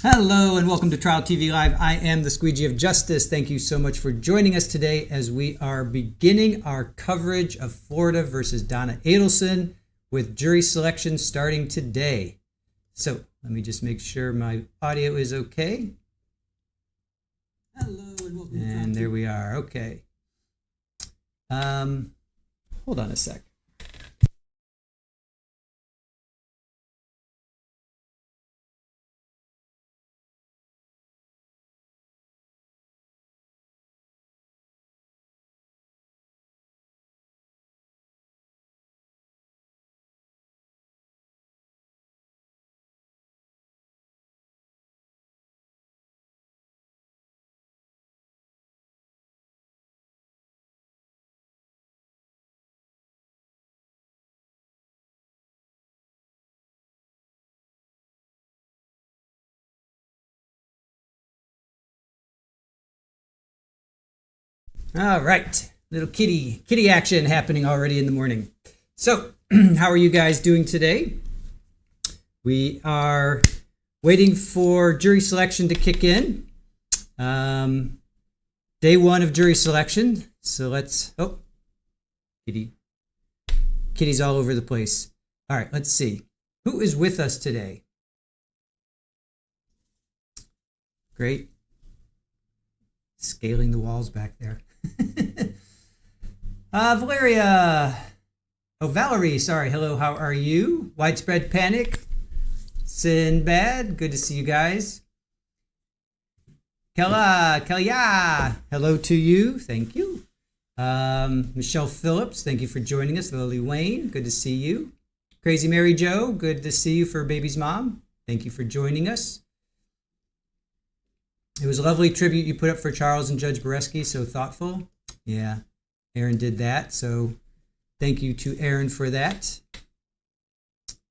Hello and welcome to Trial TV Live. I am the Squeegee of Justice. Thank you so much for joining us today as we are beginning our coverage of Florida versus Donna Adelson with jury selection starting today. So let me just make sure my audio is okay. Hello and welcome. And there we are. Okay. Hold on a sec. All right, little kitty action happening already in the morning. So, how are you guys doing today? We are waiting for jury selection to kick in. Day one of jury selection. So let's, kitty's all over the place. All right, let's see. Who is with us today? Great. Scaling the walls back there. Valeria. Oh, Valerie, sorry. Hello, how are you? Widespread Panic. Sinbad, good to see you guys. Kelia, hello to you. Thank you. Michelle Phillips, thank you for joining us. Lily Wayne, good to see you. Crazy Mary Jo, good to see you for baby's mom. Thank you for joining us. It was a lovely tribute you put up for Charles and Judge Boreski, so thoughtful. Yeah, Aaron did that, so thank you to Aaron for that.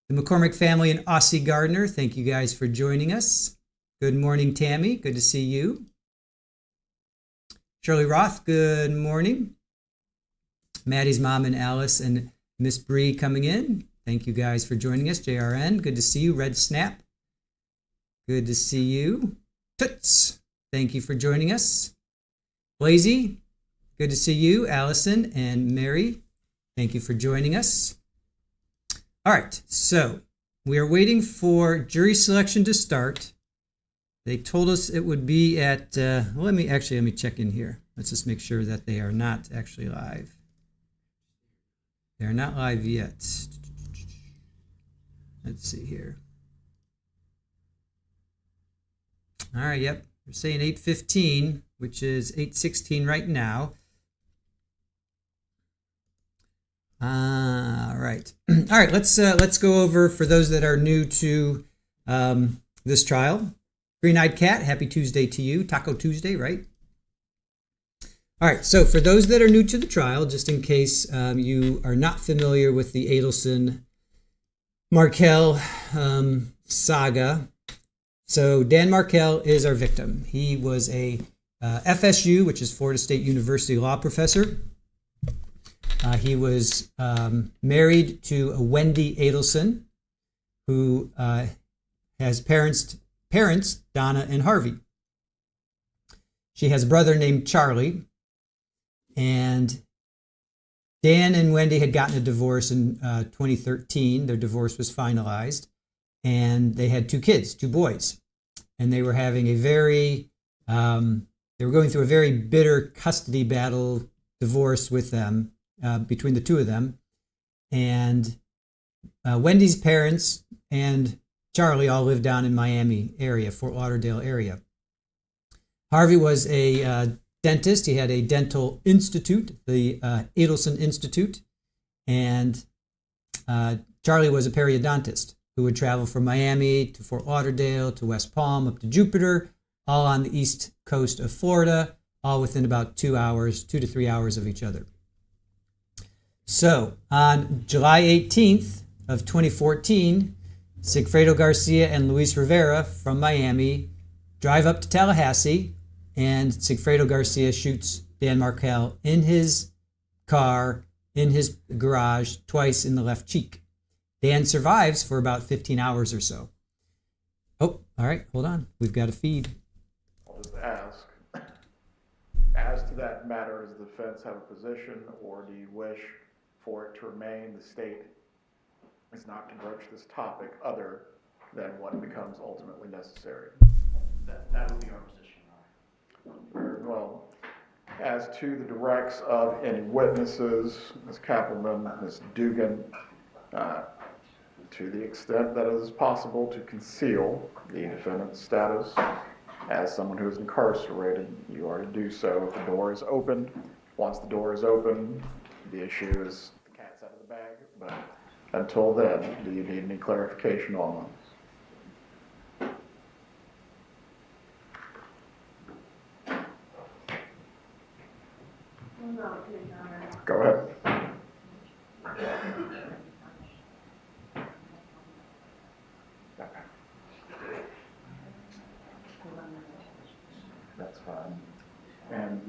The McCormick family and Aussie Gardner, thank you guys for joining us. Good morning, Tammy, good to see you. Shirley Roth, good morning. Maddie's mom and Alice and Miss Bree coming in. Thank you guys for joining us. JRN, good to see you. Red Snap, good to see you. Toots, thank you for joining us. Blazy, good to see you. Allison and Mary, thank you for joining us. All right, so we are waiting for jury selection to start. They told us it would be at, let me check in here. Let's just make sure that they are not actually live. They're not live yet. Let's see here. All right, yep. We're saying 8:15, which is 8:16 right now. All right. All right, let's go over for those that are new to this trial. Green-Eyed Cat, happy Tuesday to you. Taco Tuesday, right? All right, so for those that are new to the trial, just in case you are not familiar with the Adelson Markel saga. So Dan Markel is our victim. He was a FSU, which is Florida State University law professor. He was married to a Wendi Adelson, who has parents, Donna and Harvey. She has a brother named Charlie, and Dan and Wendi had gotten a divorce in 2013. Their divorce was finalized. And they had two kids, two boys, and they were having they were going through a very bitter custody battle, divorce with them, between the two of them. And Wendy's parents and Charlie all lived down in Miami area, Fort Lauderdale area. Harvey was a dentist. He had a dental institute, the Adelson Institute, and Charlie was a periodontist who would travel from Miami to Fort Lauderdale to West Palm up to Jupiter, all on the east coast of Florida, all within about 2 to 3 hours of each other. So on July 18th of 2014, Sigfredo Garcia and Luis Rivera from Miami drive up to Tallahassee, and Sigfredo Garcia shoots Dan Markel in his car, in his garage, twice in the left cheek. Dan survives for about 15 hours or so. Oh, all right. Hold on. We've got a feed. I'll just ask, as to that matter, does the defense have a position, or do you wish for it to remain the state is not to broach this topic other than what becomes ultimately necessary? That would be our position. Very well. As to the directs of any witnesses, Ms. Kappelman, Ms. Dugan, to the extent that it is possible to conceal the defendant's status as someone who is incarcerated, you are to do so if the door is opened. Once the door is open, the issue is the cat's out of the bag, but until then, do you need any clarification on this? Go ahead. That's fine. And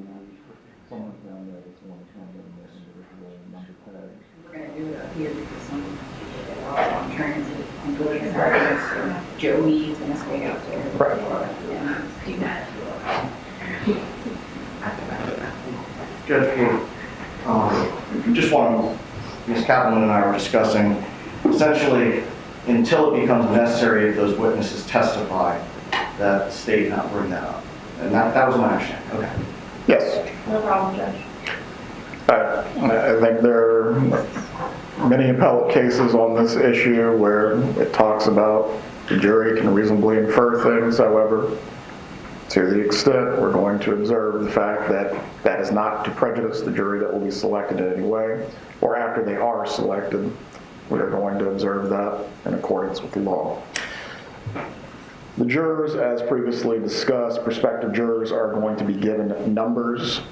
someone down there that's want to come in their individual number tag. We're going to do it up here because some people get lost on transit and go to arguments. So Joey's going to stay out there. Right. And do that. Judge, just one, Ms. Kappelman and I were discussing, essentially, until it becomes necessary if those witnesses testify, that the state not bring that up. And that was my understanding. Okay. Yes. No problem, Judge. I think there are many appellate cases on this issue where it talks about the jury can reasonably infer things. However, to the extent we're going to observe the fact that that is not to prejudice the jury that will be selected in any way, or after they are selected, we are going to observe that in accordance with the law. The jurors, as previously discussed, prospective jurors are going to be given numbers.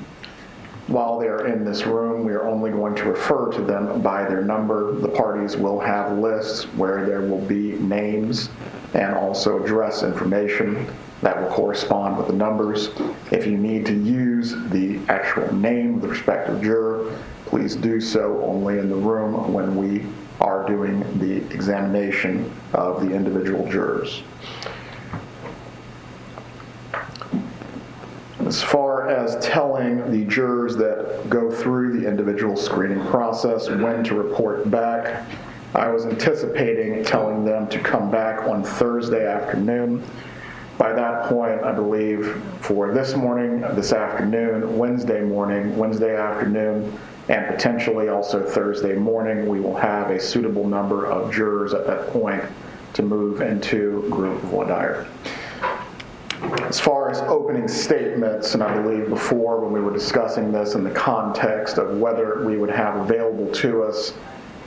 While they are in this room, we are only going to refer to them by their number. The parties will have lists where there will be names and also address information that will correspond with the numbers. If you need to use the actual name of the prospective juror, please do so only in the room when we are doing the examination of the individual jurors. As far as telling the jurors that go through the individual screening process when to report back, I was anticipating telling them to come back on Thursday afternoon. By that point, I believe for this morning, this afternoon, Wednesday morning, Wednesday afternoon, and potentially also Thursday morning, we will have a suitable number of jurors at that point to move into group voir dire. As far as opening statements, and I believe before when we were discussing this in the context of whether we would have available to us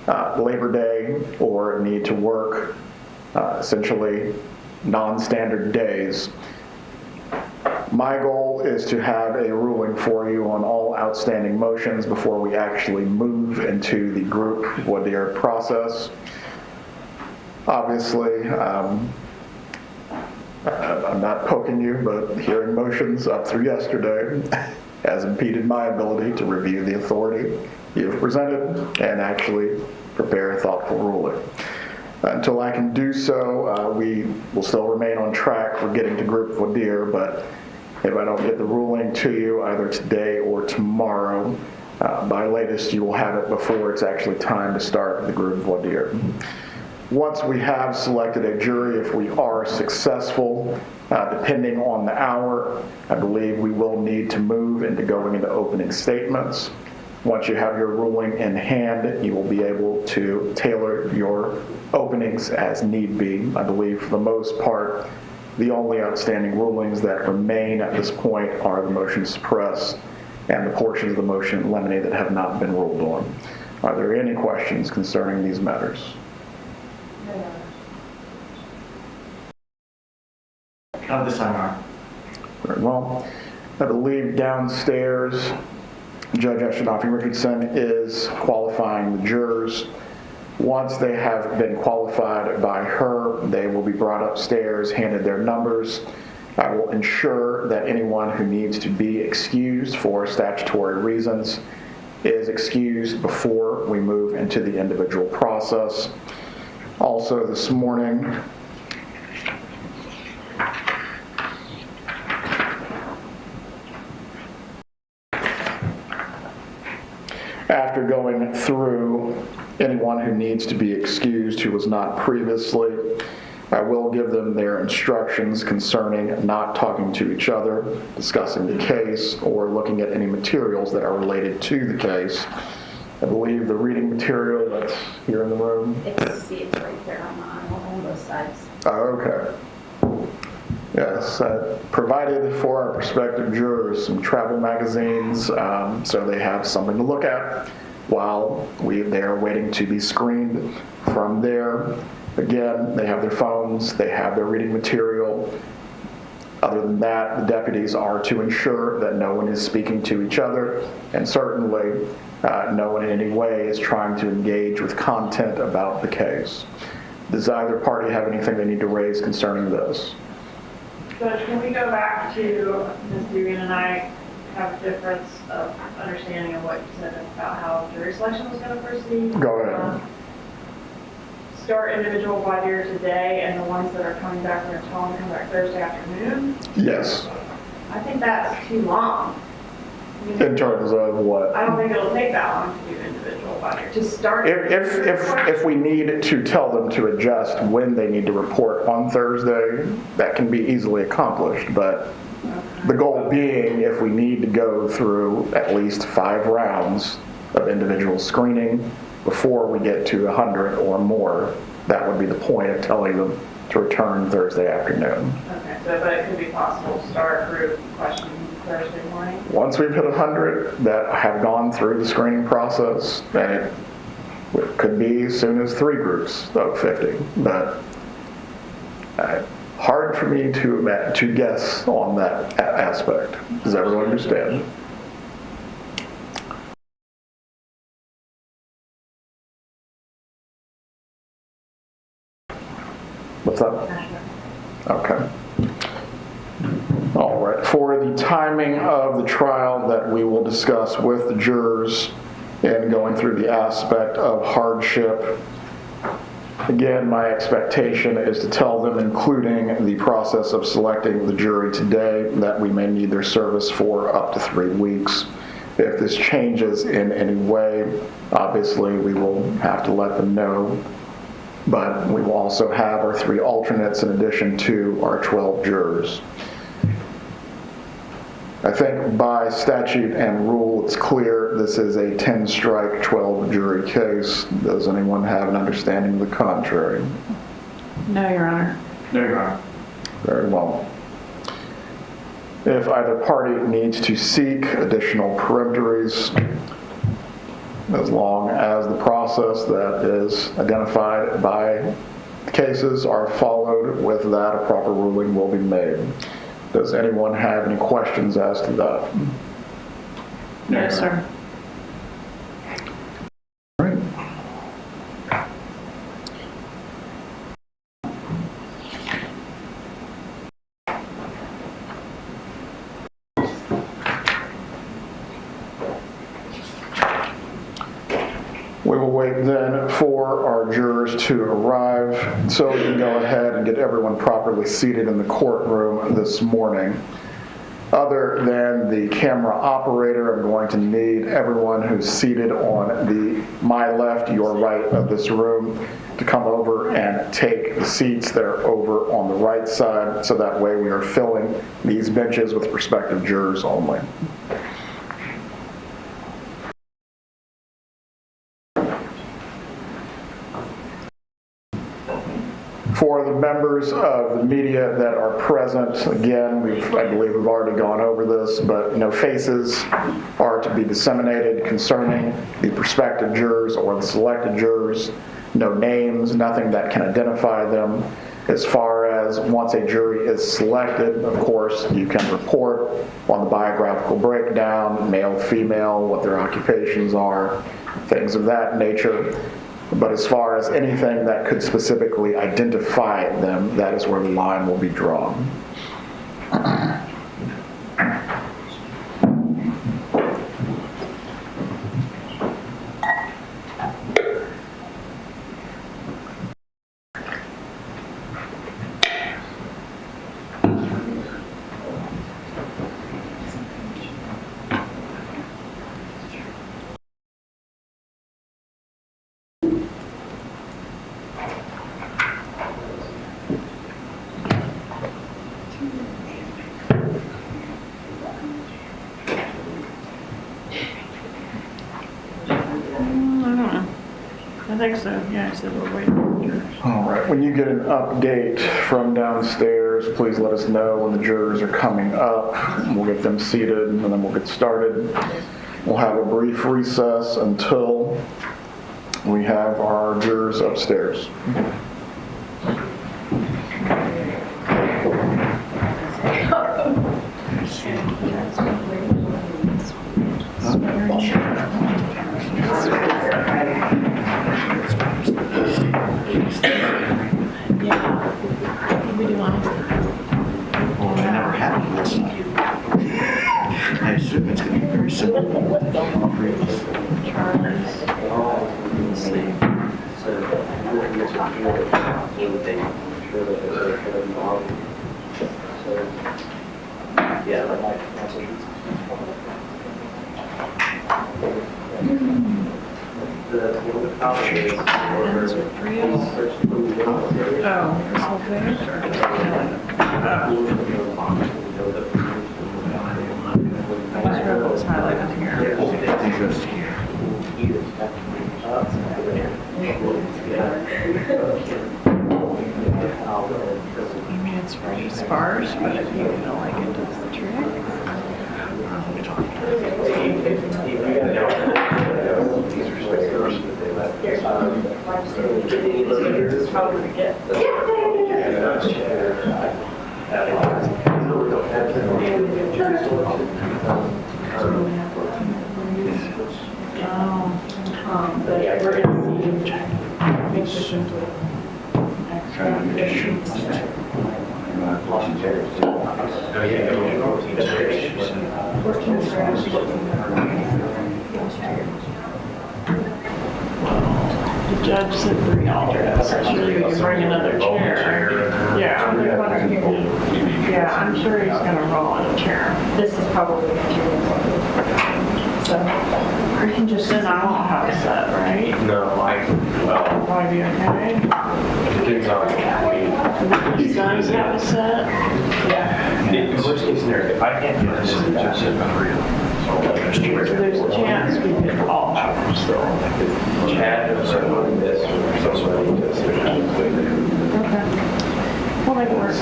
Labor Day or need to work essentially non-standard days, my goal is to have a ruling for you on all outstanding motions before we actually move into the group voir dire process. Obviously, I'm not poking you, but hearing motions up through yesterday has impeded my ability to review the authority you've presented and actually prepare a thoughtful ruling. Until I can do so, we will still remain on track for getting to group voir dire, but if I don't get the ruling to you either today or tomorrow, by latest you will have it before it's actually time to start the group voir dire. Once we have selected a jury, if we are successful, depending on the hour, I believe we will need to move into going into opening statements. Once you have your ruling in hand, you will be able to tailor your openings as need be. I believe for the most part, the only outstanding rulings that remain at this point are the motion to suppress and the portions of the motion in limine that have not been ruled on. Are there any questions concerning these matters? Not this time, Your Honor. Very well. I believe downstairs, Judge Ashenofi Richardson is qualifying the jurors. Once they have been qualified by her, they will be brought upstairs, handed their numbers. I will ensure that anyone who needs to be excused for statutory reasons is excused before we move into the individual process. Also this morning, After going through anyone who needs to be excused who was not previously, I will give them their instructions concerning not talking to each other, discussing the case, or looking at any materials that are related to the case. I believe the reading material that's here in the room. It's right there on both sides. Oh, okay. Yes, provided for our prospective jurors some travel magazines, so they have something to look at while they are waiting to be screened. From there, again, they have their phones, they have their reading material. Other than that, the deputies are to ensure that no one is speaking to each other, and certainly no one in any way is trying to engage with content about the case. Does either party have anything they need to raise concerning this? Judge, can we go back to Ms. Dugan and I have a difference of understanding of what you said about how jury selection was going to proceed? Go ahead. Start individual voir dire today, and the ones that are coming back, we're telling them to come back Thursday afternoon. Yes. I think that's too long. In terms of what? I don't think it'll take that long to do individual voir dire. To start. If we need to tell them to adjust when they need to report on Thursday, that can be easily accomplished. But the goal being, if we need to go through at least 5 rounds of individual screening before we get to 100 or more, that would be the point of telling them to return Thursday afternoon. Okay, but it could be possible to start group questioning Thursday morning. Once we've hit 100 that have gone through the screening process, and it could be as soon as 3 groups of 50, but hard for me to guess on that aspect. Does everyone understand? What's up? Okay. All right. For the timing of the trial that we will discuss with the jurors and going through the aspect of hardship, again, my expectation is to tell them, including the process of selecting the jury today, that we may need their service for up to 3 weeks. If this changes in any way, obviously we will have to let them know. But we will also have our 3 alternates in addition to our 12 jurors. I think by statute and rule, it's clear this is a 10-strike, 12-jury case. Does anyone have an understanding of the contrary? No, Your Honor. No, Your Honor. Very well. If either party needs to seek additional peremptories, as long as the process that is identified by the cases are followed, with that a proper ruling will be made. Does anyone have any questions as to that? No, sir. All right. We will wait then for our jurors to arrive so we can go ahead and get everyone properly seated in the courtroom this morning. Other than the camera operator, I'm going to need everyone who's seated on my left, your right of this room to come over and take the seats that are over on the right side, so that way we are filling these benches with prospective jurors only. For the members of the media that are present, again, I believe we've already gone over this, but no faces are to be disseminated concerning the prospective jurors or the selected jurors. No names, nothing that can identify them. As far as once a jury is selected, of course, you can report on the biographical breakdown, male, female, what their occupations are, things of that nature. But as far as anything that could specifically identify them, that is where the line will be drawn. I think so, yeah, I said we're waiting. All right, when you get an update from downstairs, please let us know when the jurors are coming up. We'll get them seated and then we'll get started. We'll have a brief recess until we have our jurors upstairs. Well, I never had this. I assume it's going to be very simple. Oh, this whole thing? I just wrote what was highlighted here. It goes to here. I mean, it's pretty sparse, but if you feel like it does the trick. But we're going to see the judge said bring alternates. Usually you bring another chair. Yeah, I'm sure he's going to roll in a chair. This is probably a chair. So, Or you can just sit I won't have a set, right? No, well, Probably be okay. depends on, He does have a set. yeah. the worst case scenario, if I can't do this, the judge said about real. So there's a chance we could all have them still. Chad, or something like this, or some sort of this, Okay. We'll make it work. How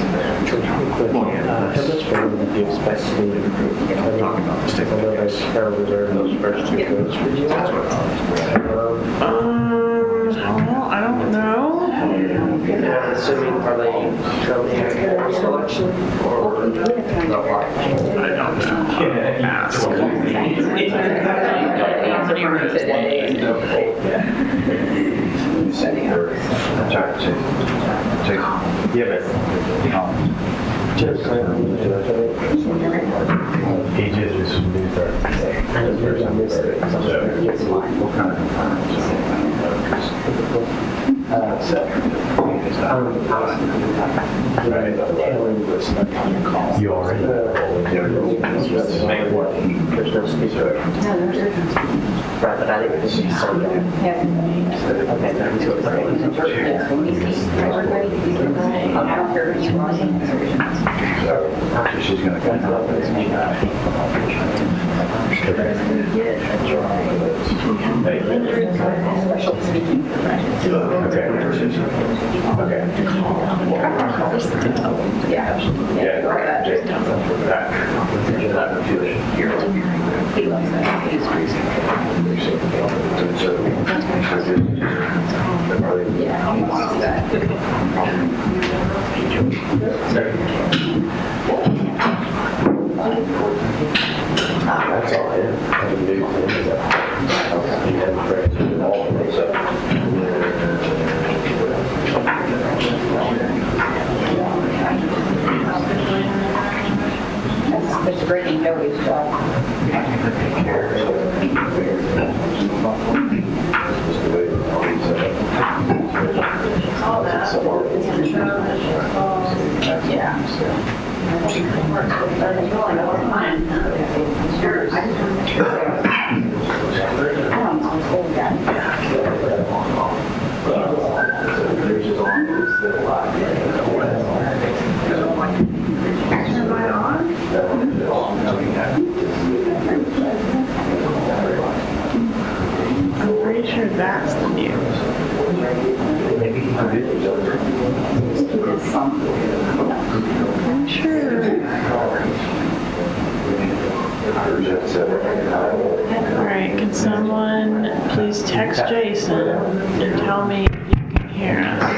much further would you expect to be? Talking about this I know they kind of reserve those first two votes for you. Well, I don't know. Assuming, are they coming selection or? I don't know. Ask. Yeah, but. Just he just moved there. I missed it. What kind of You already. There's no speaker. Right, but I didn't see something. Okay, that's what I don't care if it's wrong. After she's going to come up with me. Special speaking. He loves that. He's yeah, he wants That's all I have to do. He had friends in all of it, That's a great Joey's job. All that. Yeah. Sure. I just want to make sure. I don't know, it's old guy. Am I on? I'm pretty sure that's the news. Maybe you can do All right, can someone please text Jason and tell me if you can hear us?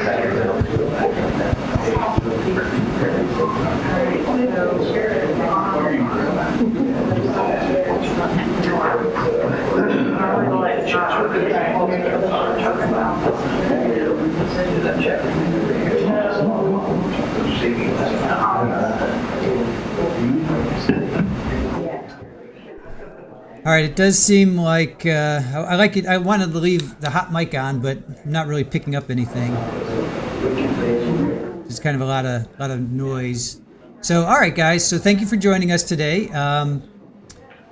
All right, it does seem like I like it. I wanted to leave the hot mic on, but I'm not really picking up anything. Just kind of a lot of noise. So, all right, guys. So, thank you for joining us today.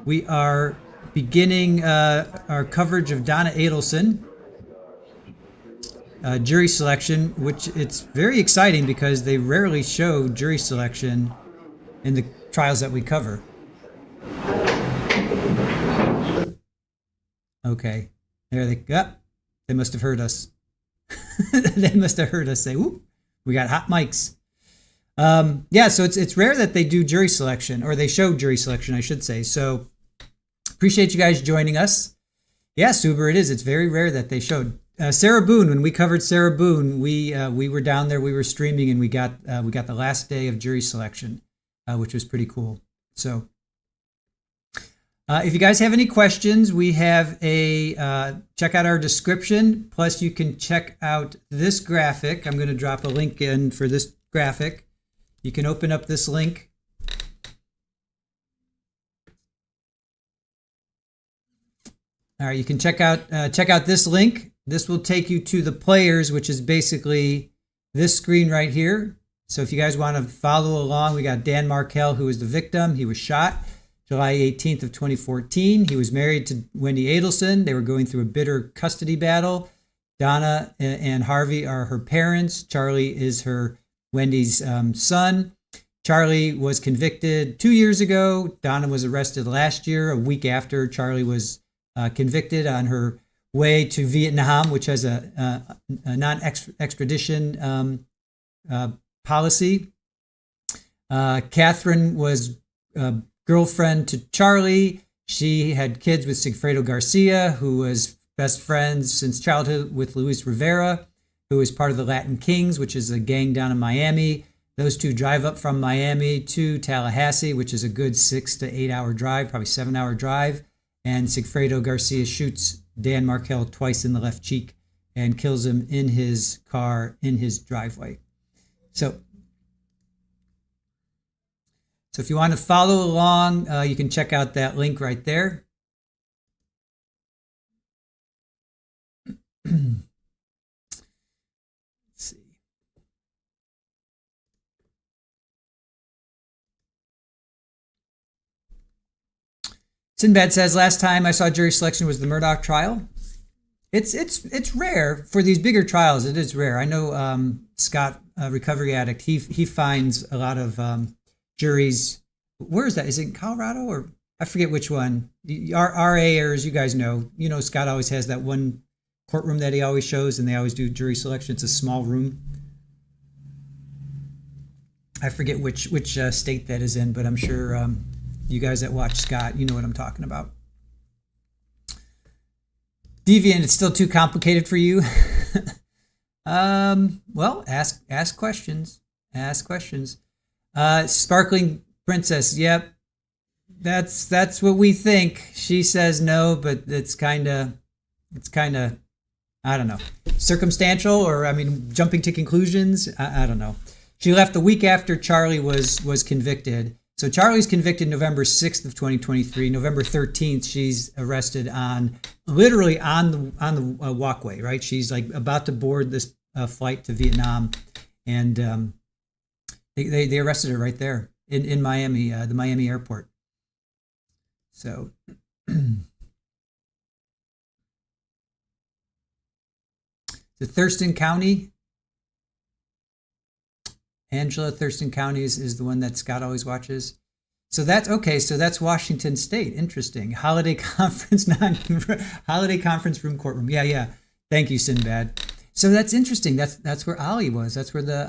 We are beginning our coverage of Donna Adelson, jury selection, which it's very exciting because they rarely show jury selection in the trials that we cover. Okay, there they go. They must have heard us. They must have heard us say, "Whoop, we got hot mics." Yeah, so it's rare that they do jury selection, or they show jury selection, I should say. So appreciate you guys joining us. Yeah, Suber, it is. It's very rare that they showed. Sarah Boone, when we covered Sarah Boone, we were down there, we were streaming, and we got the last day of jury selection, which was pretty cool. So. If you guys have any questions, we have check out our description. Plus, you can check out this graphic. I'm going to drop a link in for this graphic. You can open up this link. All right, you can check out this link. This will take you to the players, which is basically this screen right here. So if you guys want to follow along, we got Dan Markel, who was the victim. He was shot July 18th of 2014. He was married to Wendi Adelson. They were going through a bitter custody battle. Donna and Harvey are her parents. Charlie is Wendy's son. Charlie was convicted 2 years ago. Donna was arrested last year, a week after Charlie was convicted, on her way to Vietnam, which has a non-extradition policy. Catherine was girlfriend to Charlie. She had kids with Sigfredo Garcia, who was best friends since childhood with Luis Rivera, who is part of the Latin Kings, which is a gang down in Miami. Those two drive up from Miami to Tallahassee, which is a good 6 to 8 hour drive, probably 7-hour drive. And Sigfredo Garcia shoots Dan Markel twice in the left cheek and kills him in his car in his driveway. So if you want to follow along, you can check out that link right there. Let's see. Sinbad says, last time I saw jury selection was the Murdoch trial. It's rare for these bigger trials. It is rare. I know Scott, recovery addict, he finds a lot of juries. Where is that? Is it in Colorado, or I forget which one? RAers, you guys know. You know, Scott always has that one courtroom that he always shows, and they always do jury selection. It's a small room. I forget which state that is in, but I'm sure you guys that watch Scott, you know what I'm talking about. Deviant, it's still too complicated for you. Well, ask questions. Ask questions. Sparkling Princess, yep. That's what we think. She says no, but it's kind of I don't know, circumstantial, or I mean, jumping to conclusions. I don't know. She left the week after Charlie was convicted. So Charlie's convicted November 6th of 2023. November 13th, she's arrested literally on the walkway, right? She's like about to board this flight to Vietnam, and they arrested her right there in Miami, the Miami airport. So the Thurston County. Angela, Thurston County is the one that Scott always watches. So that's okay. So that's Washington State. Interesting. Holiday conference room courtroom. Yeah. Thank you, Sinbad. So that's interesting. That's where Ali was. That's where the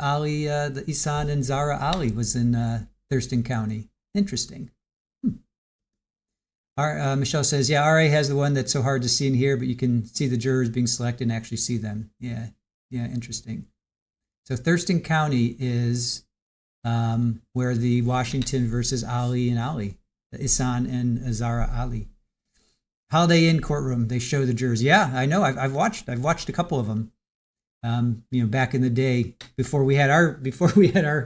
Ihsan and Zara Ali was in Thurston County. Interesting. Michelle says, yeah, RA has the one that's so hard to see and hear, but you can see the jurors being selected and actually see them. Yeah, interesting. So Thurston County is where the Washington versus Ali and Ali, the Ihsan and Zara Ali. Holiday Inn courtroom, they show the jurors. Yeah, I know. I've watched a couple of them. Back in the day before we had our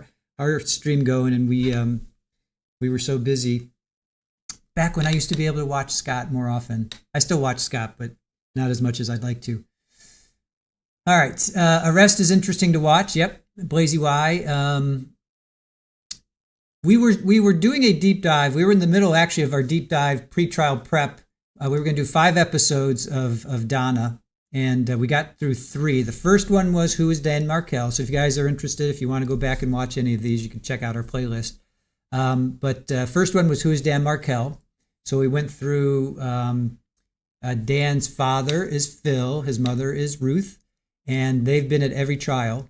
stream going, and we were so busy. Back when I used to be able to watch Scott more often. I still watch Scott, but not as much as I'd like to. All right, Arrest is interesting to watch. Yep, Blazy Y. We were doing a deep dive. We were in the middle actually of our deep dive pre-trial prep. We were going to do 5 episodes of Donna, and we got through 3. The first one was Who is Dan Markel? So if you guys are interested, if you want to go back and watch any of these, you can check out our playlist. But first one was Who is Dan Markel? So we went through Dan's father is Phil, his mother is Ruth, and they've been at every trial.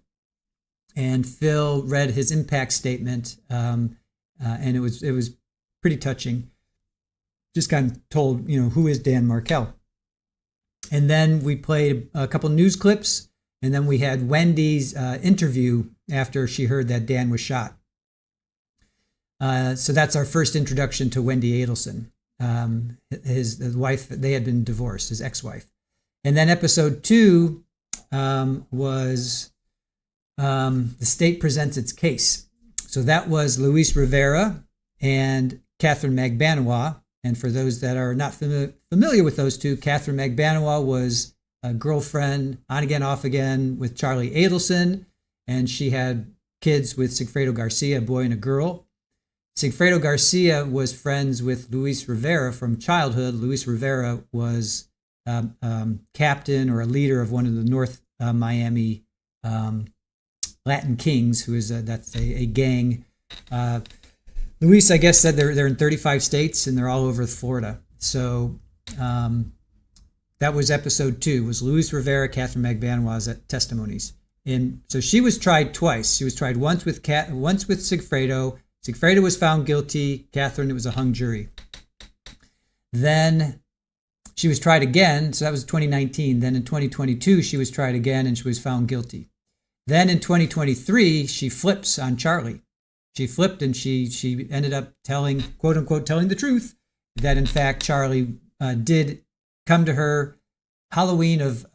And Phil read his impact statement, and it was pretty touching. Just kind of told, who is Dan Markel? And then we played a couple news clips, and then we had Wendy's interview after she heard that Dan was shot. So that's our first introduction to Wendi Adelson. His wife, they had been divorced, his ex-wife. And then episode 2 was The State Presents Its Case. So that was Luis Rivera and Catherine Magbanawa. And for those that are not familiar with those two, Catherine Magbanawa was a girlfriend, on again, off again, with Charlie Adelson. And she had kids with Sigfredo Garcia, a boy and a girl. Sigfredo Garcia was friends with Luis Rivera from childhood. Luis Rivera was captain or a leader of one of the North Miami Latin Kings, who is that's a gang. Luis, I guess, said they're in 35 states and they're all over Florida. So that was episode 2. Was Luis Rivera, Catherine Magbanawa's testimonies, and so she was tried twice. She was tried once with Sigfredo. Sigfredo was found guilty. Catherine, it was a hung jury. Then she was tried again. So that was 2019. Then in 2022, she was tried again and she was found guilty. Then in 2023, she flips on Charlie. She flipped and she ended up telling, quote unquote, telling the truth that in fact Charlie did come to her Halloween of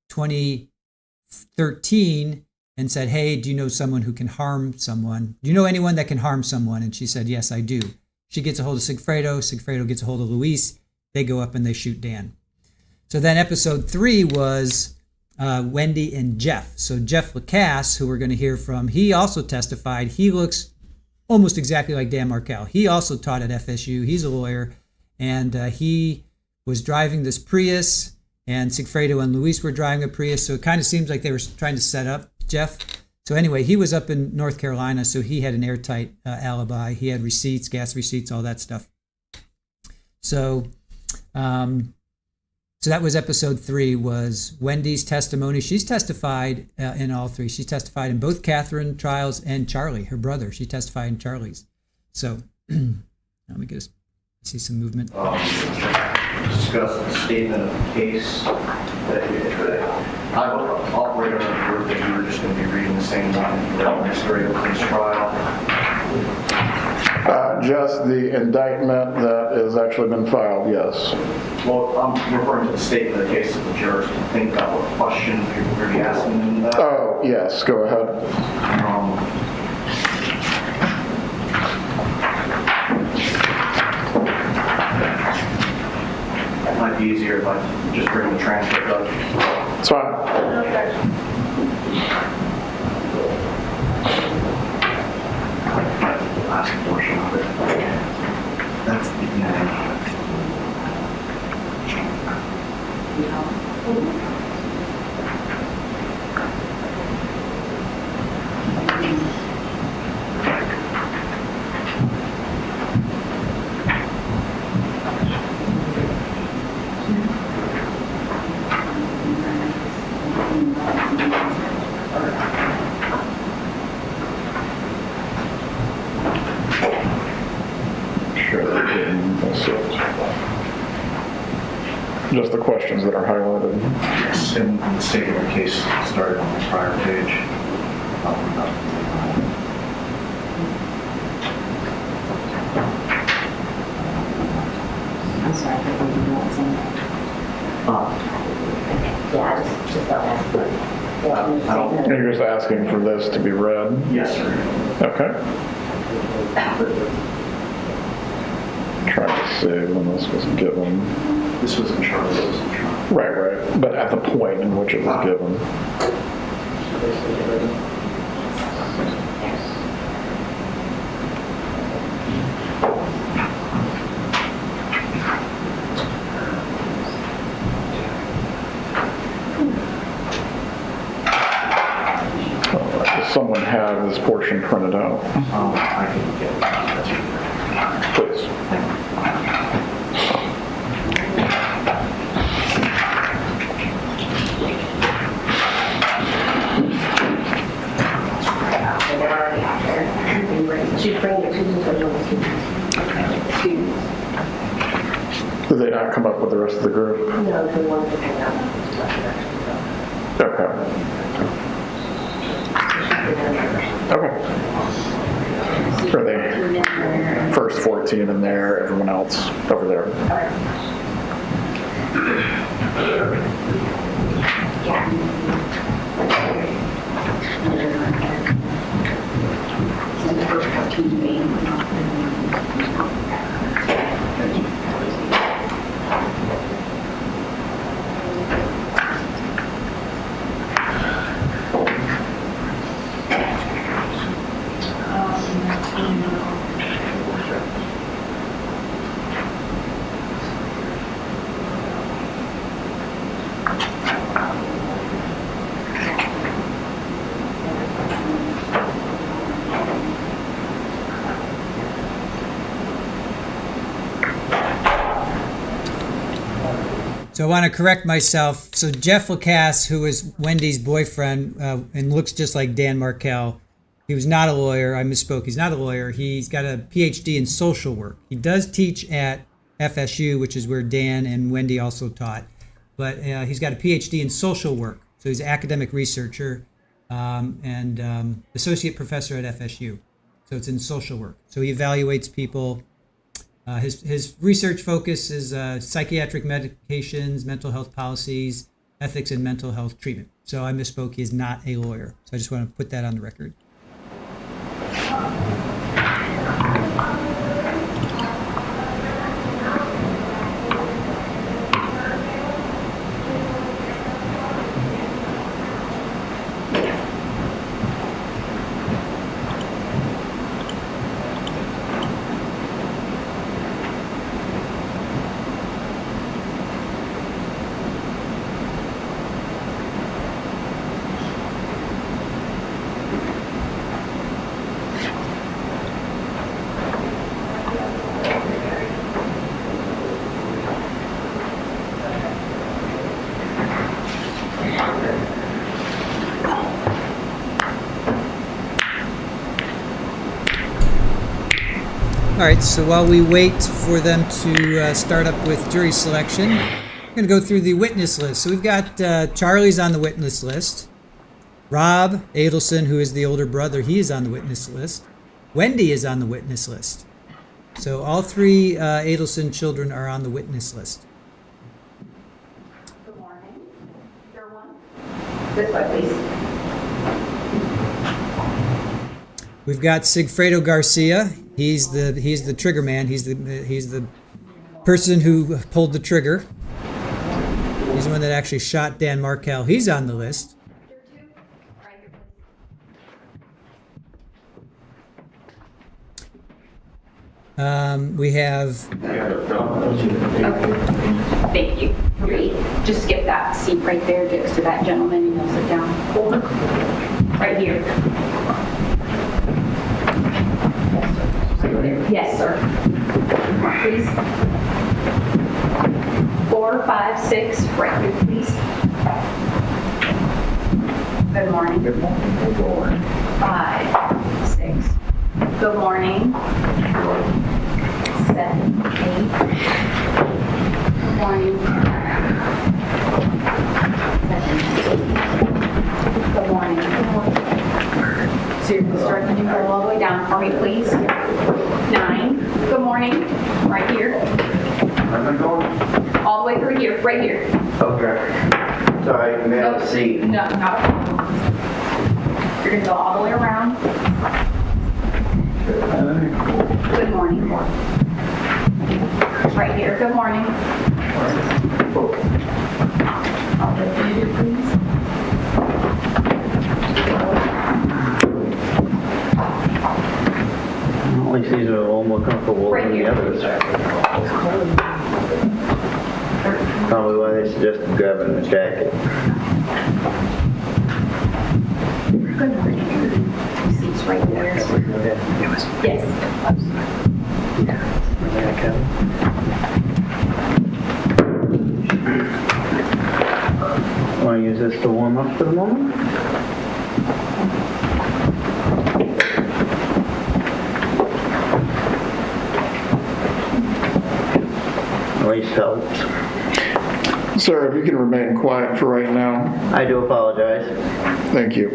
2013 and said, hey, do you know someone who can harm someone? Do you know anyone that can harm someone? And she said, yes, I do. She gets a hold of Sigfredo. Sigfredo gets a hold of Luis. They go up and they shoot Dan. So then episode 3 was Wendi and Jeff. So Jeff Lacasse, who we're going to hear from, he also testified. He looks almost exactly like Dan Markel. He also taught at FSU. He's a lawyer. And he was driving this Prius, and Sigfredo and Luis were driving a Prius. So it kind of seems like they were trying to set up Jeff. So anyway, he was up in North Carolina, so he had an airtight alibi. He had receipts, gas receipts, all that stuff. So that was episode 3, was Wendy's testimony. She's testified in all 3. She testified in both Catherine trials and Charlie, her brother. She testified in Charlie's. So let me see some movement. Discuss the statement of the case that you did today. I will operate on the group that you were just going to be reading the same one from Mr. Adelson's trial. Just the indictment that has actually been filed, yes. Well, I'm referring to the statement of the case of the jurors. Can you think about what questions you were going to be asking them that? Oh, yes, go ahead. It might be easier if I just bring the transcript up. It's fine. Last portion of it. That's the beginning. Sure, that's it. Just the questions that are highlighted. Yes, and the state of the case started on the prior page. I'm sorry, I don't know what's in there. Yeah, I just thought that's good. You're just asking for this to be read? Yes, sir. Okay. Trying to see when this was given. This was in Charlie, this was in Charlie. Right. But at the point in which it was given. Does someone have this portion printed out? I can get it. Please. Should bring it to Did they not come up with the rest of the group? no, the one that hang out. Okay. Are they first 14 in there, everyone else over there? So I want to correct myself. So Jeff Lacasse, who is Wendy's boyfriend and looks just like Dan Markel, he was not a lawyer. I misspoke. He's not a lawyer. He's got a PhD in social work. He does teach at FSU, which is where Dan and Wendi also taught. But he's got a PhD in social work. So he's an academic researcher and associate professor at FSU. So it's in social work. So he evaluates people. His research focus is psychiatric medications, mental health policies, ethics, and mental health treatment. So I misspoke. He is not a lawyer. So I just want to put that on the record. All right, so while we wait for them to start up with jury selection, I'm going to go through the witness list. So we've got Charlie's on the witness list. Rob Adelson, who is the older brother, he is on the witness list. Wendi is on the witness list. So all three Adelson children are on the witness list. Good morning. Your one. This way, please. We've got Sigfredo Garcia. He's the trigger man. He's the person who pulled the trigger. He's the one that actually shot Dan Markel. He's on the list. We have Thank you. Great. Just skip that seat right there next to that gentleman and you'll sit down. Hold it. Right here. Yes, sir. Please. 4, 5, 6. Right here, please. Good morning. Good morning. 4, 5, 6. Good morning. 7, 8. Good morning. 7, 8. Good morning. So you're going to start the new roll all the way down for me, please. 9. Good morning. Right here. Am I going? All the way through here. Right here. Okay. Sorry, may I have a seat? No, not a problem. You're going to go all the way around. Good morning. Right here. Good morning. All the way through here, please. At least these are a little more comfortable Right than the here. others. Probably why they suggested grabbing the jacket. Good morning. Seats right there. Yes. Want to use this to warm up for the moment? At least helps. Sir, if you can remain quiet for right now. I do apologize. Thank you.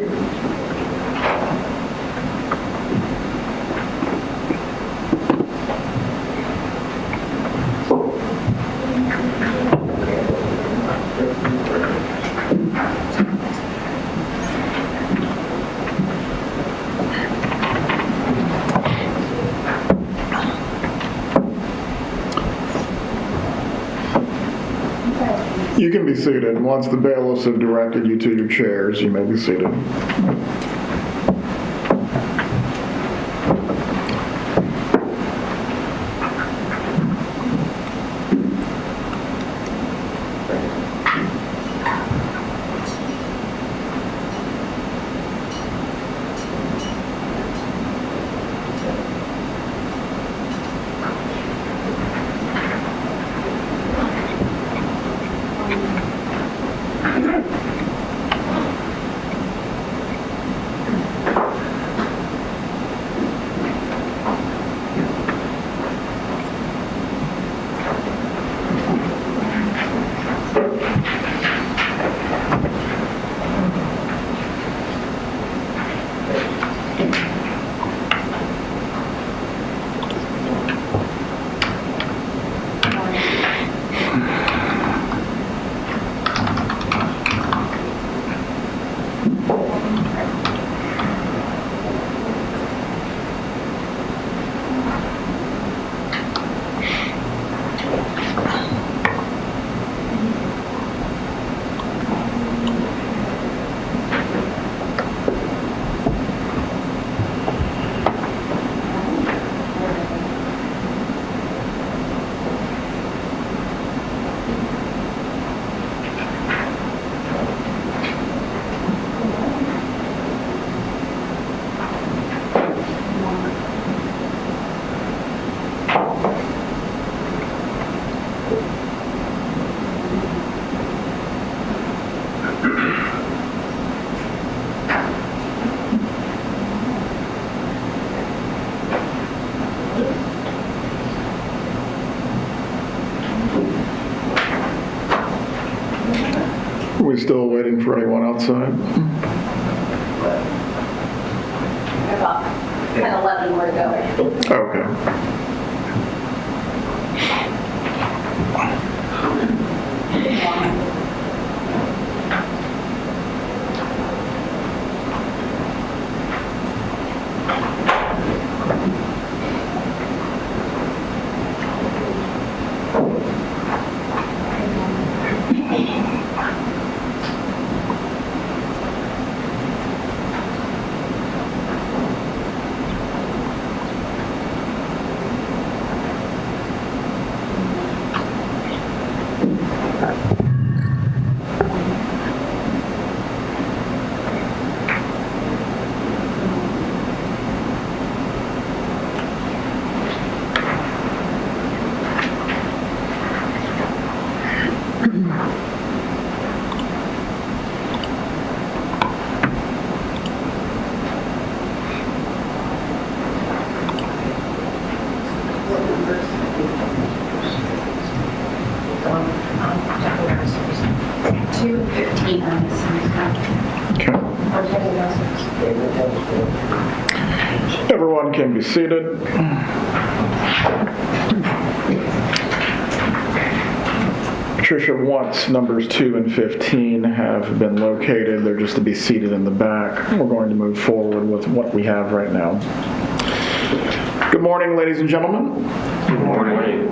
You can be seated. Once the bailiffs have directed you to your chairs, you may be seated. We're still waiting for anyone outside. About 10, 11 more to go. Okay. Everyone can be seated. Patricia, once numbers 2 and 15 have been located, they're just to be seated in the back. We're going to move forward with what we have right now. Good morning, ladies and gentlemen. Good morning.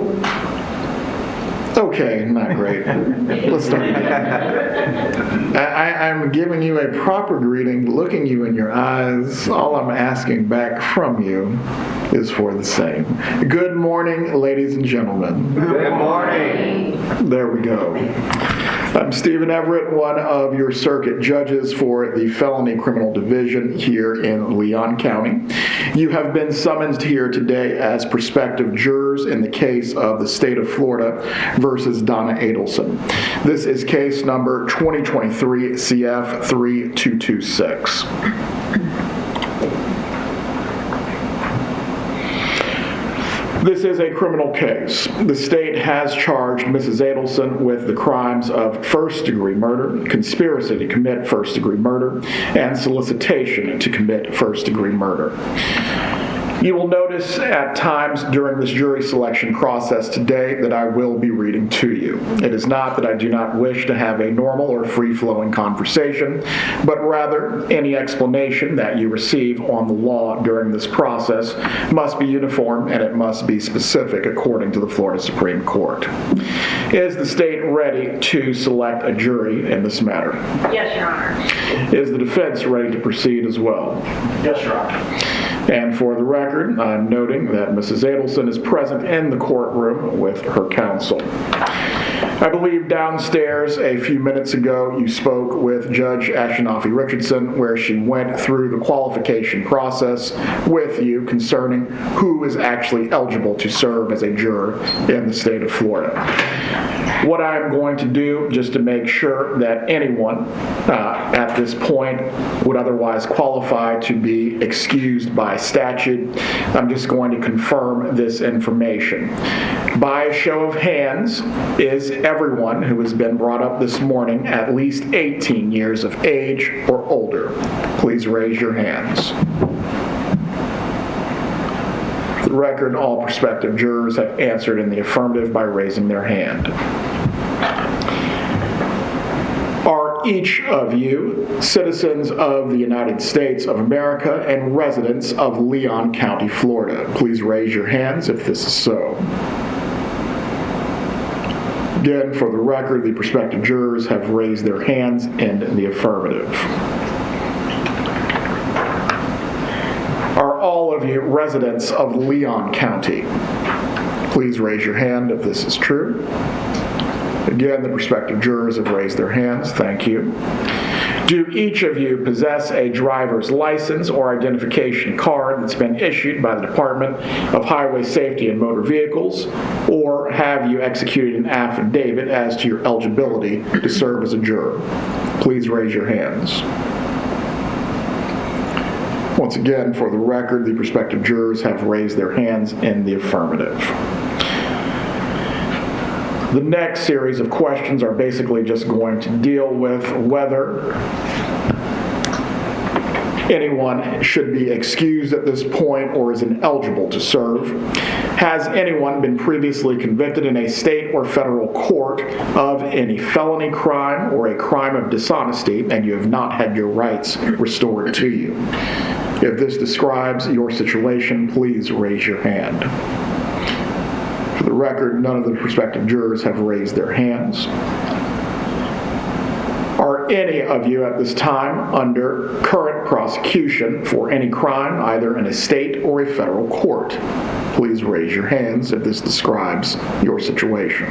Okay, not great. Let's start. I'm giving you a proper greeting, looking you in your eyes. All I'm asking back from you is for the same. Good morning, ladies and gentlemen. Good morning. There we go. I'm Stephen Everett, one of your circuit judges for the Felony Criminal Division here in Leon County. You have been summoned here today as prospective jurors in the case of the state of Florida versus Donna Adelson. This is case number 2023 CF 3226. This is a criminal case. The state has charged Mrs. Adelson with the crimes of first-degree murder, conspiracy to commit first-degree murder, and solicitation to commit first-degree murder. You will notice at times during this jury selection process today that I will be reading to you. It is not that I do not wish to have a normal or free-flowing conversation, but rather any explanation that you receive on the law during this process must be uniform and it must be specific according to the Florida Supreme Court. Is the state ready to select a jury in this matter? Yes, Your Honor. Is the defense ready to proceed as well? Yes, Your Honor. And for the record, I'm noting that Mrs. Adelson is present in the courtroom with her counsel. I believe downstairs a few minutes ago you spoke with Judge Ashenofi Richardson where she went through the qualification process with you concerning who is actually eligible to serve as a juror in the state of Florida. What I'm going to do, just to make sure that anyone at this point would otherwise qualify to be excused by statute, I'm just going to confirm this information. By a show of hands, is everyone who has been brought up this morning at least 18 years of age or older? Please raise your hands. For the record, all prospective jurors have answered in the affirmative by raising their hand. Are each of you citizens of the United States of America and residents of Leon County, Florida? Please raise your hands if this is so. Again, for the record, the prospective jurors have raised their hands in the affirmative. Are all of you residents of Leon County? Please raise your hand if this is true. Again, the prospective jurors have raised their hands. Thank you. Do each of you possess a driver's license or identification card that's been issued by the Department of Highway Safety and Motor Vehicles, or have you executed an affidavit as to your eligibility to serve as a juror? Please raise your hands. Once again, for the record, the prospective jurors have raised their hands in the affirmative. The next series of questions are basically just going to deal with whether anyone should be excused at this point or is ineligible to serve. Has anyone been previously convicted in a state or federal court of any felony crime or a crime of dishonesty and you have not had your rights restored to you? If this describes your situation, please raise your hand. For the record, none of the prospective jurors have raised their hands. Are any of you at this time under current prosecution for any crime, either in a state or a federal court? Please raise your hands if this describes your situation.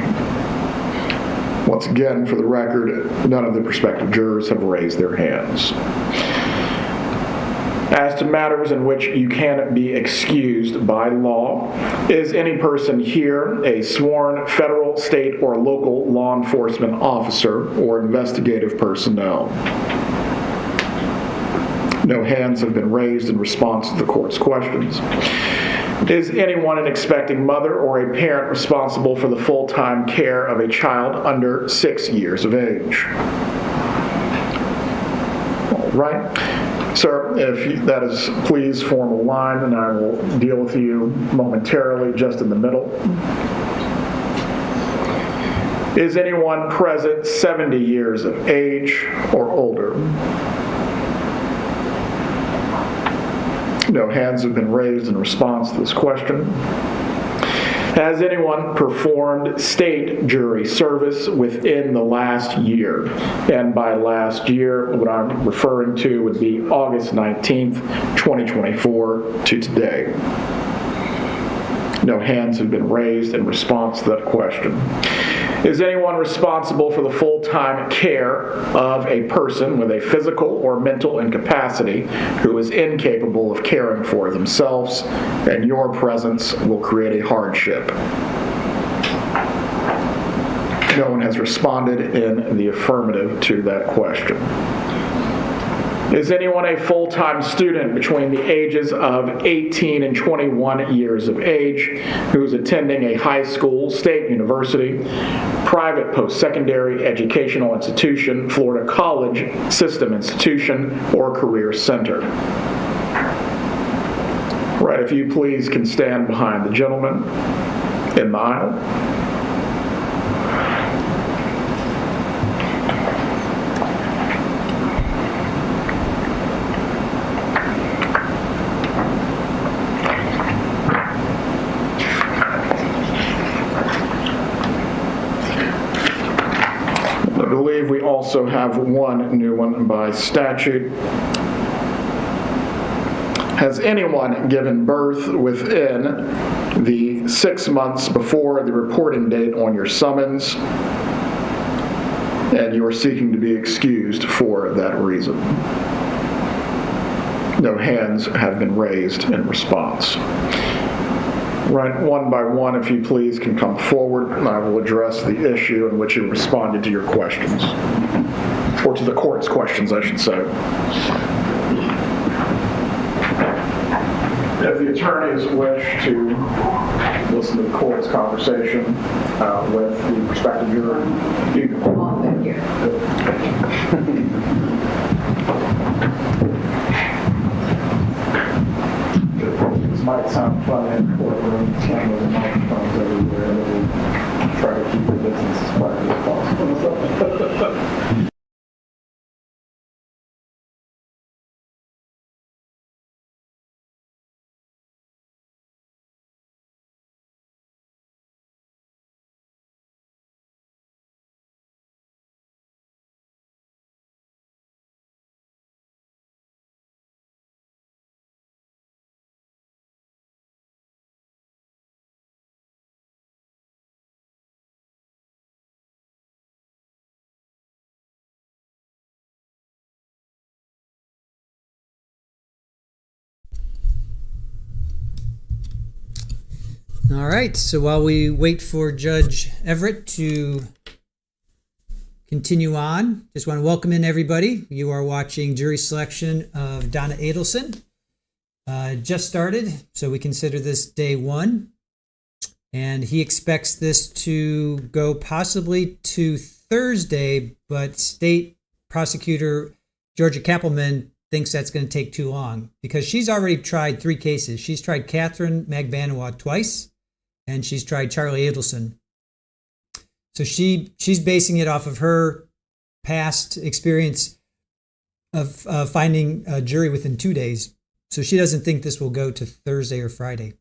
Once again, for the record, none of the prospective jurors have raised their hands. As to matters in which you can be excused by law, is any person here a sworn federal, state, or local law enforcement officer or investigative personnel? No hands have been raised in response to the court's questions. Is anyone an expecting mother or a parent responsible for the full-time care of a child under 6 years of age? All right. Sir, if that is, please form a line, and I will deal with you momentarily, just in the middle. Is anyone present 70 years of age or older? No hands have been raised in response to this question. Has anyone performed state jury service within the last year? And by last year, what I'm referring to would be August 19th, 2024 to today. No hands have been raised in response to that question. Is anyone responsible for the full-time care of a person with a physical or mental incapacity who is incapable of caring for themselves, and your presence will create a hardship? No one has responded in the affirmative to that question. Is anyone a full-time student between the ages of 18 and 21 years of age who is attending a high school, state university, private post-secondary educational institution, Florida college system institution, or career center? Right, if you please can stand behind the gentleman in the aisle. We also have one new one by statute. Has anyone given birth within the 6 months before the reporting date on your summons, and you are seeking to be excused for that reason? No hands have been raised in response. Right, one by one, if you please, can come forward, and I will address the issue in which you responded to your questions. Or to the court's questions, I should say. If the attorneys wish to listen to the court's conversation with the prospective juror, you can hold on here. This might sound fun in the courtroom, with the microphones everywhere, and we'll try to keep the distance as far as possible. All right, so while we wait for Judge Everett to continue on, just want to welcome in everybody. You are watching jury selection of Donna Adelson. Just started, so we consider this day one. And he expects this to go possibly to Thursday, but state prosecutor Georgia Kappelman thinks that's going to take too long because she's already tried 3 cases. She's tried Catherine Magbanawa twice, and she's tried Charlie Adelson. So she's basing it off of her past experience of finding a jury within 2 days. So she doesn't think this will go to Thursday or Friday.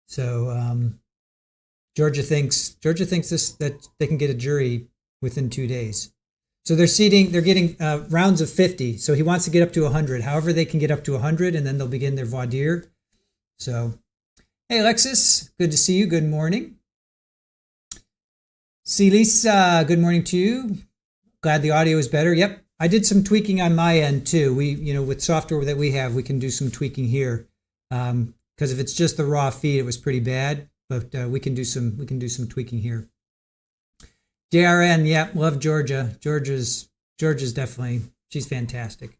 So Georgia thinks this that they can get a jury within 2 days. So they're getting rounds of 50. So he wants to get up to 100. However, they can get up to 100, and then they'll begin their voir dire. So, hey, Alexis, good to see you. Good morning. See, Lisa, good morning to you. Glad the audio is better. Yep, I did some tweaking on my end too. We, with software that we have, we can do some tweaking here. Because if it's just the raw feed, it was pretty bad. But we can do some tweaking here. JRN, yeah, love Georgia. Georgia's definitely, she's fantastic.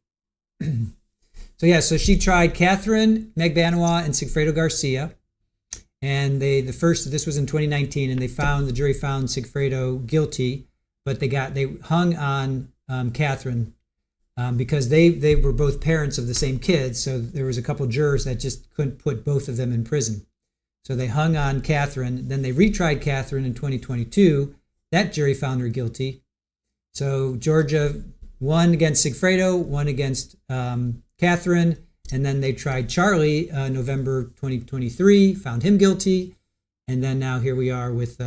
So she tried Catherine Magbanawa and Sigfredo Garcia. And this was in 2019, and the jury found Sigfredo guilty, but they hung on Catherine because they were both parents of the same kids. So there was a couple jurors that just couldn't put both of them in prison. So they hung on Catherine. Then they retried Catherine in 2022. That jury found her guilty. So Georgia won against Sigfredo, won against Catherine, and then they tried Charlie November 2023, found him guilty, and then now here we are with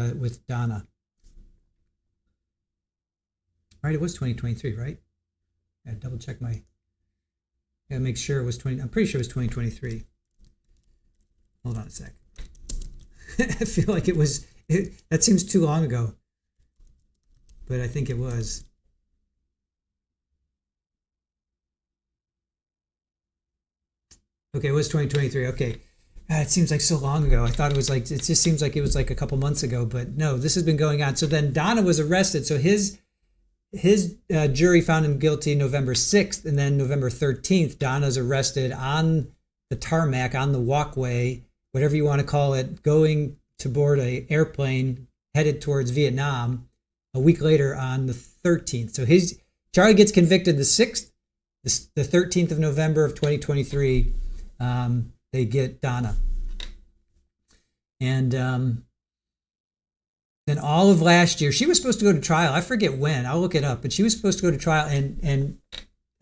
Donna. Right, it was 2023, right? I gotta double check gotta make sure it was I'm pretty sure it was 2023. Hold on a sec. I feel like that seems too long ago, but I think it was. Okay, it was 2023. Okay. God, it seems like so long ago. I thought it just seems like it was like a couple months ago, but no, this has been going on. So then Donna was arrested. So his jury found him guilty November 6th, and then November 13th, Donna's arrested on the tarmac, on the walkway, whatever you want to call it, going to board an airplane headed towards Vietnam a week later on the 13th. So Charlie gets convicted the 6th, the 13th of November of 2023. They get Donna. And then all of last year, she was supposed to go to trial. I forget when. I'll look it up. But she was supposed to go to trial. And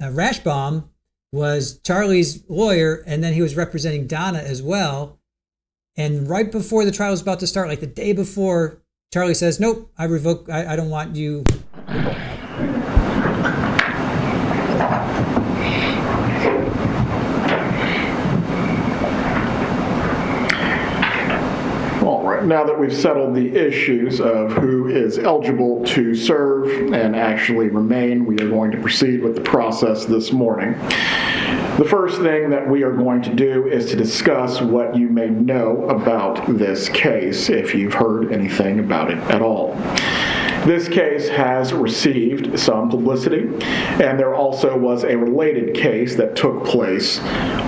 Rashbaum was Charlie's lawyer, and then he was representing Donna as well. And right before the trial was about to start, like the day before, Charlie says, nope, I revoke. I don't want you. Now that we've settled the issues of who is eligible to serve and actually remain, we are going to proceed with the process this morning. The first thing that we are going to do is to discuss what you may know about this case, if you've heard anything about it at all. This case has received some publicity, and there also was a related case that took place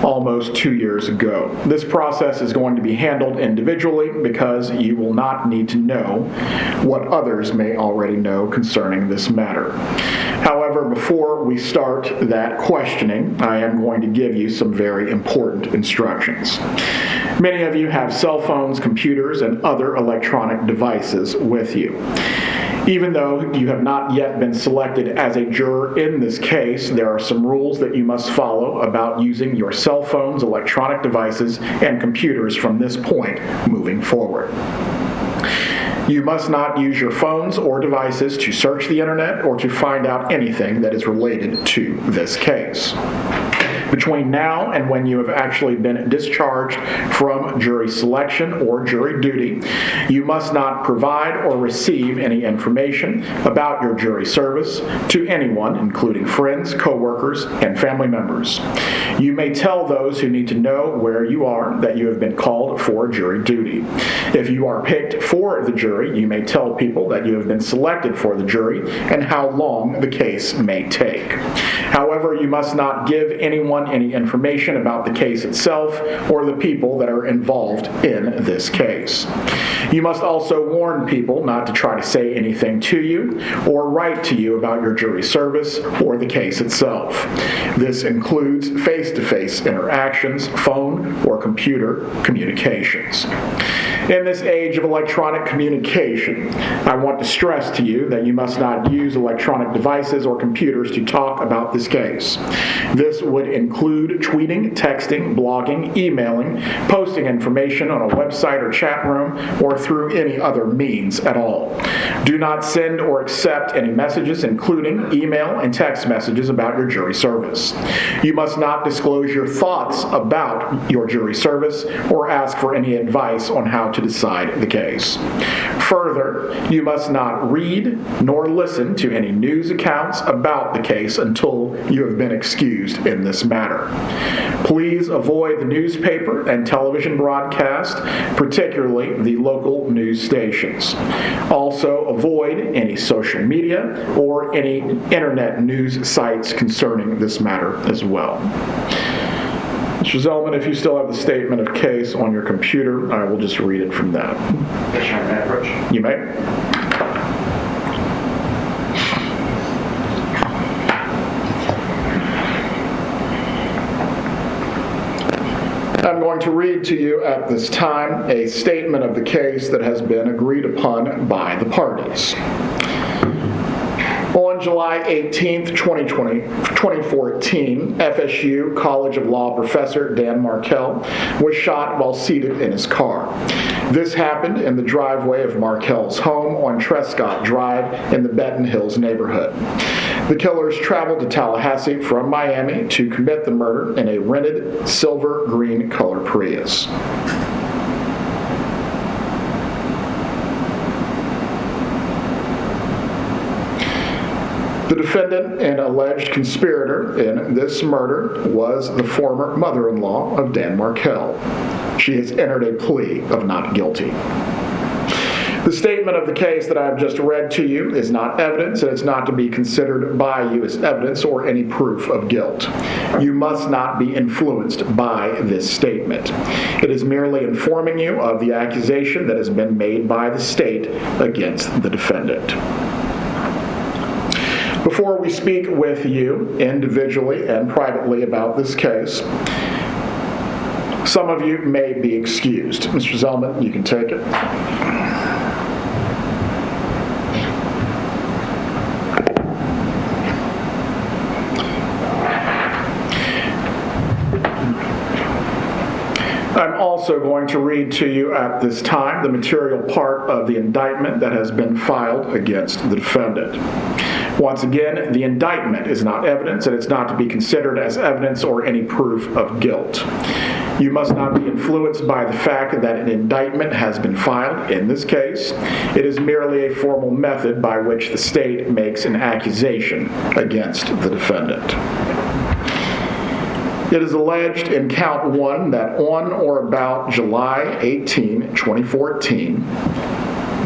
almost 2 years ago. This process is going to be handled individually because you will not need to know what others may already know concerning this matter. However, before we start that questioning, I am going to give you some very important instructions. Many of you have cell phones, computers, and other electronic devices with you. Even though you have not yet been selected as a juror in this case, there are some rules that you must follow about using your cell phones, electronic devices, and computers from this point moving forward. You must not use your phones or devices to search the internet or to find out anything that is related to this case. Between now and when you have actually been discharged from jury selection or jury duty, you must not provide or receive any information about your jury service to anyone, including friends, coworkers, and family members. You may tell those who need to know where you are that you have been called for jury duty. If you are picked for the jury, you may tell people that you have been selected for the jury and how long the case may take. However, you must not give anyone any information about the case itself or the people that are involved in this case. You must also warn people not to try to say anything to you or write to you about your jury service or the case itself. This includes face-to-face interactions, phone or computer communications. In this age of electronic communication, I want to stress to you that you must not use electronic devices or computers to talk about this case. This would include tweeting, texting, blogging, emailing, posting information on a website or chat room, or through any other means at all. Do not send or accept any messages, including email and text messages about your jury service. You must not disclose your thoughts about your jury service or ask for any advice on how to decide the case. Further, you must not read nor listen to any news accounts about the case until you have been excused in this matter. Please avoid the newspaper and television broadcast, particularly the local news stations. Also, avoid any social media or any internet news sites concerning this matter as well. Mr. Zellman, if you still have the statement of case on your computer, I will just read it from that. Yes, Your Honor, may I approach? You may. I'm going to read to you at this time a statement of the case that has been agreed upon by the parties. On July 18, 2014, FSU College of Law professor Dan Markel was shot while seated in his car. This happened in the driveway of Markel's home on Trescott Drive in the Benton Hills neighborhood. The killers traveled to Tallahassee from Miami to commit the murder in a rented silver green color Prius. The defendant and alleged conspirator in this murder was the former mother-in-law of Dan Markel. She has entered a plea of not guilty. The statement of the case that I have just read to you is not evidence, and it's not to be considered by you as evidence or any proof of guilt. You must not be influenced by this statement. It is merely informing you of the accusation that has been made by the state against the defendant. Before we speak with you individually and privately about this case, some of you may be excused. Mr. Zellman, you can take it. I'm also going to read to you at this time the material part of the indictment that has been filed against the defendant. Once again, the indictment is not evidence, and it's not to be considered as evidence or any proof of guilt. You must not be influenced by the fact that an indictment has been filed. In this case, it is merely a formal method by which the state makes an accusation against the defendant. It is alleged in count 1 that on or about July 18, 2014,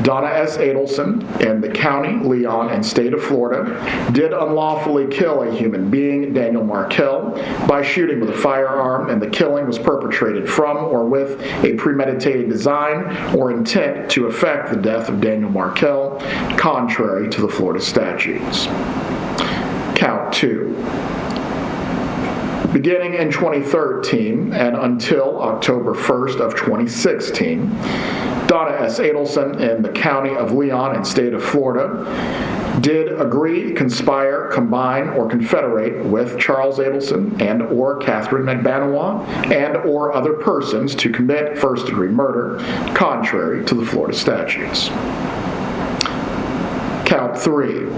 Donna S. Adelson in the county, Leon, and state of Florida did unlawfully kill a human being, Daniel Markel, by shooting with a firearm, and the killing was perpetrated from or with a premeditated design or intent to effect the death of Daniel Markel, contrary to the Florida statutes. Count 2. Beginning in 2013 and until October 1st of 2016, Donna S. Adelson in the county of Leon and state of Florida did agree, conspire, combine, or confederate with Charles Adelson and or Catherine McBanois and or other persons to commit first-degree murder, contrary to the Florida statutes. Count 3.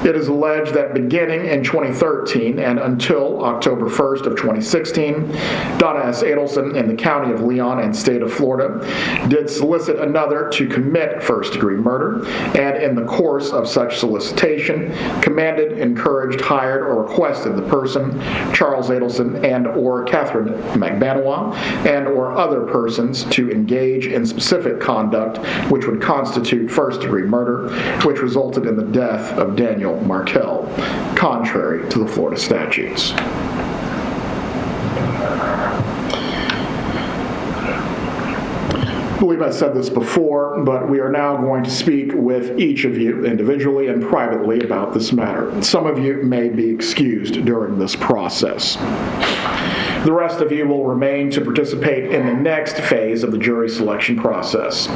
It is alleged that beginning in 2013 and until October 1st of 2016, Donna S. Adelson in the county of Leon and state of Florida did solicit another to commit first-degree murder, and in the course of such solicitation, commanded, encouraged, hired, or requested the person, Charles Adelson and or Catherine McBanois, and or other persons to engage in specific conduct which would constitute first-degree murder, which resulted in the death of Daniel Markel, contrary to the Florida statutes. I believe I said this before, but we are now going to speak with each of you individually and privately about this matter. Some of you may be excused during this process. The rest of you will remain to participate in the next phase of the jury selection process.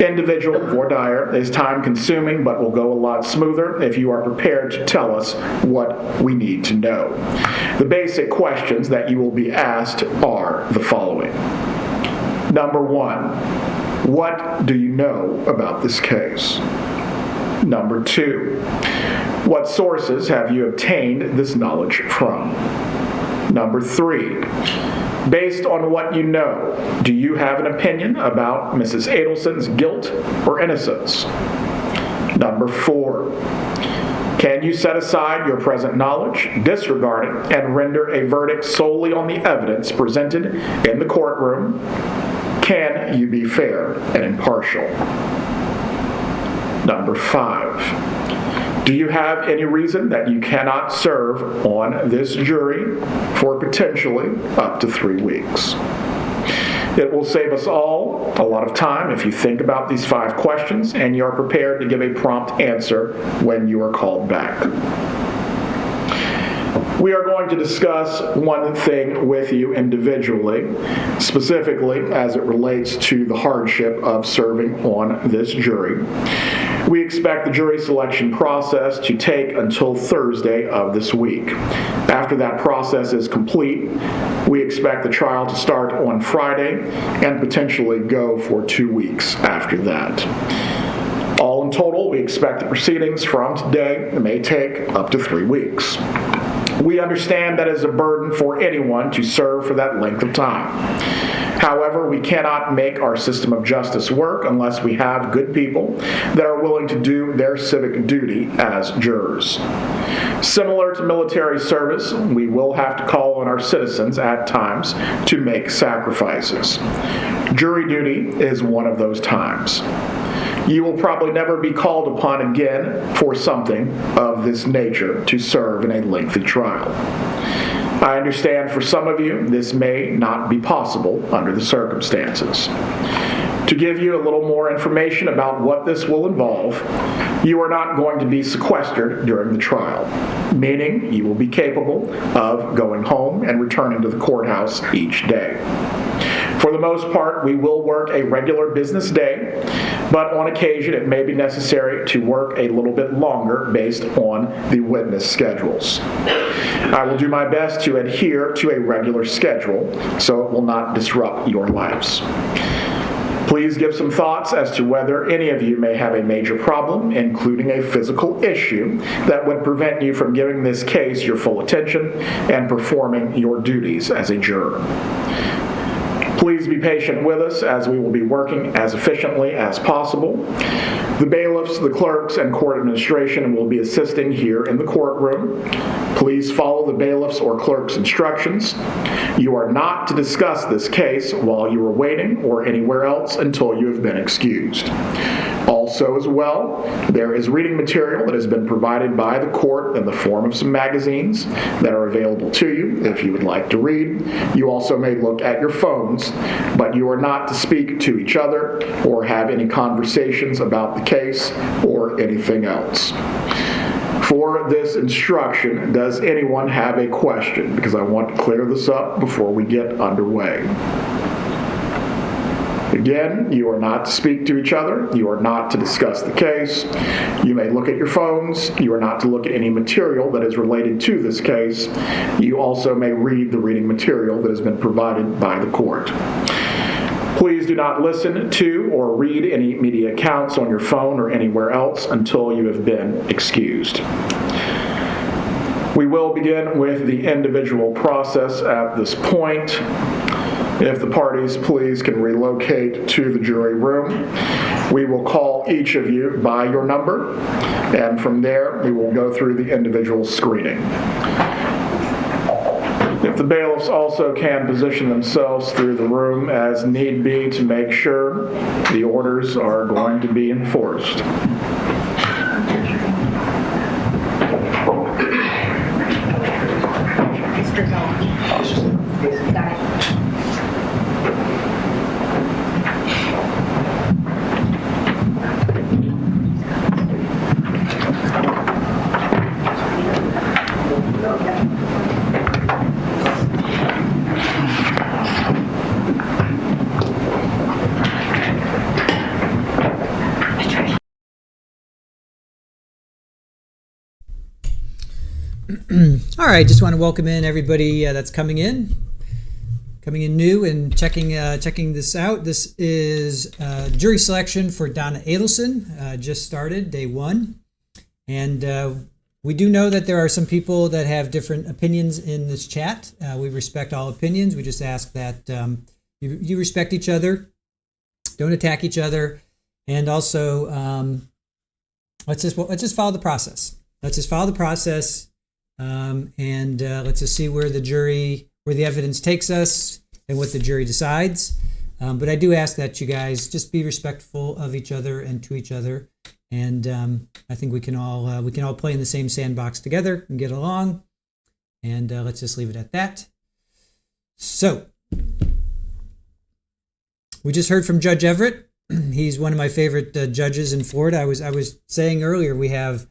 Individual voir dire is time-consuming, but will go a lot smoother if you are prepared to tell us what we need to know. The basic questions that you will be asked are the following. Number 1, what do you know about this case? Number 2, what sources have you obtained this knowledge from? Number 3, based on what you know, do you have an opinion about Mrs. Adelson's guilt or innocence? Number 4, can you set aside your present knowledge, disregard it, and render a verdict solely on the evidence presented in the courtroom? Can you be fair and impartial? Number 5, do you have any reason that you cannot serve on this jury for potentially up to 3 weeks? It will save us all a lot of time if you think about these 5 questions and you're prepared to give a prompt answer when you are called back. We are going to discuss one thing with you individually, specifically as it relates to the hardship of serving on this jury. We expect the jury selection process to take until Thursday of this week. After that process is complete, we expect the trial to start on Friday and potentially go for 2 weeks after that. All in total, we expect the proceedings from today may take up to 3 weeks. We understand that is a burden for anyone to serve for that length of time. However, we cannot make our system of justice work unless we have good people that are willing to do their civic duty as jurors. Similar to military service, we will have to call on our citizens at times to make sacrifices. Jury duty is one of those times. You will probably never be called upon again for something of this nature to serve in a lengthy trial. I understand for some of you this may not be possible under the circumstances. To give you a little more information about what this will involve, you are not going to be sequestered during the trial, meaning you will be capable of going home and returning to the courthouse each day. For the most part, we will work a regular business day, but on occasion it may be necessary to work a little bit longer based on the witness schedules. I will do my best to adhere to a regular schedule so it will not disrupt your lives. Please give some thoughts as to whether any of you may have a major problem, including a physical issue, that would prevent you from giving this case your full attention and performing your duties as a juror. Please be patient with us as we will be working as efficiently as possible. The bailiffs, the clerks, and court administration will be assisting here in the courtroom. Please follow the bailiffs or clerk's instructions. You are not to discuss this case while you are waiting or anywhere else until you have been excused. Also as well, there is reading material that has been provided by the court in the form of some magazines that are available to you if you would like to read. You also may look at your phones, but you are not to speak to each other or have any conversations about the case or anything else. For this instruction, does anyone have a question? Because I want to clear this up before we get underway. Again, you are not to speak to each other. You are not to discuss the case. You may look at your phones. You are not to look at any material that is related to this case. You also may read the reading material that has been provided by the court. Please do not listen to or read any media accounts on your phone or anywhere else until you have been excused. We will begin with the individual process at this point. If the parties, please, can relocate to the jury room. We will call each of you by your number, and from there, we will go through the individual screening. If the bailiffs also can position themselves through the room as need be to make sure the orders are going to be enforced. Mr. Cohen. Got it. All right, just want to welcome in everybody that's coming in new and checking this out. This is jury selection for Donna Adelson. Just started day 1, and we do know that there are some people that have different opinions in this chat. We respect all opinions. We just ask that you respect each other, don't attack each other, and also let's just follow the process. Let's just follow the process. And let's just see where the evidence takes us and what the jury decides. But I do ask that you guys just be respectful of each other and to each other. And I think we can all play in the same sandbox together and get along. And let's just leave it at that. So we just heard from Judge Everett. He's one of my favorite judges in Florida. I was saying earlier we have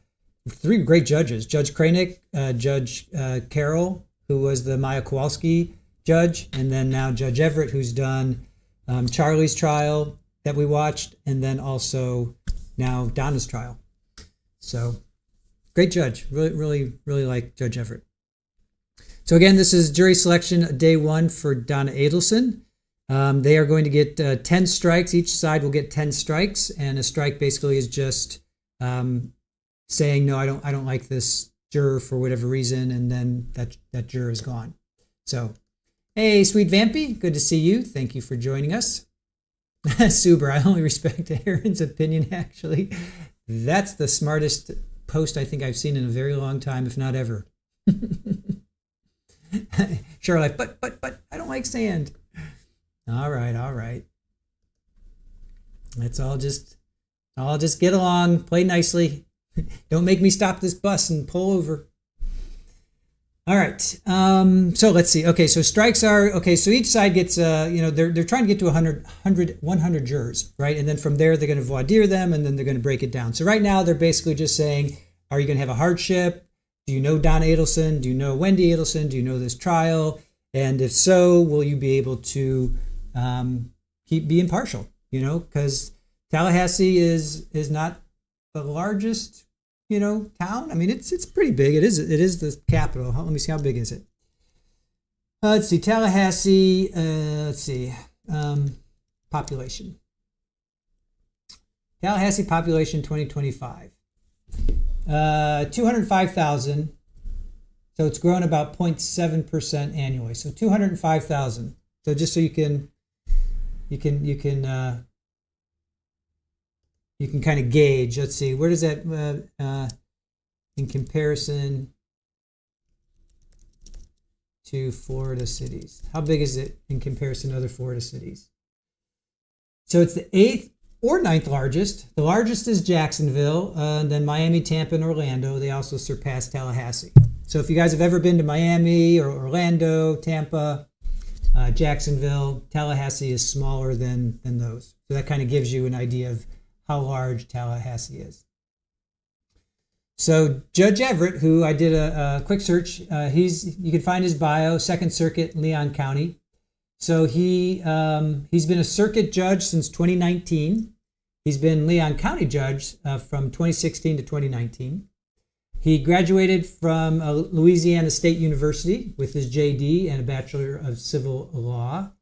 three great judges: Judge Kranick, Judge Carroll, who was the Maya Kowalski judge, and then now Judge Everett, who's done Charlie's trial that we watched, and then also now Donna's trial. So great judge. Really like Judge Everett. So again, this is jury selection day 1 for Donna Adelson. They are going to get 10 strikes. Each side will get 10 strikes, and a strike basically is just saying, no, I don't like this juror for whatever reason, and then that juror is gone. So, hey, Sweet Vampy, good to see you. Thank you for joining us. Suber, I only respect Aaron's opinion, actually. That's the smartest post I think I've seen in a very long time, if not ever. Charlotte, but I don't like sand. All right. Let's all just get along, play nicely. Don't make me stop this bus and pull over. All right. So let's see. Okay, so strikes are okay. So each side gets they're trying to get to 100 jurors, right? And then from there they're going to voir dire them, and then they're going to break it down. So right now they're basically just saying, are you going to have a hardship? Do you know Donna Adelson? Do you know Wendi Adelson? Do you know this trial? And if so, will you be able to be impartial? Because Tallahassee is not the largest, town. I mean, it's pretty big. It is the capital. Let me see, how big is it? Let's see, Tallahassee. Population. Tallahassee population 2025. 205,000. So it's grown about 0.7% annually. So 205,000. So just so you can kind of gauge. Let's see, where does that in comparison to Florida cities? How big is it in comparison to other Florida cities? So it's the 8th or 9th largest. The largest is Jacksonville, and then Miami, Tampa, and Orlando. They also surpass Tallahassee. So if you guys have ever been to Miami or Orlando, Tampa, Jacksonville, Tallahassee is smaller than those. So that kind of gives you an idea of how large Tallahassee is. So Judge Everett, who I did a quick search, you can find his bio, 2nd Circuit, Leon County. So he's been a circuit judge since 2019. He's been Leon County judge from 2016 to 2019. He graduated from Louisiana State University with his JD and a Bachelor of Civil Law.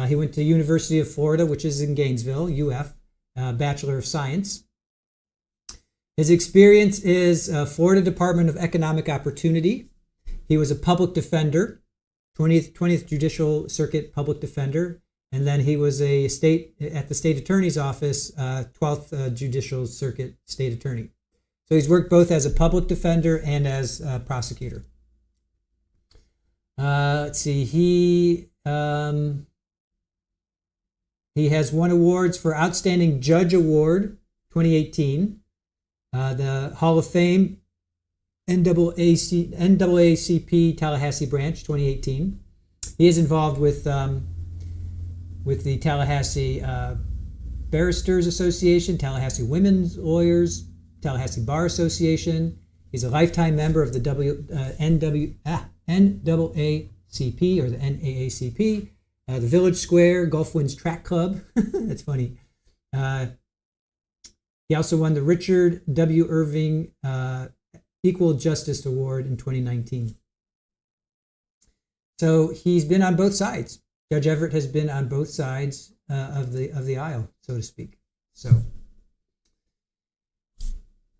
He went to University of Florida, which is in Gainesville, UF, Bachelor of Science. His experience is Florida Department of Economic Opportunity. He was a public defender, 20th Judicial Circuit public defender, and then he was at the State Attorney's Office, 12th Judicial Circuit State Attorney. So he's worked both as a public defender and as a prosecutor. Let's see, he has won awards for Outstanding Judge Award 2018, the Hall of Fame NAACP Tallahassee branch 2018. He is involved with the Tallahassee Barristers Association, Tallahassee Women's Lawyers, Tallahassee Bar Association. He's a lifetime member of the NAACP or the NAACP, the Village Square Gulf Winds Track Club. That's funny. He also won the Richard W. Irving Equal Justice Award in 2019. So he's been on both sides. Judge Everett has been on both sides of the aisle, so to speak. So,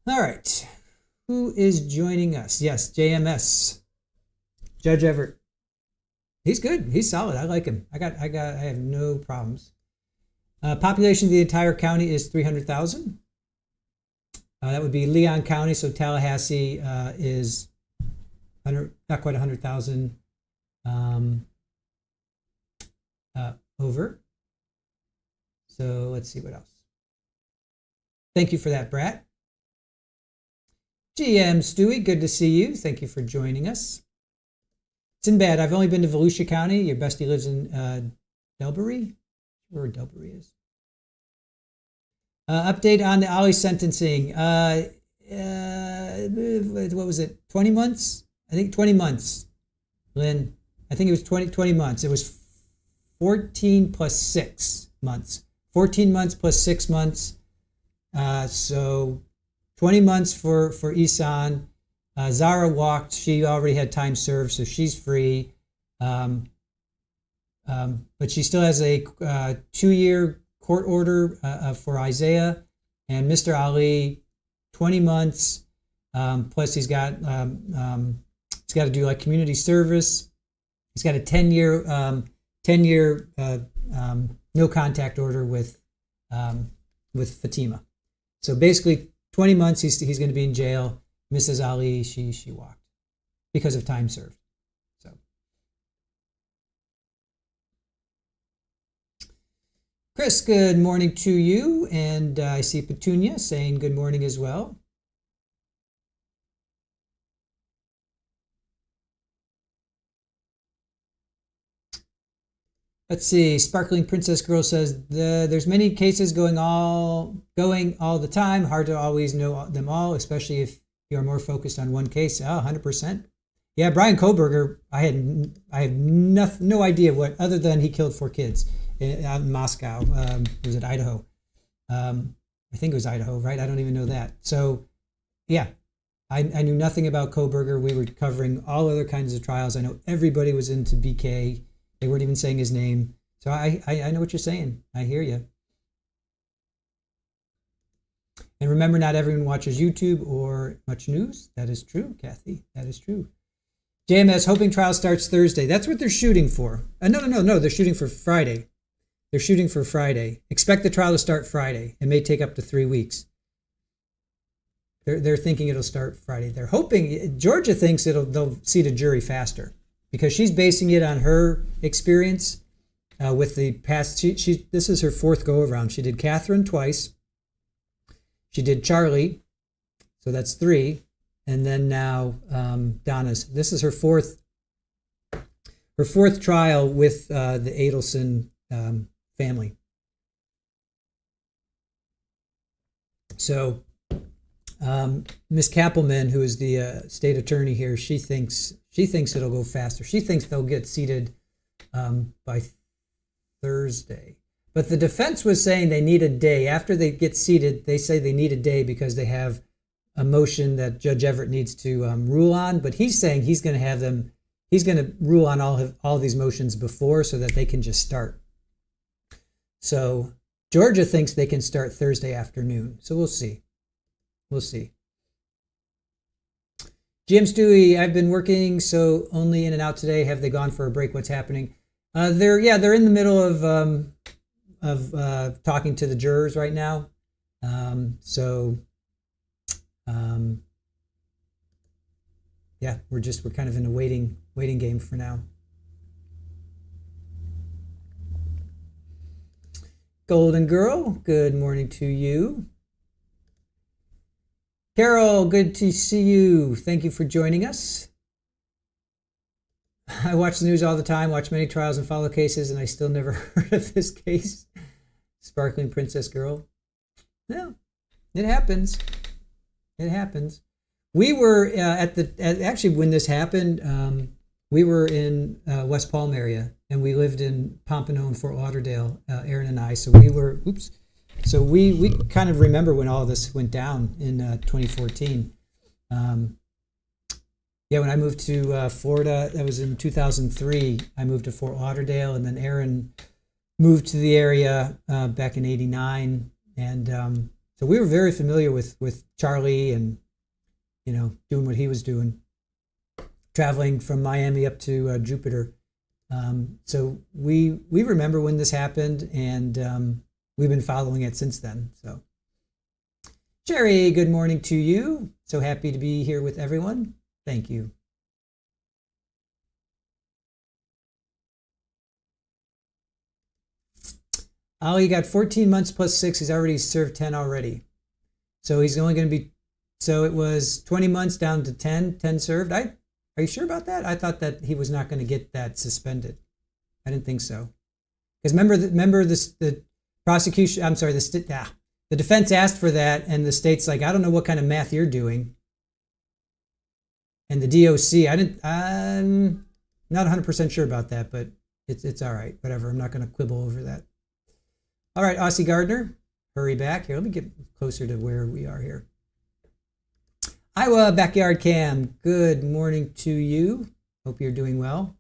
all right, who is joining us? Yes, JMS, Judge Everett. He's good. He's solid. I like him. I have no problems. Population of the entire county is 300,000. That would be Leon County. So Tallahassee is not quite 100,000 over. So let's see what else. Thank you for that, Brat. GM Stewie, good to see you. Thank you for joining us. Sinbad, I've only been to Volusia County. Your bestie lives in Delbury. Where Delbury is. Update on the Ali sentencing. what was it, 20 months? I think 20 months, Lynn. I think it was 20 months. It was 14 plus 6 months. 14 months plus 6 months. So 20 months for Isan. Zara walked. She already had time served, so she's free. But she still has a 2-year court order for Isaiah. And Mr. Ali, 20 months. Plus he's got to do like community service. He's got a 10-year no contact order with Fatima. So basically 20 months he's going to be in jail. Mrs. Ali, she walked because of time served. So Chris, good morning to you. And I see Petunia saying good morning as well. Let's see. Sparkling Princess Girl says there's many cases going all the time. Hard to always know them all, especially if you're more focused on one case. 100%. Yeah, Brian Koberger. I have no idea what other than he killed 4 kids out in Moscow. Was it Idaho? I think it was Idaho, right? I don't even know that. So, yeah, I knew nothing about Koberger. We were covering all other kinds of trials. I know everybody was into BK. They weren't even saying his name. So I know what you're saying. I hear you. And remember, not everyone watches YouTube or much news. That is true, Kathy. That is true. JMS, hoping trial starts Thursday. That's what they're shooting for. No. They're shooting for Friday. They're shooting for Friday. Expect the trial to start Friday. It may take up to 3 weeks. They're thinking it'll start Friday. They're hoping, Georgia thinks they'll seat a jury faster, because she's basing it on her experience with the past. This is her 4th go around. She did Catherine twice. She did Charlie, so that's 3, and then now Donna's. This is her fourth trial with the Adelson family. So Miss Kappelman, who is the state attorney here, she thinks it'll go faster. She thinks they'll get seated by Thursday. But the defense was saying they need a day. After they get seated, they say they need a day because they have a motion that Judge Everett needs to rule on. But he's saying he's going to rule on all these motions before so that they can just start. So Georgia thinks they can start Thursday afternoon. So we'll see. We'll see. Jim Stewie, I've been working, so only in and out today. Have they gone for a break? What's happening? They're in the middle of talking to the jurors right now. We're kind of in a waiting game for now. Golden Girl, good morning to you. Carol, good to see you. Thank you for joining us. I watch the news all the time, watch many trials and follow cases, and I still never heard of this case. Sparkling Princess Girl. No, it happens. It happens. We were actually when this happened, we were in West Palm area, and we lived in Pompano and Fort Lauderdale, Aaron and I. So we kind of remember when all this went down in 2014. When I moved to Florida, that was in 2003. I moved to Fort Lauderdale, and then Aaron moved to the area back in '89, and so we were very familiar with Charlie and doing what he was doing, traveling from Miami up to Jupiter. So we remember when this happened, and we've been following it since then. So, Jerry, good morning to you. So happy to be here with everyone. Thank you. Ali got 14 months plus 6. He's already served 10 already. So he's only going to be, so it was 20 months down to 10 served. Are you sure about that? I thought that he was not going to get that suspended. I didn't think so. Because remember the prosecution, The defense asked for that, and the state's like, I don't know what kind of math you're doing. And the DOC, I'm not 100% sure about that, but it's all right. Whatever. I'm not going to quibble over that. All right, Aussie Gardner, hurry back. Here, let me get closer to where we are here. Iowa Backyard Cam, good morning to you. Hope you're doing well.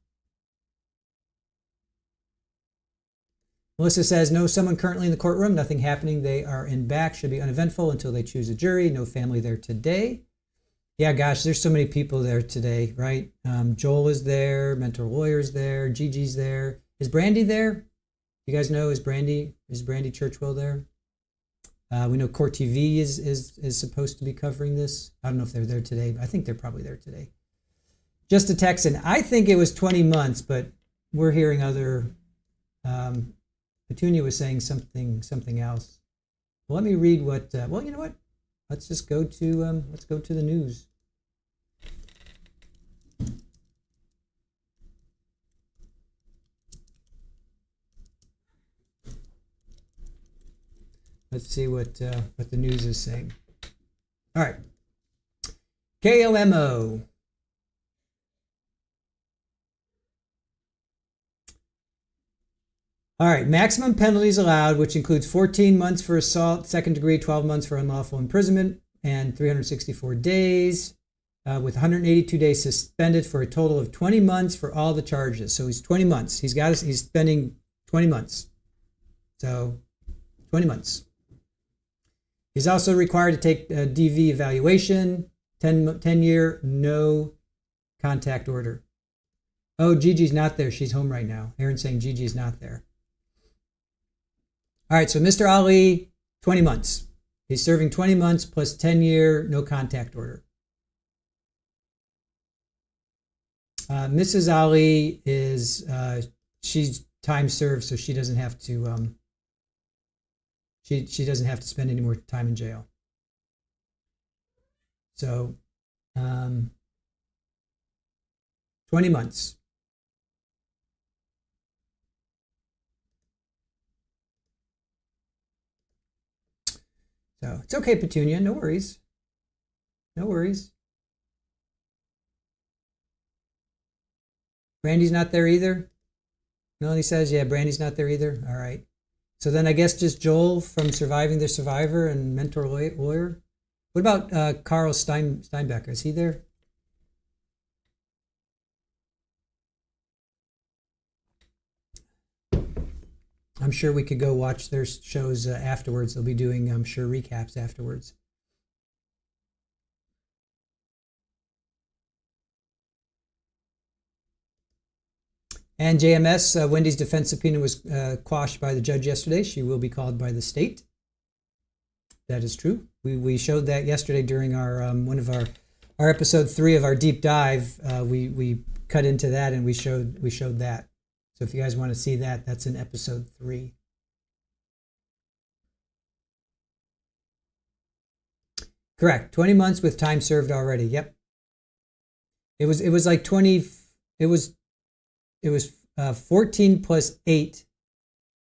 Melissa says, no, someone currently in the courtroom, nothing happening. They are in back, should be uneventful until they choose a jury. No family there today. Yeah, gosh, there's so many people there today, right? Joel is there, mentor lawyer's there, Gigi's there. Is Brandy there? You guys know, is Brandy Churchwell there? We know Court TV is supposed to be covering this. I don't know if they're there today, but I think they're probably there today. Just a Texan. I think it was 20 months, but we're hearing other. Petunia was saying something else. Well, let me read what. Well, you know what? Let's just go to the news. Let's see what the news is saying. All right. KOMO. All right. Maximum penalties allowed, which includes 14 months for assault, second degree, 12 months for unlawful imprisonment, and 364 days, with 182 days suspended for a total of 20 months for all the charges. So he's 20 months. He's spending 20 months. So 20 months. He's also required to take a DV evaluation, 10-year, no contact order. Oh, Gigi's not there. She's home right now. Aaron's saying Gigi's not there. All right, so Mr. Ali, 20 months. He's serving 20 months plus 10-year, no contact order. Mrs. Ali is, she's time served, so she doesn't have to, she doesn't have to spend any more time in jail. So, 20 months. So it's okay, Petunia. No worries. No worries. Brandy's not there either. Melanie says, yeah, Brandy's not there either. All right. So then I guess just Joel from Surviving the Survivor and mentor lawyer. What about Carl Steinbecker? Is he there? I'm sure we could go watch their shows afterwards. They'll be doing, I'm sure, recaps afterwards. And JMS, Wendy's defense subpoena was quashed by the judge yesterday. She will be called by the state. That is true. We showed that yesterday during our one of our episode 3 of our deep dive. We cut into that and we showed that. So if you guys want to see that, that's in episode 3. Correct. 20 months with time served already. Yep. It was like 20. It was 14 plus 8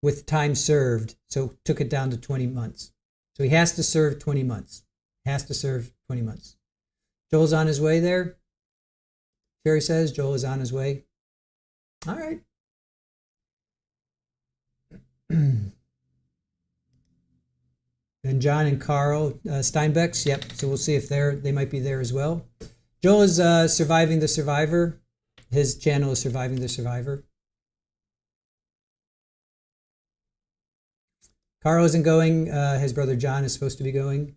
with time served. So took it down to 20 months. So he has to serve 20 months. Has to serve 20 months. Joel's on his way there. Sherry says Joel is on his way. All right. And John and Carl Steinbecks, yep. So we'll see if they might be there as well. Joel is Surviving the Survivor. His channel is Surviving the Survivor. Carl isn't going. His brother John is supposed to be going.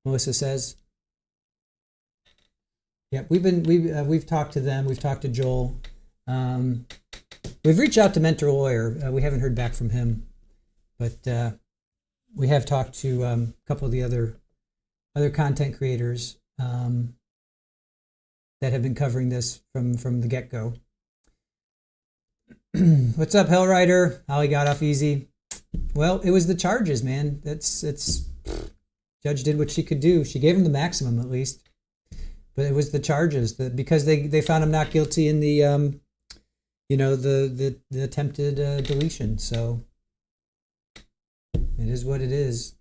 Melissa says. Yep, we've talked to them. We've talked to Joel. We've reached out to Mentor Lawyer. We haven't heard back from him, but we have talked to a couple of the other content creators that have been covering this from the get-go. What's up, Hellrider? Holly got off easy. Well, it was the charges, man. It's judge did what she could do. She gave him the maximum at least, but it was the charges because they found him not guilty in the the attempted deletion. So It is what it is,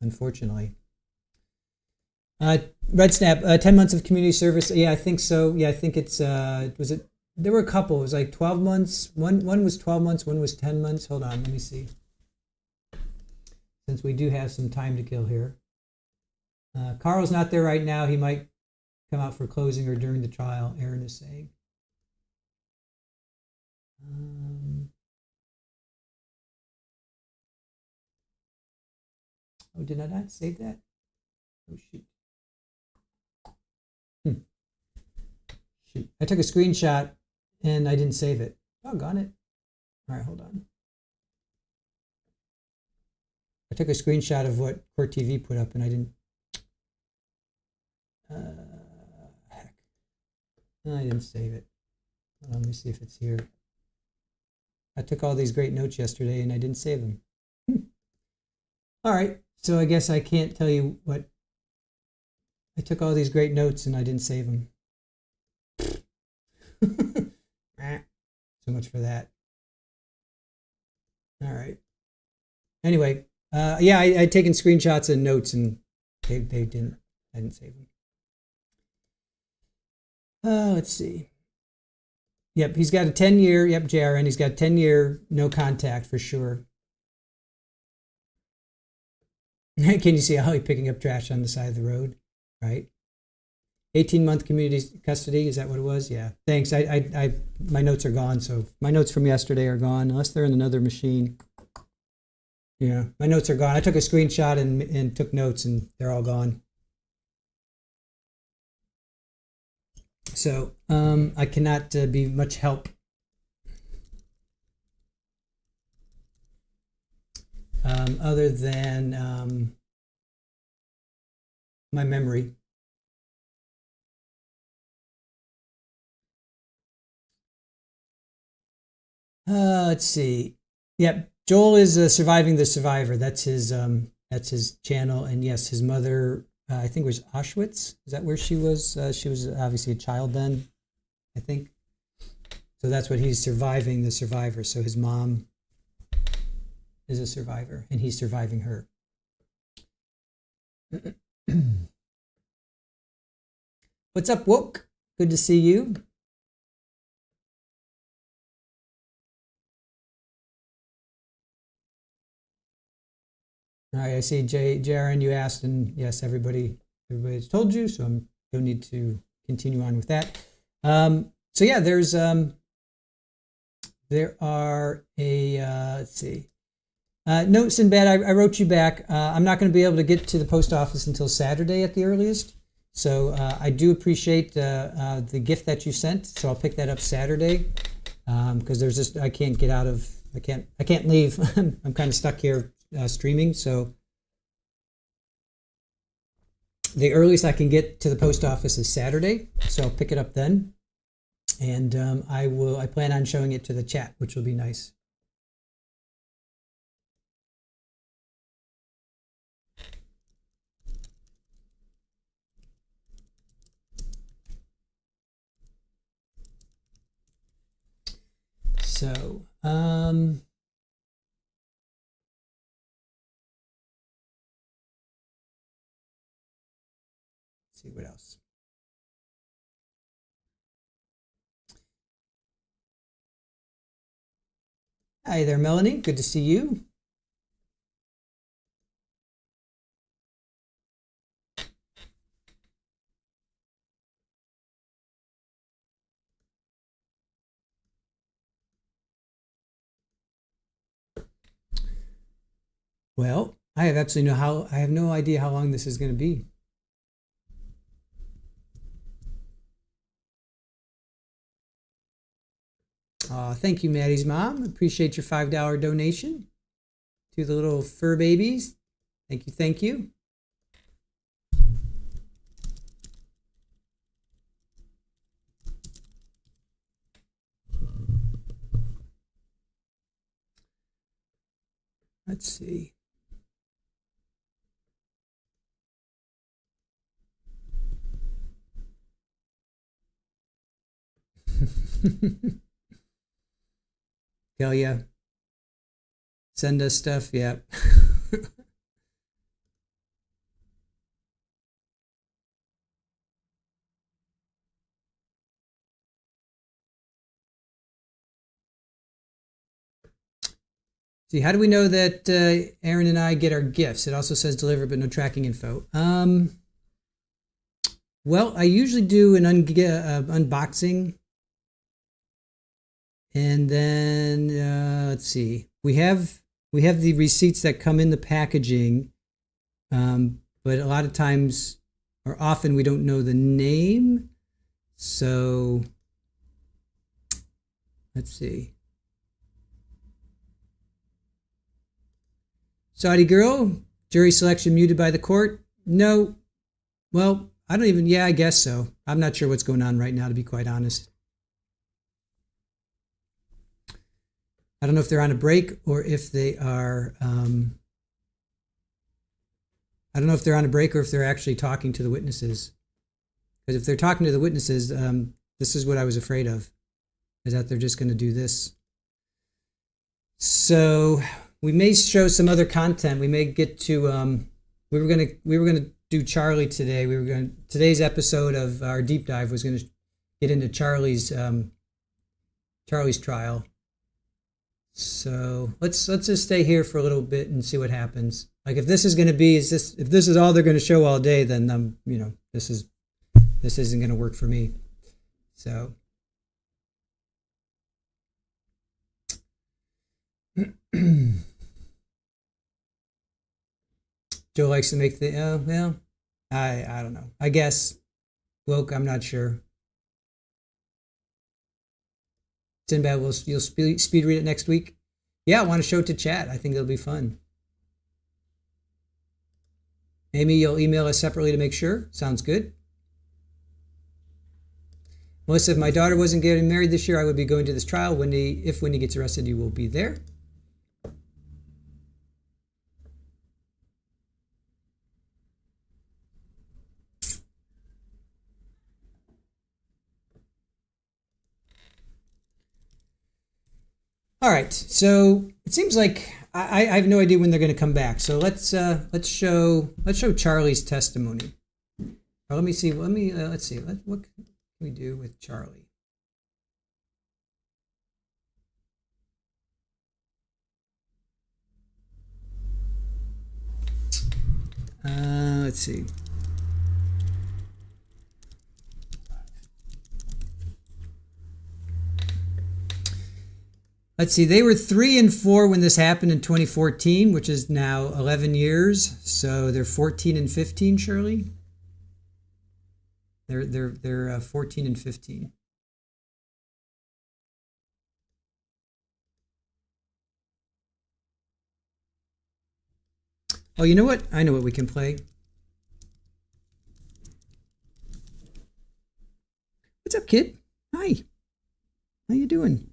unfortunately. Red Snap, 10 months of community service. Yeah, I think so. Yeah, I think it's, was it, there were a couple. It was like 12 months. One was 12 months, one was 10 months. Hold on, let me see. Since we do have some time to kill here. Carl's not there right now. He might come out for closing or during the trial, Aaron is saying. Oh, did I not save that? Oh, shoot. Shoot. I took a screenshot and I didn't save it. Doggone it. All right, hold on. I took a screenshot of what Court TV put up and I didn't. Heck. I didn't save it. Let me see if it's here. I took all these great notes yesterday and I didn't save them. All right, so I guess I can't tell you what. I took all these great notes and I didn't save them. So much for that. All right. Anyway, yeah, I'd taken screenshots and notes and they didn't. I didn't save them. Let's see. Yep, he's got a 10-year, yep, JRN, he's got 10-year no contact for sure. Can you see Holly picking up trash on the side of the road? Right? 18-month community custody, is that what it was? Yeah, thanks. My notes are gone, so my notes from yesterday are gone, unless they're in another machine. Yeah, my notes are gone. I took a screenshot and took notes, and they're all gone. So I cannot be much help. Other than my memory. Let's see. Yep, Joel is surviving the survivor. That's his channel, and yes, his mother. I think it was Auschwitz. Is that where she was? She was obviously a child then, I think. So that's what he's surviving the survivor. So his mom is a survivor, and he's surviving her. What's up, Woke? Good to see you. All right, I see JRN, you asked, and yes, everybody's told you, so I don't need to continue on with that. So yeah, there are let's see. No, Sinbad, I wrote you back. I'm not going to be able to get to the post office until Saturday at the earliest. So I do appreciate the gift that you sent. So I'll pick that up Saturday because there's just I can't leave. I'm kind of stuck here streaming. So the earliest I can get to the post office is Saturday. So I'll pick it up then, and I plan on showing it to the chat, which will be nice. So, let's see what else. Hi there, Melanie. Good to see you. Well, I have no idea how long this is going to be. Thank you, Maddie's mom. Appreciate your $5 donation to the little fur babies. Thank you, thank you. Let's see. Hell yeah. Send us stuff, yeah. See, how do we know that Aaron and I get our gifts? It also says delivered, but no tracking info. Well, I usually do an unboxing. And then, let's see. We have the receipts that come in the packaging. But a lot of times, or often, we don't know the name. So, let's see. Saudi girl, jury selection muted by the court? No. Well, I don't even, yeah, I guess so. I'm not sure what's going on right now, to be quite honest. I don't know if they're on a break or if they are, I don't know if they're on a break or if they're actually talking to the witnesses. Because if they're talking to the witnesses, this is what I was afraid of, is that they're just going to do this. So we may show some other content. We may get to, we were gonna do Charlie today. Today's episode of our deep dive was gonna get into Charlie's trial. So let's just stay here for a little bit and see what happens. Like if this is gonna be, if this is all they're gonna show all day, then this isn't gonna work for me. So. Joe likes to make the, well, I don't know. I guess, woke, I'm not sure. Sinbad, you'll speed read it next week? Yeah, I want to show it to chat. I think it'll be fun. Amy, you'll email us separately to make sure? Sounds good. Melissa, if my daughter wasn't getting married this year, I would be going to this trial. If Wendy gets arrested, you will be there. All right, so it seems like I have no idea when they're going to come back. So let's show Charlie's testimony. Or let me see. Let's see. What can we do with Charlie? Let's see. Let's see, they were 3 and 4 when this happened in 2014, which is now 11 years. So they're 14 and 15, Shirley. They're 14 and 15. Oh, you know what? I know what we can play. What's up, kid? Hi. How you doing?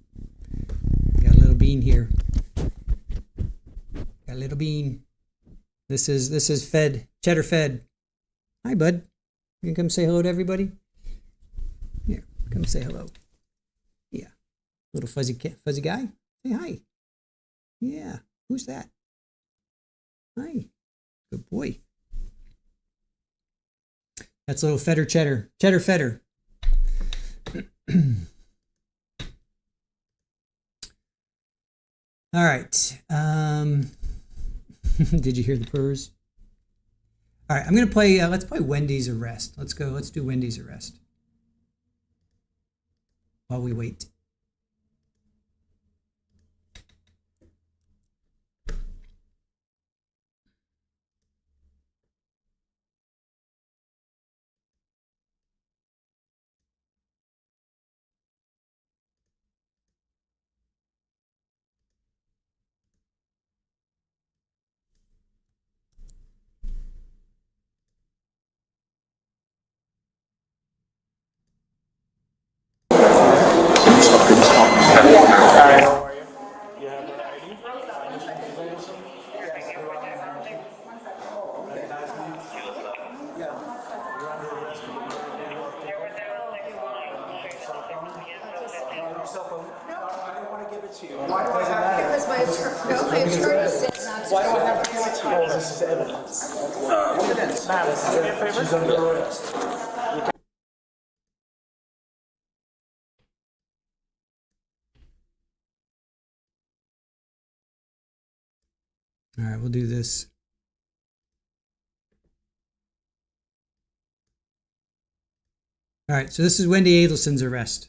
Got a little bean here. Got a little bean. This is Fed, Cheddar Fed. Hi, bud. You can come say hello to everybody? Here, come say hello. Yeah. Little fuzzy guy. Say hi. Yeah. Who's that? Hi. Good boy. That's little Fedder Cheddar. Cheddar Fedder. All right. Did you hear the purrs? All right, I'm going to play, let's play Wendy's Arrest. Let's do Wendy's Arrest while we wait. Because my attorney said not Why do I have to give it to you? This is evidence. Evidence. She's under arrest. All right, we'll do this. All right, so this is Wendi Adelson's arrest.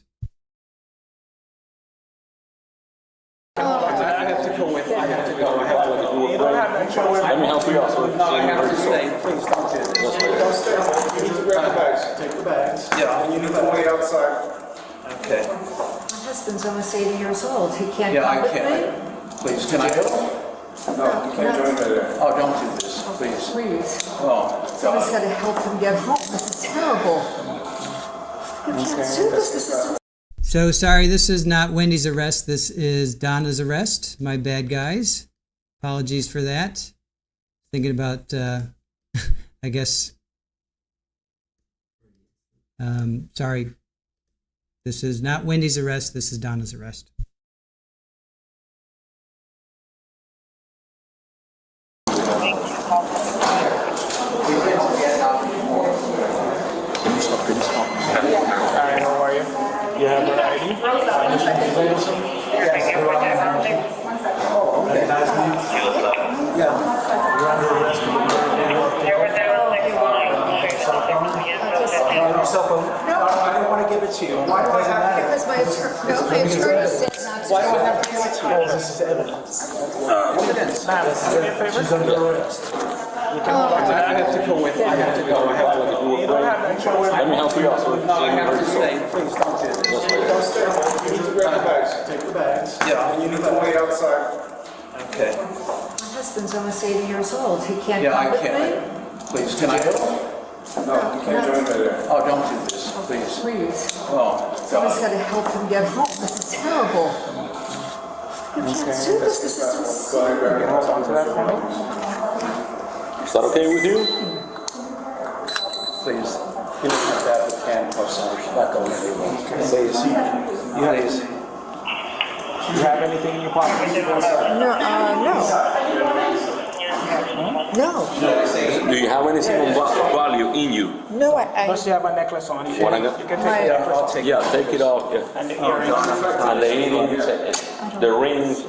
I have to go with. I have to go. I have to go. You don't have no choice. Let me help you out. No, I have to stay. Please don't do this. Don't stay. You need to grab the bags. Take the bags. Yeah. And you need to wait outside. Okay. My husband's almost 80 years old. He can't Yeah, come I with can't. me? Please, can I go? No, you can't join me there. Oh, don't do this, please. Please. Oh, Someone's God. got to help him get home. This is terrible. You can't do this. This is So sorry, this is not Wendy's arrest. This is Donna's arrest. My bad, guys. Apologies for that. Thinking about, I guess, sorry. This is not Wendy's arrest. This is Donna's arrest. Hi, how are you? You have an ID? Yeah. You're under arrest. Your cell phone? No, I don't want to give it to you. Why do I have to? because my attorney said not to. Why do I have to give it to you? This is evidence. Evidence. She's under arrest. I have to go with. I have to go. I have to go. You don't have no choice. Let me help you out. No, I have to stay. Please don't do this. Don't stay. You need to grab the bags. Take the bags. Yeah. And you need to wait outside. Okay. My husband's almost 80 years old. He can't Yeah, come I with can't. me? Please, can I go? No, you can't join me there. Oh, don't do this, please. Please. Oh, Someone's God. got to help him get home. This is terrible. You can't do this. This is insane. Can you hold on to that for me? Is that okay with you? Please. You don't have to have the handcuffs on. She's not going anywhere. Please. Please. You have anything in your pocket? No, no. Do you have anything of value in you? No, I Does she have a necklace on? You Wanna can go? take the necklace. I'll take it. Yeah, take it off. Yeah. And the earrings. And the earrings, the rings,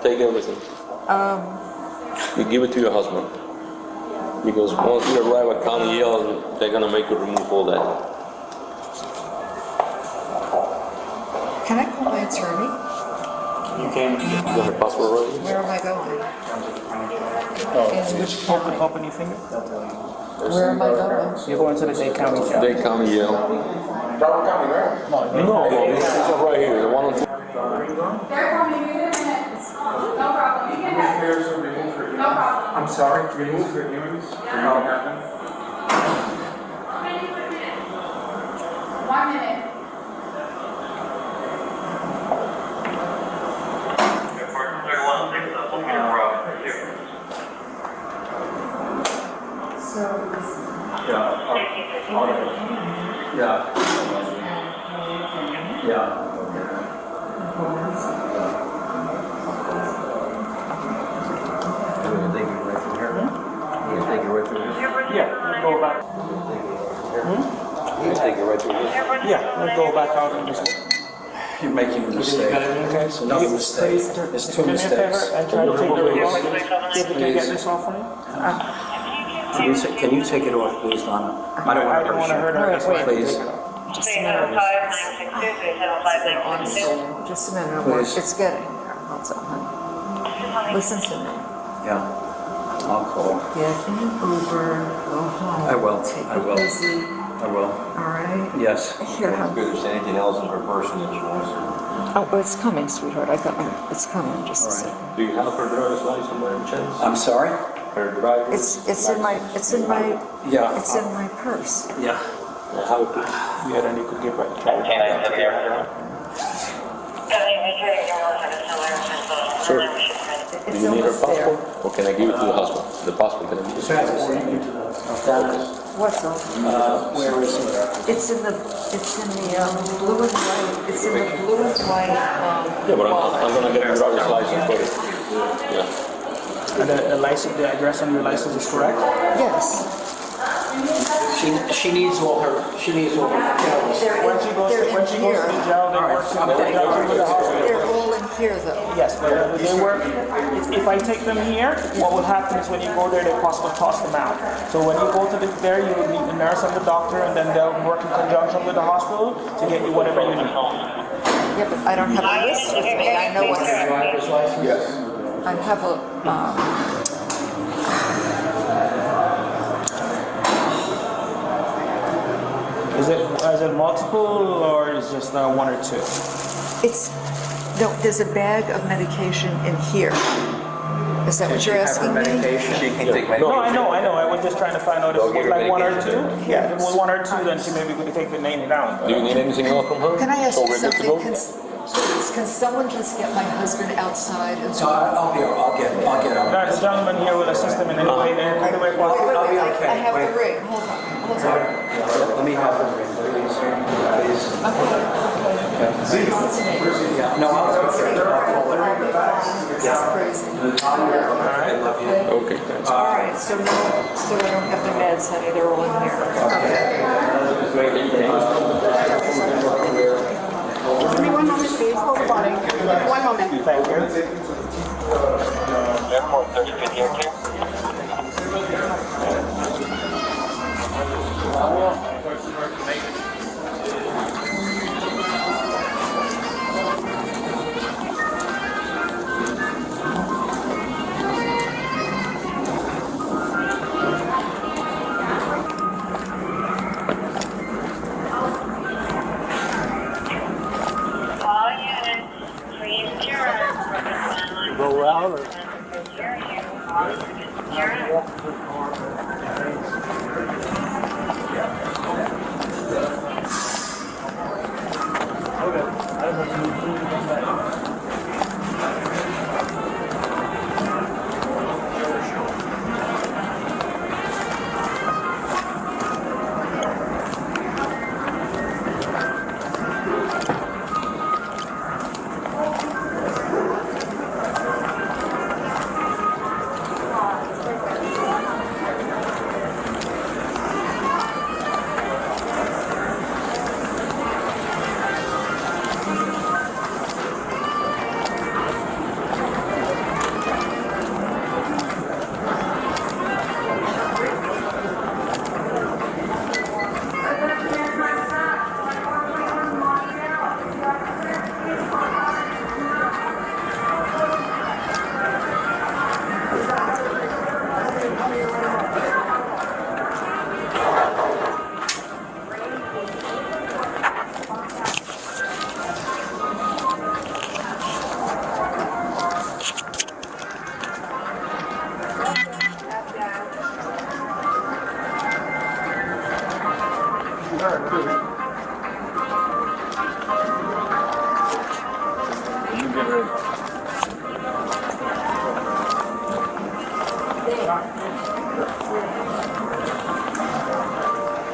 take everything. You give it to your husband. Because once you arrive at county jail, they're gonna make you remove all that. Can I call my attorney? You can. You have a passport already? Where am I going? Just up on your finger. Where am I going? You're going to the Dade County jail. They county jail. Broward County, right? No, this is right here, the one on top. I'm sorry, remove your earrings? How it happened? 1 minute. Yeah, we'll go back. Yeah, we'll go back out and just. You're making a mistake. Okay, It's another mistake. It's two do me a favor mistakes. and try to take the remote. See if you can get this off for me. Can you take it off, please, Donna? I don't I don't want to hurt her. That's why I Please. take it off. Just a minute. Just a minute. Please. It's getting there. Hold on. Listen to me. Yeah. I'll call. Get in an Uber, go home. I will. Take I will. it easy. I will. All right? Yes. Here, how? If there's anything else in her person that she wants to. Oh, it's coming, sweetheart. I got it's coming. Just a second. Do you have her driver's license by any chance? I'm sorry? Her driver's It's in my Yeah. it's in my purse. Yeah. How it Yeah, then you could give her the charge. Sure. Do It's you need her almost there. passport? Or can I give it to the husband? The passport can I give it to What's on? Where is it? It's in the blue and white. It's in the blue and white. Yeah, but I'm gonna get her driver's license for it. Yeah. the license, the address on your license is correct? Yes. She needs all her, When she goes to the jail, they work with the hospital. They're all in here though. Yes, but they work. If I take them here, what will happen is when you go there, they possibly toss them out. So when you go to there, you will meet the nurse and the doctor, and then they'll work in conjunction with the hospital to get you whatever you need. Yeah, but I don't have a list with me. I know what's. driver's license. Yes. I have a. Is it multiple or is just one or two? It's no. There's a bag of medication in here. Is that what you're asking me? She can take medication. No, I know. I was just trying to find out if it was like one or two. Yeah, if it was one or two, then she maybe could take the name down. Do you need anything else from her? Can I ask So you we're good to something? go? Please, can someone just get my husband outside and So I'll get him. The gentleman here will assist them in any way. Any way possible. Wait, I'll be I okay. have Wait. the ring. Hold on. Let me have the ring, please. No, I'll take it. This is crazy. Okay, thanks. All right, so I don't have the meds, honey. They're all in here. Give me 1 moment, please. Hold the body. 1 moment. Thank you. All units, please adjourn. Go out or?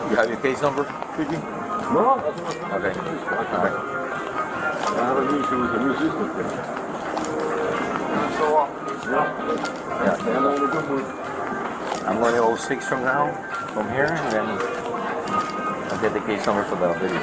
You have your case number, Vicky? No, Okay. All right. I have an issue with the new system. Yeah. And I'm in a good mood. I'm going to 06 from now, from here, and then I'll get the case number for the video.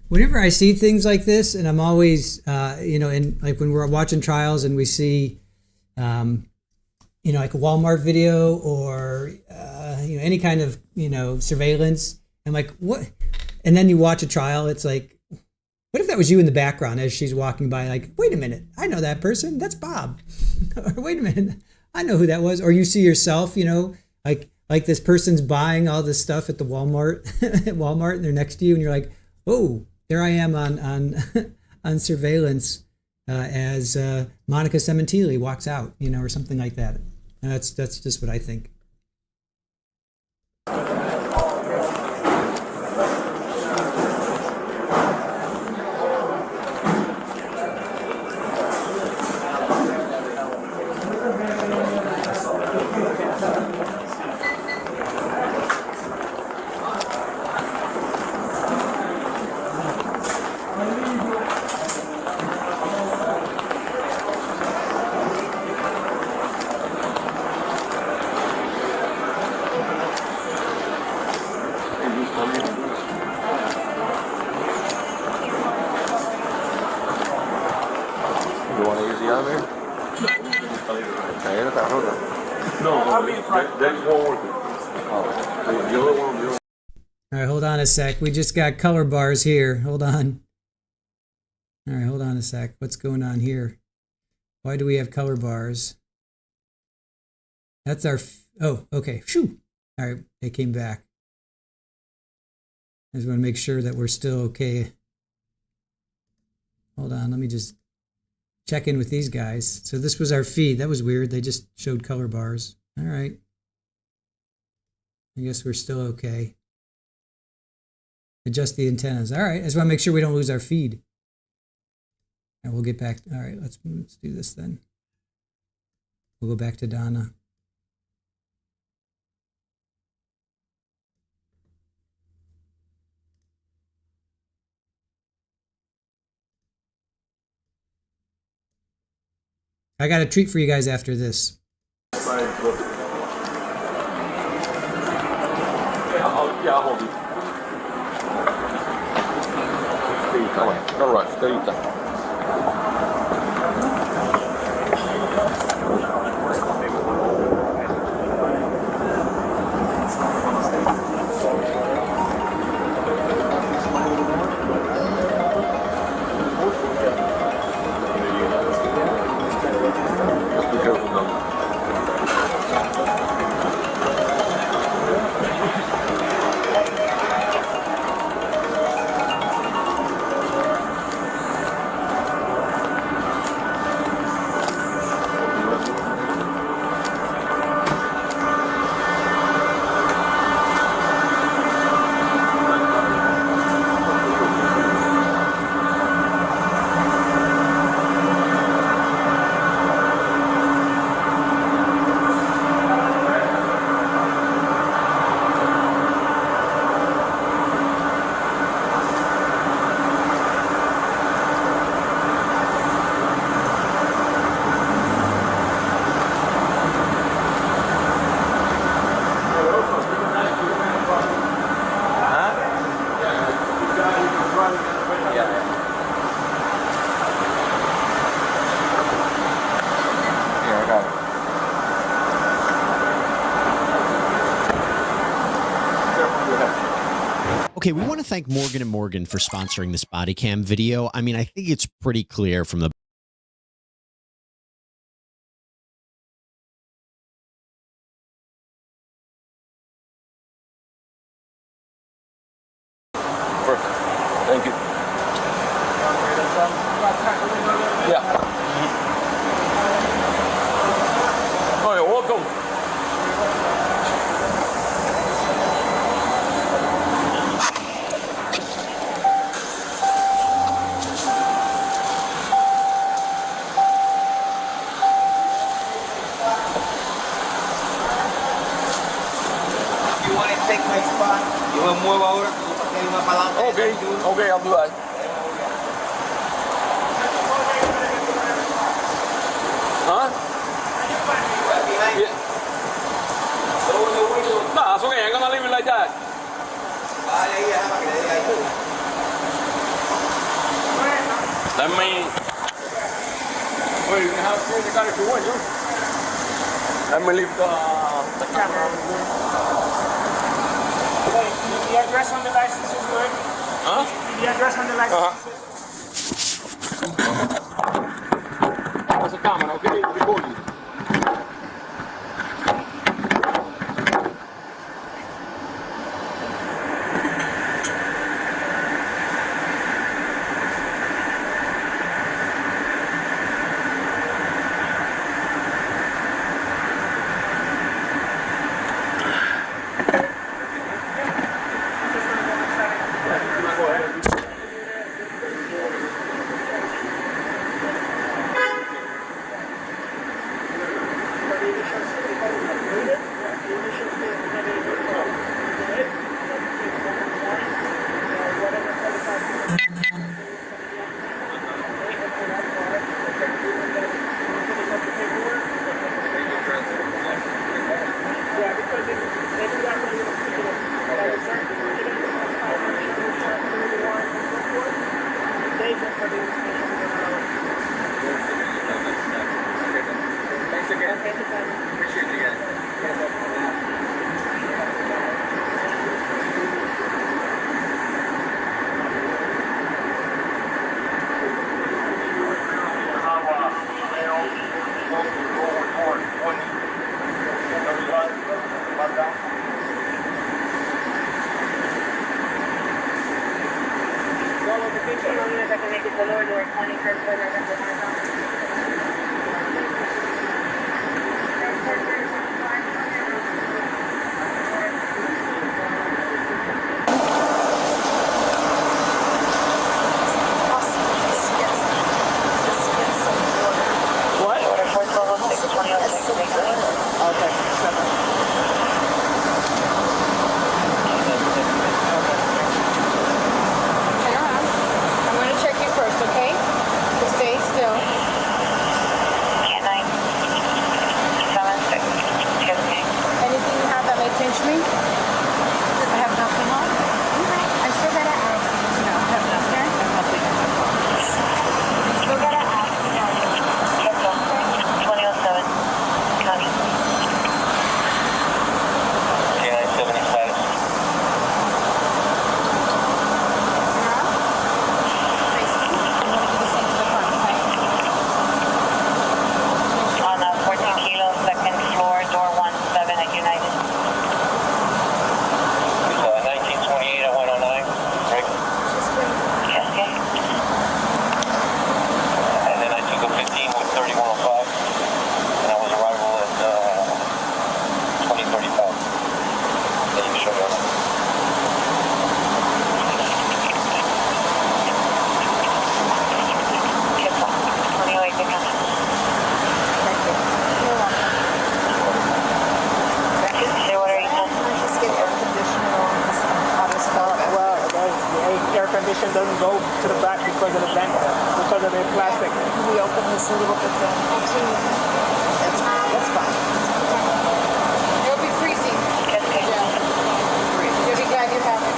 Whenever I see things like this, and I'm always, and like when we're watching trials and we see, like a Walmart video or, any kind of, surveillance, I'm like, what? And then you watch a trial, it's like, what if that was you in the background as she's walking by? Like, wait a minute, I know that person. That's Bob. Or wait a minute, I know who that was. Or you see yourself, like this person's buying all this stuff at the Walmart, and they're next to you, and you're like, oh, there I am on on surveillance as Monica Sementili walks out, or something like that. And that's just what I think. All right, hold on a sec. We just got color bars here. Hold on. All right, hold on a sec. What's going on here? Why do we have color bars? That's our... Oh, okay. Shoo. All right, they came back. I just want to make sure that we're still okay. Hold on, let me just check in with these guys. So this was our feed. That was weird. They just showed color bars. All right. I guess we're still okay. Adjust the antennas. All right. I just want to make sure we don't lose our feed. And we'll get back. All right. Let's do this then. We'll go back to Donna. I got a treat for you guys after this. Yeah, I'll hold you. All right, stay tight. Okay, we want to thank Morgan & Morgan for sponsoring this body cam video. I mean, I think it's pretty clear from the Perfect. Thank you. Yeah. Oh, you're welcome. Yo me muevo ahora, porque hay una palanca. Okay, okay, I'll do that. Huh? Yeah. No, it's okay. I'm gonna leave it like that. Let me. Well, you can have the car if you want, you. Let me leave the camera. The address on the license is good. Huh? The address on the license That's a camera, okay? Recording. It's a little bit that's fine. You'll be freezing. You'll be glad you have it.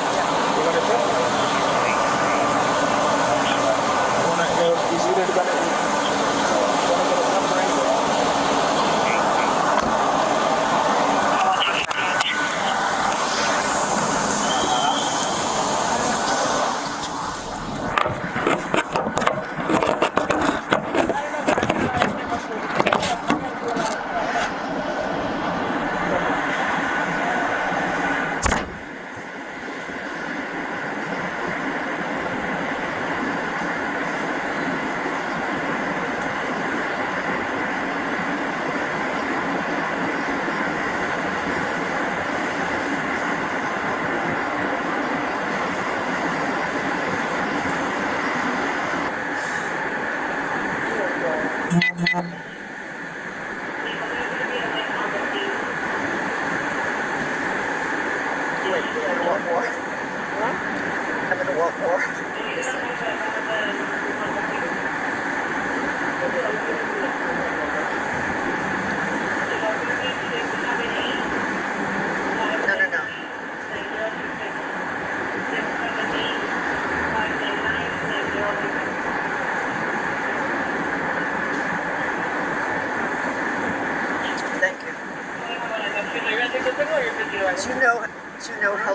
Do you know how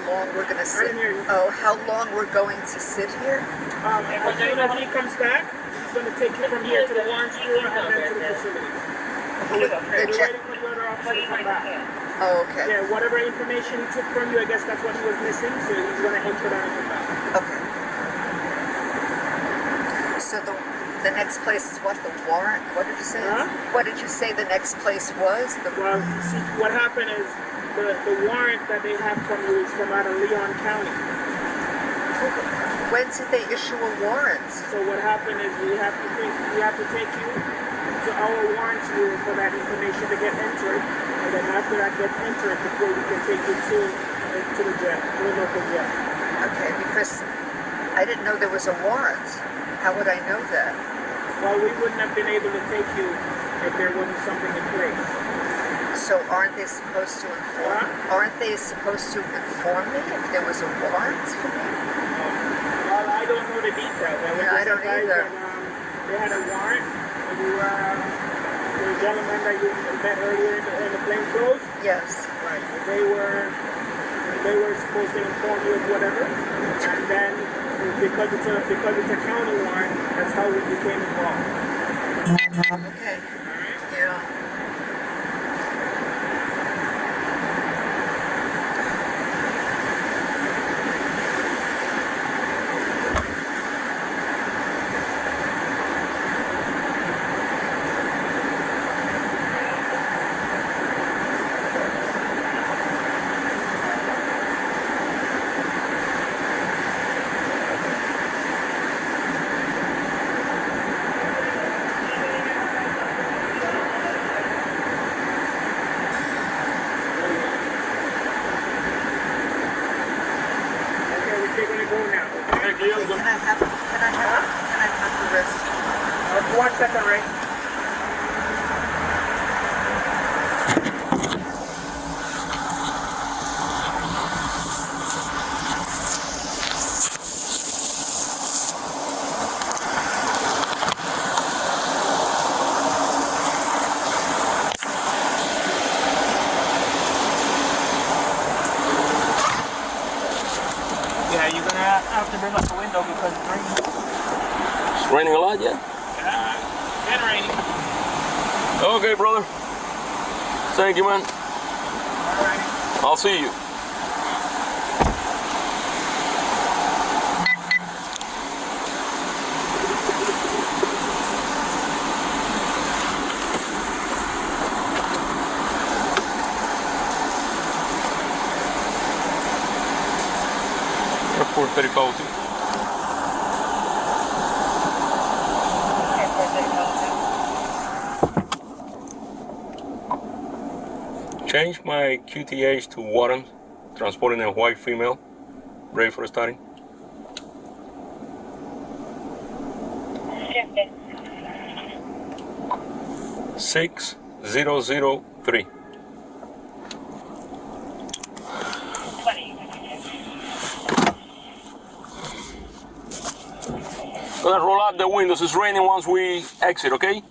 long we're going to sit? Oh, how long we're going to sit here? As soon as he comes back, he's going to take you from here to the warrant bureau and then to the facility. We're waiting for the other officer to come back. Oh, okay. Yeah, whatever information he took from you, I guess that's what he was missing, so he's going to enter that and come back. Okay. So the next place is what? The warrant? What did you say? Huh? What did you say the next place was? Well, see, what happened is the warrant that they have from you is from out of Leon County. When did they issue a warrant? So what happened is we have to take you to our warrant bureau for that information to get entered, and then after that gets entered before we can take you to the jail, to the local jail. Okay, because I didn't know there was a warrant. How would I know that? Well, we wouldn't have been able to take you if there wasn't something in place. So aren't they supposed to inform? Aren't they supposed to inform me if there was a warrant for me? Well, I don't know the details. I don't either. They had a warrant. The gentleman that you met earlier in the plain clothes. Yes. Right. They were supposed to inform you of whatever, and then because it's a county warrant, that's how we became involved. Okay. Yeah. Can I have the wrist? 1 second, Ray. Yeah, you're gonna have to bring up the window because it's raining. It's raining a lot, yeah? Been raining. Okay, brother. Thank you, man. Alrighty. I'll see you. Report 3502. Change my QTH to Warren, transporting a white female. Ready for starting? 6003. Gonna roll up the windows. It's raining once we exit, okay?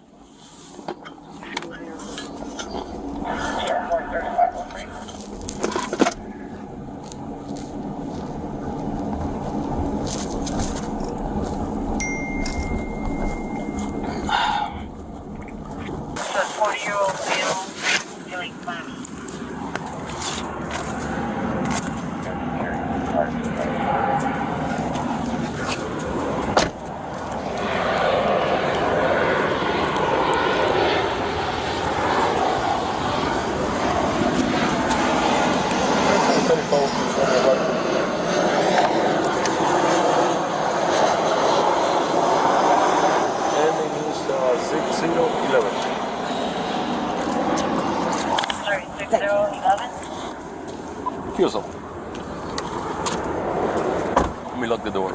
Refusal. Let me lock the door.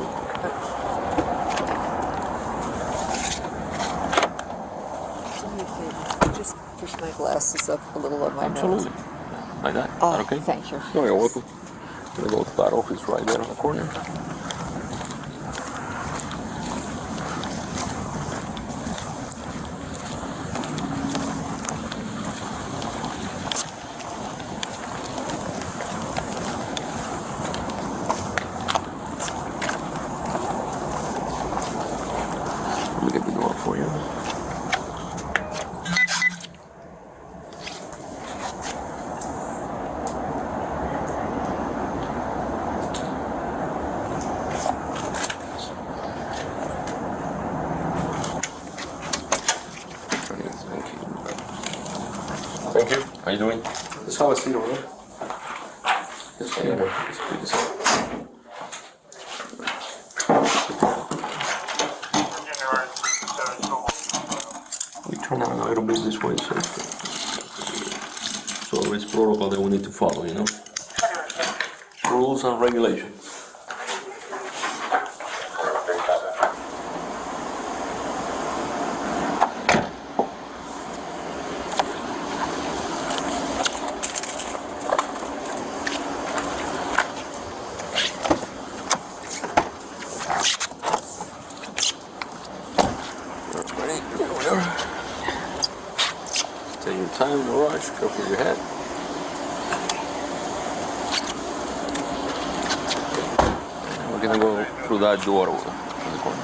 Just push my glasses up a little on my Absolutely. nose. Like that? Oh, Is that okay? thank you. No, you're welcome. I'm gonna go to that office right there in the corner. Let me get the door for you. Thank you. How you doing? Let's have a seat over there. Yes, I am. Let's put this up. We turn around a little bit this way, so it's protocol that we need to follow, you know? Rules and regulations. Take your time, no rush, careful your head. And we're gonna go through that door over in the corner.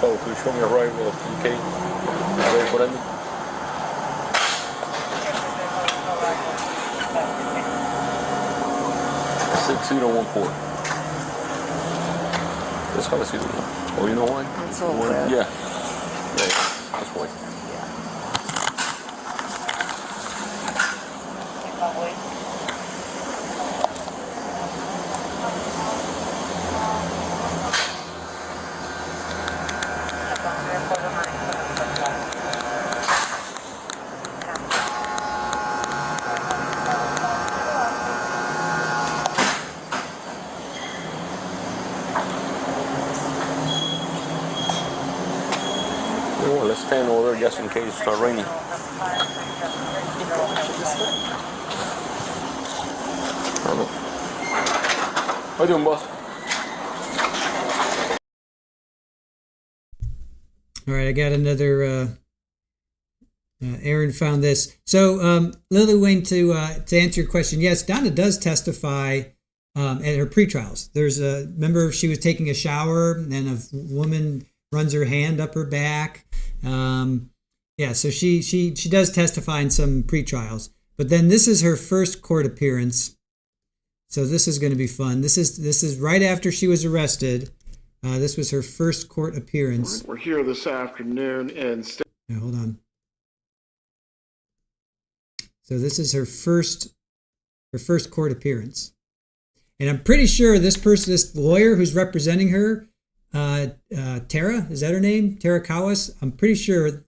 Could you show me arrival of UK? Ready for ending? $6014. Let's have a seat. Oh, you know why? It's all red. Yeah. That's why. Well, let's stand over there just in case it starts raining. How you doing, boss? All right, I got another Aaron found this. So, Lily Wayne, to answer your question, yes, Donna does testify at her pretrials. Remember she was taking a shower and a woman runs her hand up her back. So she does testify in some pretrials. But then this is her first court appearance. So this is going to be fun. This is right after she was arrested. This was her first court appearance. We're here this afternoon and hold on. So this is her first court appearance. And I'm pretty sure this lawyer who's representing her, Tara, is that her name? Tara Kawas? I'm pretty sure,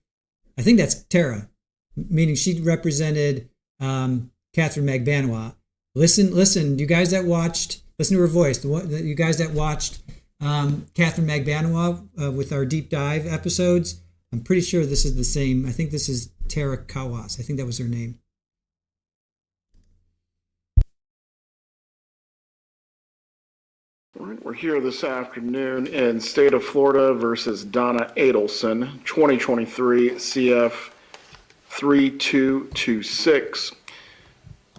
I think that's Tara, meaning she represented Catherine Magbanua. Listen, you guys that watched, listen to her voice. You guys that watched Catherine Magbanua with our deep dive episodes, I'm pretty sure this is the same. I think this is Tara Kawas. I think that was her name. We're here this afternoon in State of Florida versus Donna Adelson, 2023 CF 3226.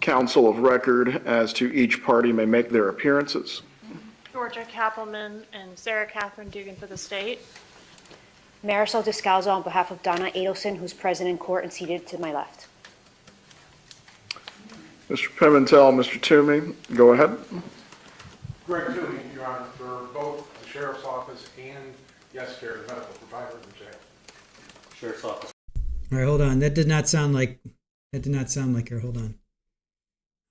Counsel of record as to each party may make their appearances. Georgia Kappelman and Sarah Catherine Dugan for the state. Marisol Descalzo on behalf of Donna Adelson, who's present in court and seated to my left. Mr. Pimentel, Mr. Toomey, go ahead. Greg Toomey, Your Honor, for both the Sheriff's Office and, yes, Chair, the medical provider in the jail. Sheriff's Office. All right, hold on. That did not sound like her. Hold on.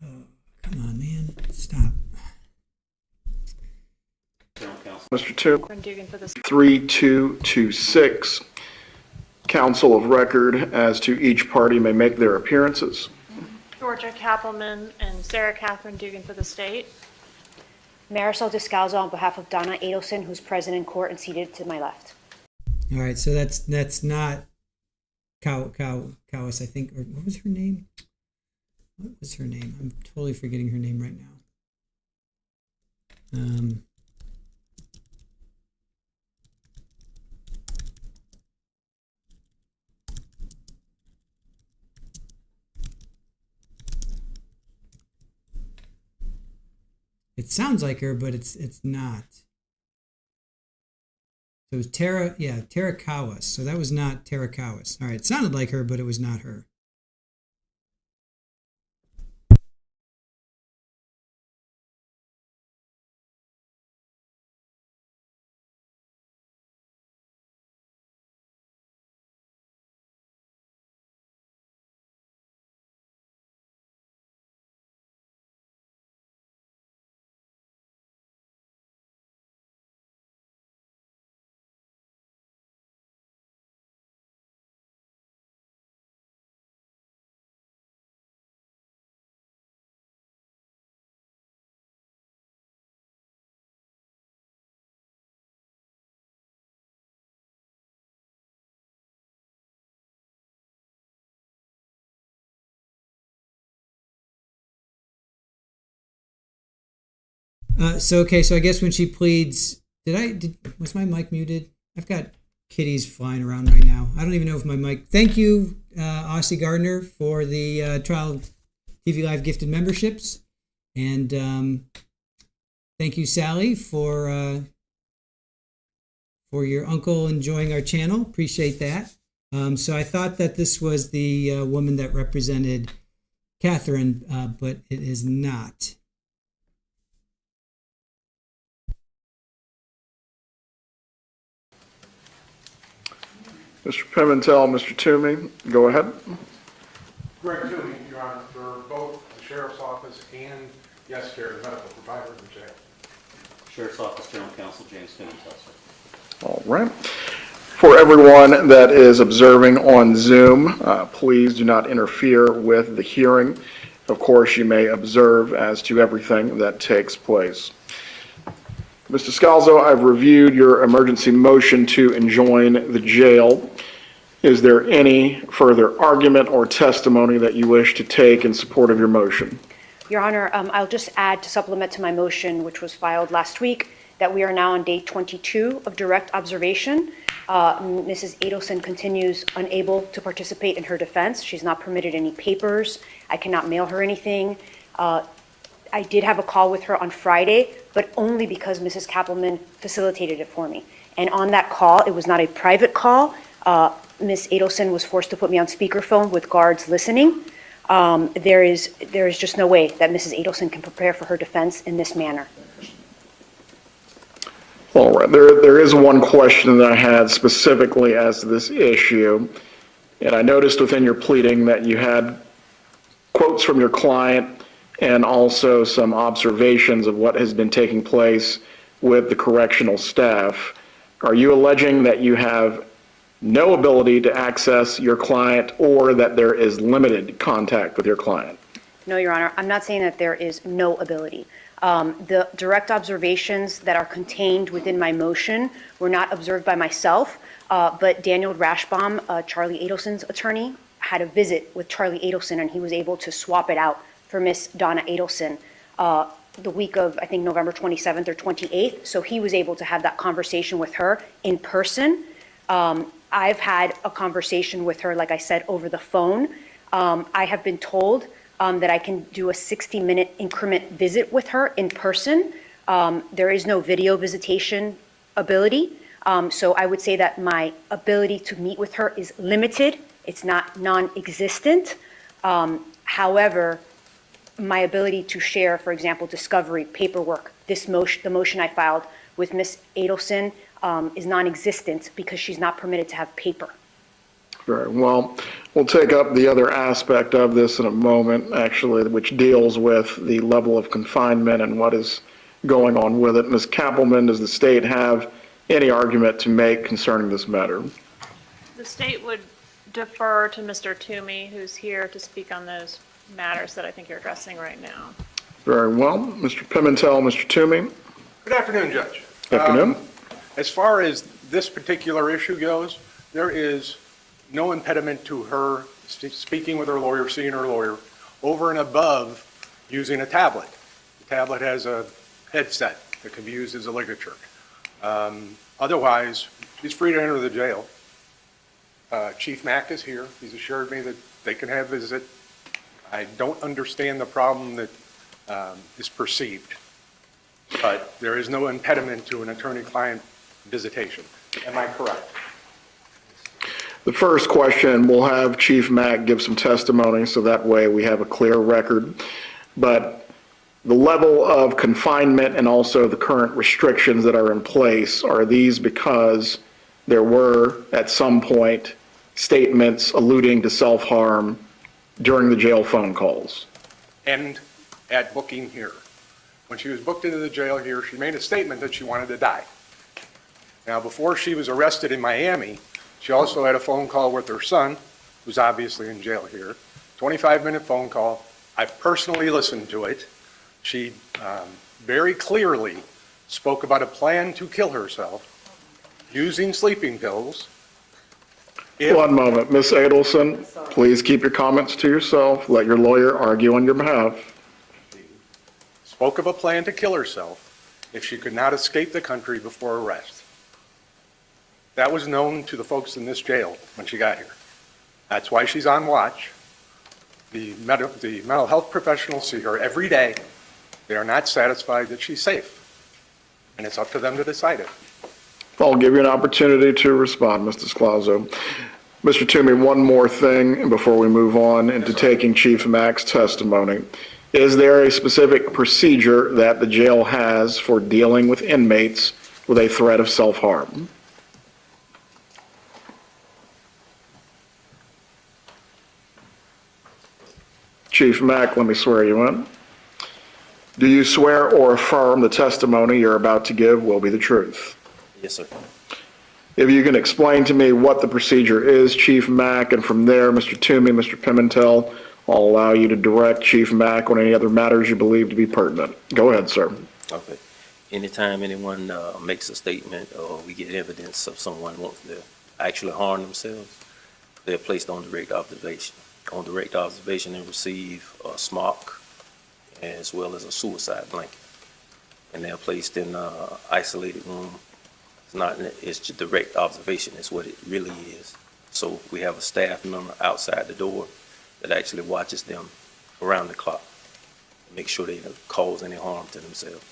Oh, come on, man. Stop. Mr. Toomey, Dugan for the 3226. Counsel of record as to each party may make their appearances. Georgia Kappelman and Sarah Catherine Dugan for the state. Marisol Descalzo on behalf of Donna Adelson, who's present in court and seated to my left. All right, so that's not Kawas, I think, or what was her name? What was her name? I'm totally forgetting her name right now. It sounds like her, but it's not. So it was Tara Kawas. So that was not Tara Kawas. All right, it sounded like her, but it was not her. So I guess when she pleads, was my mic muted? I've got kitties flying around right now. I don't even know if my mic. Thank you, Aussie Gardner, for the Trial TV Live gifted memberships, and thank you, Sally, for your uncle enjoying our channel. Appreciate that. So I thought that this was the woman that represented Catherine, but it is not. Mr. Pimentel, Mr. Toomey, go ahead. Greg Toomey, Your Honor, for both the Sheriff's Office and, yes, Chair, the medical provider in the jail. Sheriff's Office General Counsel James Pimentel. All right. For everyone that is observing on Zoom, please do not interfere with the hearing. Of course, you may observe as to everything that takes place. Mr. Scalzo, I've reviewed your emergency motion to enjoin the jail. Is there any further argument or testimony that you wish to take in support of your motion? Your Honor, I'll just add to supplement to my motion, which was filed last week, that we are now on day 22 of direct observation. Mrs. Adelson continues unable to participate in her defense. She's not permitted any papers. I cannot mail her anything. I did have a call with her on Friday, but only because Mrs. Kappelman facilitated it for me. And on that call, it was not a private call. Ms. Adelson was forced to put me on speakerphone with guards listening. There is just no way that Mrs. Adelson can prepare for her defense in this manner. All right, there is one question that I had specifically as to this issue, and I noticed within your pleading that you had quotes from your client and also some observations of what has been taking place with the correctional staff. Are you alleging that you have no ability to access your client or that there is limited contact with your client? No, Your Honor, I'm not saying that there is no ability. The direct observations that are contained within my motion were not observed by myself, but Daniel Rashbaum, Charlie Adelson's attorney, had a visit with Charlie Adelson, and he was able to swap it out for Miss Donna Adelson the week of, I think, November 27th or 28th. So he was able to have that conversation with her in person. I've had a conversation with her, like I said, over the phone. I have been told that I can do a 60-minute increment visit with her in person. There is no video visitation ability. So I would say that my ability to meet with her is limited. It's not non-existent. However, my ability to share, for example, discovery, paperwork, the motion I filed with Ms. Adelson is non-existent because she's not permitted to have paper. Very well. We'll take up the other aspect of this in a moment, actually, which deals with the level of confinement and what is going on with it. Ms. Kappelman, does the state have any argument to make concerning this matter? The state would defer to Mr. Toomey, who's here to speak on those matters that I think you're addressing right now. Very well. Mr. Pimentel, Mr. Toomey. Good afternoon, Judge. Good afternoon. As far as this particular issue goes, there is no impediment to her speaking with her lawyer, seeing her lawyer, over and above using a tablet. The tablet has a headset that can be used as a ligature. Otherwise, she's free to enter the jail. Chief Mack is here. He's assured me that they can have visit. I don't understand the problem that is perceived, but there is no impediment to an attorney-client visitation. Am I correct? The first question, we'll have Chief Mack give some testimony so that way we have a clear record. But the level of confinement and also the current restrictions that are in place, are these because there were at some point statements alluding to self-harm during the jail phone calls? And at booking here. When she was booked into the jail here, she made a statement that she wanted to die. Now, before she was arrested in Miami, she also had a phone call with her son, who's obviously in jail here. 25-minute phone call. I personally listened to it. She very clearly spoke about a plan to kill herself using sleeping pills. One moment. Ms. Adelson, please keep your comments to yourself. Let your lawyer argue on your behalf. Spoke of a plan to kill herself if she could not escape the country before arrest. That was known to the folks in this jail when she got here. That's why she's on watch. The mental health professionals see her every day. They are not satisfied that she's safe. And it's up to them to decide it. I'll give you an opportunity to respond, Mr. Scalzo. Mr. Toomey, one more thing before we move on into taking Chief Mack's testimony. Is there a specific procedure that the jail has for dealing with inmates with a threat of self-harm? Chief Mack, let me swear you in. Do you swear or affirm the testimony you're about to give will be the truth? Yes, sir. If you can explain to me what the procedure is, Chief Mack, and from there, Mr. Toomey, Mr. Pimentel, I'll allow you to direct Chief Mack on any other matters you believe to be pertinent. Go ahead, sir. Okay. Anytime anyone makes a statement or we get evidence of someone wants to actually harm themselves, they're placed on direct observation. On direct observation, they receive a smock as well as a suicide blanket. And they're placed in an isolated room not, it's just direct observation is what it really is. So we have a staff member outside the door that actually watches them around the clock, make sure they don't cause any harm to themselves.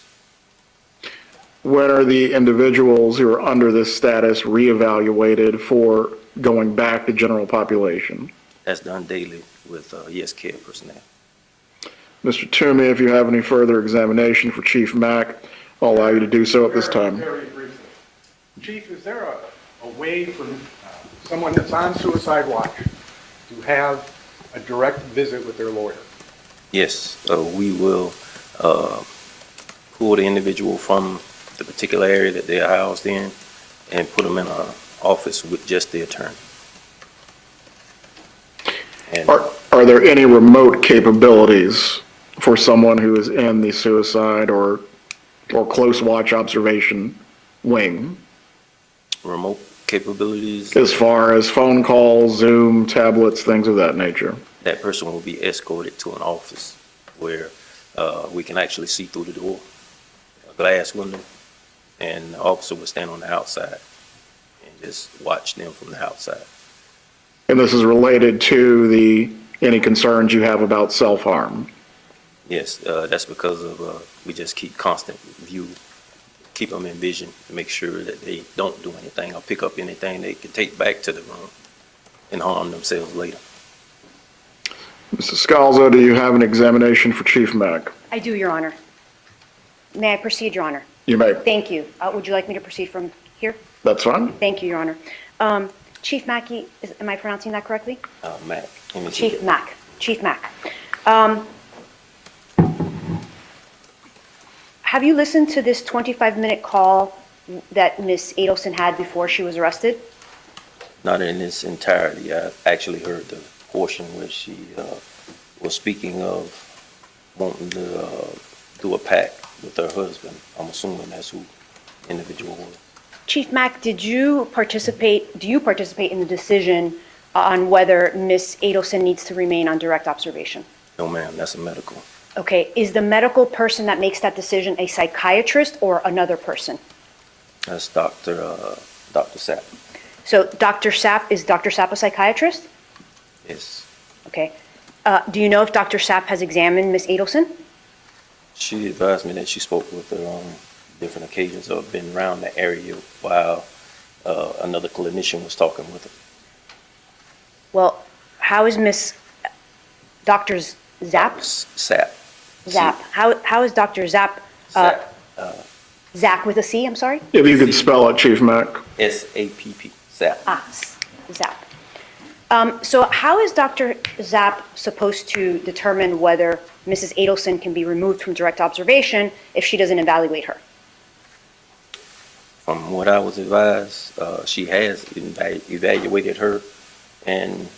When are the individuals who are under this status reevaluated for going back to general population? That's done daily with yes care personnel. Mr. Toomey, if you have any further examination for Chief Mack, I'll allow you to do so at this time. Very briefly. Chief, is there a way for someone that's on suicide watch to have a direct visit with their lawyer? Yes, we will pull the individual from the particular area that they are housed in and put them in an office with just the attorney. And Are there any remote capabilities for someone who is in the suicide or close watch observation wing? Remote capabilities? As far as phone calls, Zoom, tablets, things of that nature? That person will be escorted to an office where we can actually see through the door, a glass window, and the officer will stand on the outside and just watch them from the outside. And this is related to any concerns you have about self-harm? Yes, that's because of we just keep constant view, keep them in vision to make sure that they don't do anything or pick up anything they can take back to the room and harm themselves later. Mrs. Scalzo, do you have an examination for Chief Mack? I do, Your Honor. May I proceed, Your Honor? You may. Thank you. Would you like me to proceed from here? That's fine. Thank you, Your Honor. Chief Mackey, am I pronouncing that correctly? Mack. Chief Mack. Chief Mack. Have you listened to this 25-minute call that Ms. Adelson had before she was arrested? Not in its entirety. I actually heard the portion where she was speaking of wanting to do a pact with her husband. I'm assuming that's who the individual was. Chief Mack, do you participate in the decision on whether Ms. Adelson needs to remain on direct observation? No, ma'am, that's a medical. Okay, is the medical person that makes that decision a psychiatrist or another person? That's Dr. Sapp. So is Dr. Sapp a psychiatrist? Yes. Okay. Do you know if Dr. Sapp has examined Ms. Adelson? She advised me that she spoke with her on different occasions or been around the area while another clinician was talking with her. Well, how is Dr. Zapp? Sapp. Zapp. How is Dr. Zapp? Zapp with a C, I'm sorry? If you could spell it, Chief Mack. S-A-P-P. Zapp. Zapp. So how is Dr. Zapp supposed to determine whether Mrs. Adelson can be removed from direct observation if she doesn't evaluate her? From what I was advised, she has evaluated her and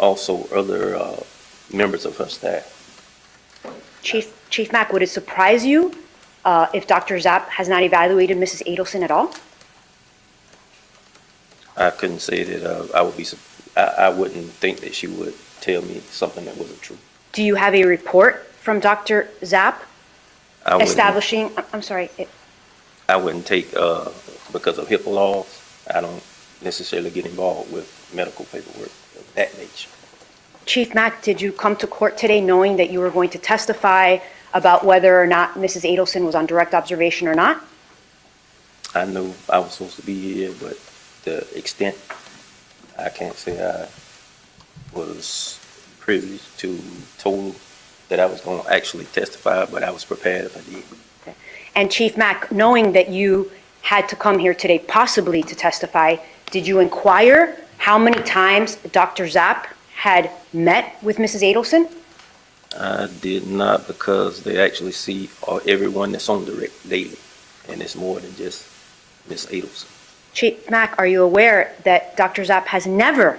also other members of her staff. Chief Mack, would it surprise you if Dr. Zapp has not evaluated Mrs. Adelson at all? I couldn't say that I wouldn't think that she would tell me something that wasn't true. Do you have a report from Dr. Zapp establishing, I wouldn't take, because of HIPAA laws, I don't necessarily get involved with medical paperwork of that nature. Chief Mack, did you come to court today knowing that you were going to testify about whether or not Mrs. Adelson was on direct observation or not? I knew I was supposed to be here, but the extent, I can't say I was privileged to told that I was going to actually testify, but I was prepared if I did. Okay. And Chief Mack, knowing that you had to come here today possibly to testify, did you inquire how many times Dr. Zapp had met with Mrs. Adelson? I did not, because they actually see everyone that's on direct daily, and it's more than just Ms. Adelson. Chief Mack, are you aware that Dr. Zapp has never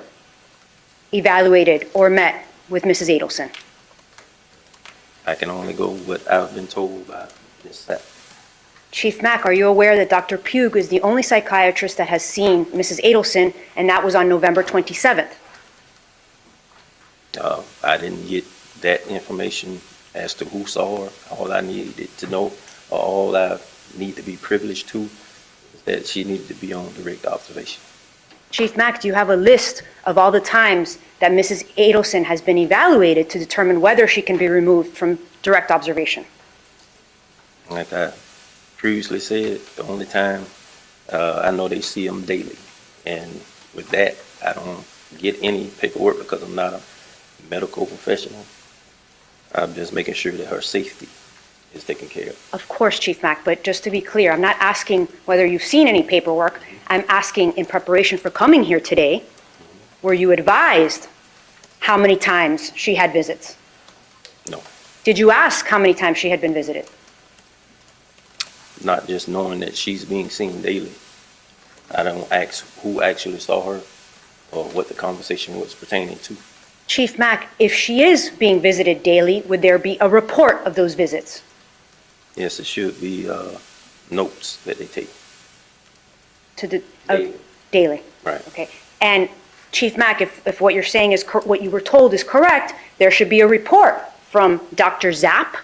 evaluated or met with Mrs. Adelson? I can only go what I've been told by Ms. Zapp. Chief Mack, are you aware that Dr. Pugh is the only psychiatrist that has seen Mrs. Adelson, and that was on November 27th? I didn't get that information as to who saw her. All I needed to know, or all I need to be privileged to, is that she needed to be on direct observation. Chief Mack, do you have a list of all the times that Mrs. Adelson has been evaluated to determine whether she can be removed from direct observation? Like I previously said, the only time I know they see them daily. And with that, I don't get any paperwork because I'm not a medical professional. I'm just making sure that her safety is taken care of. Of course, Chief Mack, but just to be clear, I'm not asking whether you've seen any paperwork. I'm asking in preparation for coming here today, were you advised how many times she had visits? No. Did you ask how many times she had been visited? Not just knowing that she's being seen daily. I don't ask who actually saw her or what the conversation was pertaining to. Chief Mack, if she is being visited daily, would there be a report of those visits? Yes, it should be notes that they take. To the daily. Right. Okay. And Chief Mack, if what you're saying is what you were told is correct, there should be a report from Dr. Zapp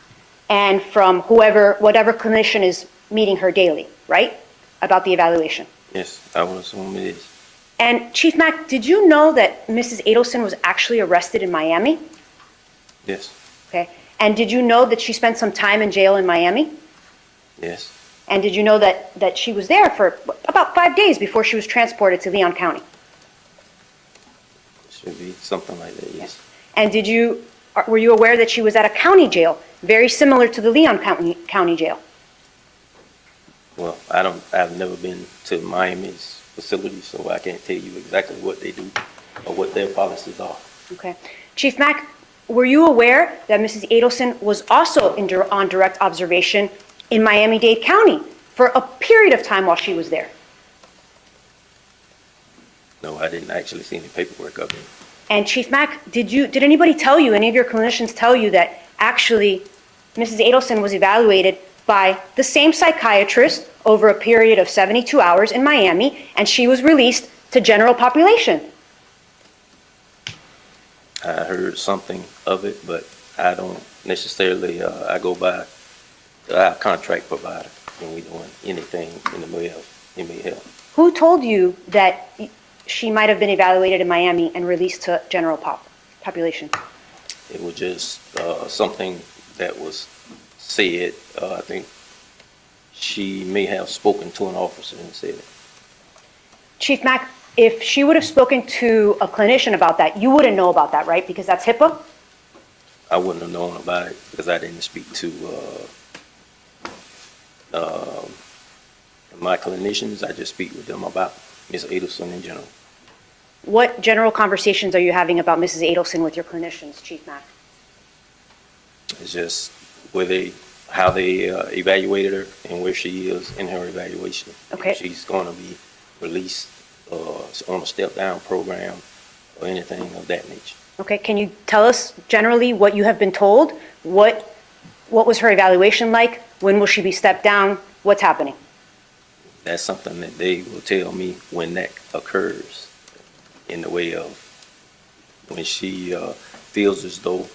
and from whatever clinician is meeting her daily, right? About the evaluation. Yes, I would assume it is. And Chief Mack, did you know that Mrs. Adelson was actually arrested in Miami? Yes. Okay. And did you know that she spent some time in jail in Miami? Yes. And did you know that she was there for about 5 days before she was transported to Leon County? It should be something like that, yes. And were you aware that she was at a county jail, very similar to the Leon County jail? Well, I've never been to Miami's facility, so I can't tell you exactly what they do or what their policies are. Okay. Chief Mack, were you aware that Mrs. Adelson was also on direct observation in Miami-Dade County for a period of time while she was there? No, I didn't actually see any paperwork of it. And Chief Mack, did anybody tell you, any of your clinicians tell you that actually Mrs. Adelson was evaluated by the same psychiatrist over a period of 72 hours in Miami, and she was released to general population? I heard something of it, but I don't necessarily, I go by our contract provider when we're doing anything in the inmate health. Who told you that she might have been evaluated in Miami and released to general population? It was just something that was said. I think she may have spoken to an officer and said it. Chief Mack, if she would have spoken to a clinician about that, you wouldn't know about that, right? Because that's HIPAA? I wouldn't have known about it because I didn't speak to my clinicians. I just speak with them about Ms. Adelson in general. What general conversations are you having about Mrs. Adelson with your clinicians, Chief Mack? It's just how they evaluated her and where she is in her evaluation. Okay. If she's going to be released on a step-down program or anything of that nature. Okay, can you tell us generally what you have been told? What was her evaluation like? When will she be stepped down? What's happening? That's something that they will tell me when that occurs, in the way of when she feels as though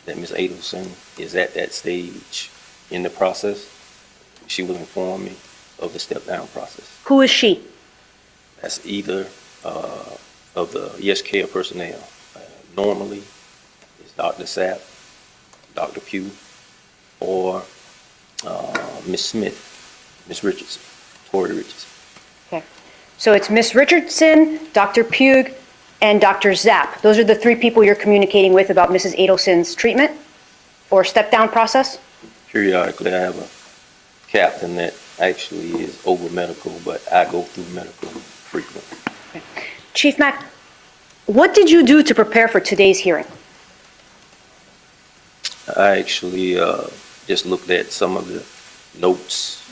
that Ms. Adelson is at that stage in the process. She will inform me of the step-down process. Who is she? That's either of the yes care personnel. Normally, it's Dr. Sapp, Dr. Pugh, or Ms. Smith, Ms. Richardson, Tori Richardson. Okay, so it's Ms. Richardson, Dr. Pugh, and Dr. Zapp. Those are the three people you're communicating with about Mrs. Adelson's treatment or step-down process? Periodically, I have a captain that actually is over medical, but I go through medical frequently. Okay. Chief Mack, what did you do to prepare for today's hearing? I actually just looked at some of the notes,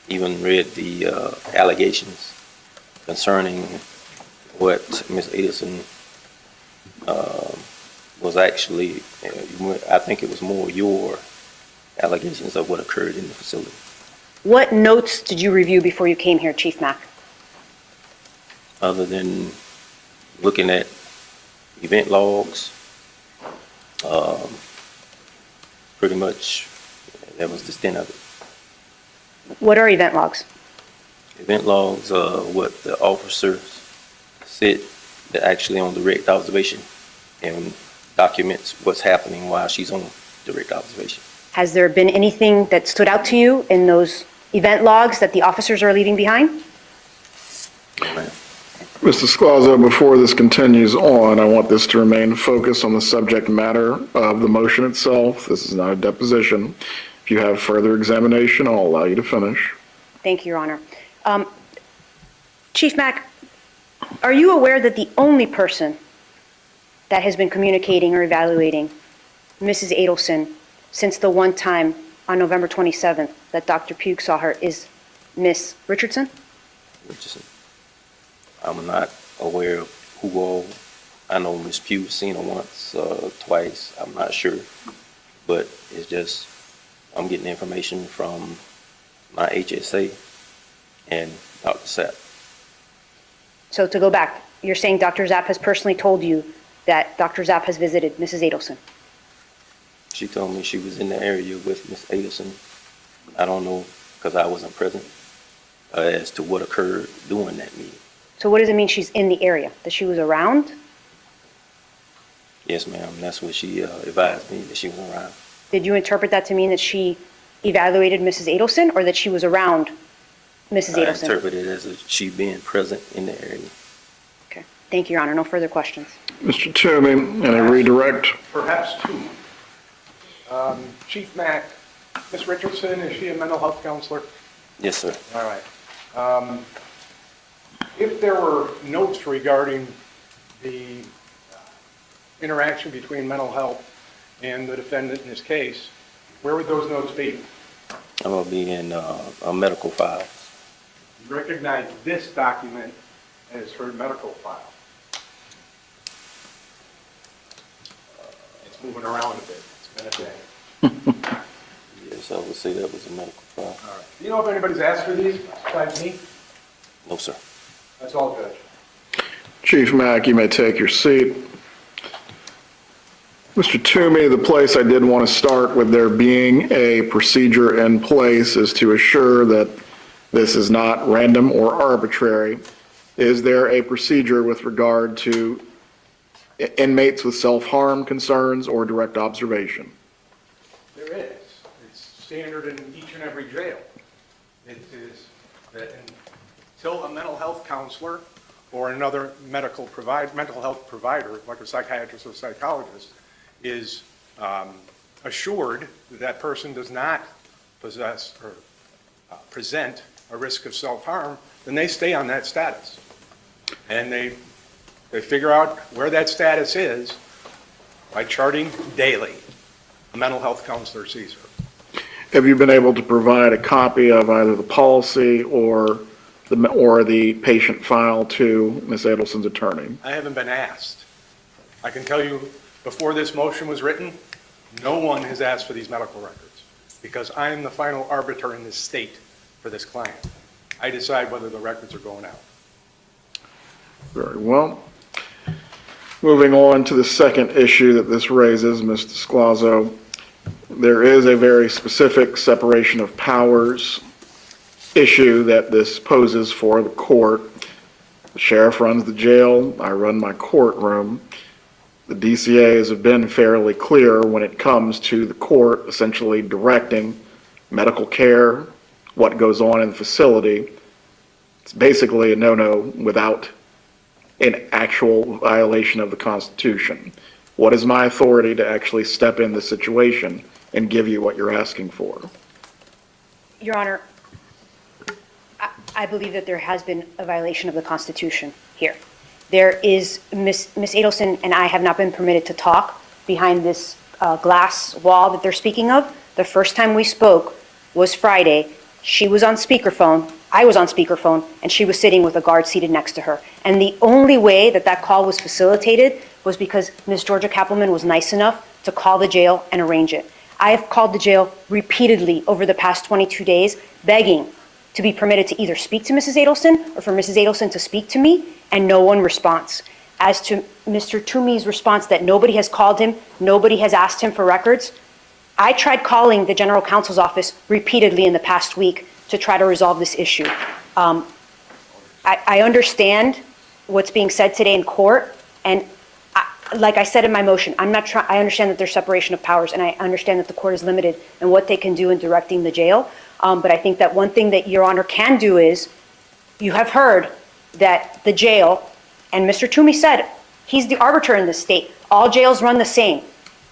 even read the allegations concerning what Ms. Adelson was actually, I think it was more your allegations of what occurred in the facility. What notes did you review before you came here, Chief Mack? Other than looking at event logs, pretty much that was the extent of it. What are event logs? Event logs are what the officers sit that actually on direct observation and documents what's happening while she's on direct observation. Has there been anything that stood out to you in those event logs that the officers are leaving behind? Mr. Scalzo, before this continues on, I want this to remain focused on the subject matter of the motion itself. This is not a deposition. If you have further examination, I'll allow you to finish. Thank you, Your Honor. Chief Mack, are you aware that the only person that has been communicating or evaluating Mrs. Adelson since the one time on November 27th that Dr. Pugh saw her is Miss Richardson? Richardson. I'm not aware of who all. I know Miss Pugh seen her once, twice. I'm not sure, but it's just I'm getting information from my HSA and Dr. Sapp. So to go back, you're saying Dr. Zapp has personally told you that Dr. Zapp has visited Mrs. Adelson? She told me she was in the area with Miss Adelson. I don't know, because I wasn't present, as to what occurred during that meeting. So what does it mean she's in the area? That she was around? Yes, ma'am. That's what she advised me, that she was around. Did you interpret that to mean that she evaluated Mrs. Adelson or that she was around Mrs. I Adelson? interpreted it as she being present in the area. Okay. Thank you, Your Honor. No further questions. Mr. Toomey, and a redirect. Perhaps two. Chief Mack, Ms. Richardson, is she a mental health counselor? Yes, sir. All right. If there were notes regarding the interaction between mental health and the defendant in this case, where would those notes be? I'm going to be in a medical file. You recognize this document as her medical file. It's moving around a bit. It's been a day. Yes, I would say that was a medical file. All right. Do you know if anybody's asked for these besides me? No, sir. That's all, Judge. Chief Mack, you may take your seat. Mr. Toomey, the place I did want to start with there being a procedure in place is to assure that this is not random or arbitrary. Is there a procedure with regard to inmates with self-harm concerns or direct observation? There is. It's standard in each and every jail. It is that until a mental health counselor or another mental health provider, like a psychiatrist or psychologist, is assured that that person does not possess or present a risk of self-harm, then they stay on that status. And they figure out where that status is by charting daily. A mental health counselor sees her. Have you been able to provide a copy of either the policy or the patient file to Ms. Adelson's attorney? I haven't been asked. I can tell you, before this motion was written, no one has asked for these medical records because I am the final arbiter in this state for this client. I decide whether the records are going out. Very well. Moving on to the second issue that this raises, Mr. Scalzo, there is a very specific separation of powers issue that this poses for the court. The sheriff runs the jail, I run my courtroom. The DCAs have been fairly clear when it comes to the court essentially directing medical care, what goes on in the facility. It's basically a no-no without an actual violation of the Constitution. What is my authority to actually step in the situation and give you what you're asking for? Your Honor, I believe that there has been a violation of the Constitution here. There is, Ms. Adelson and I have not been permitted to talk behind this glass wall that they're speaking of. The first time we spoke was Friday. She was on speakerphone, I was on speakerphone, and she was sitting with a guard seated next to her. And the only way that that call was facilitated was because Ms. Georgia Kappelman was nice enough to call the jail and arrange it. I have called the jail repeatedly over the past 22 days, begging to be permitted to either speak to Mrs. Adelson or for Mrs. Adelson to speak to me, and no one responds. As to Mr. Toomey's response that nobody has called him, nobody has asked him for records, I tried calling the general counsel's office repeatedly in the past week to try to resolve this issue. I understand what's being said today in court, and like I said in my motion, I understand that there's separation of powers, and I understand that the court is limited in what they can do in directing the jail. But I think that one thing that Your Honor can do is, you have heard that the jail, and Mr. Toomey said, he's the arbiter in this state. All jails run the same.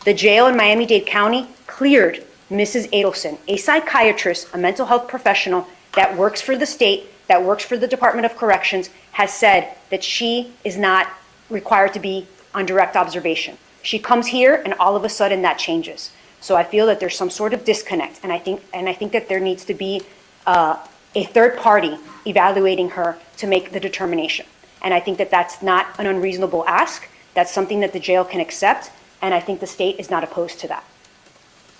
The jail in Miami-Dade County cleared Mrs. Adelson, a psychiatrist, a mental health professional that works for the state, that works for the Department of Corrections, has said that she is not required to be on direct observation. She comes here and all of a sudden that changes. So I feel that there's some sort of disconnect, and I think that there needs to be a third party evaluating her to make the determination. And I think that that's not an unreasonable ask. That's something that the jail can accept, and I think the state is not opposed to that.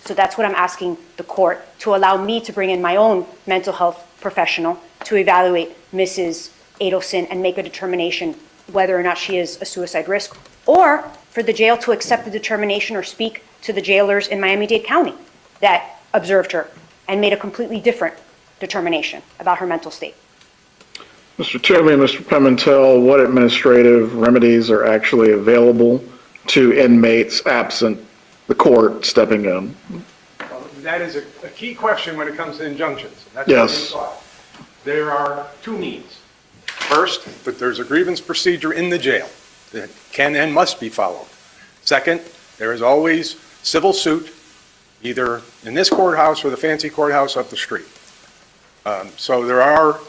So that's what I'm asking the court, to allow me to bring in my own mental health professional to evaluate Mrs. Adelson and make a determination whether or not she is a suicide risk, or for the jail to accept the determination or speak to the jailers in Miami-Dade County that observed her and made a completely different determination about her mental state. Mr. Toomey and Mr. Pimentel, what administrative remedies are actually available to inmates absent the court stepping in? Well, that is a key question when it comes to injunctions. That's Yes. what we thought. There are two means. First, that there's a grievance procedure in the jail that can and must be followed. Second, there is always civil suit, either in this courthouse or the fancy courthouse up the street. So there are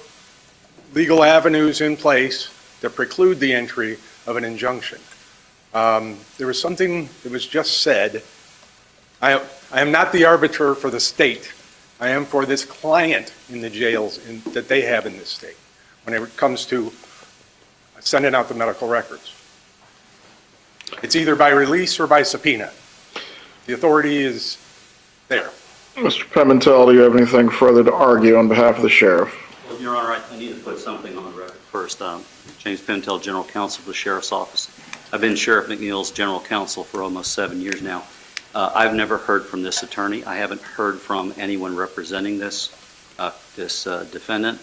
legal avenues in place that preclude the entry of an injunction. There was something that was just said. I am not the arbiter for the state. I am for this client in the jails that they have in this state when it comes to sending out the medical records. It's either by release or by subpoena. The authority is there. Mr. Pimentel, do you have anything further to argue on behalf of the sheriff? Well, Your Honor, I need to put something on the record first. James Pimentel, General Counsel for the Sheriff's Office. I've been Sheriff McNeil's General Counsel for almost 7 years now. I've never heard from this attorney. I haven't heard from anyone representing this defendant.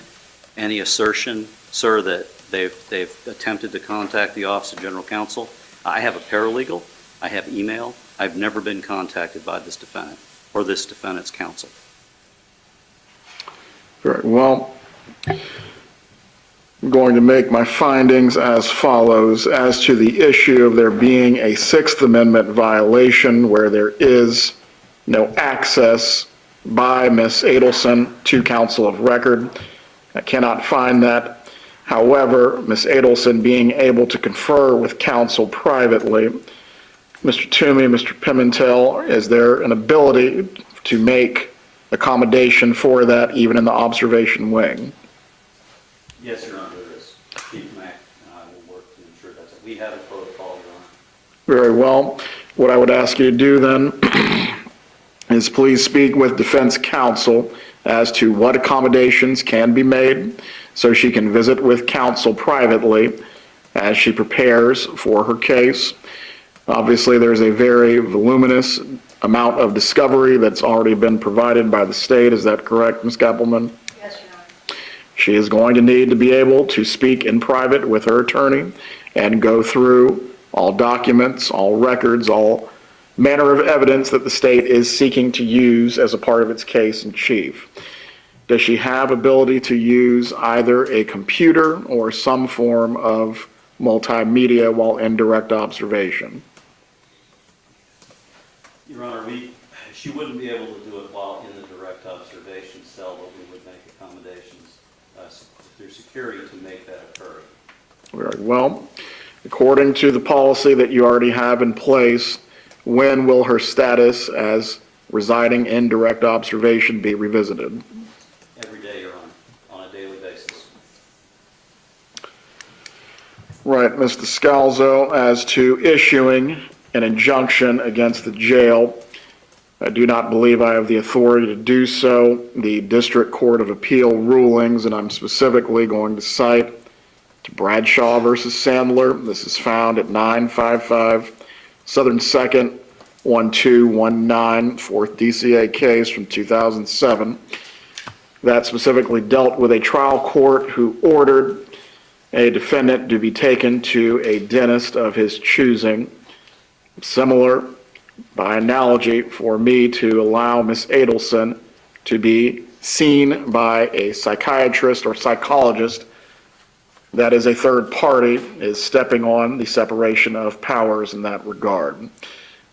Any assertion, sir, that they've attempted to contact the Office of General Counsel. I have a paralegal. I have email. I've never been contacted by this defendant or this defendant's counsel. Very well. I'm going to make my findings as follows. As to the issue of there being a Sixth Amendment violation where there is no access by Ms. Adelson to counsel of record, I cannot find that. However, Ms. Adelson being able to confer with counsel privately, Mr. Toomey, Mr. Pimentel, is there an ability to make accommodation for that even in the observation wing? Yes, Your Honor, there is. Chief Mack and I will work to ensure that. We have a protocol, Your Honor. Very well. What I would ask you to do then is please speak with defense counsel as to what accommodations can be made so she can visit with counsel privately as she prepares for her case. Obviously, there's a very voluminous amount of discovery that's already been provided by the state. Is that correct, Ms. Kappelman? Yes, Your Honor. She is going to need to be able to speak in private with her attorney and go through all documents, all records, all manner of evidence that the state is seeking to use as a part of its case in chief. Does she have ability to use either a computer or some form of multimedia while in direct observation? Your Honor, she wouldn't be able to do it while in the direct observation cell, but we would make accommodations through security to make that occur. Very well. According to the policy that you already have in place, when will her status as residing in direct observation be revisited? Every day, Your Honor, on a daily basis. Right, Mr. Scalzo, as to issuing an injunction against the jail, I do not believe I have the authority to do so. The District Court of Appeal rulings, and I'm specifically going to cite to Bradshaw versus Sandler. This is found at 955 Southern 2nd, 1219, 4th DCA case from 2007. that specifically dealt with a trial court who ordered a defendant to be taken to a dentist of his choosing. Similar, by analogy, for me to allow Ms. Adelson to be seen by a psychiatrist or psychologist that is a third party is stepping on the separation of powers in that regard.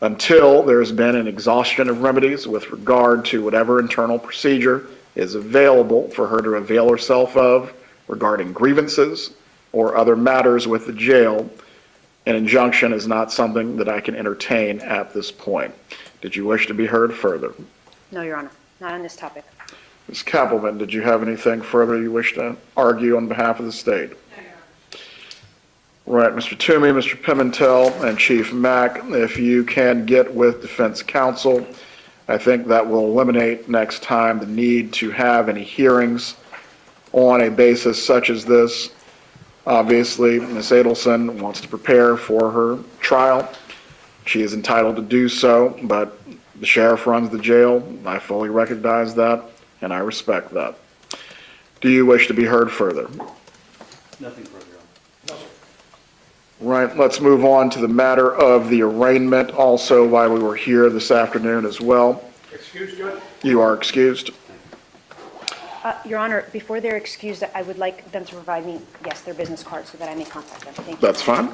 Until there's been an exhaustion of remedies with regard to whatever internal procedure is available for her to avail herself of regarding grievances or other matters with the jail, an injunction is not something that I can entertain at this point. Did you wish to be heard further? No, Your Honor, not on this topic. Ms. Kappelman, did you have anything further you wish to argue on behalf of the state? Right, Mr. Toomey, Mr. Pimentel, and Chief Mack, if you can get with defense counsel, I think that will eliminate next time the need to have any hearings on a basis such as this. Obviously, Ms. Adelson wants to prepare for her trial. She is entitled to do so, but the sheriff runs the jail. I fully recognize that, and I respect that. Do you wish to be heard further? Nothing further. Right, let's move on to the matter of the arraignment, also while we were here this afternoon as well. Excuse, Judge? You are excused. Your Honor, before they're excused, I would like them to provide me, yes, their business card so that I may contact them. Thank you. That's fine. I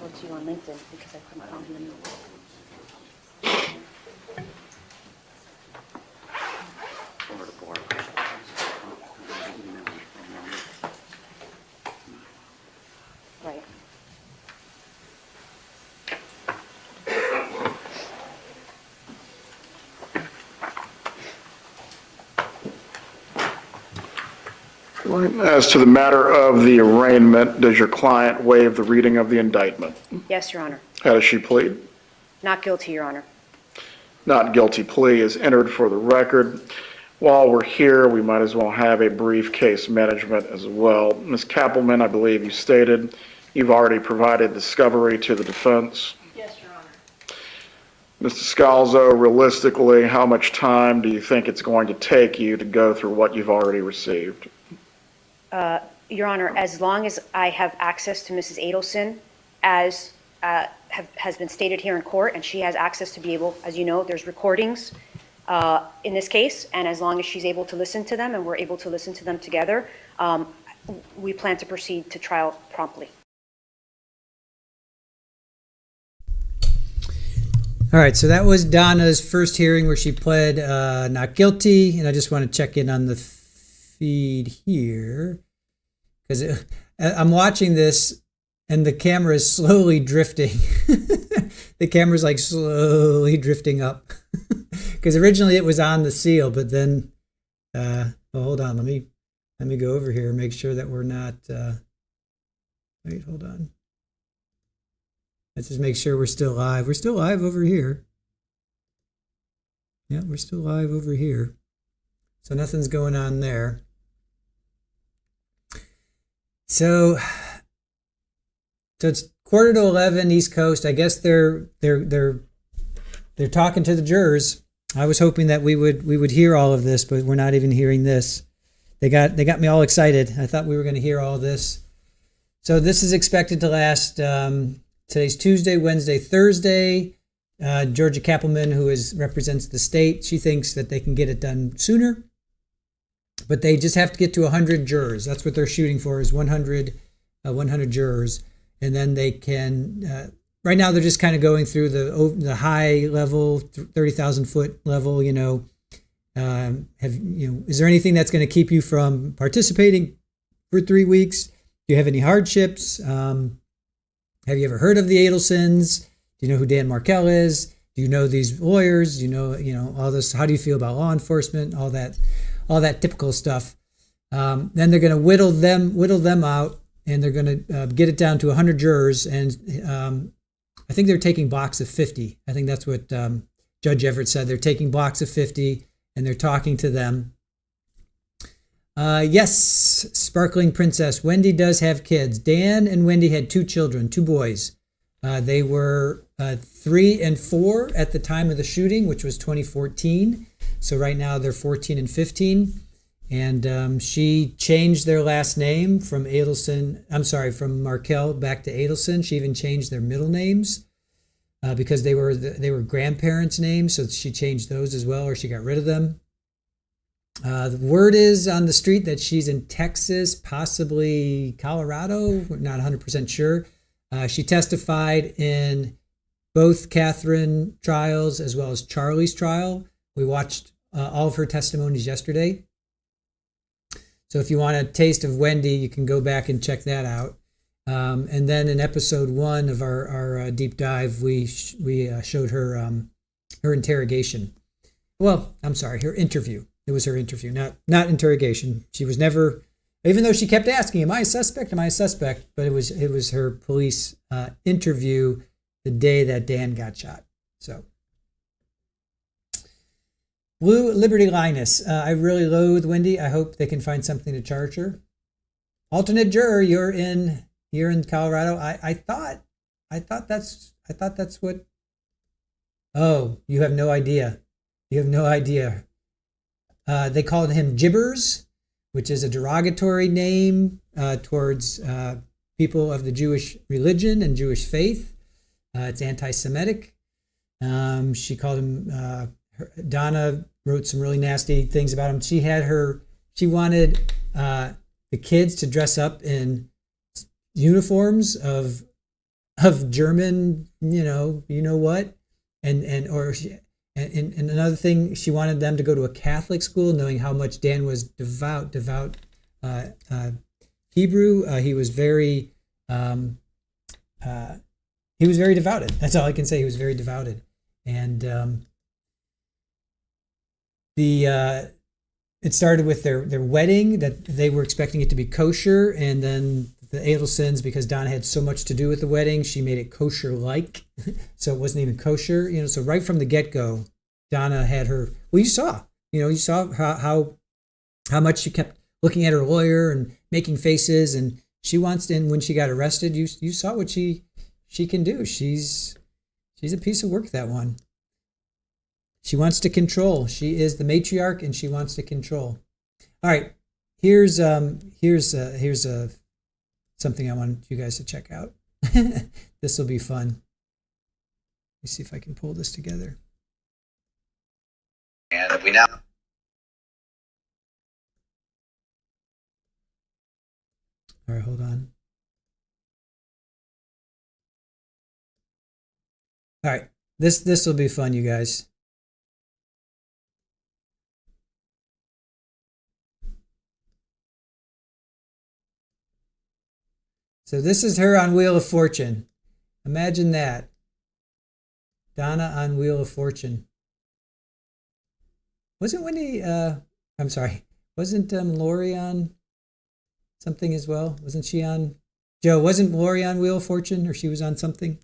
wrote to you on LinkedIn because I couldn't find you in the Right. As to the matter of the arraignment, does your client waive the reading of the indictment? Yes, Your Honor. How does she plead? Not guilty, Your Honor. Not guilty plea is entered for the record. While we're here, we might as well have a brief case management as well. Ms. Kappelman, I believe you stated you've already provided discovery to the defense. Yes, Your Honor. Mr. Scalzo, realistically, how much time do you think it's going to take you to go through what you've already received? Your Honor, as long as I have access to Mrs. Adelson, as has been stated here in court, and she has access to be able, as you know, there's recordings in this case, and as long as she's able to listen to them and we're able to listen to them together, we plan to proceed to trial promptly. All right, so that was Donna's first hearing where she pled not guilty, and I just want to check in on the feed here because I'm watching this and the camera is slowly drifting. The camera's like slowly drifting up because originally it was on the seal, but then well, hold on, let me go over here and make sure that we're not wait, hold on. Let's just make sure we're still live. We're still live over here. Yeah, we're still live over here. So nothing's going on there. So it's 10:45 East Coast. I guess they're talking to the jurors. I was hoping that we would hear all of this, but we're not even hearing this. They got me all excited. I thought we were going to hear all this. So this is expected to last. Today's Tuesday, Wednesday, Thursday. Georgia Kappelman, who represents the state, she thinks that they can get it done sooner, but they just have to get to 100 jurors. That's what they're shooting for, is 100 jurors, and then they can. Right now, they're just kind of going through the high level, 30,000 foot level. Is there anything that's going to keep you from participating for 3 weeks? Do you have any hardships? Have you ever heard of the Adelsons? Do you know who Dan Markel is? Do you know these lawyers? Do you know all this? How do you feel about law enforcement? All that typical stuff. Then they're going to whittle them out, and they're going to get it down to 100 jurors. And I think they're taking blocks of 50. I think that's what Judge Everett said. They're taking blocks of 50, and they're talking to them. Yes, Sparkling Princess. Wendi does have kids. Dan and Wendi had 2 children, 2 boys. They were 3 and 4 at the time of the shooting, which was 2014. So right now they're 14 and 15. And she changed their last name from from Markel back to Adelson. She even changed their middle names because they were grandparents' names. So she changed those as well, or she got rid of them. The word is on the street that she's in Texas, possibly Colorado. We're not 100% sure. She testified in both Catherine trials as well as Charlie's trial. We watched all of her testimonies yesterday. So if you want a taste of Wendi, you can go back and check that out. And then in episode 1 of our deep dive, we showed her her interrogation. Well, I'm sorry, her interview. It was her interview, not interrogation. She was never, even though she kept asking, "Am I a suspect? Am I a suspect?" But it was her police interview the day that Dan got shot. So. Blue Liberty Linus. I really loathe Wendi. I hope they can find something to charge her. Alternate juror, you're in Colorado. I thought that's what. Oh, you have no idea. You have no idea. They called him Gibbers, which is a derogatory name towards people of the Jewish religion and Jewish faith. It's anti-Semitic. She called him. Donna wrote some really nasty things about him. She wanted the kids to dress up in uniforms of German, you know what, and another thing, she wanted them to go to a Catholic school, knowing how much Dan was devout Hebrew. He was very devoted. That's all I can say. He was very devoted, and it started with their wedding, that they were expecting it to be kosher, and then the Adelsons, because Donna had so much to do with the wedding, she made it kosher-like, so it wasn't even kosher. So right from the get-go, Donna had her. Well, you saw how much she kept looking at her lawyer and making faces, and she wants to. And when she got arrested, you saw what she can do. She's a piece of work, that one. She wants to control. She is the matriarch, and she wants to control. All right, here's something I want you guys to check out. This will be fun. Let me see if I can pull this together. And we now. All right, hold on. All right, this will be fun, you guys. So this is her on Wheel of Fortune. Imagine that. Donna on Wheel of Fortune. Wasn't Lori on something as well? Wasn't she on? Joe, wasn't Lori on Wheel of Fortune, or she was on something?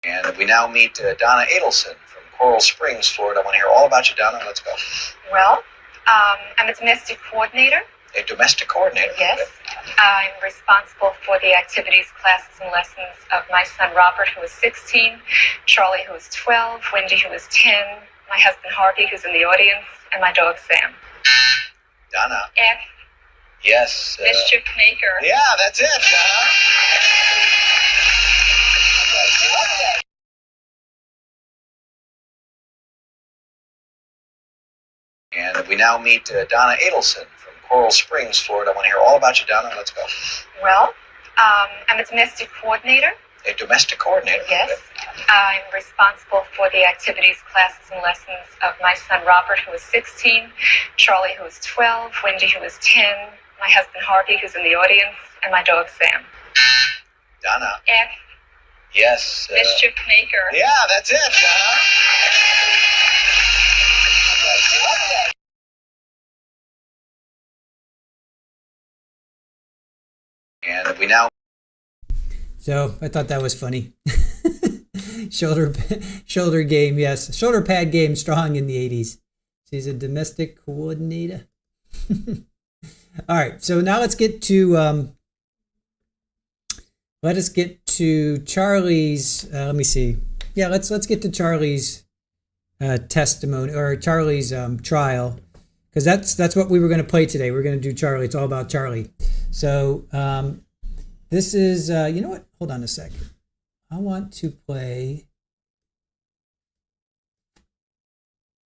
And we now meet Donna Adelson from Coral Springs, Florida. I want to hear all about you, Donna. Let's go. Well, I'm a domestic coordinator. A domestic coordinator? Yes. I'm responsible for the activities, classes, and lessons of my son Robert, who is 16, Charlie, who is 12, Wendi, who is 10, my husband Harvey, who's in the audience, and my dog Sam. Donna. F. Yes. Mischief maker. Yeah, that's it, Donna. And we now meet Donna Adelson from Coral Springs, Florida. I want to hear all about you, Donna. Let's go. Well, I'm a domestic coordinator. A domestic coordinator? Yes. I'm responsible for the activities, classes, and lessons of my son Robert, who is 16, Charlie, who is 12, Wendi, who is 10, my husband Harvey, who's in the audience, and my dog Sam. Donna. F. Yes. Mischief maker. Yeah, that's it, Donna. And we now. So I thought that was funny. shoulder game, yes. Shoulder pad game strong in the 80s. She's a domestic coordinator. All right, so now let's get to Charlie's. Let me see. Yeah, let's get to Charlie's testimony, or Charlie's trial, because that's what we were going to play today. We're going to do Charlie. It's all about Charlie. So this is you know what? Hold on a second. I want to play.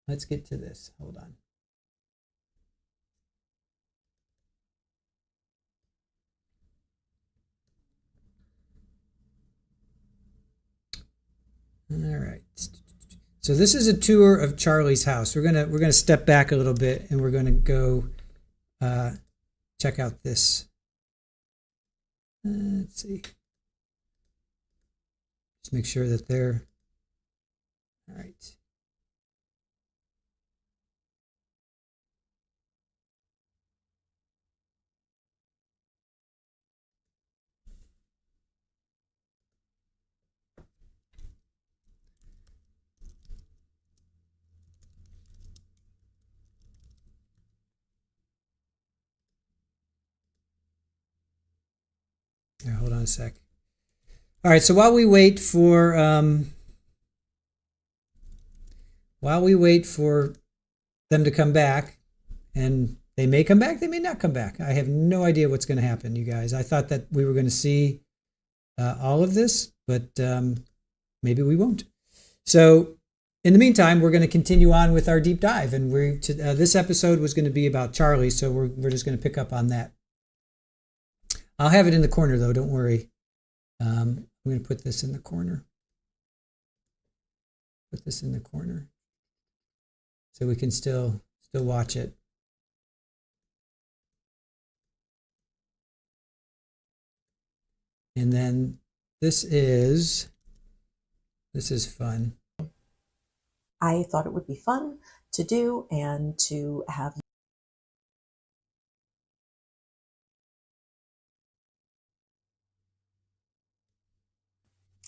Let's get to this. Hold on. All right. So this is a tour of Charlie's house. We're gonna step back a little bit, and we're gonna go check out this. Let's see. Just make sure that they're all right. Here, hold on a sec. All right, so while we wait for them to come back, and they may come back, they may not come back. I have no idea what's going to happen, you guys. I thought that we were going to see all of this, but maybe we won't. So in the meantime, we're going to continue on with our deep dive, and this episode was going to be about Charlie, so we're just going to pick up on that. I'll have it in the corner, though. Don't worry. I'm going to put this in the corner. Put this in the corner so we can still watch it. And then this is fun. I thought it would be fun to do and to have.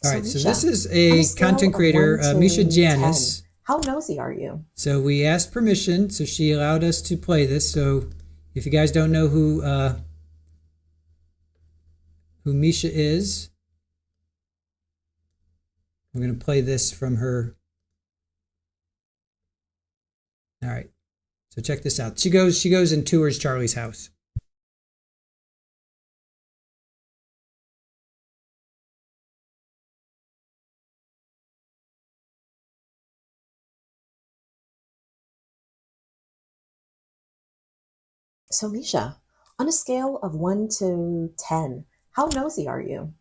All right, so this is a content creator, Misha Janis. How nosy are you? So we asked permission, so she allowed us to play this. So if you guys don't know who Misha is, we're going to play this from her. All right, so check this out. She goes and tours Charlie's house. So Misha, on a scale of 1 to 10, how nosy are you?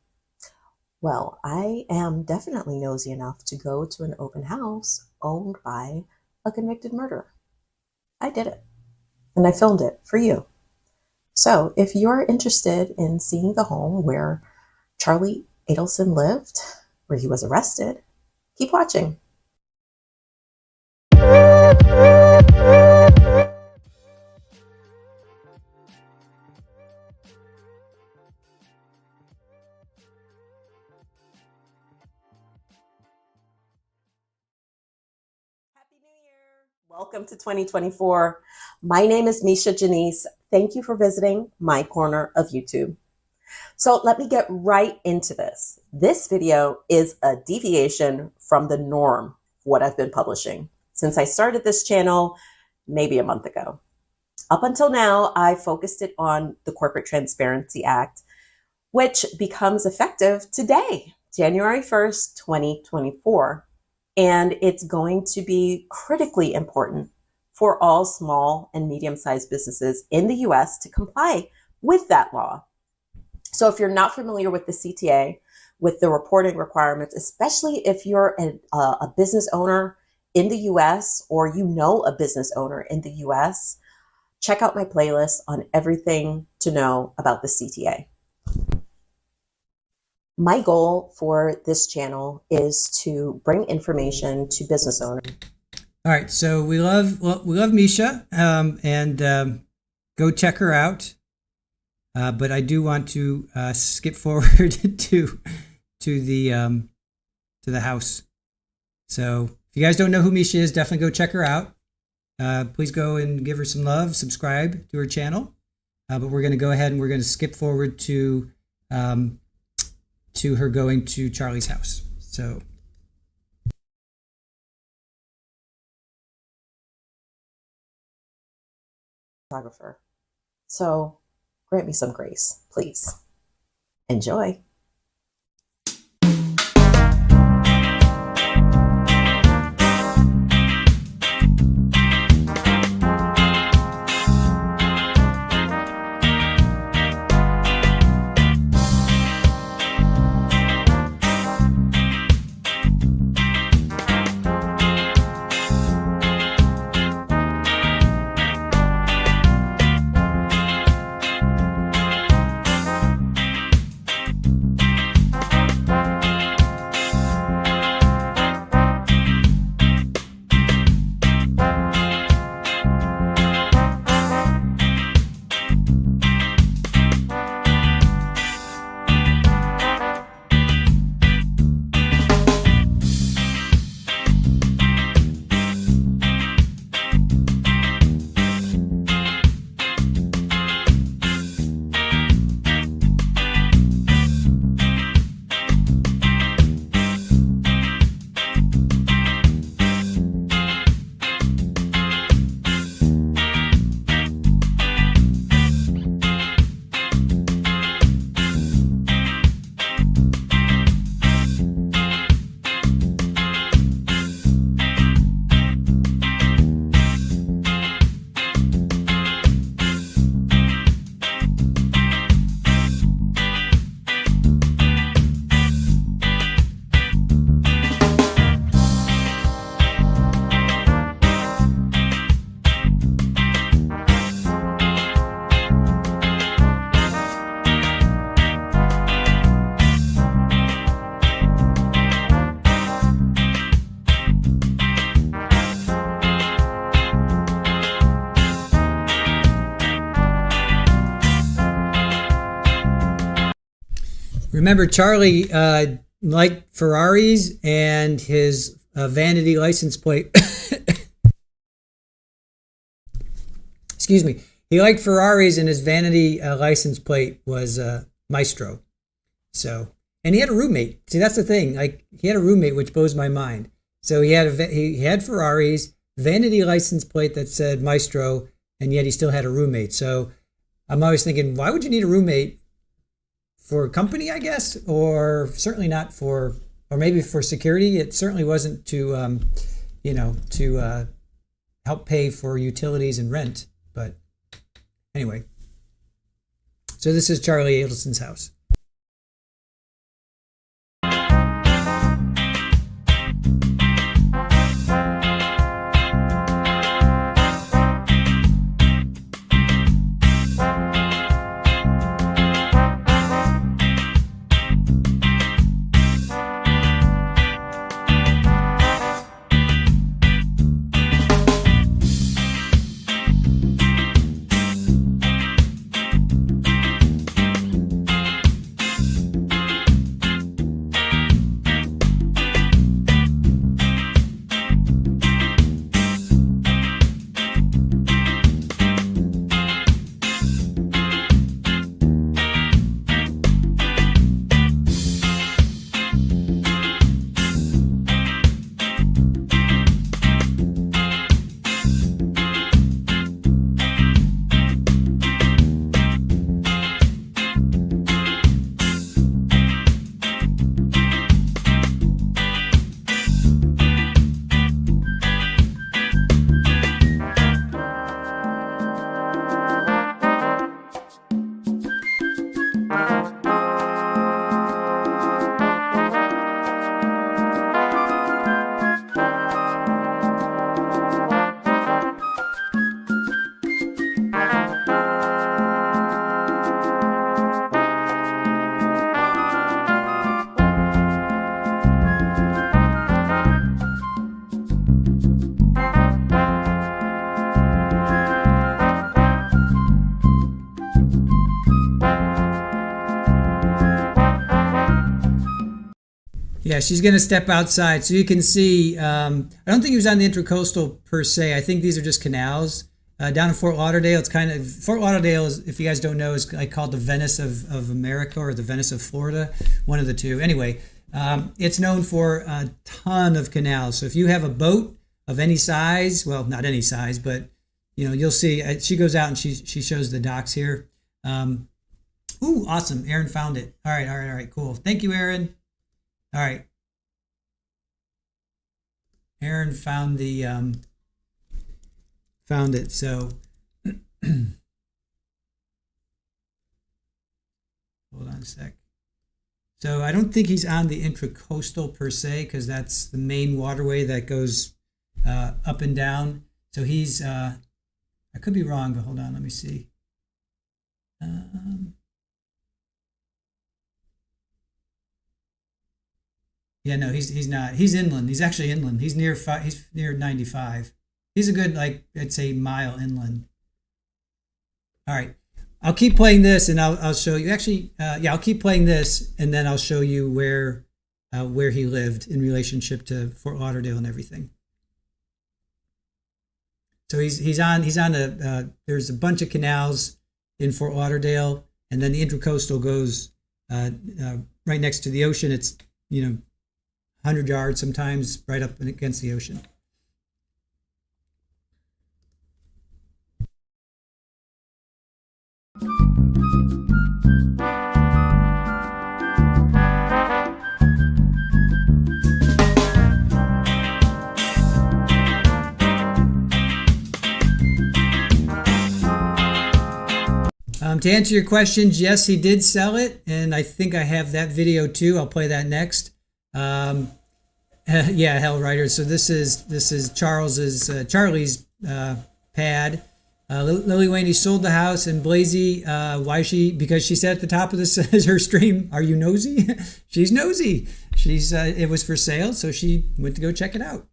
Well, I am definitely nosy enough to go to an open house owned by a convicted murderer. I did it, and I filmed it for you. So if you're interested in seeing the home where Charlie Adelson lived, where he was arrested, keep watching. Welcome to 2024. My name is Misha Janis. Thank you for visiting my corner of YouTube. So let me get right into this. This video is a deviation from the norm of what I've been publishing since I started this channel maybe a month ago. Up until now, I focused it on the Corporate Transparency Act, which becomes effective today, January 1st, 2024. And it's going to be critically important for all small and medium-sized businesses in the US to comply with that law. So if you're not familiar with the CTA, with the reporting requirements, especially if you're a business owner in the US or you know a business owner in the US, check out my playlist on everything to know about the CTA. My goal for this channel is to bring information to business owners. All right, so we love Misha, and go check her out. But I do want to skip forward to the to the house. So if you guys don't know who Misha is, definitely go check her out. Please go and give her some love, subscribe to her channel. But we're going to go ahead and we're going to skip forward to her going to Charlie's house. So. Photographer. So grant me some grace, please. Enjoy. Remember, Charlie liked Ferraris and his vanity license plate. Excuse me. He liked Ferraris and his vanity license plate was Maestro. So, and he had a roommate. See, that's the thing. Like, he had a roommate, which blows my mind. So he had Ferraris, vanity license plate that said Maestro, and yet he still had a roommate. So I'm always thinking, why would you need a roommate? For a company, I guess, or certainly not for, or maybe for security. It certainly wasn't to, to help pay for utilities and rent. But anyway, so this is Charlie Adelson's house. Yeah, she's going to step outside. So you can see, I don't think he was on the intracoastal per se. I think these are just canals. Down in Fort Lauderdale, it's kind of, Fort Lauderdale, is, if you guys don't know, is like called the Venice of America or the Venice of Florida, one of the two. Anyway, it's known for a ton of canals. So if you have a boat of any size, well, not any size, but you'll see, she goes out and she shows the docks here. Ooh, awesome. Aaron found it. All right, cool. Thank you, Aaron. All right. Aaron found the found it. So hold on a sec. So I don't think he's on the intracoastal per se, because that's the main waterway that goes up and down. So he's I could be wrong, but hold on, let me see. Yeah, no, he's not. He's inland. He's actually inland. He's near 95. He's a good, like, I'd say, mile inland. All right, I'll keep playing this, and I'll show you. Actually, I'll keep playing this, and then I'll show you where he lived in relationship to Fort Lauderdale and everything. So he's on a there's a bunch of canals in Fort Lauderdale, and then the intracoastal goes right next to the ocean. It's 100 yards sometimes, right up against the ocean. To answer your questions, yes, he did sell it, and I think I have that video too. I'll play that next. Yeah, Hell Rider. So this is Charlie's pad. Lily Waney sold the house, and Blasey, because she said at the top of this her stream, "Are you nosy?" She's nosy. It was for sale, so she went to go check it out.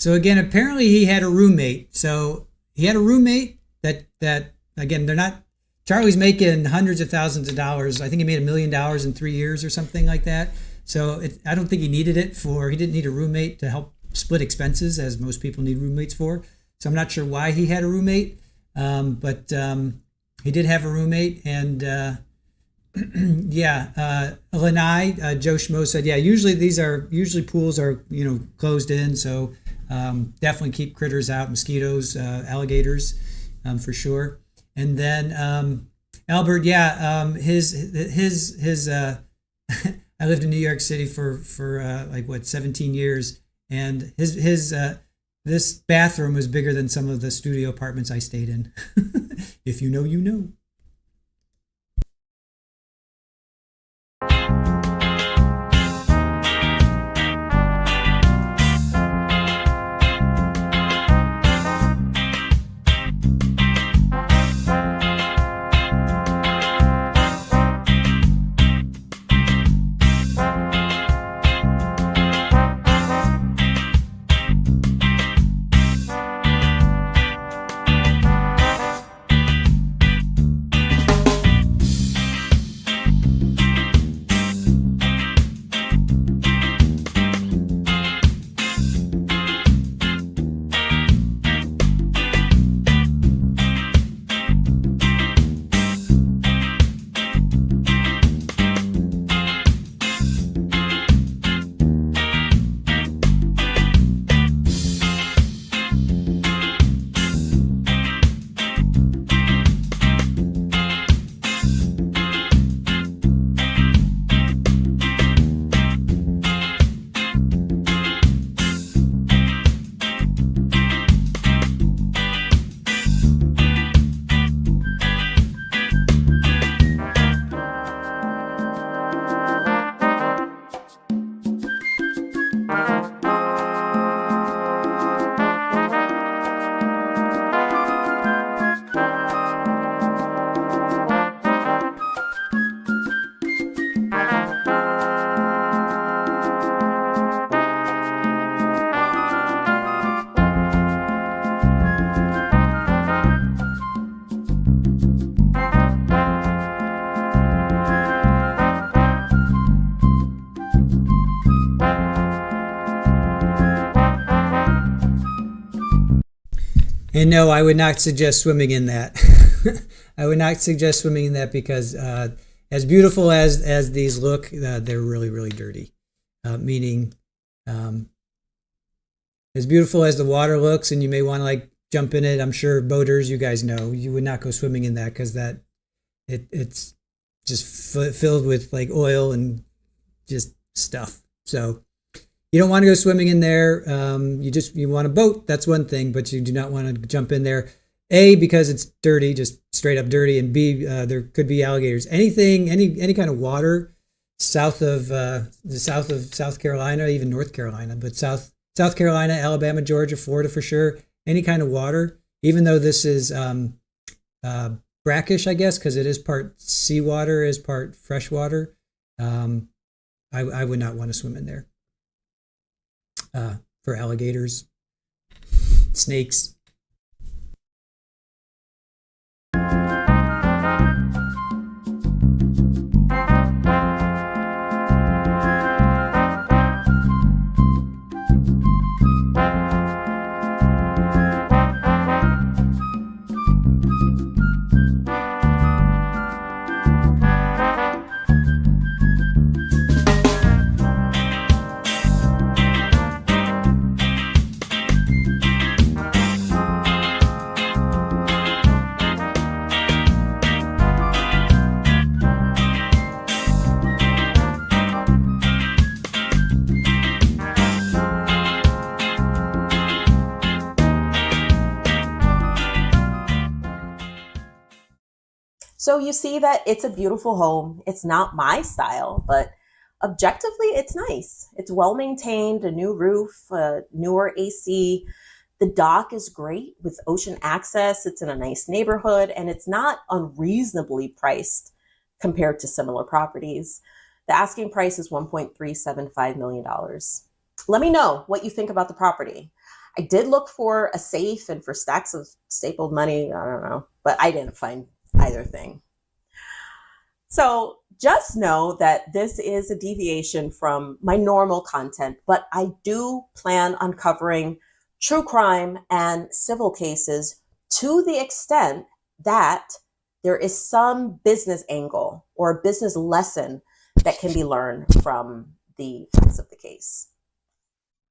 So again, apparently he had a roommate. So he had a roommate that again, they're not, Charlie's making hundreds of thousands of dollars. I think he made $1 million in 3 years or something like that. So I don't think he needed it he didn't need a roommate to help split expenses, as most people need roommates for. So I'm not sure why he had a roommate, but he did have a roommate. And Lanai, Joe Schmo said, usually pools are, closed in. So definitely keep critters out, mosquitoes, alligators, for sure. And then Albert, his I lived in New York City for 17 years, and his this bathroom was bigger than some of the studio apartments I stayed in. If you know, you know. And no, I would not suggest swimming in that. I would not suggest swimming in that because as beautiful as these look, they're really, really dirty. Meaning, as beautiful as the water looks, and you may want to jump in it. I'm sure boaters, you guys know, you would not go swimming in that because it's just filled with oil and just stuff. So you don't want to go swimming in there. You want a boat. That's one thing, but you do not want to jump in there. A, because it's dirty, just straight up dirty, and B, there could be alligators. Anything, any kind of water south of South Carolina, even North Carolina, but South Carolina, Alabama, Georgia, Florida for sure. Any kind of water, even though this is brackish, I guess, because it is part seawater, is part freshwater. I would not want to swim in there. For alligators, snakes. So you see that it's a beautiful home. It's not my style, but objectively, it's nice. It's well maintained, a new roof, a newer AC. The dock is great with ocean access. It's in a nice neighborhood, and it's not unreasonably priced compared to similar properties. The asking price is $1.375 million. Let me know what you think about the property. I did look for a safe and for stacks of stapled money. I don't know, but I didn't find either thing. So just know that this is a deviation from my normal content, but I do plan on covering true crime and civil cases to the extent that there is some business angle or a business lesson that can be learned from the facts of the case.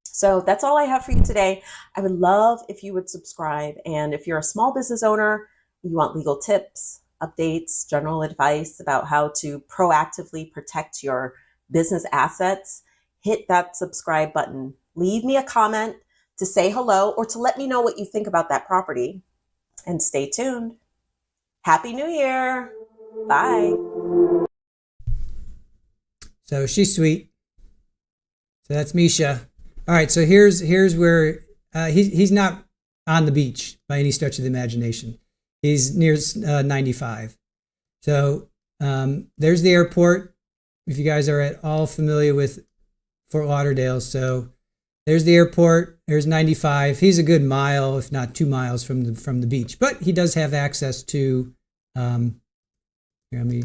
So that's all I have for you today. I would love if you would subscribe. And if you're a small business owner, you want legal tips, updates, general advice about how to proactively protect your business assets, hit that subscribe button. Leave me a comment to say hello or to let me know what you think about that property. And stay tuned. Happy New Year. Bye. So she's sweet. So that's Misha. All right, so here's where he's not on the beach by any stretch of the imagination. He's near 95. So there's the airport. If you guys are at all familiar with Fort Lauderdale, so there's the airport. There's 95. He's a good mile, if not 2 miles from the beach, but he does have access to. Here, let me.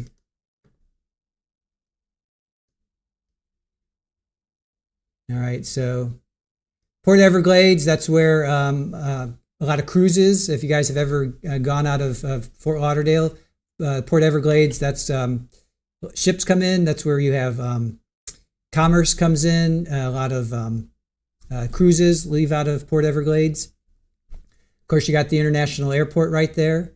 All right, so Port Everglades, that's where a lot of cruises, if you guys have ever gone out of Fort Lauderdale, Port Everglades, that's ships come in, that's where you have commerce comes in, a lot of cruises leave out of Port Everglades. Of course, you got the international airport right there,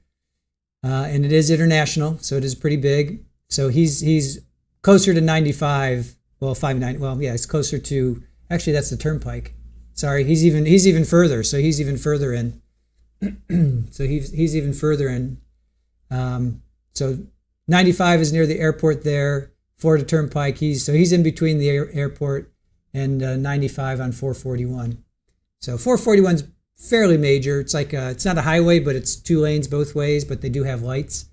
and it is international, so it is pretty big. So he's closer to 95. Well, 59. Well, yeah, it's closer to. Actually, that's the turnpike. Sorry, he's even further. So he's even further in. So he's even further in. So 95 is near the airport there. Florida Turnpike. He's in between the airport and 95 on 441. So 441's fairly major. It's like it's not a highway, but it's 2 lanes both ways. But they do have lights,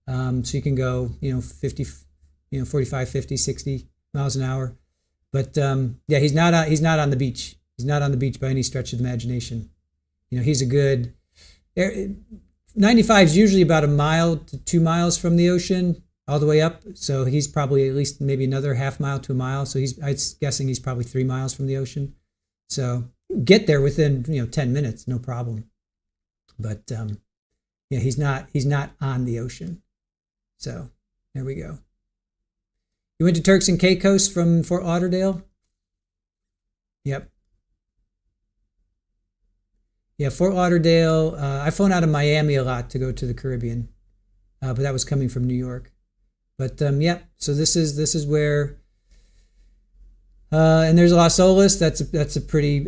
so you can go 50, 45, 50, 60 miles an hour. But yeah, he's not on the beach. He's not on the beach by any stretch of the imagination. He's a good. 95 is usually about 1 mile to 2 miles from the ocean, all the way up. So he's probably at least maybe another half mile to a mile. So I'm guessing he's probably 3 miles from the ocean. So get there within 10 minutes, no problem. But yeah, he's not on the ocean. So there we go. You went to Turks and Caicos from Fort Lauderdale? Yep. Yeah, Fort Lauderdale. I flown out of Miami a lot to go to the Caribbean, but that was coming from New York. But yeah, so this is where, and there's Las Olas. That's a pretty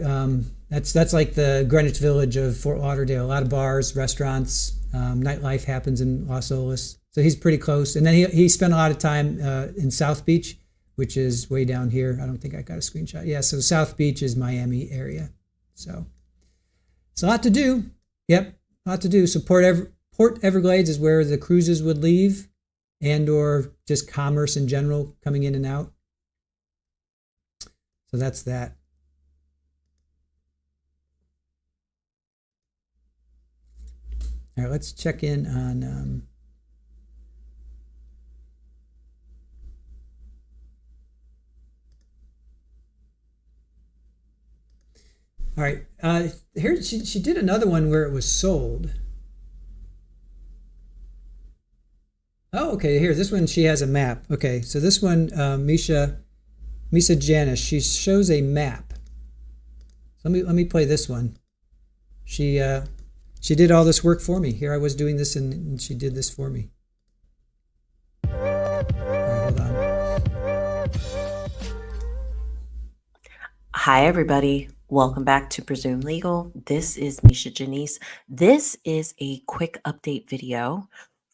that's like the Greenwich Village of Fort Lauderdale. A lot of bars, restaurants, nightlife happens in Las Olas. So he's pretty close. And then he spent a lot of time in South Beach, which is way down here. I don't think I got a screenshot. Yeah, so South Beach is Miami area. So it's a lot to do. Yep, a lot to do. So Port Everglades is where the cruises would leave and or just commerce in general coming in and out. So that's that. All right, let's check in on... All right, here she did another one where it was sold. Oh, okay, here, this one she has a map. Okay, so this one, Misha Janis, she shows a map. So let me play this one. She did all this work for me. Here I was doing this and she did this for me. All right, hold on. Hi, everybody. Welcome back to Presume Legal. This is Misha Janice. This is a quick update video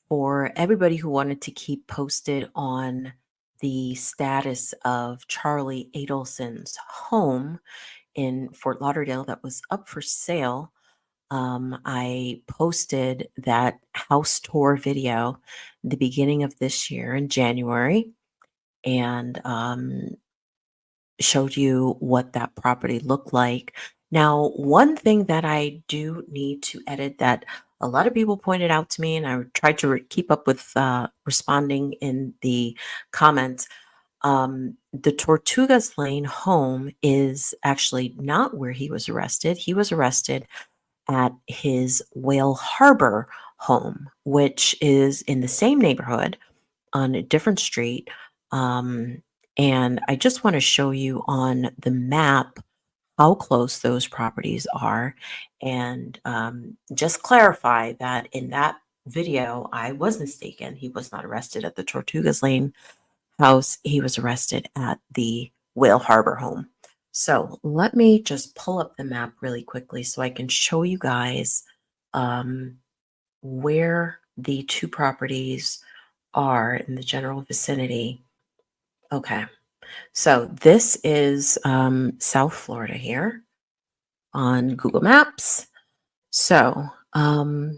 for everybody who wanted to keep posted on the status of Charlie Adelson's home in Fort Lauderdale that was up for sale. I posted that house tour video the beginning of this year in January and showed you what that property looked like. Now, one thing that I do need to edit that a lot of people pointed out to me, and I tried to keep up with responding in the comments. The Tortugas Lane home is actually not where he was arrested. He was arrested at his Whale Harbor home, which is in the same neighborhood on a different street. And I just want to show you on the map how close those properties are, and just clarify that in that video, I was mistaken. He was not arrested at the Tortugas Lane house. He was arrested at the Whale Harbor home. So let me just pull up the map really quickly so I can show you guys where the two properties are in the general vicinity. Okay, so this is South Florida here on Google Maps. So let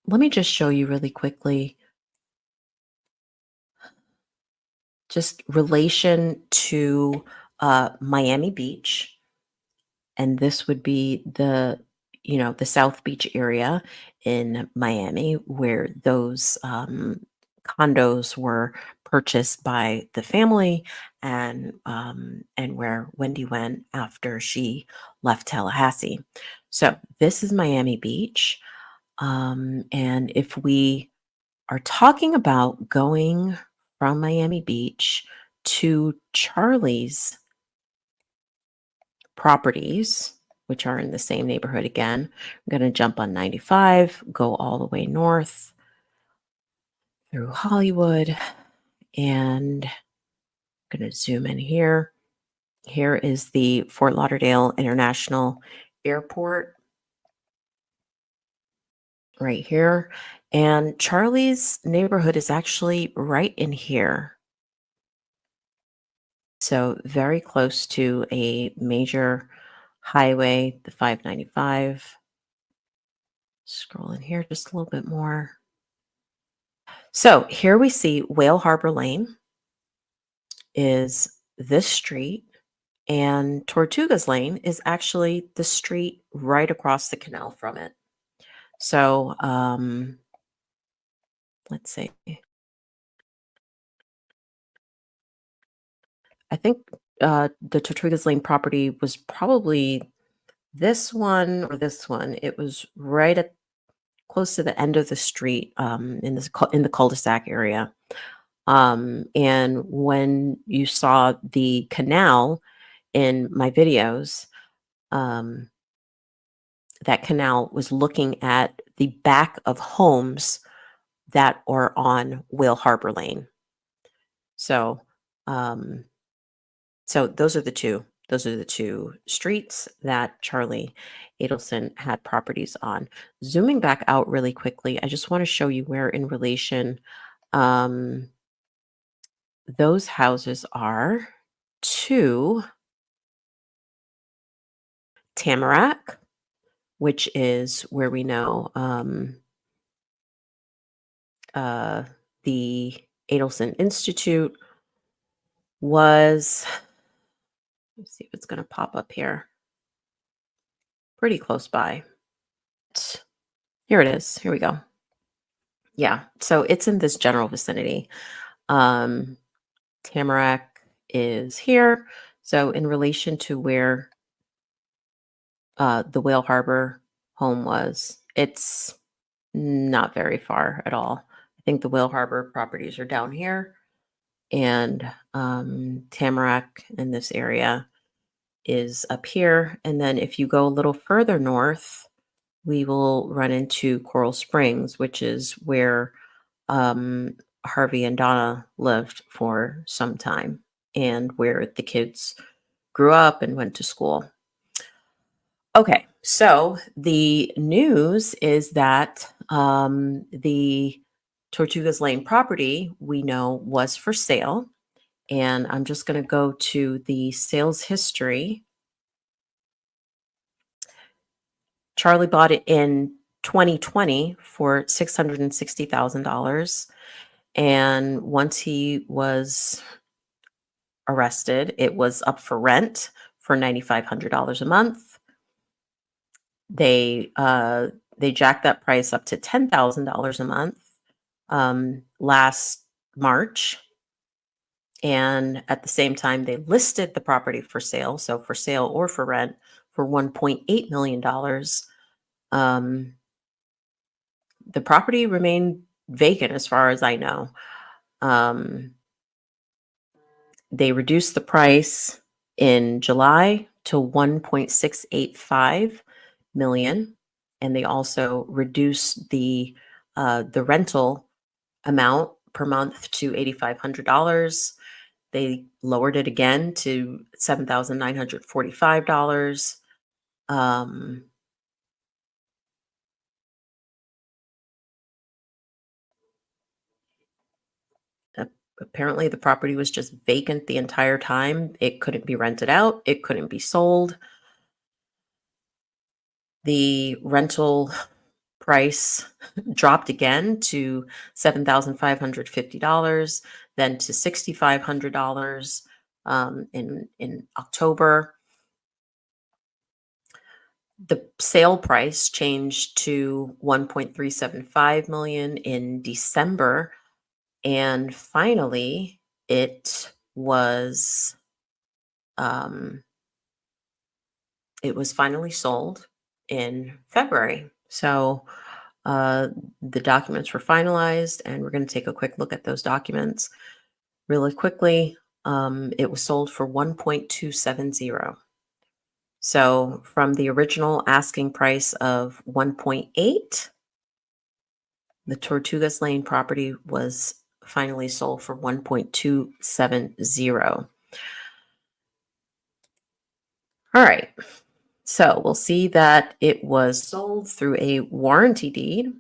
me just show you really quickly just relation to Miami Beach. And this would be the, the South Beach area in Miami where those condos were purchased by the family, and where Wendi went after she left Tallahassee. So this is Miami Beach. And if we are talking about going from Miami Beach to Charlie's properties, which are in the same neighborhood again, I'm going to jump on 95, go all the way north through Hollywood, and I'm going to zoom in here. Here is the Fort Lauderdale International Airport right here. And Charlie's neighborhood is actually right in here. So very close to a major highway, the 595. Scroll in here just a little bit more. So here we see Whale Harbor Lane is this street, and Tortugas Lane is actually the street right across the canal from it. So let's see. I think the Tortugas Lane property was probably this one or this one. It was right at close to the end of the street in the cul-de-sac area. And when you saw the canal in my videos, that canal was looking at the back of homes that are on Whale Harbor Lane. So, so those are the two. Those are the two streets that Charlie Adelson had properties on. Zooming back out really quickly, I just want to show you where in relation those houses are to Tamarack, which is where we know the Adelson Institute was. Let's see if it's going to pop up here. Pretty close by. Here it is. Here we go. Yeah, so it's in this general vicinity. Tamarack is here. So in relation to where the Whale Harbor home was, it's not very far at all. I think the Whale Harbor properties are down here, and Tamarack in this area is up here. And then if you go a little further north, we will run into Coral Springs, which is where Harvey and Donna lived for some time, and where the kids grew up and went to school. Okay, so the news is that the Tortugas Lane property we know was for sale. And I'm just going to go to the sales history. Charlie bought it in 2020 for $660,000. And once he was arrested, it was up for rent for $9,500 a month. They jacked that price up to $10,000 a month last March. And at the same time, they listed the property for sale, so for sale or for rent, for $1.8 million. The property remained vacant as far as I know. They reduced the price in July to $1.685 million, and they also reduced the rental amount per month to $8,500. They lowered it again to $7,945. Apparently, the property was just vacant the entire time. It couldn't be rented out. It couldn't be sold. The rental price dropped again to $7,550, then to $6,500 in October. The sale price changed to $1.375 million in December, and finally it was finally sold in February. So the documents were finalized, and we're going to take a quick look at those documents really quickly. It was sold for $1.270. So from the original asking price of $1.8, the Tortugas Lane property was finally sold for $1.270. All right. So we'll see that it was sold through a warranty deed,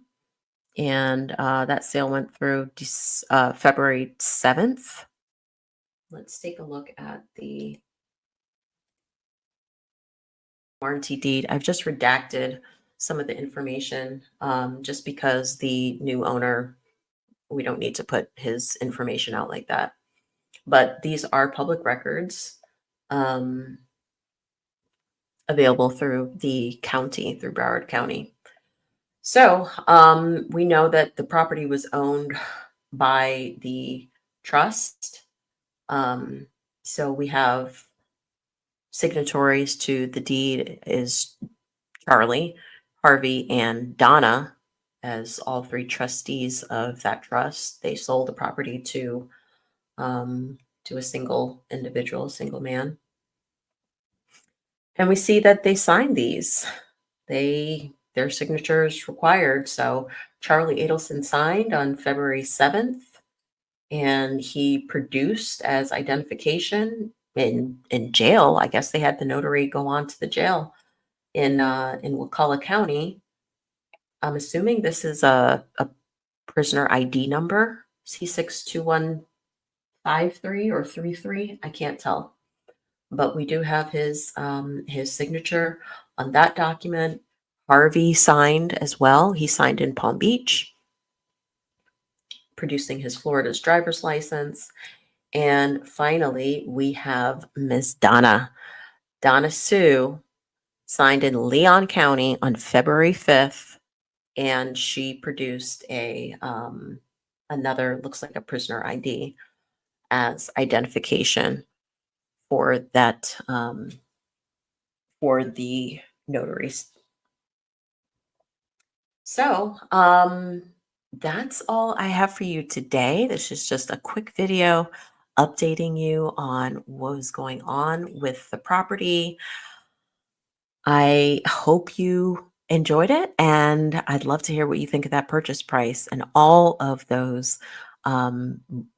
and that sale went through February 7th. Let's take a look at the warranty deed. I've just redacted some of the information just because the new owner, we don't need to put his information out like that. But these are public records available through the county, through Broward County. So we know that the property was owned by the trust. So we have signatories to the deed is Charlie, Harvey, and Donna as all three trustees of that trust. They sold the property to a single individual, a single man. And we see that they signed these. Their signature is required. So Charlie Adelson signed on February 7th, and he produced as identification in jail. I guess they had the notary go on to the jail in Wakulla County. I'm assuming this is a prisoner ID number, C62153 or 33. I can't tell. But we do have his signature on that document. Harvey signed as well. He signed in Palm Beach, producing his Florida's driver's license. And finally, we have Ms. Donna Sue, signed in Leon County on February 5th. And she produced another, looks like a prisoner ID as identification for that, for the notaries. So that's all I have for you today. This is just a quick video updating you on what was going on with the property. I hope you enjoyed it, and I'd love to hear what you think of that purchase price and all of those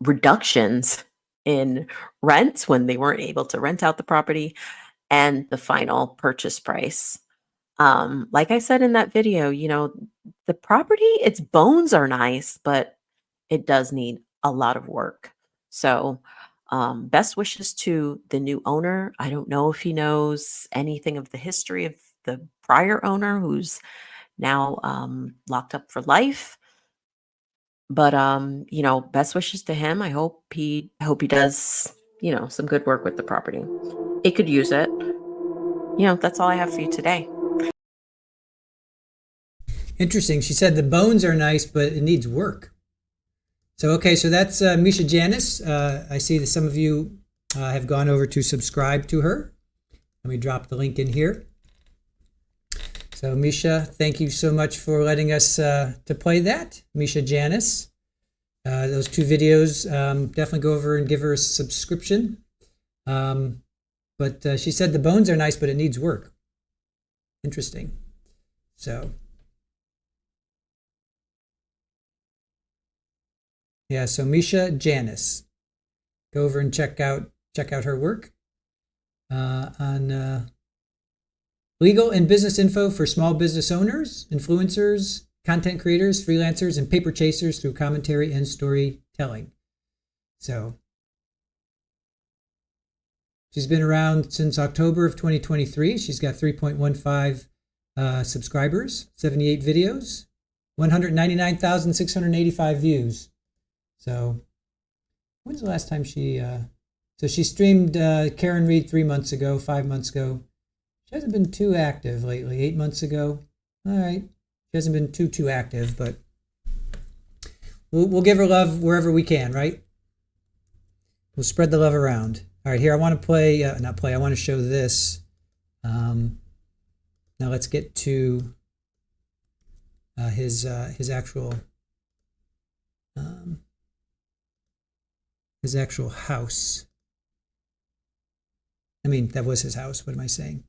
reductions in rent when they weren't able to rent out the property, and the final purchase price. Like I said in that video, the property, its bones are nice, but it does need a lot of work. So best wishes to the new owner. I don't know if he knows anything of the history of the prior owner, who's now locked up for life. But best wishes to him. I hope he does some good work with the property. It could use it. That's all I have for you today. Interesting. She said the bones are nice, but it needs work. So, okay, so that's Misha Janis. I see that some of you have gone over to subscribe to her. Let me drop the link in here. So, Misha, thank you so much for letting us to play that. Misha Janis. Those 2 videos, definitely go over and give her a subscription. But she said the bones are nice, but it needs work. Interesting. So, yeah, so Misha Janis. Go over and check out her work on legal and business info for small business owners, influencers, content creators, freelancers, and paper chasers through commentary and storytelling. So she's been around since October of 2023. She's got 3.15 subscribers, 78 videos, 199,685 views. So when's the last time she... So she streamed Karen Reed 3 months ago, 5 months ago. She hasn't been too active lately, 8 months ago. All right. She hasn't been too active, but we'll give her love wherever we can, right? We'll spread the love around. All right, here I want to play, I want to show this. Now let's get to his actual house. I mean, that was his house. What am I saying?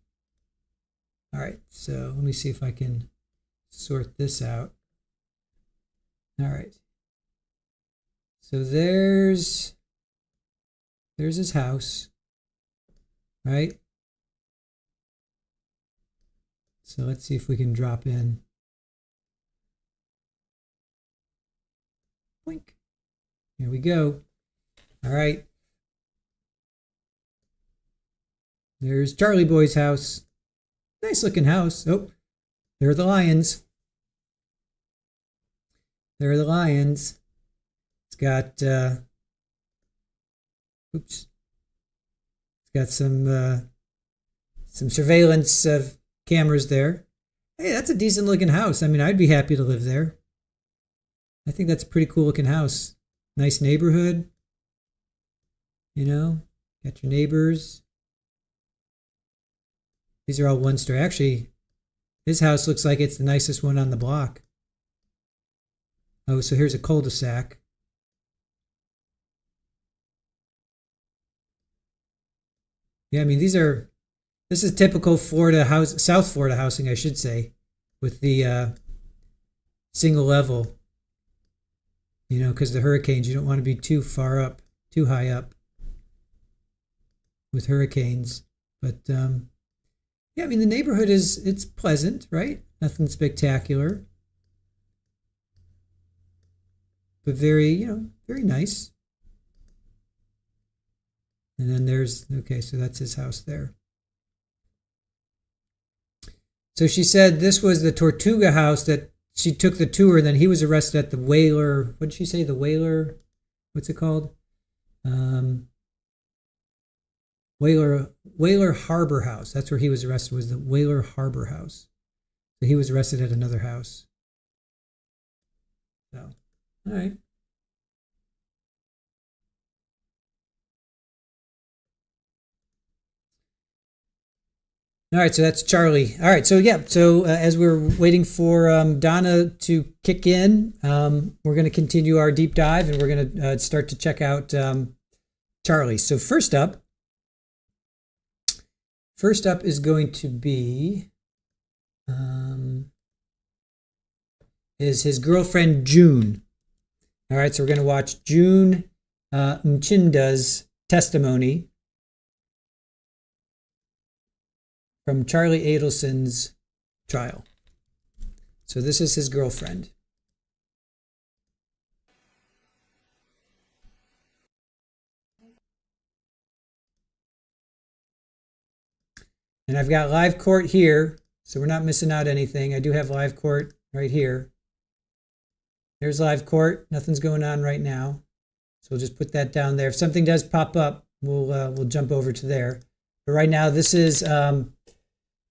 All right, so let me see if I can sort this out. All right. So there's his house, right? So let's see if we can drop in. Blink. Here we go. All right. There's Charlie Boy's house. Nice looking house. Oh, there are the lions. There are the lions. It's got, oops. It's got some surveillance of cameras there. Hey, that's a decent looking house. I mean, I'd be happy to live there. I think that's a pretty cool looking house. Nice neighborhood. You know, got your neighbors. These are all one story. Actually, his house looks like it's the nicest one on the block. Oh, so here's a cul-de-sac. Yeah, I mean, this is typical Florida house, South Florida housing, I should say, with the single level. You know, because the hurricanes, you don't want to be too far up, too high up with hurricanes. But yeah, I mean, the neighborhood it's pleasant, right? Nothing spectacular. But very, very nice. And then okay, so that's his house there. So she said this was the Tortuga house that she took the tour, and then he was arrested at the Whaler. What did she say? The Whaler? What's it called? Whaler Harbor House. That's where he was arrested, was the Whaler Harbor House. So he was arrested at another house. So, all right. All right, so that's Charlie. All right, so yeah, so as we're waiting for Donna to kick in, we're going to continue our deep dive, and we're going to start to check out Charlie. So first up is going to be is his girlfriend June. All right, so we're going to watch June Mchinda's testimony from Charlie Adelson's trial. So this is his girlfriend. And I've got live court here, so we're not missing out anything. I do have live court right here. There's live court. Nothing's going on right now. So we'll just put that down there. If something does pop up, we'll jump over to there. But right now, this is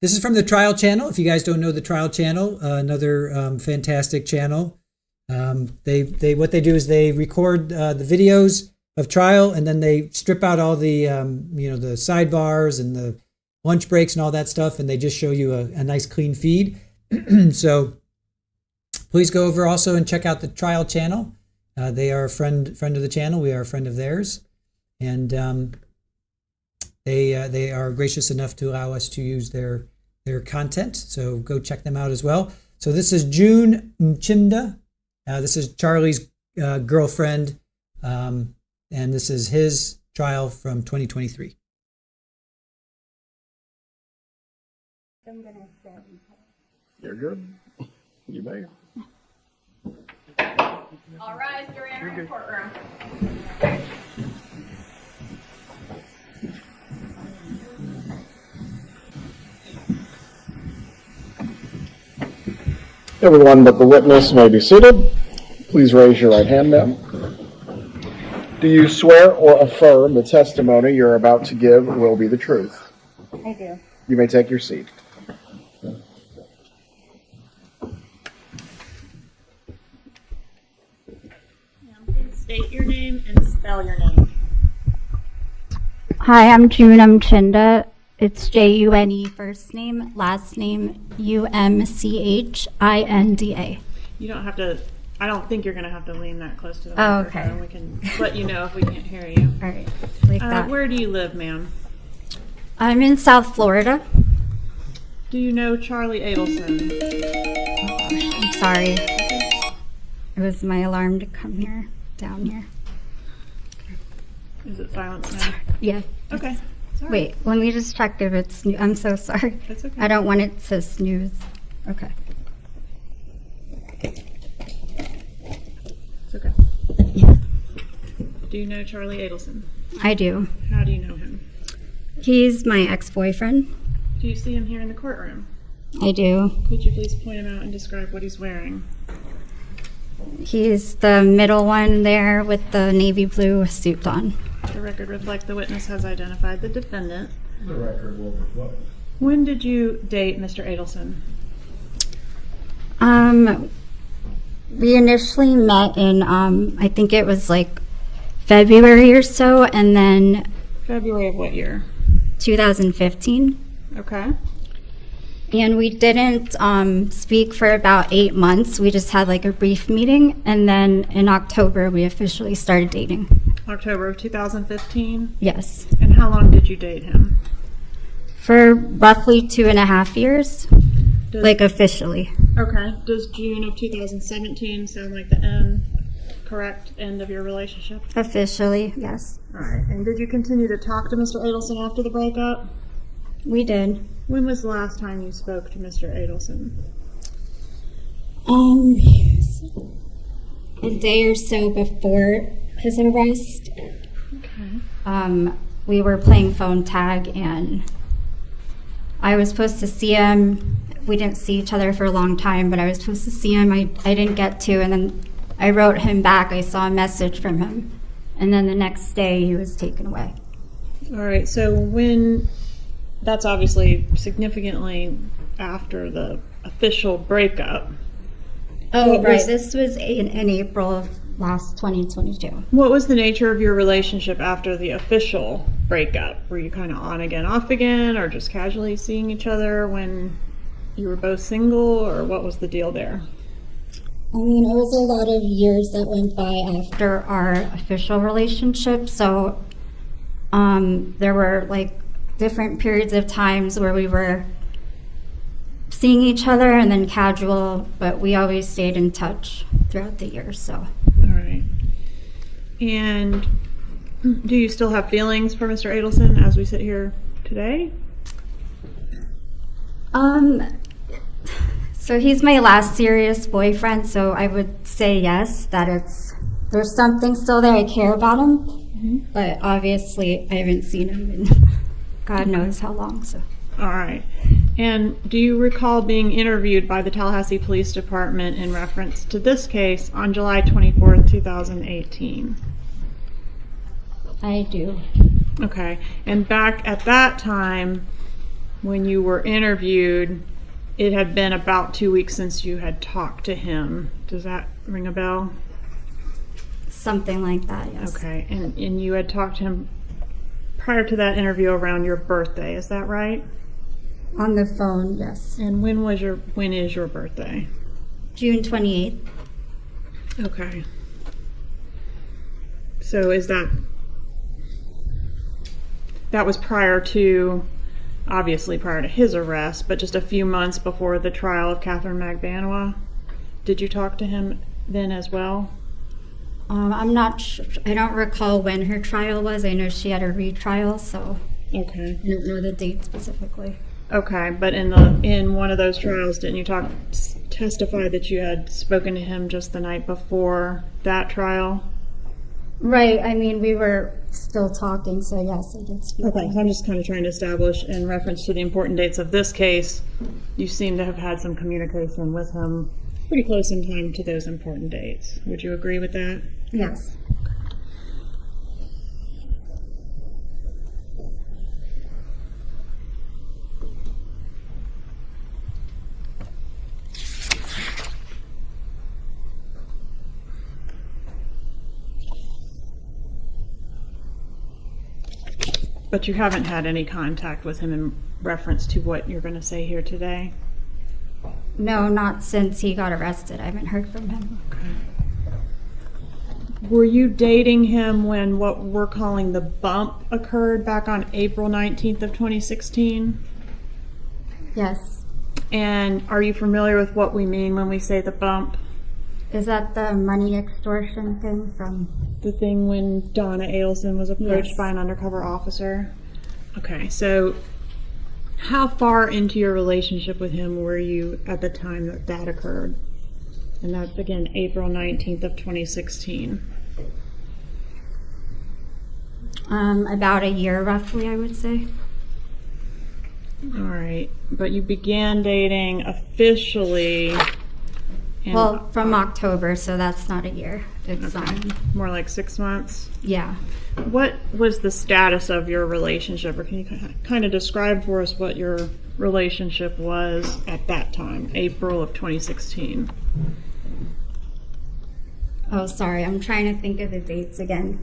This is from the Trial Channel. If you guys don't know the Trial Channel, another fantastic channel. What they do is they record the videos of trial, and then they strip out all the the sidebars and the lunch breaks and all that stuff, and they just show you a nice clean feed. So please go over also and check out the Trial Channel. They are a friend of the channel. We are a friend of theirs, and they are gracious enough to allow us to use their content. So go check them out as well. So this is June Mchimda. This is Charlie's girlfriend, and this is his trial from 2023. You're good. You may. All rise, you're entering the courtroom. Everyone but the witness may be seated. Please raise your right hand now. Do you swear or affirm the testimony you're about to give will be the truth? I do. You may take your seat. Please state your name and spell your name. Hi, I'm June Mchinda. It's June, first name, last name Umchinda. You don't have to, I don't think you're going to have to lean that close to the Oh, microphone. okay. We can let you know if we can't hear you. All right, like that. Where do you live, ma'am? I'm in South Florida. Do you know Charlie Adelson? Oh gosh, I'm sorry. It was my alarm to come here, down here. Is it silent now? Yeah. Okay. Sorry. Wait, let me just check if it's, I'm so sorry. That's okay. I don't want it to snooze. Okay. It's okay. Do you know Charlie Adelson? I do. How do you know him? He's my ex-boyfriend. Do you see him here in the courtroom? I do. Could you please point him out and describe what he's wearing? He's the middle one there with the navy blue suit on. The record reflects the witness has identified the defendant. The record will reflect. When did you date Mr. Adelson? We initially met in, I think it was like February or so, and then... February of what year? 2015. Okay. And we didn't speak for about 8 months. We just had like a brief meeting, and then in October we officially started dating. October of 2015? Yes. And how long did you date him? For roughly 2.5 years, like officially. Okay. Does June of 2017 sound like the correct end of your relationship? Officially, yes. All right. And did you continue to talk to Mr. Adelson after the breakup? We did. When was the last time you spoke to Mr. Adelson? A day or so before his arrest. Okay. We were playing phone tag, and I was supposed to see him. We didn't see each other for a long time, but I was supposed to see him. I didn't get to, and then I wrote him back. I saw a message from him, and then the next day he was taken away. All right. So when... That's obviously significantly after the official breakup. Oh, right. This was in April of last 2022. What was the nature of your relationship after the official breakup? Were you kind of on again, off again, or just casually seeing each other when you were both single, or what was the deal there? I mean, it was a lot of years that went by after our official relationship, so there were like different periods of times where we were seeing each other and then casual, but we always stayed in touch throughout the years. So. All right. And do you still have feelings for Mr. Adelson as we sit here today? So he's my last serious boyfriend, so I would say yes, that there's something still there. I care about him, but obviously I haven't seen him in God knows how long. So. All right. And do you recall being interviewed by the Tallahassee Police Department in reference to this case on July 24th, 2018? I do. Okay. And back at that time, when you were interviewed, it had been about 2 weeks since you had talked to him. Does that ring a bell? Something like that, yes. Okay, and you had talked to him prior to that interview around your birthday, is that right? On the phone, yes. And when is your birthday? June 28th. Okay. So is that was prior to, obviously prior to his arrest, but just a few months before the trial of Catherine Magbanua? Did you talk to him then as well? I'm not sure. I don't recall when her trial was. I know she had a retrial, so okay. I don't know the date specifically. Okay, but in one of those trials, didn't you testify that you had spoken to him just the night before that trial? Right. I mean, we were still talking, so yes, I did speak. Okay, so I'm just kind of trying to establish, in reference to the important dates of this case, you seem to have had some communication with him pretty close in time to those important dates. Would you agree with that? Yes. But you haven't had any contact with him in reference to what you're going to say here today? No, not since he got arrested. I haven't heard from him. Okay. Were you dating him when what we're calling the bump occurred back on April 19th of 2016? Yes. And are you familiar with what we mean when we say the bump? Is that the money extortion thing from... The thing when Donna Adelson was approached by an undercover officer? Okay, so how far into your relationship with him were you at the time that that occurred? And that's, again, April 19th of 2016. About a year, roughly, I would say. All right, but you began dating officially... Well, from October, so that's not a year. It's more like 6 months? Yeah. What was the status of your relationship, or can you kind of describe for us what your relationship was at that time, April of 2016? Oh, sorry, I'm trying to think of the dates again.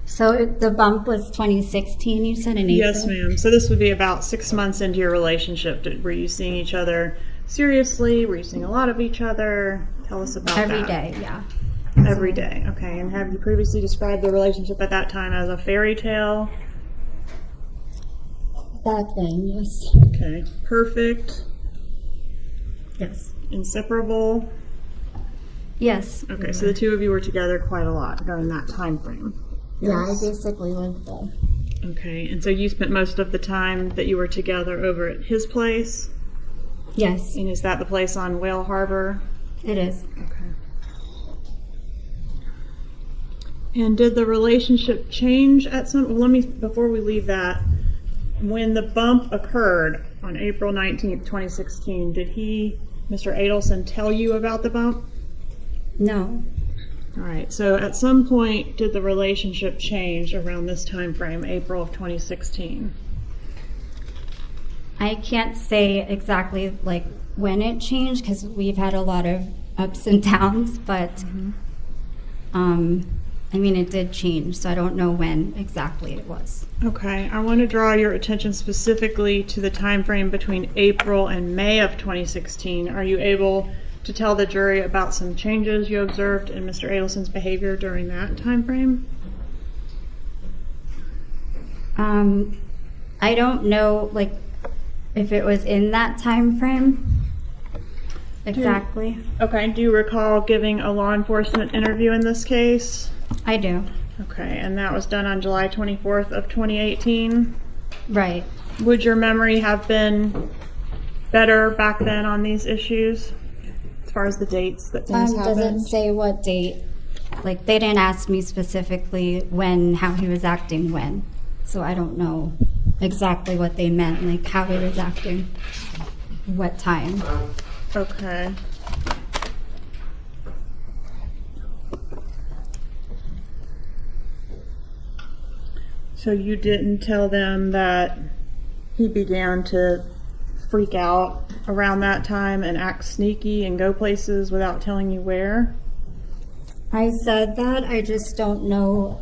So the bump was 2016, you said, in April? Yes, ma'am. So this would be about 6 months into your relationship. Were you seeing each other seriously? Were you seeing a lot of each other? Tell us about Every that. day, yeah. Every day, okay. And have you previously described the relationship at that time as a fairy tale? Back then, yes. Okay. Perfect? Yes. Inseparable? Yes. Okay, so the two of you were together quite a lot during that time frame. Yeah, I basically lived there. Okay, and so you spent most of the time that you were together over at his place? Yes. And is that the place on Whale Harbor? It is. Okay. And did the relationship change at some, before we leave that, when the bump occurred on April 19th, 2016, did Mr. Adelson, tell you about the bump? No. All right, so at some point, did the relationship change around this time frame, April of 2016? I can't say exactly like when it changed because we've had a lot of ups and downs, but I mean, it did change, so I don't know when exactly it was. Okay, I want to draw your attention specifically to the time frame between April and May of 2016. Are you able to tell the jury about some changes you observed in Mr. Adelson's behavior during that time frame? I don't know, like, if it was in that time frame exactly. Okay, do you recall giving a law enforcement interview in this case? I do. Okay, and that was done on July 24th of 2018? Right. Would your memory have been better back then on these issues, as far as the dates that things happened? Does it say what date? Like, they didn't ask me specifically how he was acting when, so I don't know exactly what they meant, like how he was acting, what time. Okay. So you didn't tell them that he began to freak out around that time and act sneaky and go places without telling you where? I said that, I just don't know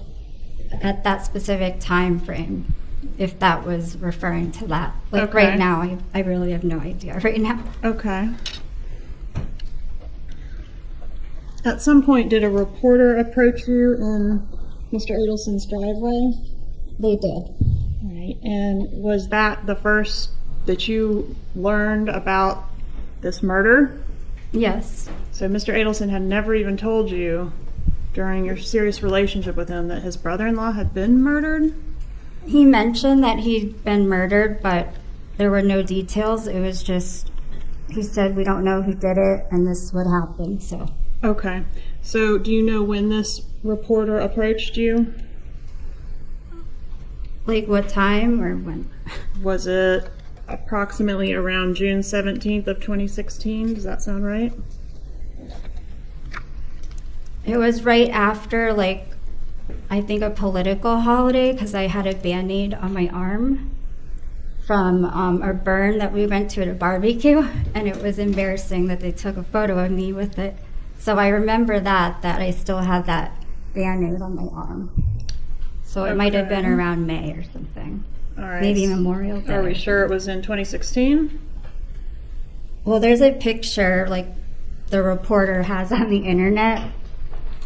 at that specific time frame if that was referring to that. Like Okay. right now, I really have no idea right now. Okay. At some point, did a reporter approach you in Mr. Adelson's driveway? They did. Right. And was that the first that you learned about this murder? Yes. So Mr. Adelson had never even told you during your serious relationship with him that his brother-in-law had been murdered? He mentioned that he'd been murdered, but there were no details. It was just, he said, we don't know who did it, and this would happen, so. Okay. So do you know when this reporter approached you? Like what time or when? Was it approximately around June 17th of 2016? Does that sound right? It was right after, like, I think a political holiday, because I had a Band-Aid on my arm from a burn that we went to at a barbecue, and it was embarrassing that they took a photo of me with it. So I remember that I still had that Band-Aid on my arm. So it might have been around May or something. All right. Maybe Memorial Day. Are we sure it was in 2016? Well, there's a picture, like, the reporter has on the internet.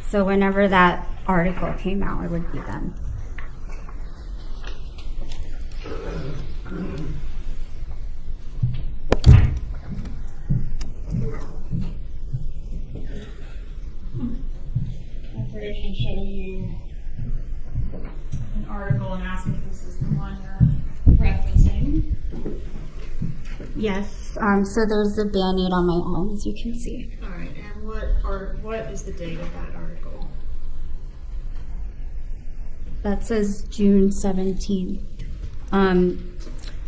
So whenever that article came out, it would be then. I can show you an article and ask if this is the one you're referencing. Yes, so there's a Band-Aid on my arm, as you can see. All right, and what is the date of that article? That says June 17th.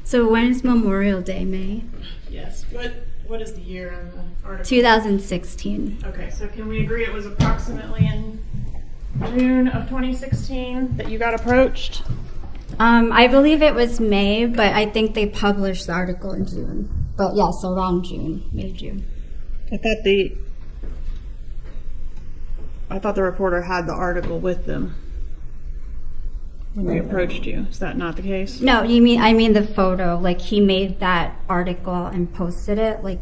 So when is Memorial Day, May? Yes. What is the year on the article? 2016. Okay, so can we agree it was approximately in June of 2016 that you got approached? I believe it was May, but I think they published the article in June. But yes, around June, May, June. I thought the reporter had the article with them when they approached you. Is that not the case? No, I mean the photo. Like, he made that article and posted it, like,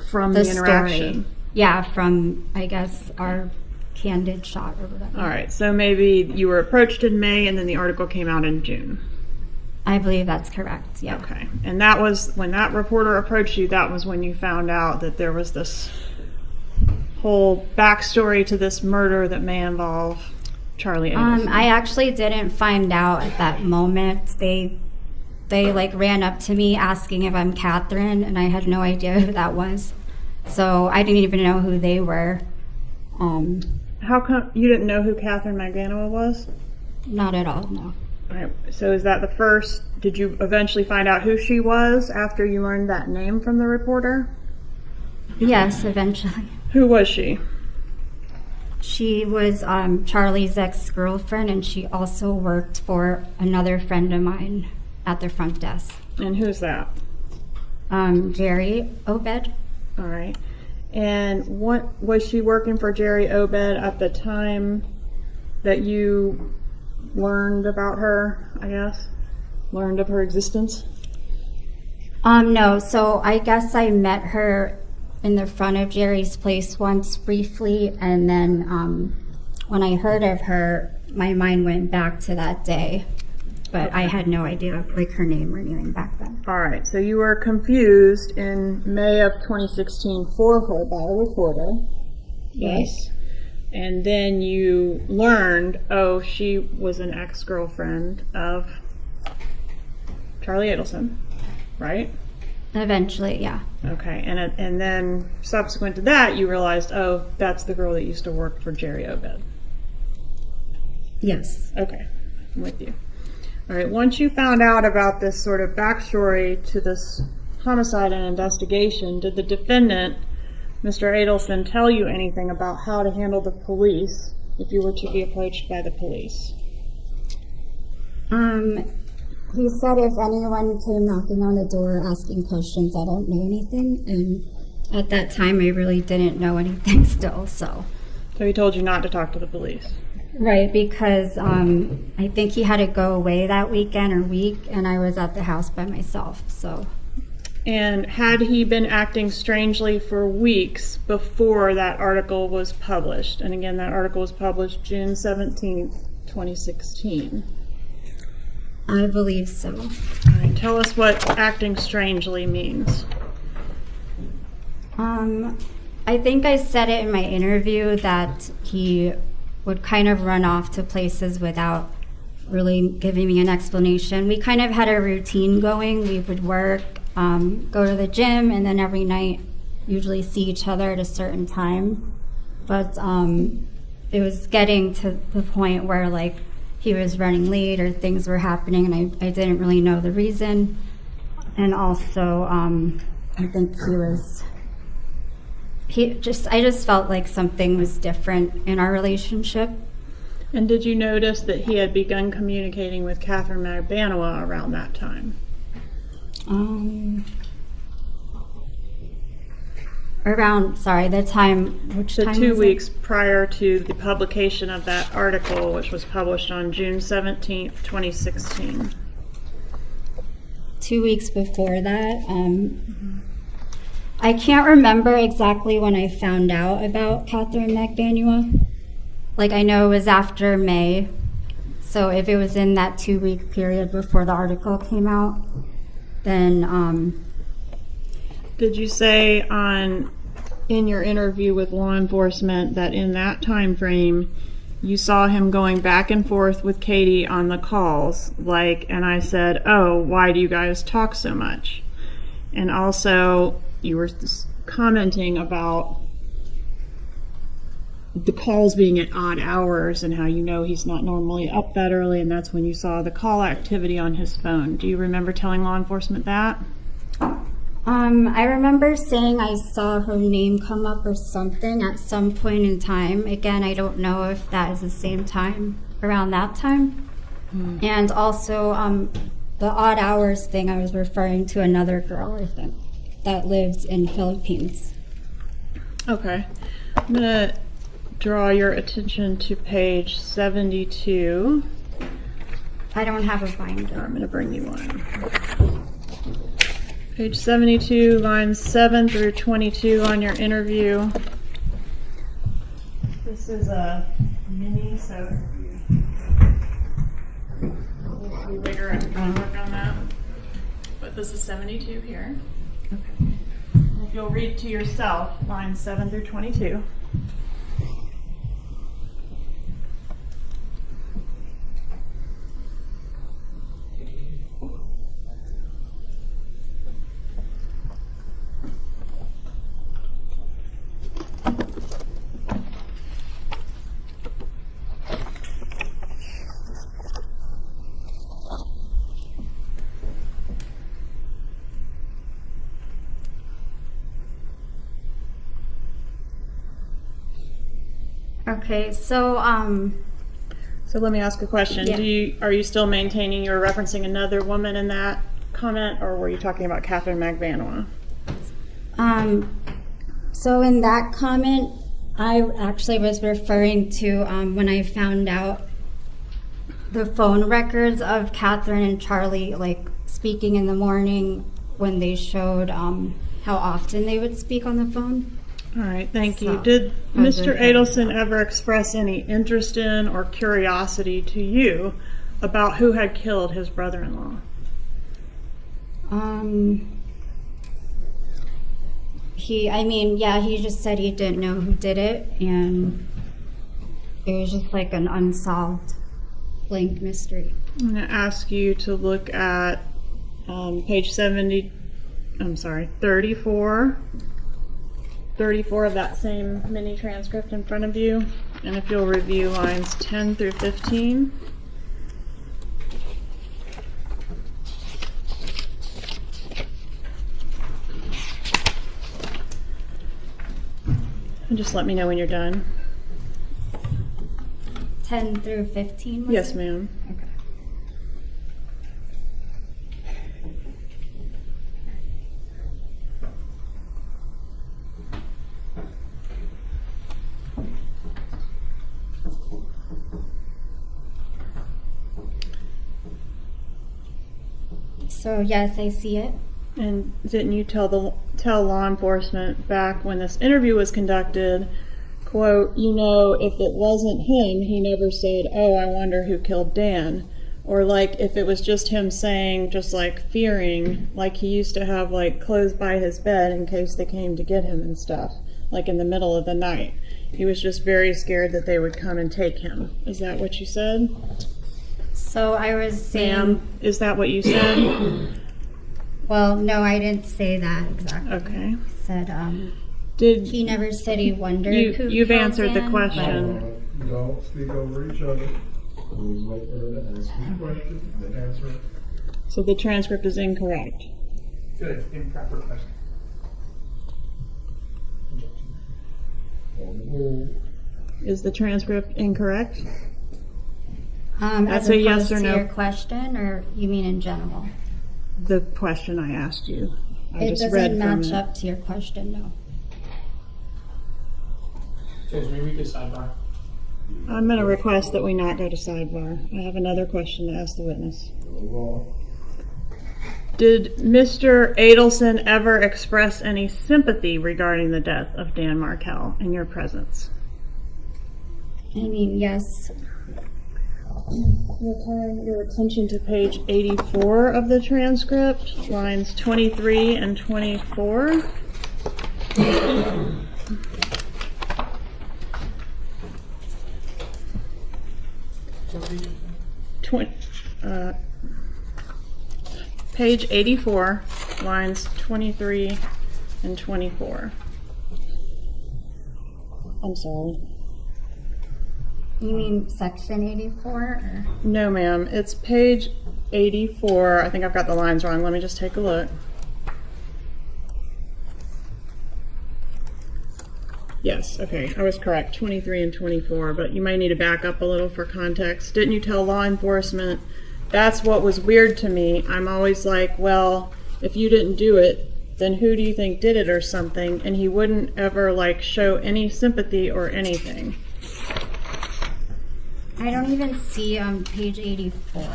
from the interaction. Story. Yeah, from, I guess, our candid shot or whatever. All right, so maybe you were approached in May and then the article came out in June. I believe that's correct, yeah. Okay, and that was, when that reporter approached you, that was when you found out that there was this whole backstory to this murder that may involve Charlie Adelson. I actually didn't find out at that moment. They like ran up to me asking if I'm Catherine, and I had no idea who that was. So I didn't even know who they were. How come you didn't know who Catherine Maganoa was? Not at all, no. All right, so is that the first, did you eventually find out who she was after you learned that name from the reporter? Yes, eventually. Who was she? She was Charlie's ex-girlfriend, and she also worked for another friend of mine at the front desk. And who's that? Jerry Obed. All right. And what was she working for Jerry Obed at the time that you learned about her, I guess? Learned of her existence? No, so I guess I met her in the front of Jerry's place once briefly, and then when I heard of her, my mind went back to that day, but I had no idea like her name or anything back then. All right, so you were confused in May of 2016 for her by a reporter. Yes. And then you learned, oh, she was an ex-girlfriend of Charlie Adelson, right? Eventually, yeah. Okay, and then subsequent to that, you realized, oh, that's the girl that used to work for Jerry Obed. Yes. Okay, I'm with you. All right, once you found out about this sort of backstory to this homicide and investigation, did the defendant, Mr. Adelson, tell you anything about how to handle the police if you were to be approached by the police? he said if anyone came knocking on the door asking questions, I don't know anything. And at that time, I really didn't know anything still, so. So he told you not to talk to the police? Right, because I think he had to go away that weekend or week, and I was at the house by myself, so. And had he been acting strangely for weeks before that article was published? And again, that article was published June 17th, 2016. I believe so. All right, tell us what acting strangely means. I think I said it in my interview that he would kind of run off to places without really giving me an explanation. We kind of had a routine going. We would work, go to the gym, and then every night usually see each other at a certain time. But it was getting to the point where like he was running late or things were happening, and I didn't really know the reason. And also, I think I just felt like something was different in our relationship. And did you notice that he had begun communicating with Catherine Magbanua around that time? The time, which the time 2 was weeks prior to the publication of that article, which was published on June 17th, 2016. 2 weeks before that. I can't remember exactly when I found out about Catherine Magbanua. Like, I know it was after May, so if it was in that 2 week period before the article came out, then Did you say in your interview with law enforcement that in that time frame you saw him going back and forth with Katie on the calls, and I said, oh, why do you guys talk so much? And also you were commenting about the calls being at odd hours and how you know he's not normally up that early, and that's when you saw the call activity on his phone. Do you remember telling law enforcement that? I remember saying I saw her name come up or something at some point in time. Again, I don't know if that is the same time, around that time. And also, the odd hours thing, I was referring to another girl, I think, that lives in Philippines. Okay. I'm going to draw your attention to page 72. I don't have a binder. I'm going to bring you one. Page 72, lines 7 through 22 on your interview. This is a mini, so it'll be bigger. I can work on that. But this is 72 here. Okay. If you'll read to yourself, lines 7 through 22. Okay, so let me ask a question. Yeah. Are you still maintaining you were referencing another woman in that comment, or were you talking about Catherine Magbanua? So in that comment, I actually was referring to when I found out the phone records of Catherine and Charlie, speaking in the morning when they showed how often they would speak on the phone. All right, thank you. Did Mr. Adelson ever express any interest in or curiosity to you about who had killed his brother-in-law? He just said he didn't know who did it, and it was just like an unsolved blank mystery. I'm going to ask you to look at page 34 of that same mini transcript in front of you, and if you'll review lines 10 through 15. And just let me know when you're done. 10 through 15? Yes, ma'am. Okay. So yes, I see it. And didn't you tell law enforcement back when this interview was conducted, quote, if it wasn't him, he never said, oh, I wonder who killed Dan. Or like if it was just him saying, just like fearing, like he used to have like clothes by his bed in case they came to get him and stuff, like in the middle of the night. He was just very scared that they would come and take him. Is that what you said? So I was saying... Sam, is that what you said? Well, no, I didn't say that exactly. Okay. I said, he never said he wondered who You've killed answered Dan, the question. Don't speak over each other. Please wait for her to ask you question, then answer it. So the transcript is incorrect. Good, improper question. Is the transcript incorrect? As That's a yes opposed or to no. your question, or you mean in general? The question I asked you. It doesn't match up to your question, no. Judge, may we get sidebar? I'm going to request that we not go to sidebar. I have another question to ask the witness. Did Mr. Adelson ever express any sympathy regarding the death of Dan Markel in your presence? I mean, yes. We'll turn your attention to page 84 of the transcript, lines 23 and 24. Page 84, lines 23 and 24. I'm sorry. You mean section 84? Or? No, ma'am. It's page 84. I think I've got the lines wrong. Let me just take a look. Yes, okay. I was correct. 23 and 24, but you might need to back up a little for context. Didn't you tell law enforcement? That's what was weird to me. I'm always like, well, if you didn't do it, then who do you think did it or something? And he wouldn't ever like show any sympathy or anything. I don't even see page 84. All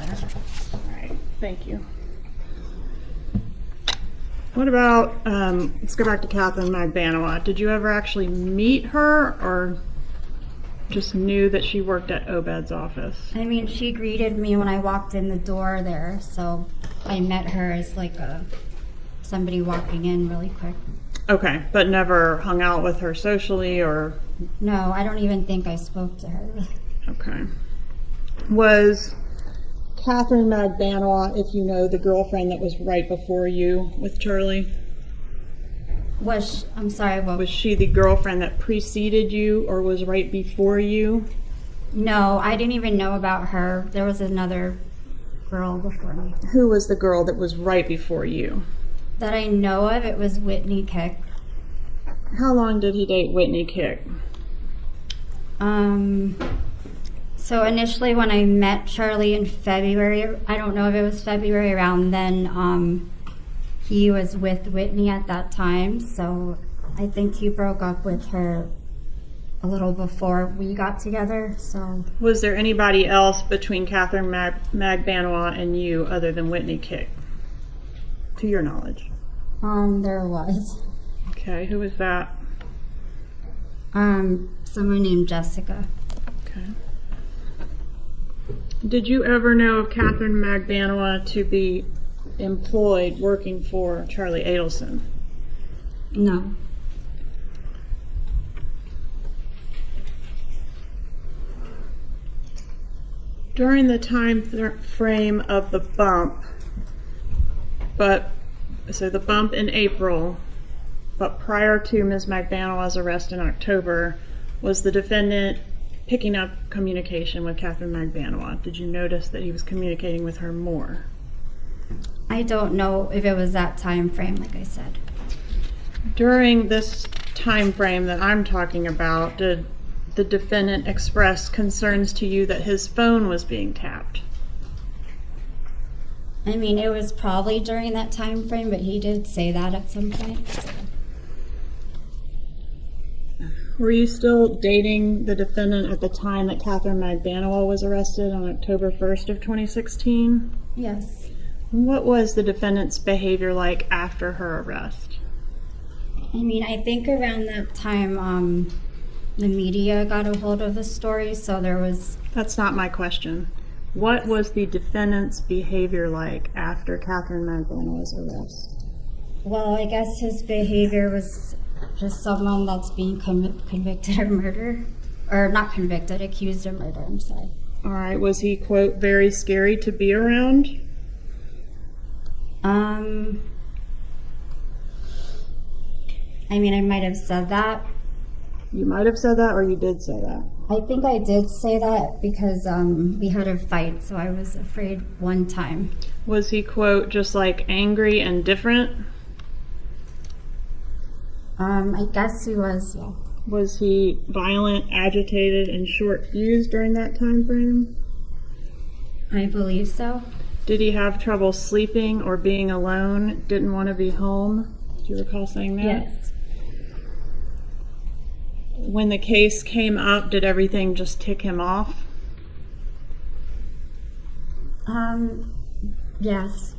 right, thank you. What about, let's go back to Catherine Magbanawat. Did you ever actually meet her or just knew that she worked at Obed's office? I mean, she greeted me when I walked in the door there, so I met her as like somebody walking in really quick. Okay, but never hung out with her socially or? No, I don't even think I spoke to her. Okay. Was Catherine Magbanawat, if you know, the girlfriend that was right before you with Charlie? I'm sorry, what? Was she the girlfriend that preceded you or was right before you? No, I didn't even know about her. There was another girl before me. Who was the girl that was right before you? That I know of, it was Whitney Kick. How long did he date Whitney Kick? So initially when I met Charlie in February, I don't know if it was February around then, he was with Whitney at that time, so I think he broke up with her a little before we got together, so. Was there anybody else between Catherine Magbanawat and you other than Whitney Kick, to your knowledge? There was. Okay, who was that? Someone named Jessica. Okay. Did you ever know of Catherine Magbanawat to be employed working for Charlie Adelson? No. During the time frame of the bump, so the bump in April, but prior to Ms. Magbanawat's arrest in October, was the defendant picking up communication with Catherine Magbanawat? Did you notice that he was communicating with her more? I don't know if it was that time frame, like I said. During this time frame that I'm talking about, did the defendant express concerns to you that his phone was being tapped? I mean, it was probably during that time frame, but he did say that at some point. So. Were you still dating the defendant at the time that Catherine Magbanawat was arrested on October 1st of 2016? Yes. What was the defendant's behavior like after her arrest? I mean, I think around that time, the media got a hold of the story, so there was... That's not my question. What was the defendant's behavior like after Catherine Magdalena's arrest? Well, I guess his behavior was just someone that's being convicted of murder. Or not convicted, accused of murder, I'm sorry. All right, was he, quote, very scary to be around? I mean, I might have said that. You might have said that, or you did say that? I think I did say that because we had a fight, so I was afraid one time. Was he, quote, just like angry and different? I guess he was, yeah. Was he violent, agitated, and short-fused during that time frame? I believe so. Did he have trouble sleeping or being alone? Didn't want to be home? Do you recall saying that? Yes. When the case came up, did everything just tick him off? Yes.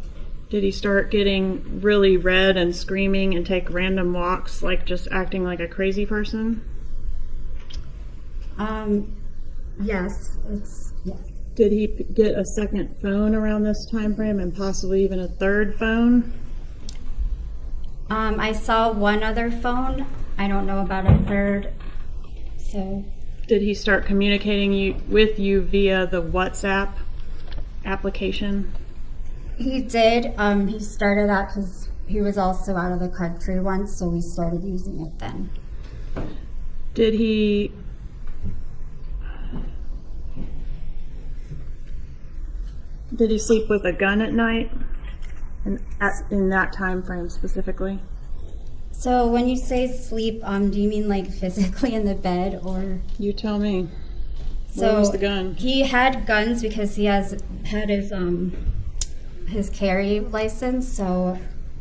Did he start getting really red and screaming and take random walks, like just acting like a crazy person? Yes. Yes. Did he get a second phone around this time frame and possibly even a third phone? I saw one other phone. I don't know about a third. So. Did he start communicating with you via the WhatsApp application? He did. He started that because he was also out of the country once, so we started using it then. Did he sleep with a gun at night? In that time frame specifically? So when you say sleep, do you mean like physically in the bed or? You tell me. So where was the gun? He had guns because he had his carry license, so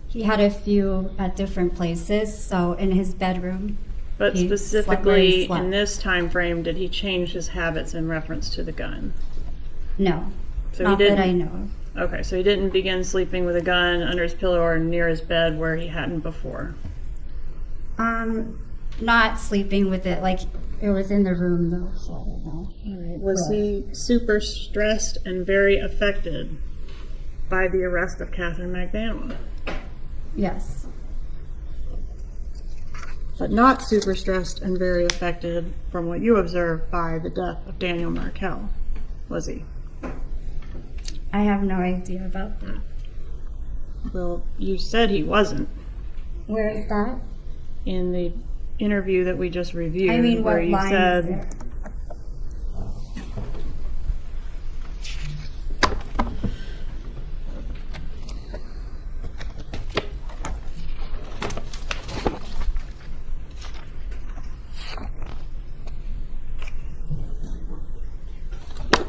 he had a few at different places. So in his bedroom. But specifically in this time frame, did he change his habits in reference to the gun? No, so not he didn't, that I know of. Okay, so he didn't begin sleeping with a gun under his pillow or near his bed where he hadn't before? Not sleeping with it, like it was in the room though, so I don't know. All right. Was he super stressed and very affected by the arrest of Catherine Magdalena? Yes. But not super stressed and very affected from what you observed by the death of Daniel Markel, was he? I have no idea about that. Well, you said he wasn't. Where is that? In the interview that we just reviewed, I mean, where what you line said. is it?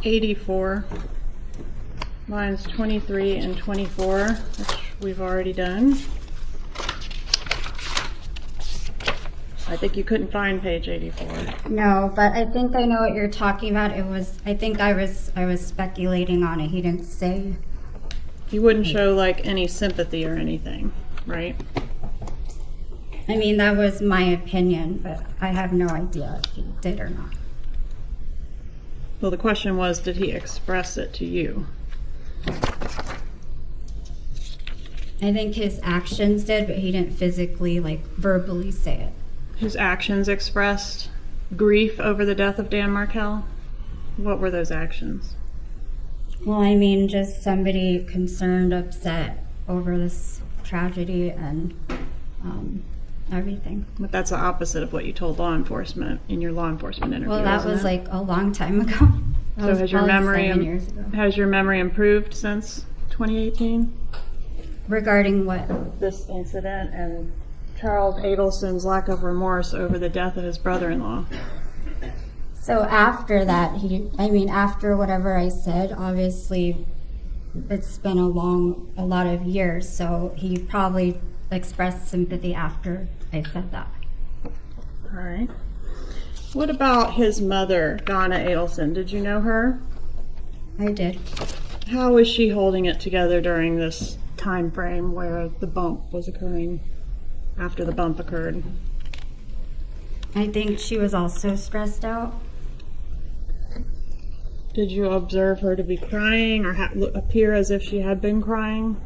'84, lines 23 and 24, which we've already done. I think you couldn't find page 84. No, but I think I know what you're talking about. I think I was speculating on it. He didn't say. He wouldn't show like any sympathy or anything, right? I mean, that was my opinion, but I have no idea if he did or not. Well, the question was, did he express it to you? I think his actions did, but he didn't physically, like, verbally say it. His actions expressed grief over the death of Dan Markel? What were those actions? Well, I mean, just somebody concerned, upset over this tragedy and everything. But that's the opposite of what you told law enforcement in your law enforcement interview. Well, that was like a long time ago. So has your memory 7 years ago. Has your memory improved since 2018? Regarding what? This incident and Charles Adelson's lack of remorse over the death of his brother-in-law. So after that, after whatever I said, obviously it's been a lot of years, so he probably expressed sympathy after I said that. All right. What about his mother, Donna Adelson? Did you know her? I did. How is she holding it together during this time frame where the bump was occurring, after the bump occurred? I think she was also stressed out. Did you observe her to be crying or appear as if she had been crying?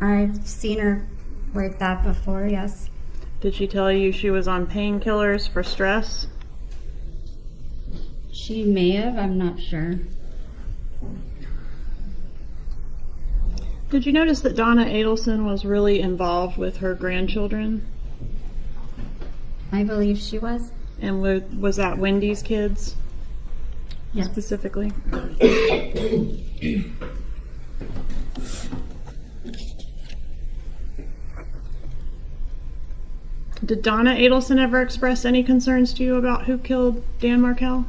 I've seen her like that before, yes. Did she tell you she was on painkillers for stress? She may have, I'm not sure. Did you notice that Donna Adelson was really involved with her grandchildren? I believe she was. And was that Wendy's kids? Yes. Specifically? Did Donna Adelson ever express any concerns to you about who killed Dan Markel?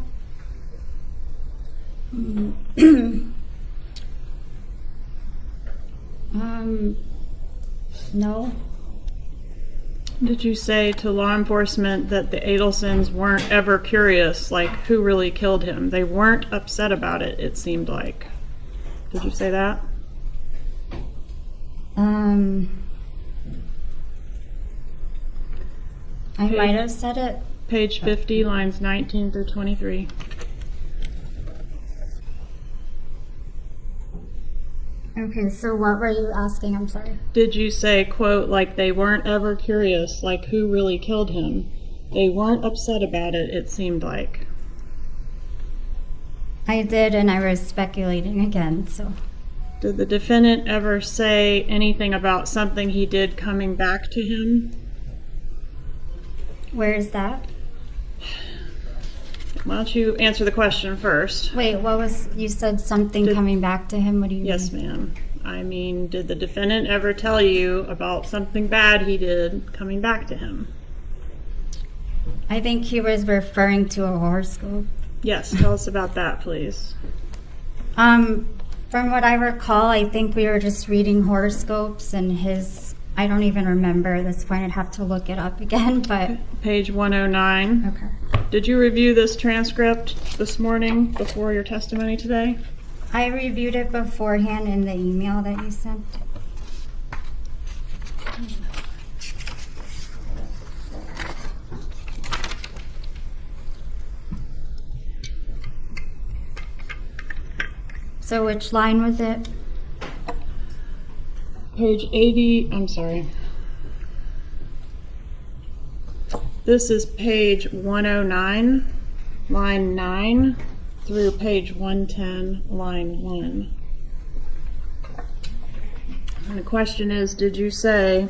No. Did you say to law enforcement that the Adelsons weren't ever curious, like who really killed him? They weren't upset about it, it seemed like. Did you say that? I might have said it. Page 50, lines 19 through 23. Okay, so what were you asking? I'm sorry. Did you say, quote, like they weren't ever curious, like who really killed him? They weren't upset about it, it seemed like. I did, and I was speculating again, so. Did the defendant ever say anything about something he did coming back to him? Where is that? Why don't you answer the question first? Wait, what was, you said something coming back to him? What do you mean? Yes, ma'am. I mean, did the defendant ever tell you about something bad he did coming back to him? I think he was referring to a horoscope. Yes, tell us about that, please. From what I recall, I think we were just reading horoscopes, and I don't even remember at this point. I'd have to look it up again, but. Page 109. Okay. Did you review this transcript this morning before your testimony today? I reviewed it beforehand in the email that you sent. So which line was it? Page 80, I'm sorry. This is page 109, line 9, through page 110, line 1. And the question is, did you say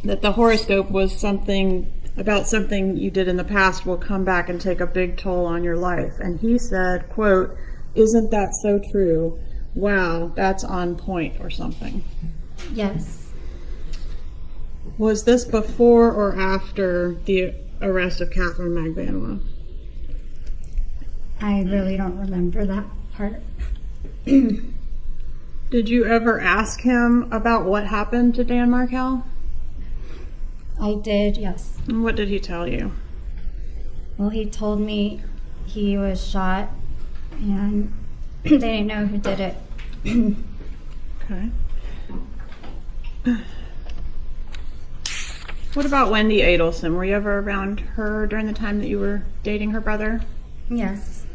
that the horoscope was something about something you did in the past will come back and take a big toll on your life? And he said, quote, "Isn't that so true? Wow, that's on point," or something. Yes. Was this before or after the arrest of Catherine Magbanua? I really don't remember that part. Did you ever ask him about what happened to Dan Markel? I did, yes. And what did he tell you? Well, he told me he was shot and they didn't know who did it. Okay. What about Wendi Adelson? Were you ever around her during the time that you were dating her brother? Yes.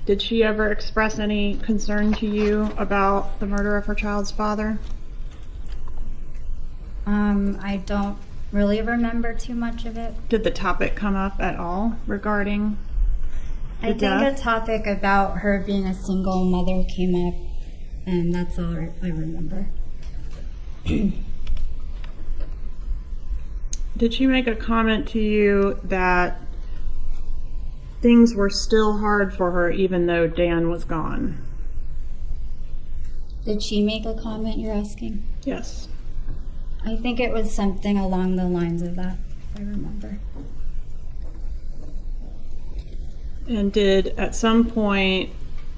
Did she ever express any concern to you about the murder of her child's father? I don't really remember too much of it. Did the topic come up at all regarding the death? I think a topic about her being a single mother came up, and that's all I remember. Did she make a comment to you that things were still hard for her even though Dan was gone? Did she make a comment, you're asking? Yes. I think it was something along the lines of that, if I remember. And did, at some point,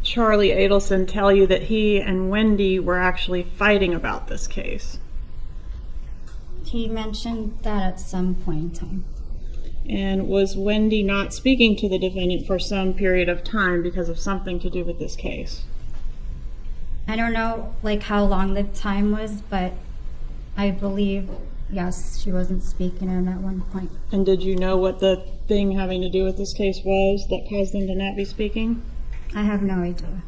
Charlie Adelson tell you that he and Wendi were actually fighting about this case? He mentioned that at some point in time. And was Wendi not speaking to the defendant for some period of time because of something to do with this case? I don't know like how long the time was, but I believe, yes, she wasn't speaking to him at one point. And did you know what the thing having to do with this case was that caused them to not be speaking? I have no idea.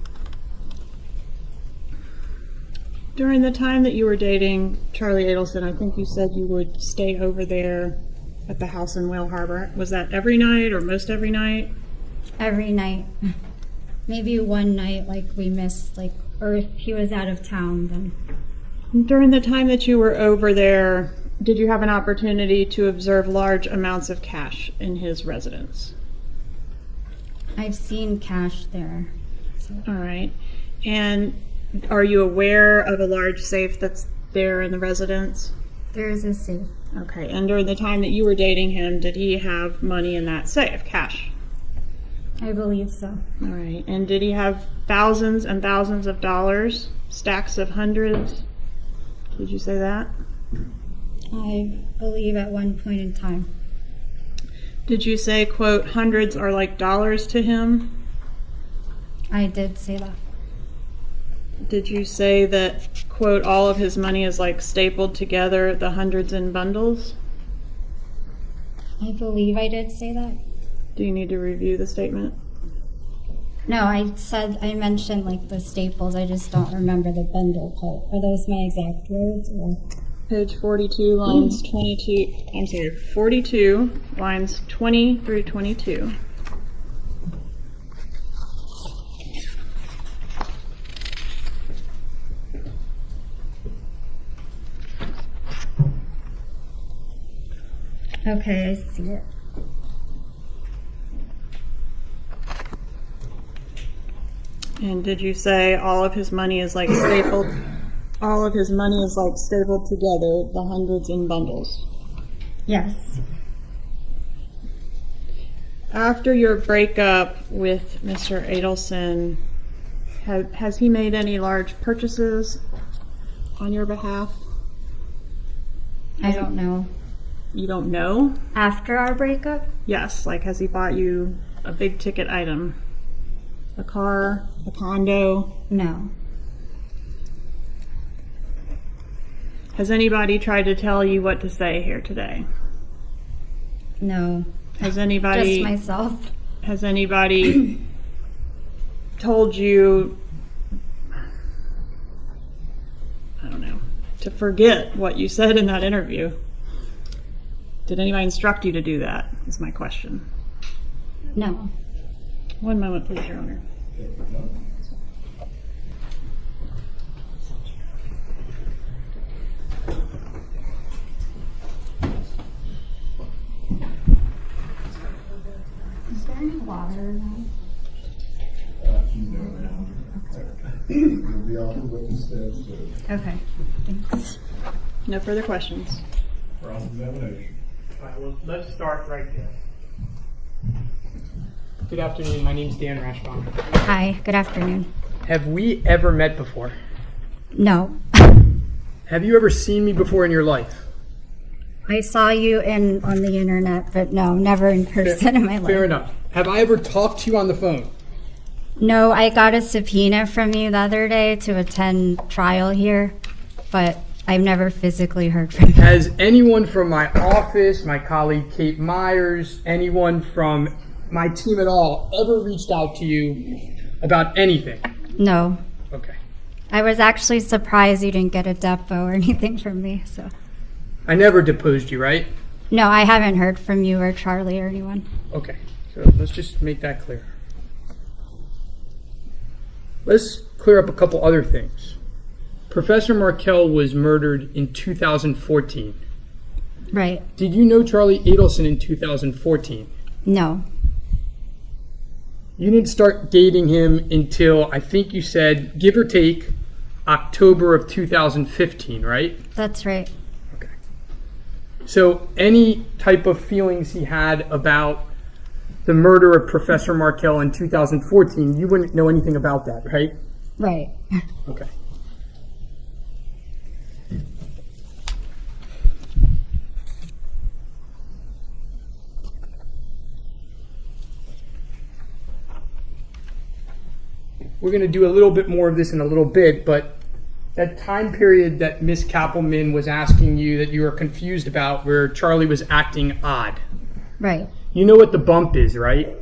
During the time that you were dating Charlie Adelson, I think you said you would stay over there at the house in Whale Harbor. Was that every night or most every night? Every night. Maybe one night, like we missed, like, or if he was out of town, then. During the time that you were over there, did you have an opportunity to observe large amounts of cash in his residence? I've seen cash there. So. All right. And are you aware of a large safe that's there in the residence? There is a safe. Okay. And during the time that you were dating him, did he have money in that safe, cash? I believe so. All right. And did he have thousands and thousands of dollars, stacks of hundreds? Did you say that? I believe at one point in time. Did you say, quote, hundreds are like dollars to him? I did say that. Did you say that, quote, all of his money is like stapled together, the hundreds in bundles? I believe I did say that. Do you need to review the statement? No, I mentioned like the staples. I just don't remember the bundle part. Are those my exact words? Or? Page 42, lines 22, I'm sorry, 42, lines 20 through 22. Okay, I see it. And did you say all of his money is like stapled? All of his money is like stapled together, the hundreds in bundles? Yes. After your breakup with Mr. Adelson, has he made any large purchases on your behalf? I don't know. You don't know? After our breakup? Yes, like has he bought you a big ticket item? A car, a condo? No. Has anybody tried to tell you what to say here today? No. Has anybody... Just myself. Has anybody told you, I don't know, to forget what you said in that interview? Did anybody instruct you to do that, is my question. No. One moment, please, Your Honor. Is there any water now? You'll be off the witness stand soon. Okay, thanks. No further questions. Cross-examination. All right, well, let's start right there. Good afternoon. My name's Dan Rashbaum. Hi, good afternoon. Have we ever met before? No. Have you ever seen me before in your life? I saw you on the internet, but no, never in person in my life. Fair enough. Have I ever talked to you on the phone? No, I got a subpoena from you the other day to attend trial here, but I've never physically heard from you. Has anyone from my office, my colleague Kate Myers, anyone from my team at all ever reached out to you about anything? No. Okay. I was actually surprised you didn't get a depo or anything from me, so. I never deposed you, right? No, I haven't heard from you or Charlie or anyone. Okay. So let's just make that clear. Let's clear up a couple other things. Professor Markel was murdered in 2014. Right. Did you know Charlie Adelson in 2014? No. You didn't start dating him until, I think you said, give or take, October of 2015, right? That's right. Okay. So any type of feelings he had about the murder of Professor Markel in 2014, you wouldn't know anything about that, right? Right. Okay. we're going to do a little bit more of this in a little bit, but that time period that Miss Kappelman was asking you that you were confused about, where Charlie was acting odd. Right. You know what the bump is, right?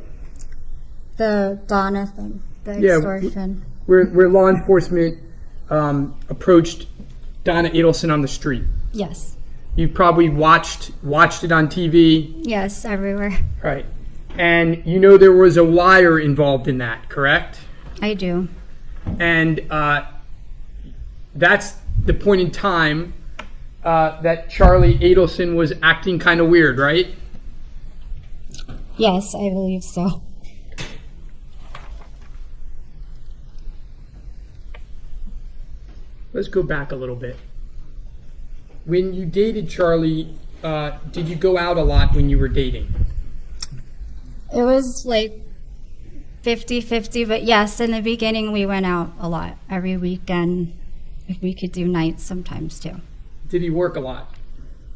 The Donna thing, the Yeah, extortion. where law enforcement approached Donna Adelson on the street. Yes. You've probably watched it on TV. Yes, everywhere. Right. And you know there was a wire involved in that, correct? I do. And that's the point in time that Charlie Adelson was acting kind of weird, right? Yes, I believe so. Let's go back a little bit. When you dated Charlie, did you go out a lot when you were dating? It was like 50-50, but yes, in the beginning we went out a lot. Every weekend, if we could do nights sometimes too. Did he work a lot?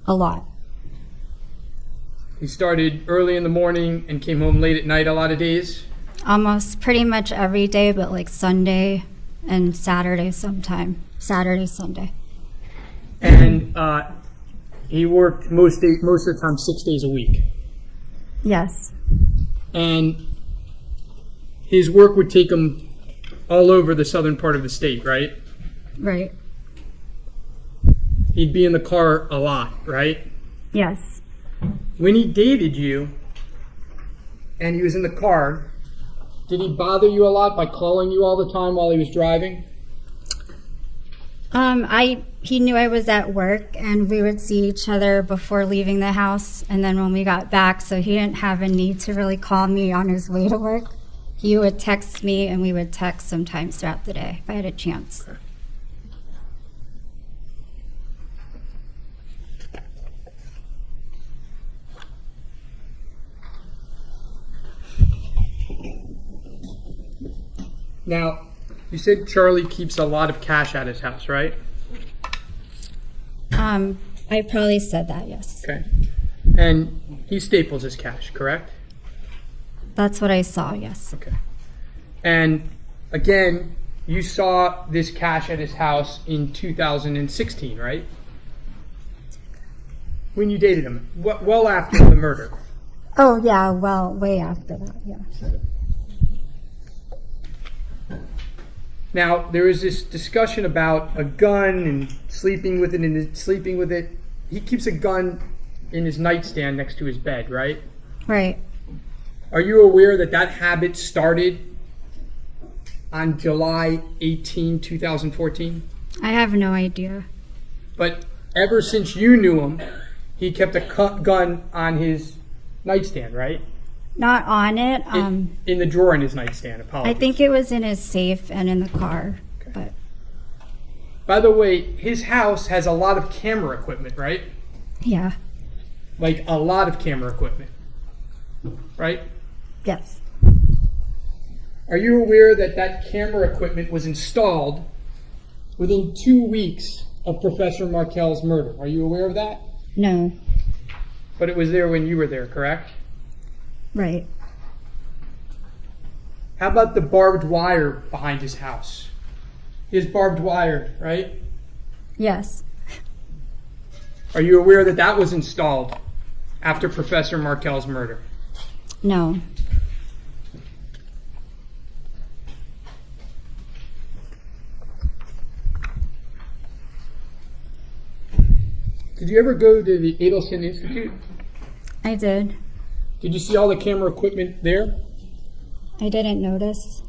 A lot. He started early in the morning and came home late at night a lot of days? Almost pretty much every day, but like Sunday and Saturday sometime. Saturday, Sunday. And he worked most of the time 6 days a week. Yes. And his work would take him all over the southern part of the state, right? Right. He'd be in the car a lot, right? Yes. When he dated you and he was in the car, did he bother you a lot by calling you all the time while he was driving? He knew I was at work and we would see each other before leaving the house, and then when we got back, so he didn't have a need to really call me on his way to work. He would text me and we would text sometimes throughout the day if I had a chance. Now, you said Charlie keeps a lot of cash at his house, right? I probably said that, yes. Okay. And he staples his cash, correct? That's what I saw, yes. Okay. And again, you saw this cash at his house in 2016, right? When you dated him, well after the murder. Oh, yeah, well, way after that, yeah. Now, there is this discussion about a gun and sleeping with it. He keeps a gun in his nightstand next to his bed, right? Right. Are you aware that that habit started on July 18, 2014? I have no idea. But ever since you knew him, he kept a gun on his nightstand, right? Not on it. In the drawer in his nightstand, apologies. I think it was in his safe and in the car. Okay. But by the way, his house has a lot of camera equipment, right? Yeah. Like a lot of camera equipment, right? Yes. Are you aware that that camera equipment was installed within 2 weeks of Professor Markel's murder? Are you aware of that? No. But it was there when you were there, correct? Right. How about the barbed wire behind his house? His barbed wire, right? Yes. Are you aware that that was installed after Professor Markel's murder? No. Did you ever go to the Adelson Institute? I did. Did you see all the camera equipment there? I didn't notice.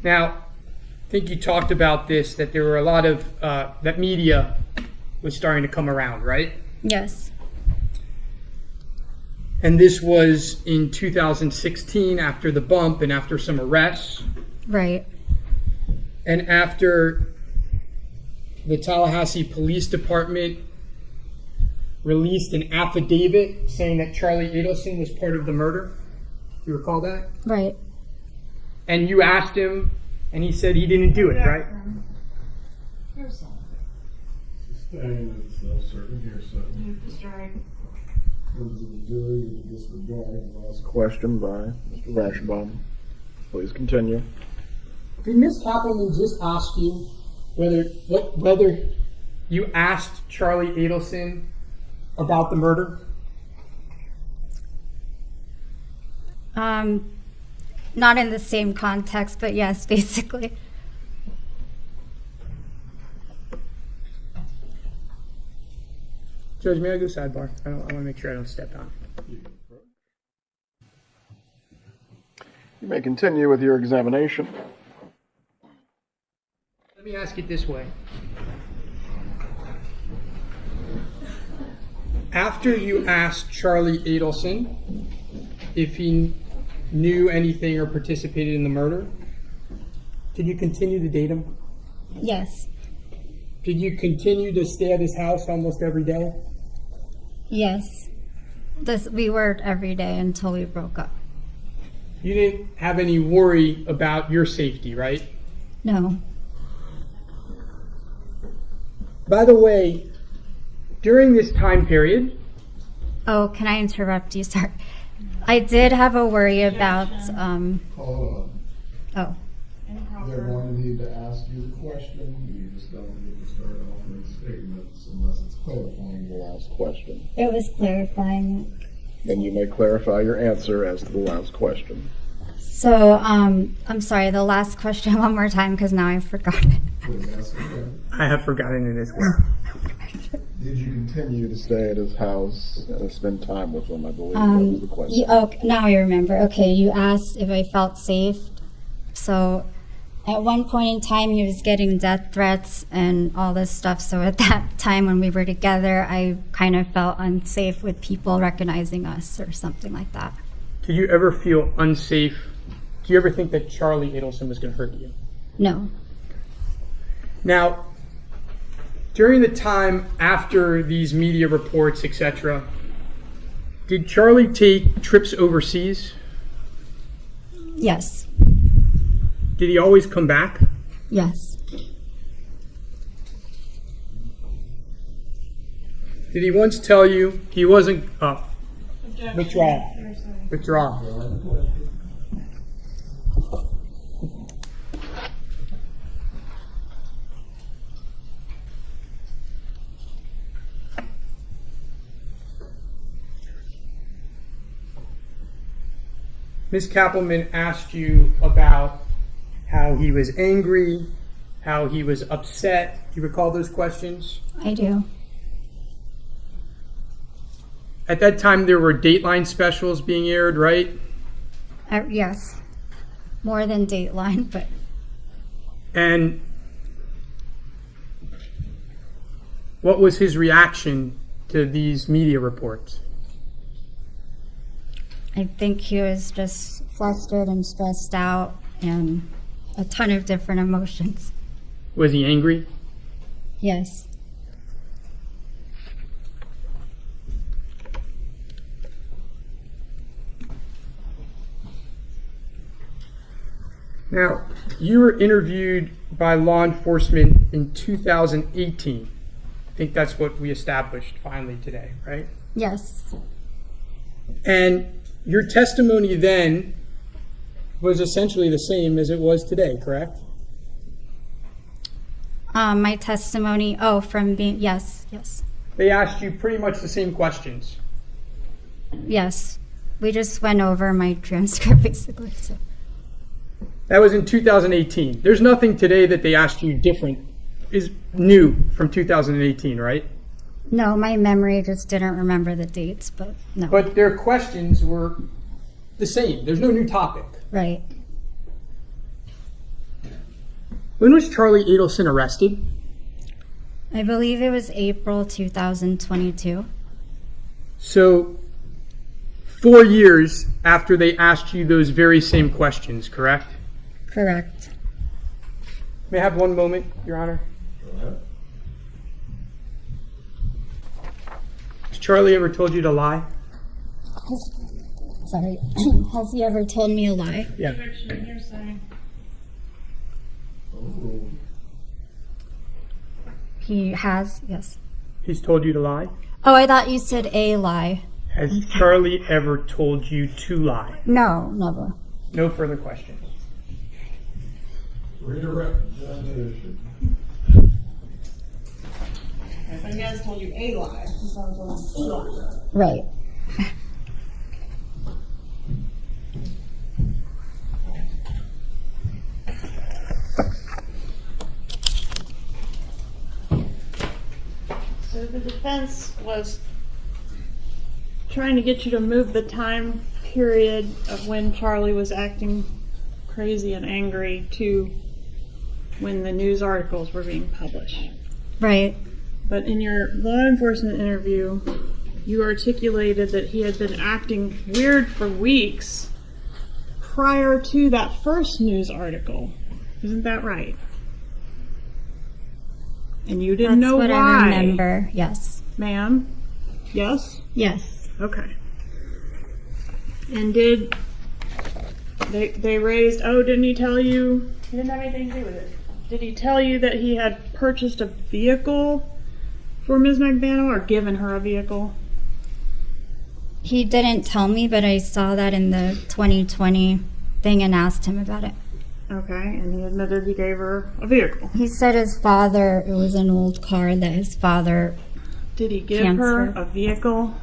Now, I think you talked about this, that there were a lot of, that media was starting to come around, right? Yes. And this was in 2016 after the bump and after some arrests. Right. And after the Tallahassee Police Department released an affidavit saying that Charlie Adelson was part of the murder. You recall that? Right. And you asked him, and he said he didn't do it, right? Staying is self-serving hearsay. Members of the jury, to disregard the last question by Mr. Rashbaum. Please continue. Did Ms. Kappelman just ask you whether you asked Charlie Adelson about the murder? Not in the same context, but yes, basically. Judge, may I go sidebar? I want to make sure I don't step on. You may continue with your examination. Let me ask it this way. After you asked Charlie Adelson if he knew anything or participated in the murder, did you continue to date him? Yes. Did you continue to stay at his house almost every day? Yes. We were every day until we broke up. You didn't have any worry about your safety, right? No. By the way, during this time period... Oh, can I interrupt you? Sorry. I did have a worry about... Hold on. Oh. They're going to need to ask you the question. You just don't need to start offering statements unless it's clarifying the last question. It was clarifying. Then you may clarify your answer as to the last question. So, I'm sorry, the last question one more time because now I forgot it. I have forgotten it as well. Did you continue to stay at his house and spend time with him, I believe? That was the question. Now I remember. Okay, you asked if I felt safe. So at one point in time, he was getting death threats and all this stuff. So at that time when we were together, I kind of felt unsafe with people recognizing us or something like that. Did you ever feel unsafe? Do you ever think that Charlie Adelson was going to hurt you? No. Now, during the time after these media reports, etc., did Charlie take trips overseas? Yes. Did he always come back? Yes. Did he once tell you he wasn't... Withdraw. Withdraw. Ms. Kappelman asked you about how he was angry, how he was upset. Do you recall those questions? I do. At that time, there were Dateline specials being aired, right? Yes. More than Dateline, but... And what was his reaction to these media reports? I think he was just flustered and stressed out and a ton of different emotions. Was he angry? Yes. Now, you were interviewed by law enforcement in 2018. I think that's what we established finally today, right? Yes. And your testimony then was essentially the same as it was today, correct? My testimony, from being, yes. They asked you pretty much the same questions. Yes. We just went over my transcript, basically. So. That was in 2018. There's nothing today that they asked you different, is new from 2018, right? No, my memory just didn't remember the dates, but no. But their questions were the same. There's no new topic. Right. When was Charlie Adelson arrested? I believe it was April 2022. So 4 years after they asked you those very same questions, correct? Correct. May I have one moment, Your Honor? Go ahead. Has Charlie ever told you to lie? sorry. Has he ever told me a lie? Yeah. Conviction, hearsay. Oh. He has, yes. He's told you to lie? Oh, I thought you said a lie. Has Charlie ever told you to lie? No, never. No further questions. Redirect examination. If he has told you a lie, he's not told you a lie. Right. So the defense was trying to get you to move the time period of when Charlie was acting crazy and angry to when the news articles were being published. Right. But in your law enforcement interview, you articulated that he had been acting weird for weeks prior to that first news article. Isn't that right? And you didn't know why. That's what I remember, yes. Ma'am? Yes? Yes. Okay. And did they raised, oh, didn't he tell you? He didn't have anything to do with it. Did he tell you that he had purchased a vehicle for Ms. Magbanua or given her a vehicle? He didn't tell me, but I saw that in the 2020 thing and asked him about it. Okay, and he admitted he gave her a vehicle. He said his father, it was an old car that his father Did he give her a vehicle?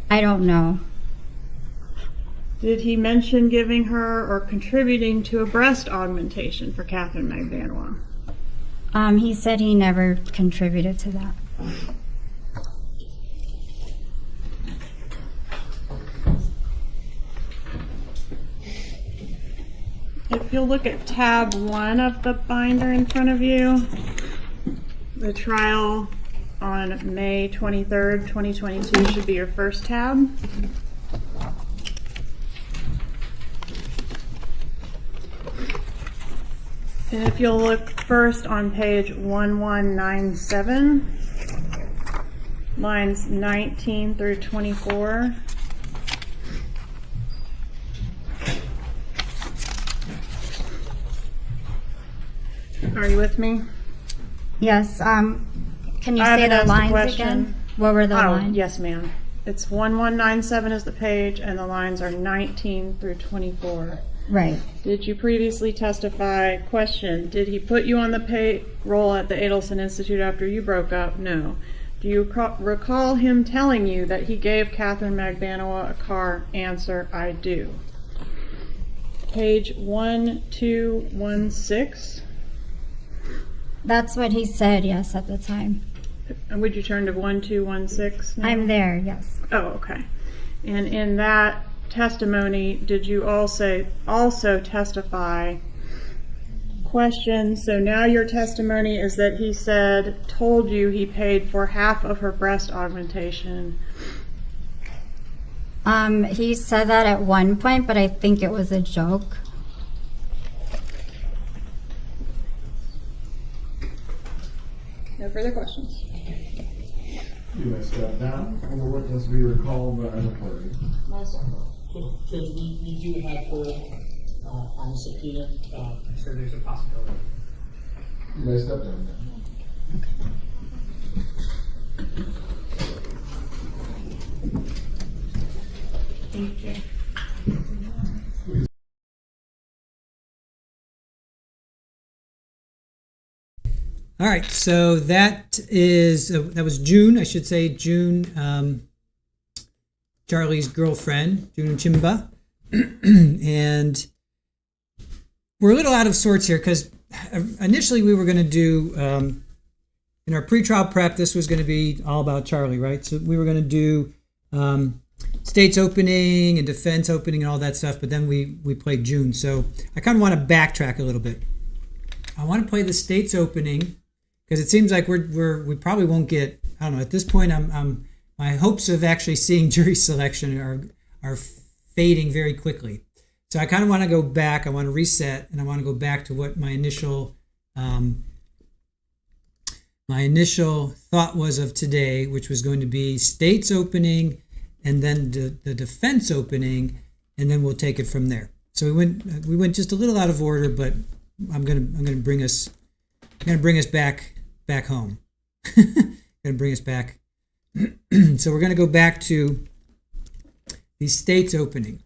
I don't know. Did he mention giving her or contributing to a breast augmentation for Catherine Magbanua? He said he never contributed to that. If you'll look at tab 1 of the binder in front of you, the trial on May 23rd, 2022 should be your first tab. And if you'll look first on page 1197, lines 19 through 24. Are you with me? Yes. Can you I say haven't the asked lines question. again? What were the lines? Yes, ma'am. It's 1197 is the page, and the lines are 19 through 24. Right. Did you previously testify? Question. Did he put you on the payroll at the Adelson Institute after you broke up? No. Do you recall him telling you that he gave Catherine Magbanua a car? Answer, I do. Page 1216. That's what he said, yes, at the time. And would you turn to 1216 now? I'm there, yes. Oh, okay. And in that testimony, did you also testify? Question, so now your testimony is that he told you he paid for half of her breast augmentation. He said that at one point, but I think it was a joke. No further questions. You may step down. Will the witness be recalled by the party? Because we do have her on subpoena, so there's a possibility. You may step down. Thank you. All right, so that was June, I should say, June, Charlie's girlfriend, June Chimba. And we're a little out of sorts here because initially we were going to do, in our pretrial prep, this was going to be all about Charlie, right? So we were going to do state's opening and defense opening and all that stuff, but then we played June. So I kind of want to backtrack a little bit. I want to play the state's opening because it seems like we probably won't get, I don't know, at this point my hopes of actually seeing jury selection are fading very quickly. So I kind of want to go back, I want to reset, and I want to go back to what my initial thought was of today, which was going to be state's opening and then the defense opening, and then we'll take it from there. So we went just a little out of order, but I'm gonna bring us back home. Gonna bring us back. So we're gonna go back to the state's opening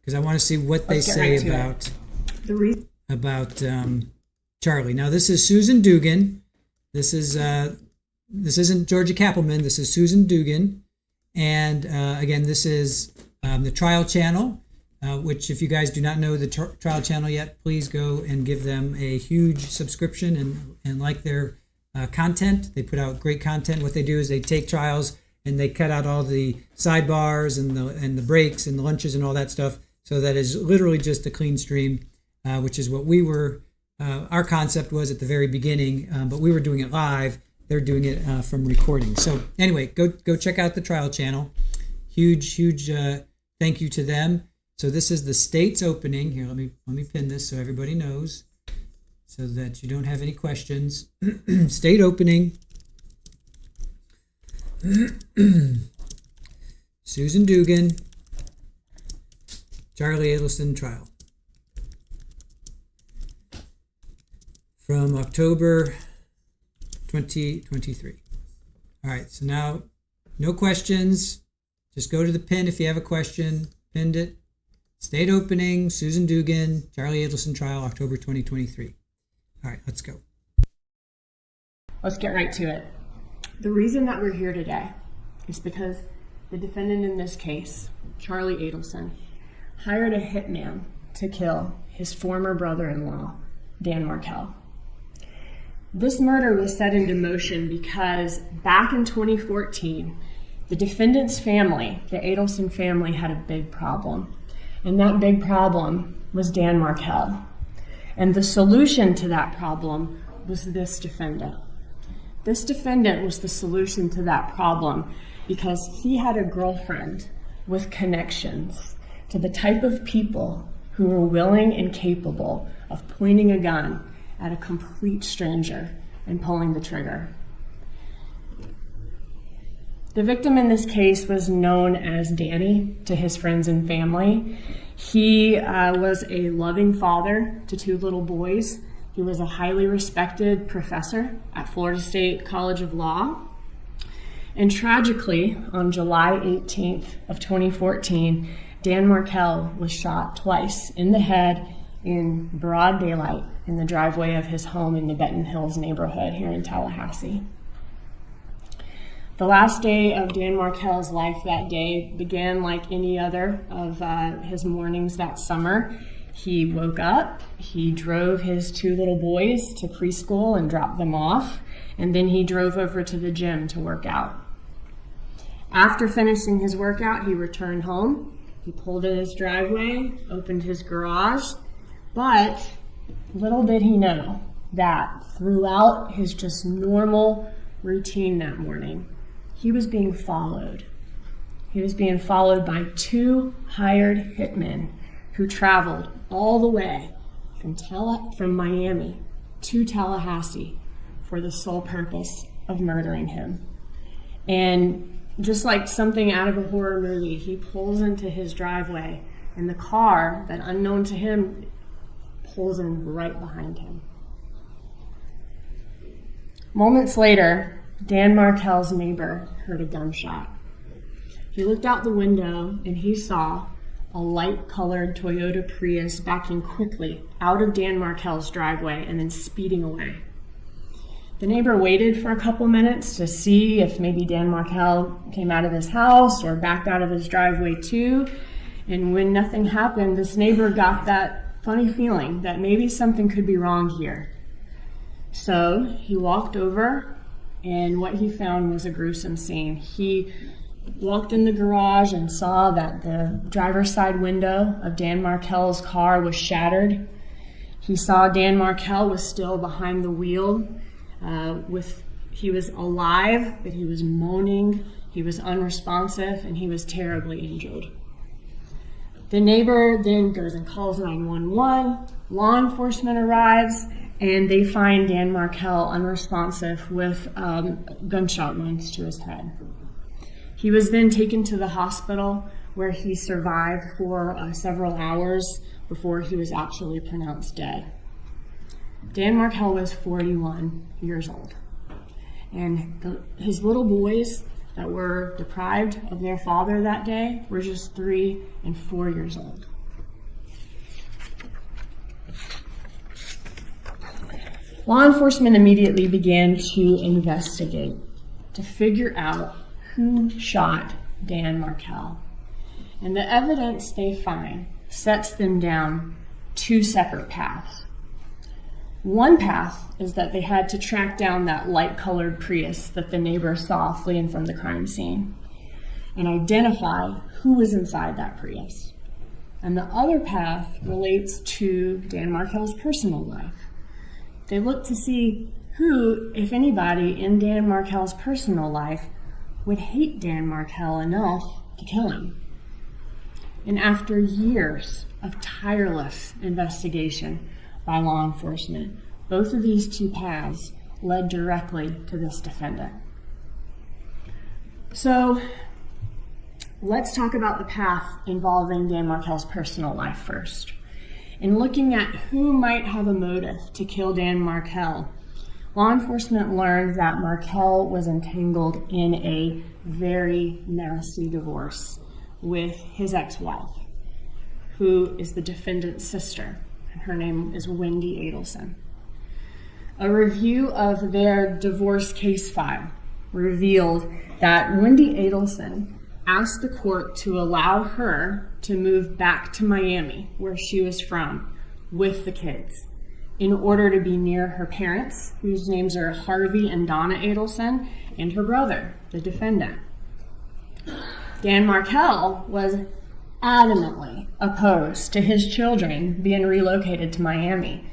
because I want to see what they say about Charlie. Now this is Susan Dugan. This isn't Georgia Kappelman. This is Susan Dugan, and again, this is the Trial Channel. Which, if you guys do not know the Trial Channel yet, please go and give them a huge subscription and like their content. They put out great content. What they do is they take trials and they cut out all the sidebars and the breaks and the lunches and all that stuff. So that is literally just a clean stream, which is what we were. Our concept was at the very beginning, but we were doing it live. They're doing it from recording. So anyway, go check out the Trial Channel. Huge thank you to them. So this is the state's opening. Here, let me pin this so everybody knows, so that you don't have any questions. State opening. Susan Dugan, Charlie Adelson trial. From October 2023. All right, so now no questions. Just go to the pin if you have a question. Pinned it. State opening, Susan Dugan, Charlie Adelson trial, October 2023. All right, let's go. Let's get right to it. The reason that we're here today is because the defendant in this case, Charlie Adelson, hired a hitman to kill his former brother-in-law, Dan Markel. This murder was set into motion because back in 2014, the defendant's family, the Adelson family, had a big problem. And that big problem was Dan Markel. And the solution to that problem was this defendant. This defendant was the solution to that problem because he had a girlfriend with connections to the type of people who were willing and capable of pointing a gun at a complete stranger and pulling the trigger. The victim in this case was known as Danny to his friends and family. He was a loving father to two little boys. He was a highly respected professor at Florida State College of Law. And tragically, on July 18th of 2014, Dan Markel was shot twice in the head in broad daylight in the driveway of his home in the Benton Hills neighborhood here in Tallahassee. The last day of Dan Markel's life that day began like any other of his mornings that summer. He woke up, he drove his two little boys to preschool and dropped them off, and then he drove over to the gym to work out. After finishing his workout, he returned home. He pulled in his driveway, opened his garage, but little did he know that throughout his just normal routine that morning, he was being followed. He was being followed by two hired hitmen who traveled all the way from Miami to Tallahassee for the sole purpose of murdering him. And just like something out of a horror movie, he pulls into his driveway, and the car that, unknown to him, pulls in right behind him. Moments later, Dan Markel's neighbor heard a gunshot. He looked out the window and he saw a light-colored Toyota Prius backing quickly out of Dan Markel's driveway and then speeding away. The neighbor waited for a couple minutes to see if maybe Dan Markel came out of his house or backed out of his driveway too. And when nothing happened, this neighbor got that funny feeling that maybe something could be wrong here. So he walked over, and what he found was a gruesome scene. He walked in the garage and saw that the driver's side window of Dan Markel's car was shattered. He saw Dan Markel was still behind the wheel. He was alive, but he was moaning, he was unresponsive, and he was terribly injured. The neighbor then goes and calls 911. Law enforcement arrives, and they find Dan Markel unresponsive with gunshot wounds to his head. He was then taken to the hospital where he survived for several hours before he was actually pronounced dead. Dan Markel was 41 years old, and his little boys that were deprived of their father that day were just 3 and 4 years old. Law enforcement immediately began to investigate to figure out who shot Dan Markel. And the evidence they find sets them down 2 separate paths. One path is that they had to track down that light-colored Prius that the neighbor saw fleeing from the crime scene and identify who was inside that Prius. And the other path relates to Dan Markel's personal life. They looked to see who, if anybody, in Dan Markel's personal life would hate Dan Markel enough to kill him. And after years of tireless investigation by law enforcement, both of these 2 paths led directly to this defendant. So let's talk about the path involving Dan Markel's personal life first. In looking at who might have a motive to kill Dan Markel, law enforcement learned that Markel was entangled in a very nasty divorce with his ex-wife, who is the defendant's sister. Her name is Wendi Adelson. A review of their divorce case file revealed that Wendi Adelson asked the court to allow her to move back to Miami, where she was from, with the kids, in order to be near her parents, whose names are Harvey and Donna Adelson, and her brother, the defendant. Dan Markel was adamantly opposed to his children being relocated to Miami.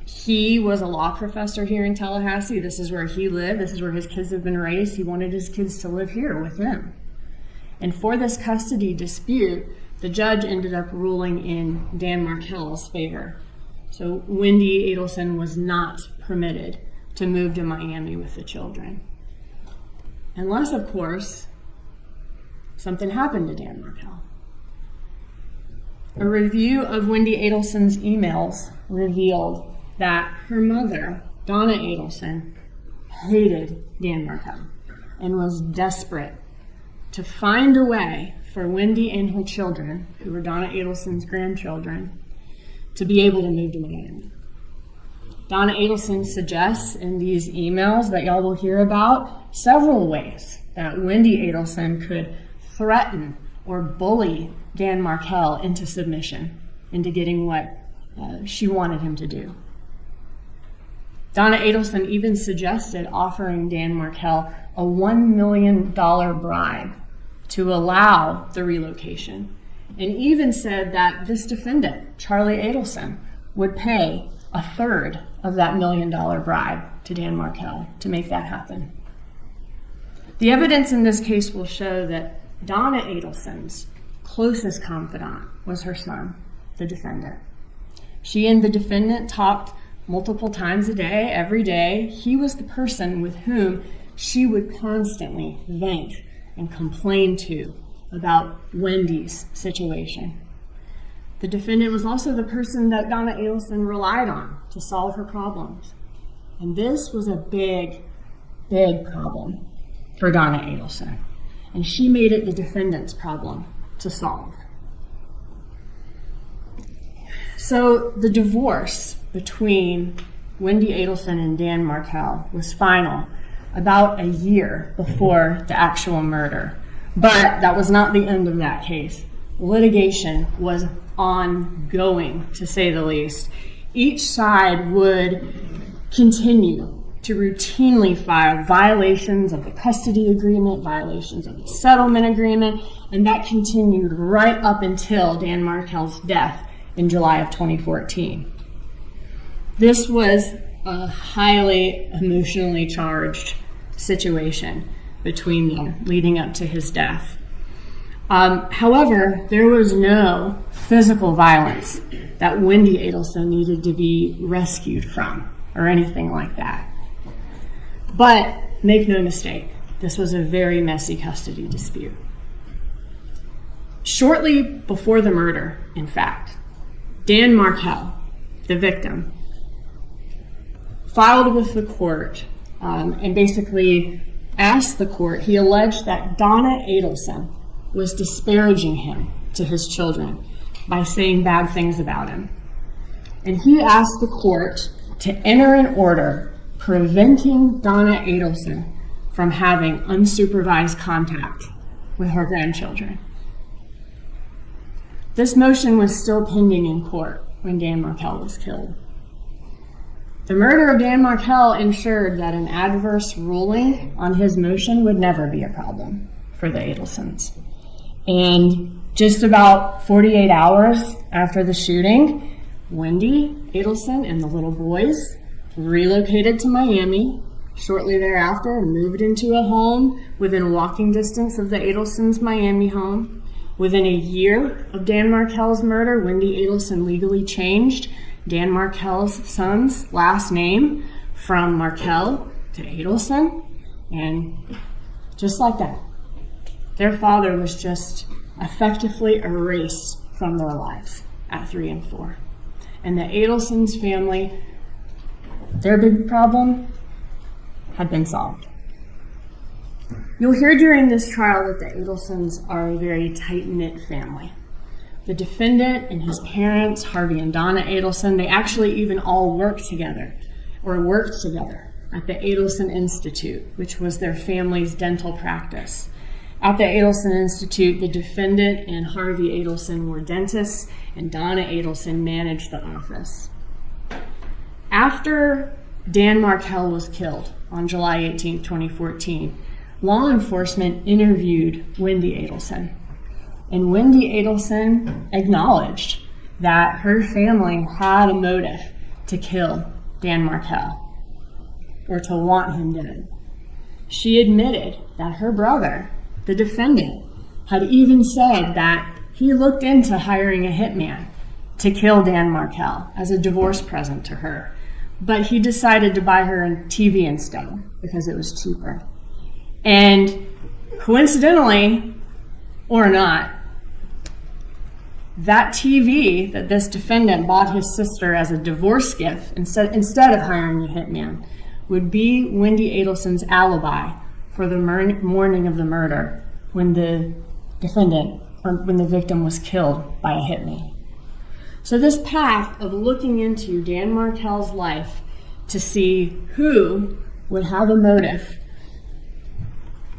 He was a law professor here in Tallahassee. This is where he lived. This is where his kids have been raised. He wanted his kids to live here with him. And for this custody dispute, the judge ended up ruling in Dan Markel's favor. So Wendi Adelson was not permitted to move to Miami with the children. Unless, of course, something happened to Dan Markel. A review of Wendi Adelson's emails revealed that her mother, Donna Adelson, hated Dan Markel and was desperate to find a way for Wendi and her children, who were Donna Adelson's grandchildren, to be able to move to Miami. Donna Adelson suggests in these emails that y'all will hear about several ways that Wendi Adelson could threaten or bully Dan Markel into submission, into getting what she wanted him to do. Donna Adelson even suggested offering Dan Markel a $1 million bribe to allow the relocation, and even said that this defendant, Charlie Adelson, would pay a third of that $1 million bribe to Dan Markel to make that happen. The evidence in this case will show that Donna Adelson's closest confidant was her son, the defendant. She and the defendant talked multiple times a day, every day. He was the person with whom she would constantly vent and complain to about Wendi's situation. The defendant was also the person that Donna Adelson relied on to solve her problems. And this was a big, big problem for Donna Adelson. And she made it the defendant's problem to solve. So the divorce between Wendi Adelson and Dan Markel was final about a year before the actual murder. But that was not the end of that case. Litigation was ongoing, to say the least. Each side would continue to routinely file violations of the custody agreement, violations of the settlement agreement, and that continued right up until Dan Markel's death in July of 2014. This was a highly emotionally charged situation between them leading up to his death. However, there was no physical violence that Wendi Adelson needed to be rescued from or anything like that. But make no mistake, this was a very messy custody dispute. Shortly before the murder, in fact, Dan Markel, the victim, filed with the court and basically asked the court, he alleged that Donna Adelson was disparaging him to his children by saying bad things about him. And he asked the court to enter an order preventing Donna Adelson from having unsupervised contact with her grandchildren. This motion was still pending in court when Dan Markel was killed. The murder of Dan Markel ensured that an adverse ruling on his motion would never be a problem for the Adelsons. And just about 48 hours after the shooting, Wendi Adelson and the little boys relocated to Miami shortly thereafter and moved into a home within walking distance of the Adelsons' Miami home. Within a year of Dan Markel's murder, Wendi Adelson legally changed Dan Markel's son's last name from Markel to Adelson, and just like that, their father was just effectively erased from their lives at 3 and 4. And the Adelsons family, their big problem had been solved. You'll hear during this trial that the Adelsons are a very tight-knit family. The defendant and his parents, Harvey and Donna Adelson, they actually even all worked together at the Adelson Institute, which was their family's dental practice. At the Adelson Institute, the defendant and Harvey Adelson were dentists, and Donna Adelson managed the office. After Dan Markel was killed on July 18, 2014, law enforcement interviewed Wendi Adelson. And Wendi Adelson acknowledged that her family had a motive to kill Dan Markel, or to want him dead. She admitted that her brother, the defendant, had even said that he looked into hiring a hitman to kill Dan Markel as a divorce present to her, but he decided to buy her a TV instead because it was cheaper. And coincidentally, or not, that TV that this defendant bought his sister as a divorce gift instead of hiring a hitman would be Wendi Adelson's alibi for the morning of the murder when the victim was killed by a hitman. So this path of looking into Dan Markel's life to see who would have a motive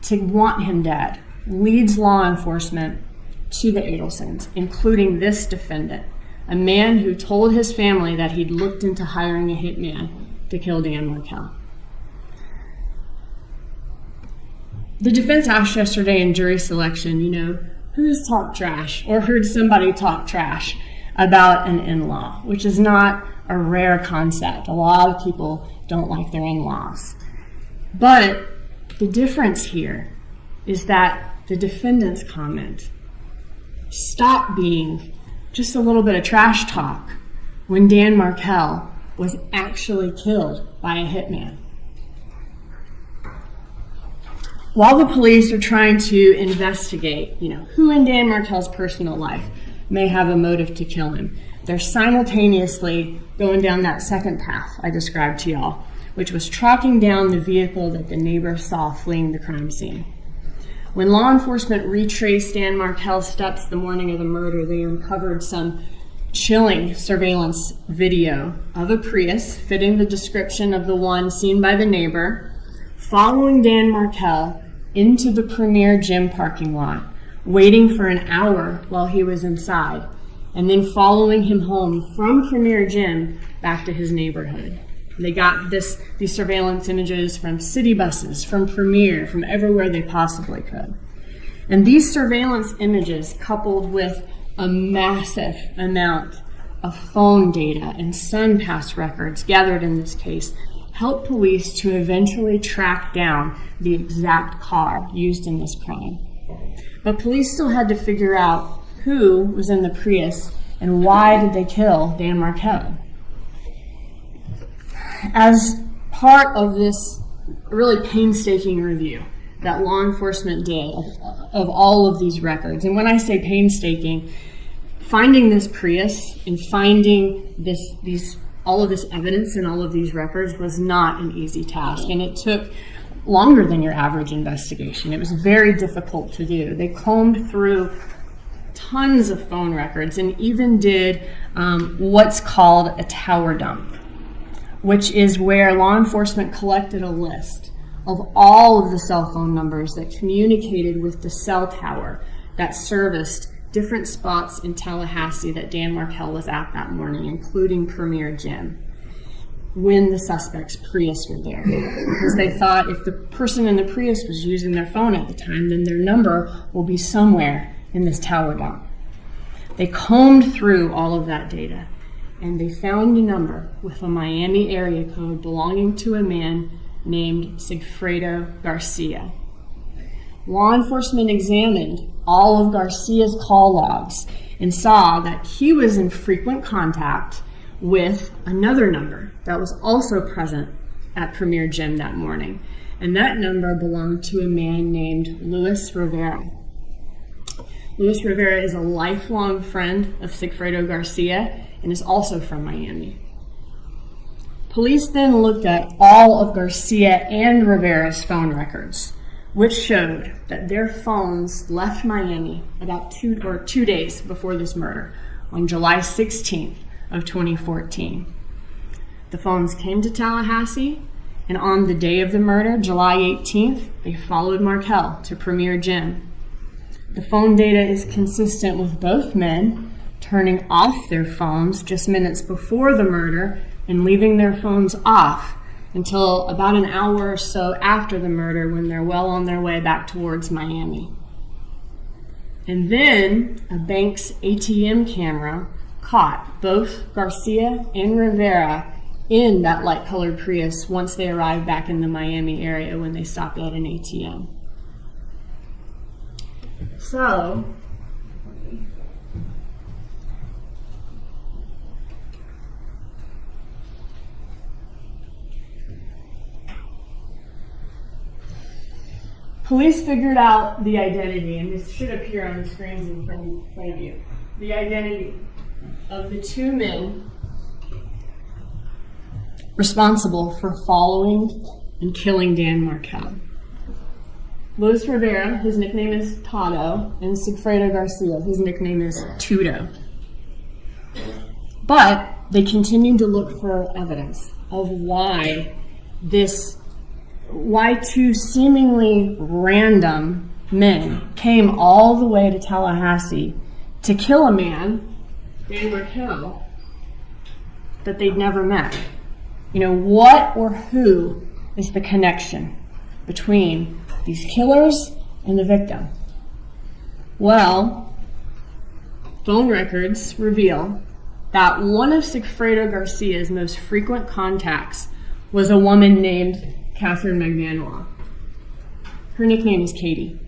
to want him dead leads law enforcement to the Adelsons, including this defendant, a man who told his family that he'd looked into hiring a hitman to kill Dan Markel. The defense asked yesterday in jury selection, who's talked trash or heard somebody talk trash about an in-law, which is not a rare concept. A lot of people don't like their in-laws. But the difference here is that the defendant's comment stopped being just a little bit of trash talk when Dan Markel was actually killed by a hitman. While the police are trying to investigate, who in Dan Markel's personal life may have a motive to kill him, they're simultaneously going down that second path I described to y'all, which was tracking down the vehicle that the neighbor saw fleeing the crime scene. When law enforcement retraced Dan Markel's steps the morning of the murder, they uncovered some chilling surveillance video of a Prius fitting the description of the one seen by the neighbor, following Dan Markel into the Premier Gym parking lot, waiting for an hour while he was inside, and then following him home from Premier Gym back to his neighborhood. They got these surveillance images from city buses, from Premier, from everywhere they possibly could. And these surveillance images, coupled with a massive amount of phone data and SunPass records gathered in this case, helped police to eventually track down the exact car used in this crime. But police still had to figure out who was in the Prius and why did they kill Dan Markel. As part of this really painstaking review that law enforcement did of all of these records. And when I say painstaking, finding this Prius and finding all of this evidence and all of these records was not an easy task, and it took longer than your average investigation. It was very difficult to do. They combed through tons of phone records and even did what's called a tower dump, which is where law enforcement collected a list of all of the cell phone numbers that communicated with the cell tower that serviced different spots in Tallahassee that Dan Markel was at that morning, including Premier Gym, when the suspect's Prius were there. Because they thought if the person in the Prius was using their phone at the time, then their number will be somewhere in this tower dump. They combed through all of that data, and they found a number with a Miami area code belonging to a man named Sigfredo Garcia. Law enforcement examined all of Garcia's call logs and saw that he was in frequent contact with another number that was also present at Premier Gym that morning. And that number belonged to a man named Luis Rivera. Luis Rivera is a lifelong friend of Sigfredo Garcia and is also from Miami. Police then looked at all of Garcia and Rivera's phone records, which showed that their phones left Miami about 2 days before this murder, on July 16th of 2014. The phones came to Tallahassee, and on the day of the murder, July 18th, they followed Markel to Premier Gym. The phone data is consistent with both men turning off their phones just minutes before the murder and leaving their phones off until about an hour or so after the murder, when they're well on their way back towards Miami. And then a bank's ATM camera caught both Garcia and Rivera in that light-colored Prius once they arrived back in the Miami area when they stopped at an ATM. So, police figured out the identity, and this should appear on the screens in front of you. The identity of the two men responsible for following and killing Dan Markel. Luis Rivera, his nickname is Tato, and Sigfredo Garcia, his nickname is Tudo. But they continued to look for evidence of why two seemingly random men came all the way to Tallahassee to kill a man, Dan Markel, that they'd never met. What or who is the connection between these killers and the victim? Well, phone records reveal that one of Sigfredo Garcia's most frequent contacts was a woman named Catherine McManua. Her nickname is Katie.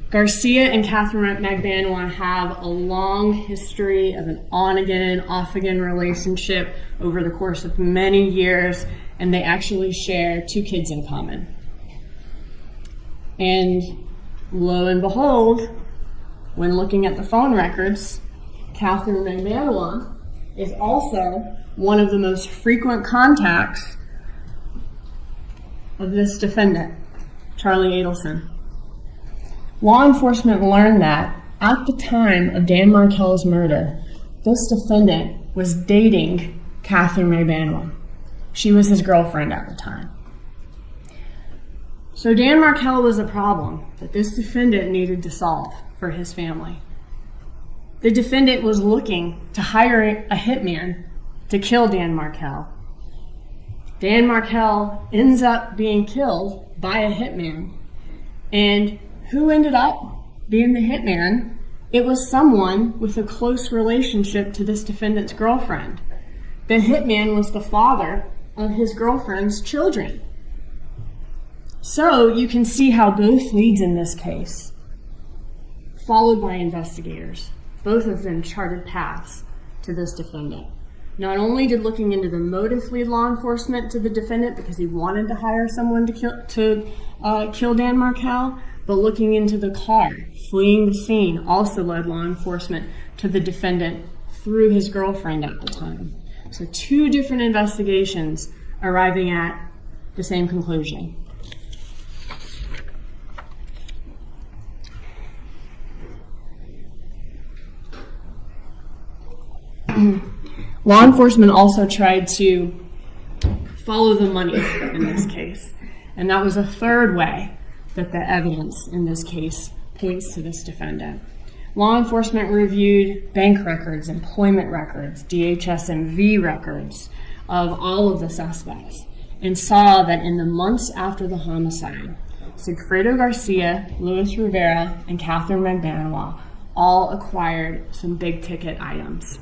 Garcia and Catherine McManua have a long history of an on-again, off-again relationship over the course of many years, and they actually share 2 kids in common. And lo and behold, when looking at the phone records, Catherine McManua is also one of the most frequent contacts of this defendant, Charlie Adelson. Law enforcement learned that at the time of Dan Markel's murder, this defendant was dating Catherine McManua. She was his girlfriend at the time. So Dan Markel was a problem that this defendant needed to solve for his family. The defendant was looking to hire a hitman to kill Dan Markel. Dan Markel ends up being killed by a hitman. And who ended up being the hitman? It was someone with a close relationship to this defendant's girlfriend. The hitman was the father of his girlfriend's children. So you can see how both leads in this case, followed by investigators, both of them charted paths to this defendant. Not only did looking into the motive lead law enforcement to the defendant because he wanted to hire someone to kill Dan Markel, but looking into the car, fleeing the scene, also led law enforcement to the defendant through his girlfriend at the time. So 2 different investigations arriving at the same conclusion. Law enforcement also tried to follow the money in this case, and that was a third way that the evidence in this case points to this defendant. Law enforcement reviewed bank records, employment records, DHS-MV records of all of the suspects, and saw that in the months after the homicide, Sigfredo Garcia, Luis Rivera, and Catherine Magbanua all acquired some big-ticket items.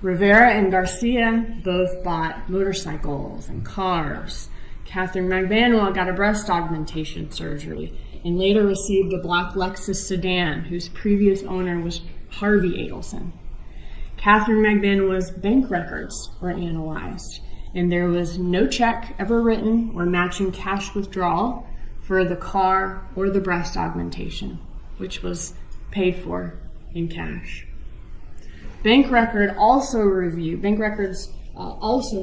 Rivera and Garcia both bought motorcycles and cars. Catherine Magbanua got a breast augmentation surgery and later received a black Lexus sedan whose previous owner was Harvey Adelson. Catherine Magbanua's bank records were analyzed, and there was no check ever written or matching cash withdrawal for the car or the breast augmentation, which was paid for in cash. Bank records also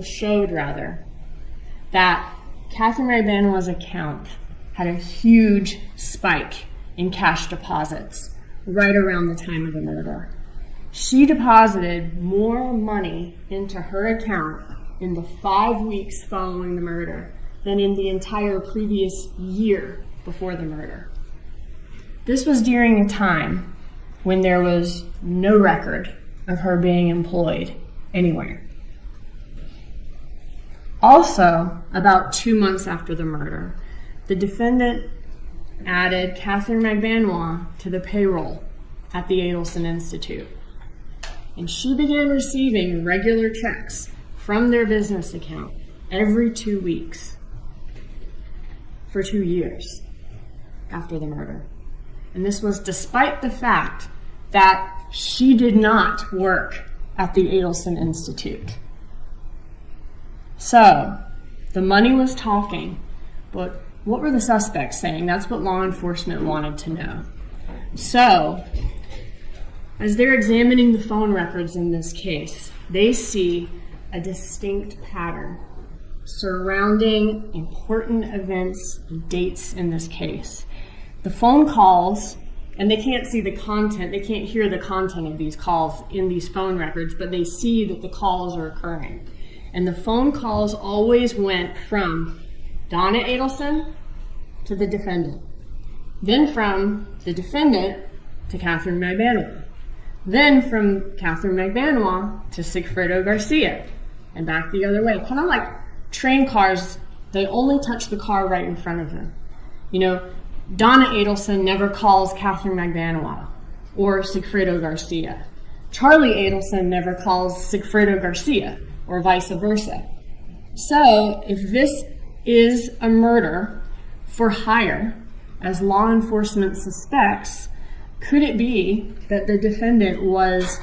showed that Catherine Magbanua's account had a huge spike in cash deposits right around the time of the murder. She deposited more money into her account in the 5 weeks following the murder than in the entire previous year before the murder. This was during a time when there was no record of her being employed anywhere. Also, about 2 months after the murder, the defendant added Catherine Magbanua to the payroll at the Adelson Institute. And she began receiving regular checks from their business account every 2 weeks for 2 years after the murder. And this was despite the fact that she did not work at the Adelson Institute. So, the money was talking, but what were the suspects saying? That's what law enforcement wanted to know. So, as they're examining the phone records in this case, they see a distinct pattern surrounding important events and dates in this case. The phone calls, and they can't see the content, they can't hear the content of these calls in these phone records, but they see that the calls are occurring. And the phone calls always went from Donna Adelson to the defendant, then from the defendant to Catherine Magbanua, then from Catherine Magbanua to Sigfredo Garcia, and back the other way. Kind of like train cars, they only touch the car right in front of them. You know, Donna Adelson never calls Catherine Magbanua or Sigfredo Garcia. Charlie Adelson never calls Sigfredo Garcia, or vice versa. So, if this is a murder for hire, as law enforcement suspects, could it be that the defendant was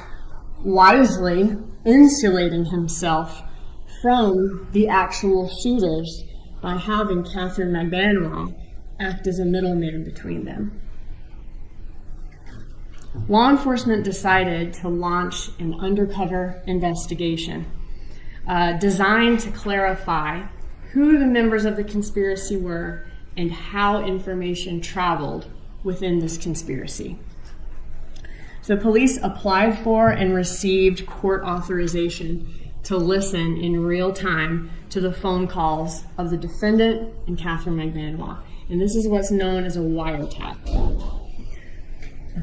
wisely insulating himself from the actual shooters by having Catherine Magbanua act as a middleman between them? Law enforcement decided to launch an undercover investigation designed to clarify who the members of the conspiracy were and how information traveled within this conspiracy. So police applied for and received court authorization to listen in real time to the phone calls of the defendant and Catherine Magbanua. And this is what's known as a wiretap.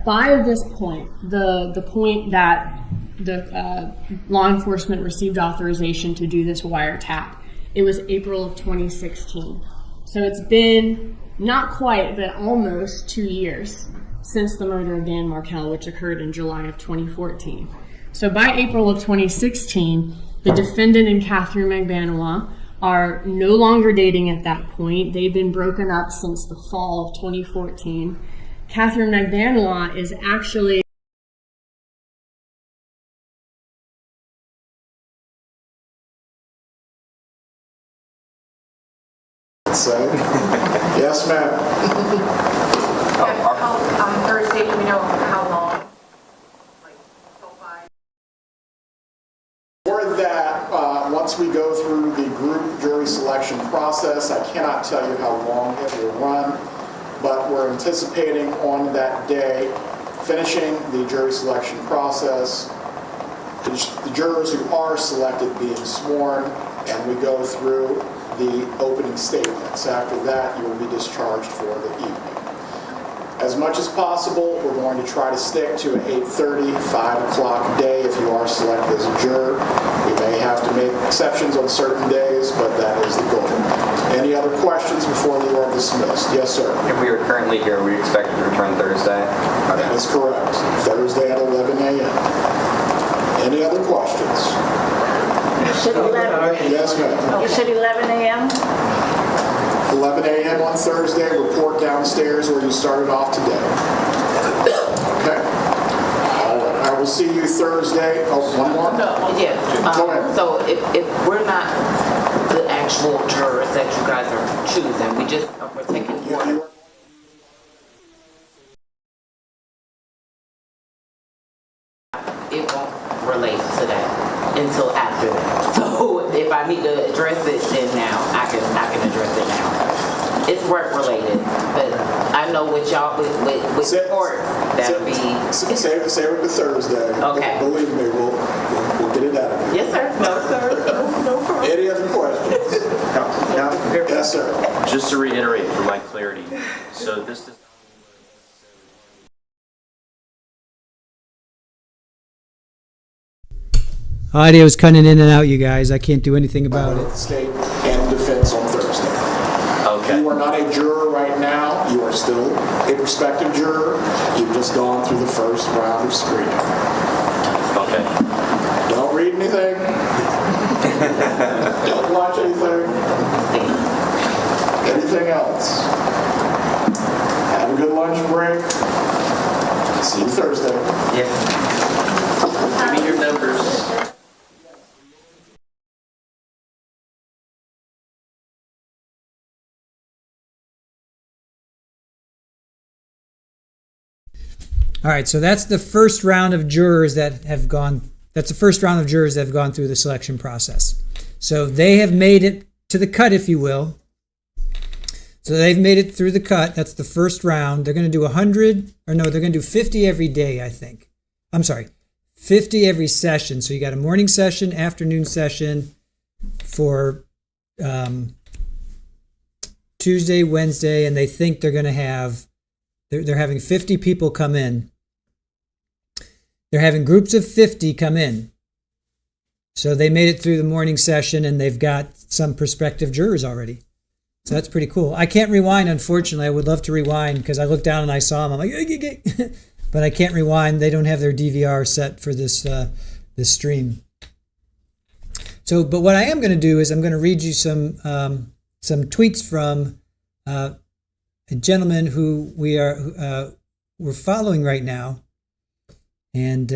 By this point, the point that the law enforcement received authorization to do this wiretap, it was April of 2016. So it's been not quite, but almost 2 years since the murder of Dan Markel, which occurred in July of 2014. So by April of 2016, the defendant and Catherine Magbanua are no longer dating at that point. They've been broken up since the fall of 2014. Catherine Magbanua is actually let's say. Yes, ma'am. On Thursday, do we know how long? For that, once we go through the group jury selection process, I cannot tell you how long it will run, but we're anticipating on that day finishing the jury selection process, the jurors who are selected being sworn, and we go through the opening statements. After that, you will be discharged for the evening. As much as possible, we're going to try to stick to an 8:30, 5 o'clock day if you are selected as a juror. We may have to make exceptions on certain days, but that is the goal. Any other questions before you are dismissed? Yes, sir. If we are currently here, we expect to return Thursday? That is correct. Thursday at 11 a.m. Any other questions? You said 11. Yes, ma'am. You said 11 a.m.? 11 a.m. on Thursday, report downstairs where you started off today. Okay. All right. I will see you Thursday. Oh, one more? No, yeah. Go ahead. So if we're not the actual jurors that you guys are choosing, we're taking one. It won't relate to that until after that. So if I need to address it, then now I can address it now. It's work related, but I know with y'all with court that'll be. Say it to Thursday. Okay. Believe me, we'll get it out of you. Yes, sir. No, sir. No problem. Any other questions? Yes, sir. Just to reiterate for my clarity, so this is. Audio's cutting in and out, you guys. I can't do anything about it. State and defense on Thursday. Okay. You are not a juror right now. You are still a prospective juror. You've just gone through the first round of screening. Okay. Don't read anything. Don't watch anything. Anything else? Have a good lunch break. See you Thursday. Yes. Give me your numbers. All right, so that's the first round of jurors that have gone. That's the first round of jurors that have gone through the selection process. So they have made it to the cut, if you will. So they've made it through the cut. That's the first round. They're going to do 100, or no, they're going to do 50 every day, I think. I'm sorry, 50 every session. So you got a morning session, afternoon session for Tuesday, Wednesday, and they think they're going to have, they're having 50 people come in. They're having groups of 50 come in. So they made it through the morning session and they've got some prospective jurors already. So that's pretty cool. I can't rewind, unfortunately. I would love to rewind because I looked down and I saw them. I'm like, but I can't rewind. They don't have their DVR set for this this stream. So, but what I am going to do is I'm going to read you some tweets from a gentleman who we're following right now, and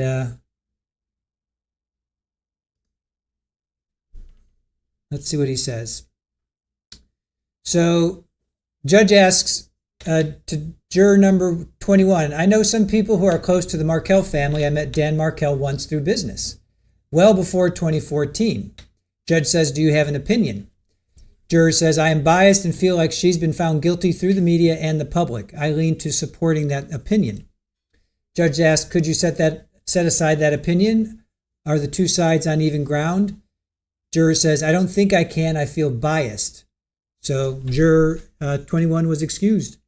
let's see what he says. So, judge asks to juror number 21, I know some people who are close to the Markel family. I met Dan Markel once through business, well before 2014. Judge says, do you have an opinion? Juror says, I am biased and feel like she's been found guilty through the media and the public. I lean to supporting that opinion. Judge asks, could you set aside that opinion? Are the two sides on even ground? Juror says, I don't think I can. I feel biased. So juror 21 was excused.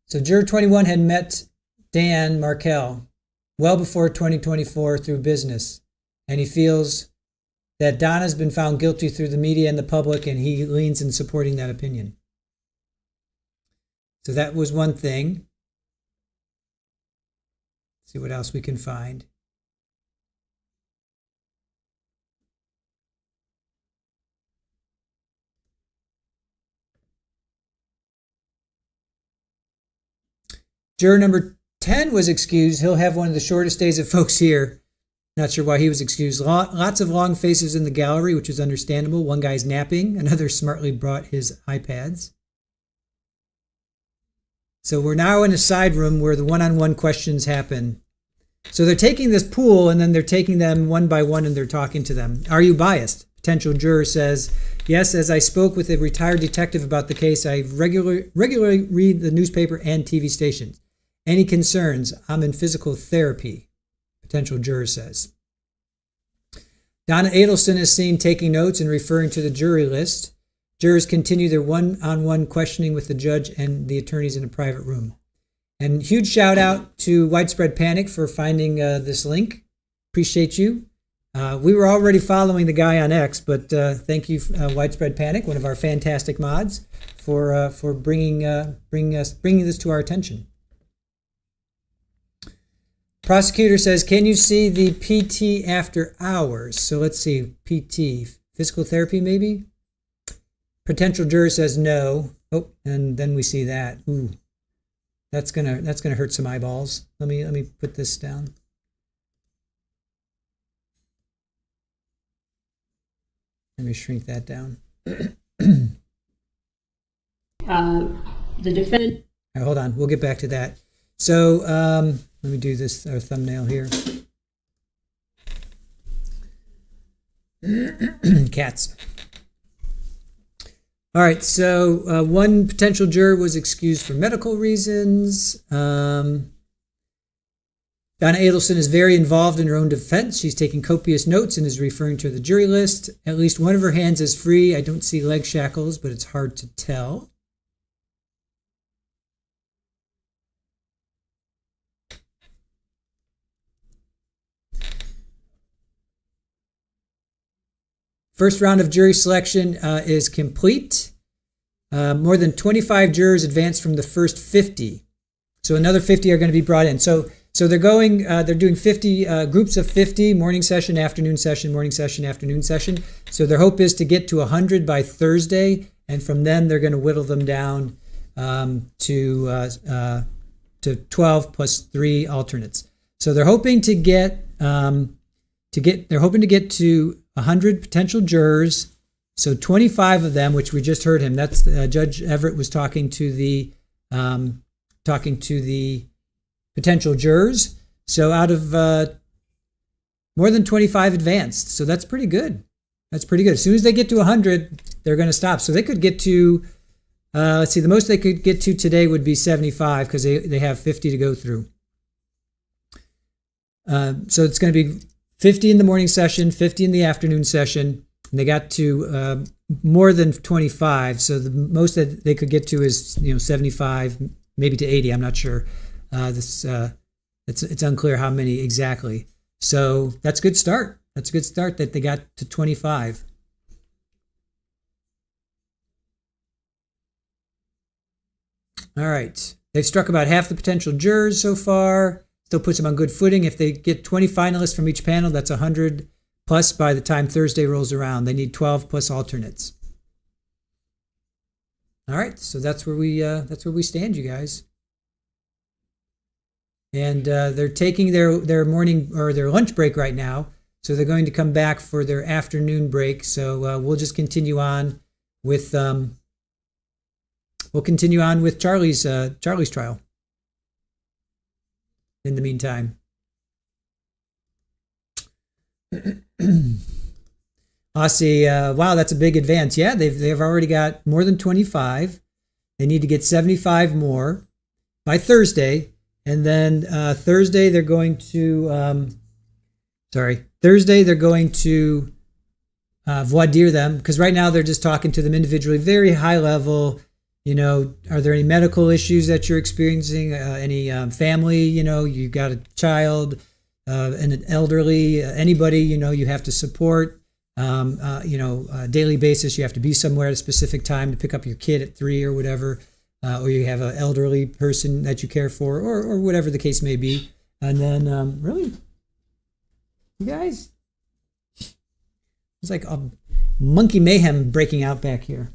So juror 21 had met Dan Markel well before 2024 through business, and he feels that Donna's been found guilty through the media and the public, and he leans in supporting that opinion. So that was one thing. Let's see what else we can find. Juror number 10 was excused. He'll have one of the shortest days of folks here. Not sure why he was excused. Lots of long faces in the gallery, which is understandable. One guy's napping. Another smartly brought his iPads. So we're now in a side room where the one-on-one questions happen. So they're taking this pool and then they're taking them one by one and they're talking to them. Are you biased? Potential juror says, yes, as I spoke with a retired detective about the case, I regularly read the newspaper and TV stations. Any concerns? I'm in physical therapy, potential juror says. Donna Adelson is seen taking notes and referring to the jury list. Jurors continue their one-on-one questioning with the judge and the attorneys in a private room. And huge shout out to Widespread Panic for finding this link. Appreciate you. We were already following the guy on X, but thank you, Widespread Panic, one of our fantastic mods, for bringing this to our attention. Prosecutor says, can you see the PT after hours? So let's see, PT, physical therapy maybe? Potential juror says no. Oh, and then we see that. Ooh, that's gonna hurt some eyeballs. Let me put this down. Let me shrink that down. The defendant. All right, hold on, we'll get back to that. So let me do this, our thumbnail here. Cats. All right, so one potential juror was excused for medical reasons. Donna Adelson is very involved in her own defense. She's taking copious notes and is referring to the jury list. At least one of her hands is free. I don't see leg shackles, but it's hard to tell. First round of jury selection is complete. More than 25 jurors advanced from the first 50. So another 50 are going to be brought in. So they're doing 50 groups of 50, morning session, afternoon session, morning session, afternoon session. So their hope is to get to 100 by Thursday, and from then they're going to whittle them down to 12 plus 3 alternates. So they're hoping to get to 100 potential jurors. So 25 of them, which we just heard him. That's Judge Everett was talking to the potential jurors. So out of more than 25 advanced. So that's pretty good. That's pretty good. As soon as they get to 100, they're going to stop. So they could get to, let's see, the most they could get to today would be 75 because they have 50 to go through. So it's going to be 50 in the morning session, 50 in the afternoon session, and they got to more than 25. So the most that they could get to is 75, maybe to 80. I'm not sure. It's unclear how many exactly. So that's a good start. That's a good start that they got to 25. All right. They've struck about half the potential jurors so far. Still puts them on good footing. If they get 20 finalists from each panel, that's 100 plus by the time Thursday rolls around. They need 12 plus alternates. All right, so that's where we stand, you guys. And they're taking their morning or their lunch break right now, so they're going to come back for their afternoon break. So we'll just continue on with Charlie's trial. In the meantime. I see. Wow, that's a big advance. Yeah, they've already got more than 25. They need to get 75 more by Thursday, and then Thursday they're going to voir dire them, because right now they're just talking to them individually, very high level. Are there any medical issues that you're experiencing? Any family, you got a child, an elderly, anybody, you have to support, a daily basis. You have to be somewhere at a specific time to pick up your kid at 3 or whatever, or you have an elderly person that you care for, or whatever the case may be. And then, really, you guys, it's like a monkey mayhem breaking out back here.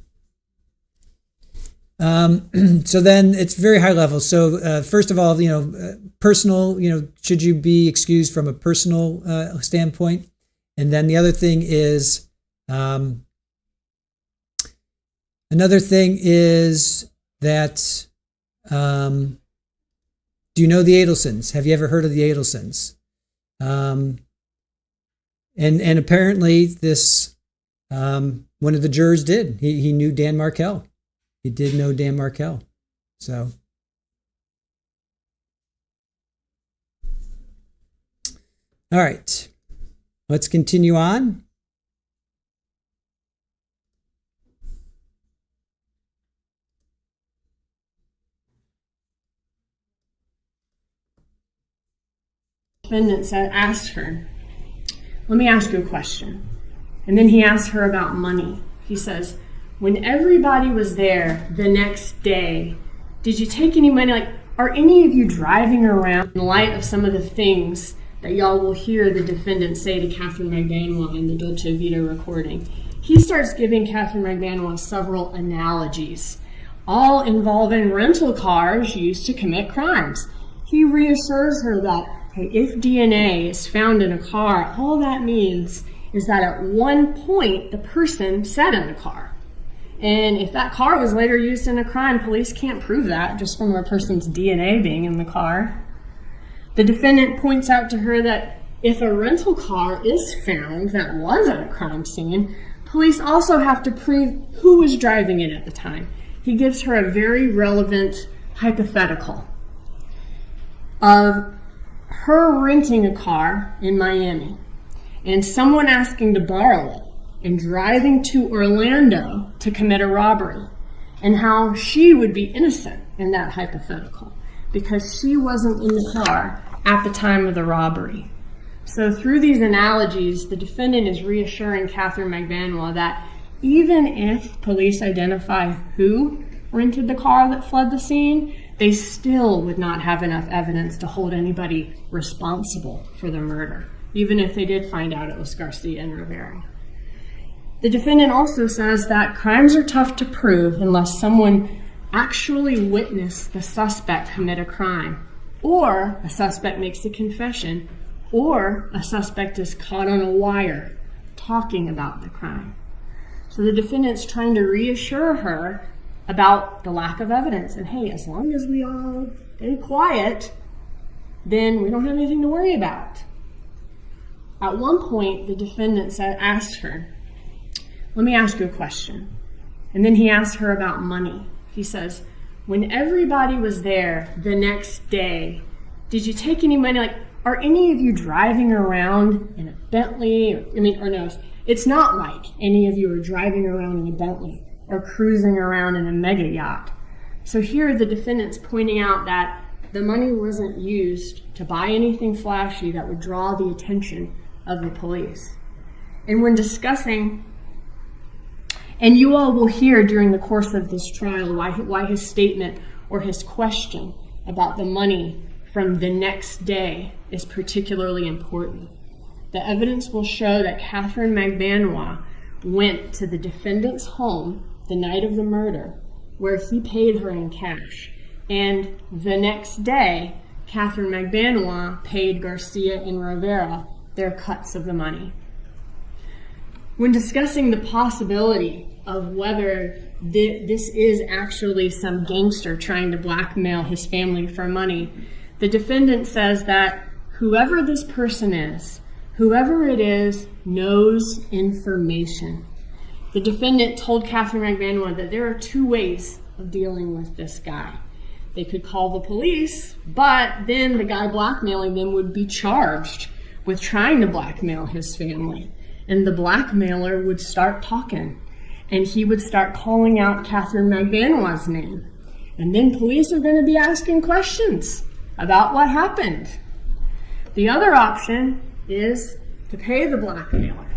So then it's very high level. So first of all, personal, should you be excused from a personal standpoint? And then the other thing is, that do you know the Adelsons? Have you ever heard of the Adelsons? And apparently this, one of the jurors did. He knew Dan Markel. He did know Dan Markel. So. All right. Let's continue on. Defendant asked her, let me ask you a question. And then he asked her about money. He says, when everybody was there the next day, did you take any money? Like, are any of you driving around in light of some of the things that y'all will hear the defendant say to Catherine Magbanua in the Dolce Vita recording? He starts giving Catherine Magbanua several analogies, all involving rental cars used to commit crimes. He reassures her that, hey, if DNA is found in a car, all that means is that at one point the person sat in the car. And if that car was later used in a crime, police can't prove that just from a person's DNA being in the car. The defendant points out to her that if a rental car is found that was at a crime scene, police also have to prove who was driving it at the time. He gives her a very relevant hypothetical of her renting a car in Miami and someone asking to borrow it and driving to Orlando to commit a robbery, and how she would be innocent in that hypothetical because she wasn't in the car at the time of the robbery. So through these analogies, the defendant is reassuring Catherine Magbanua that even if police identify who rented the car that fled the scene, they still would not have enough evidence to hold anybody responsible for the murder, even if they did find out it was Garcia and Rivera. The defendant also says that crimes are tough to prove unless someone actually witnessed the suspect commit a crime, or a suspect makes a confession, or a suspect is caught on a wire talking about the crime. So the defendant's trying to reassure her about the lack of evidence. And hey, as long as we all stay quiet, then we don't have anything to worry about. At one point, the defendant asked her, let me ask you a question. And then he asked her about money. He says, when everybody was there the next day, did you take any money? Like, are any of you driving around in a Bentley? It's not like any of you are driving around in a Bentley or cruising around in a mega yacht. So here the defendant's pointing out that the money wasn't used to buy anything flashy that would draw the attention of the police. And when discussing, and you all will hear during the course of this trial why his statement or his question about the money from the next day is particularly important. The evidence will show that Catherine Magbanua went to the defendant's home the night of the murder, where he paid her in cash. And the next day, Catherine Magbanua paid Garcia and Rivera their cuts of the money. When discussing the possibility of whether this is actually some gangster trying to blackmail his family for money, the defendant says that whoever this person is, whoever it is, knows information. The defendant told Catherine Magbanua that there are two ways of dealing with this guy. They could call the police, but then the guy blackmailing them would be charged with trying to blackmail his family. And the blackmailer would start talking, and he would start calling out Catherine Magbanua's name. And then police are going to be asking questions about what happened. The other option is to pay the blackmailer,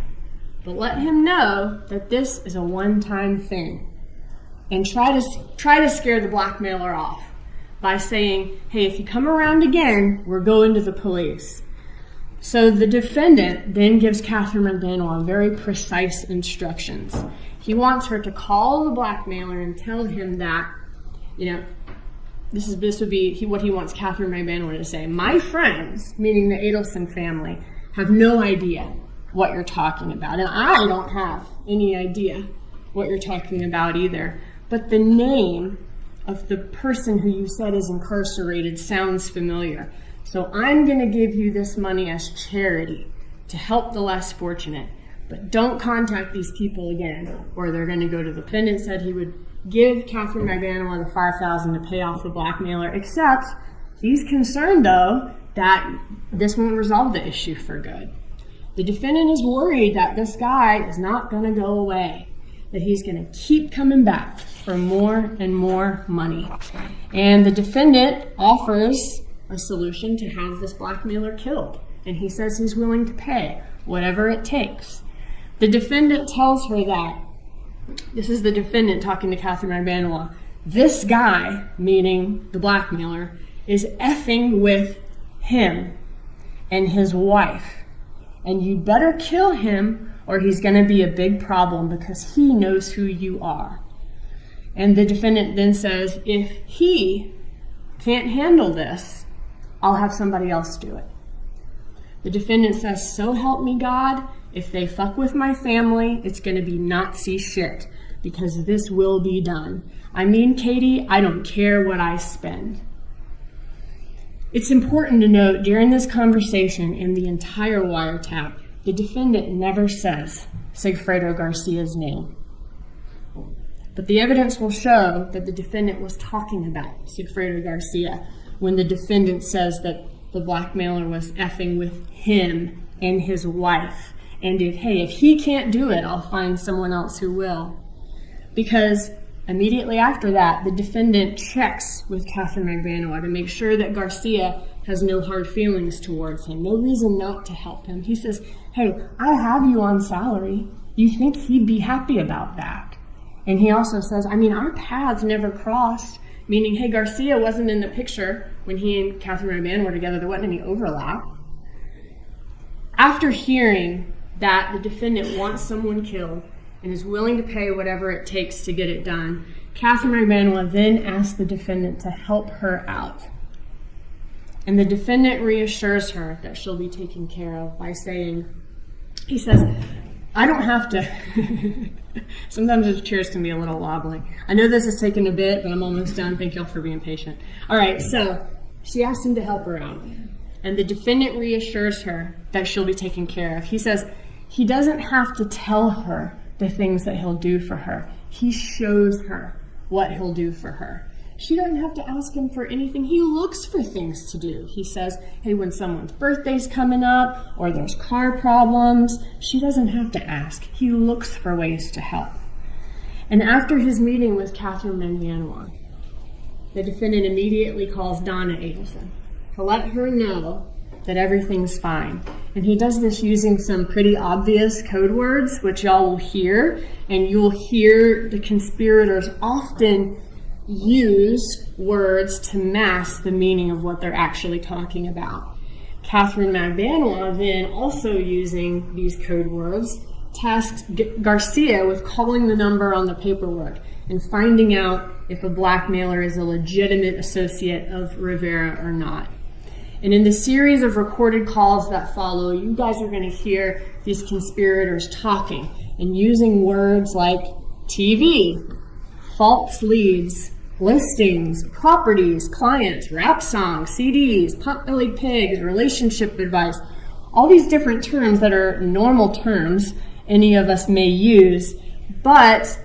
but let him know that this is a one-time thing, and try to scare the blackmailer off by saying, hey, if you come around again, we're going to the police. So the defendant then gives Catherine Magbanua very precise instructions. He wants her to call the blackmailer and tell him that this would be what he wants Catherine Magbanua to say. My friends, meaning the Adelson family, have no idea what you're talking about. And I don't have any idea what you're talking about either. But the name of the person who you said is incarcerated sounds familiar. So I'm going to give you this money as charity to help the less fortunate. But don't contact these people again, or they're going to go to the defendant. Said he would give Catherine Magbanua the $5,000 to pay off the blackmailer, except he's concerned, though, that this won't resolve the issue for good. The defendant is worried that this guy is not going to go away, that he's going to keep coming back for more and more money. And the defendant offers a solution to have this blackmailer killed, and he says he's willing to pay whatever it takes. The defendant tells her that, this is the defendant talking to Catherine Magbanua, this guy, meaning the blackmailer, is effing with him and his wife. And you better kill him or he's going to be a big problem because he knows who you are. And the defendant then says, if he can't handle this, I'll have somebody else do it. The defendant says, so help me God, if they fuck with my family, it's going to be Nazi shit because this will be done. I mean, Katie, I don't care what I spend. It's important to note during this conversation in the entire wiretap, the defendant never says Sigfredo Garcia's name. But the evidence will show that the defendant was talking about Sigfredo Garcia when the defendant says that the blackmailer was effing with him and his wife. And if he can't do it, I'll find someone else who will. Because immediately after that, the defendant checks with Catherine Magbanua to make sure that Garcia has no hard feelings towards him, no reason not to help him. He says, hey, I have you on salary. You think he'd be happy about that? And he also says, our paths never crossed, meaning, hey, Garcia wasn't in the picture when he and Catherine Magbanua were together. There wasn't any overlap. After hearing that the defendant wants someone killed and is willing to pay whatever it takes to get it done, Catherine Magbanua then asks the defendant to help her out. And the defendant reassures her that she'll be taken care of by saying, he says, I don't have to. Sometimes his chairs can be a little wobbly. I know this is taking a bit, but I'm almost done. Thank y'all for being patient. All right, so she asks him to help her out. And the defendant reassures her that she'll be taken care of. He says he doesn't have to tell her the things that he'll do for her. He shows her what he'll do for her. She doesn't have to ask him for anything. He looks for things to do. He says, hey, when someone's birthday's coming up or there's car problems, she doesn't have to ask. He looks for ways to help. And after his meeting with Catherine Magbanua, the defendant immediately calls Donna Adelson to let her know that everything's fine. And he does this using some pretty obvious code words, which y'all will hear, and you'll hear the conspirators often use words to mask the meaning of what they're actually talking about. Catherine Magbanua then, also using these code words, tasked Garcia with calling the number on the paperwork and finding out if a blackmailer is a legitimate associate of Rivera or not. And in the series of recorded calls that follow, you guys are going to hear these conspirators talking and using words like TV, false leads, listings, properties, clients, rap songs, CDs, pot-bellied pigs, relationship advice, all these different terms that are normal terms any of us may use, but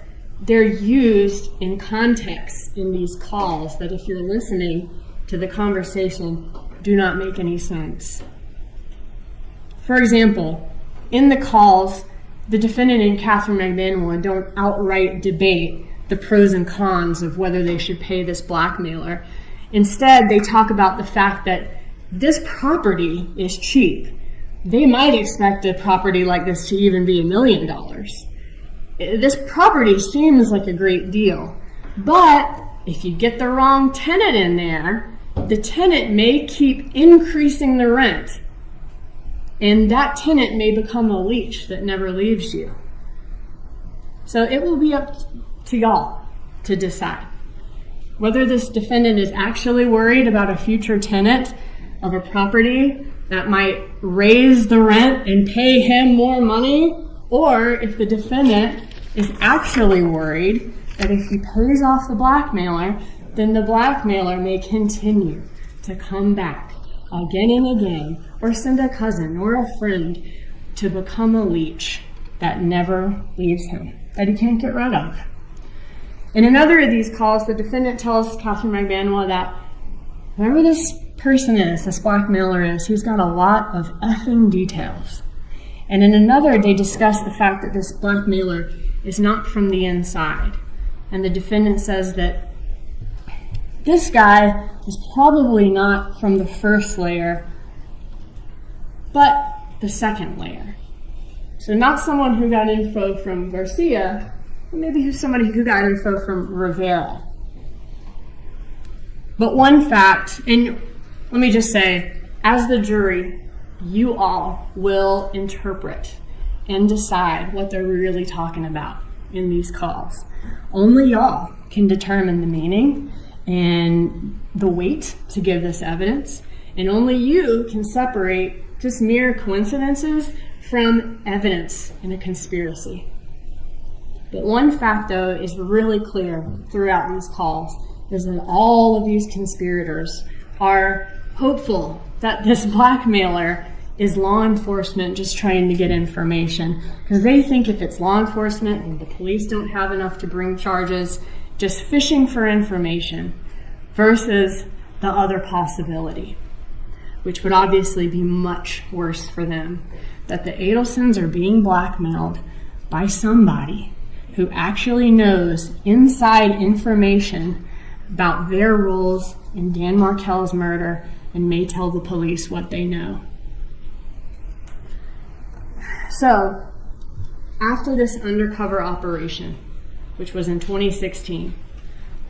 they're used in context in these calls that if you're listening to the conversation, do not make any sense. For example, in the calls, the defendant and Catherine Magbanua don't outright debate the pros and cons of whether they should pay this blackmailer. Instead, they talk about the fact that this property is cheap. They might expect a property like this to even be $1 million. This property seems like a great deal, but if you get the wrong tenant in there, the tenant may keep increasing the rent, and that tenant may become a leech that never leaves you. So it will be up to y'all to decide. whether this defendant is actually worried about a future tenant of a property that might raise the rent and pay him more money, or if the defendant is actually worried that if he pays off the blackmailer, then the blackmailer may continue to come back again and again, or send a cousin or a friend to become a leech that never leaves him, that he can't get rid of. In another of these calls, the defendant tells Catherine McBanois that whoever this person is, this blackmailer is, he's got a lot of effing details. And in another, they discuss the fact that this blackmailer is not from the inside. And the defendant says that this guy is probably not from the first layer, but the second layer. So not someone who got info from Garcia, but maybe somebody who got info from Rivera. But one fact, and let me just say, as the jury, you all will interpret and decide what they're really talking about in these calls. Only y'all can determine the meaning and the weight to give this evidence, and only you can separate just mere coincidences from evidence in a conspiracy. But one fact, though, is really clear throughout these calls, is that all of these conspirators are hopeful that this blackmailer is law enforcement just trying to get information, because they think if it's law enforcement and the police don't have enough to bring charges, just fishing for information, versus the other possibility, which would obviously be much worse for them, that the Adelsons are being blackmailed by somebody who actually knows inside information about their roles in Dan Markel's murder and may tell the police what they know. So, after this undercover operation, which was in 2016,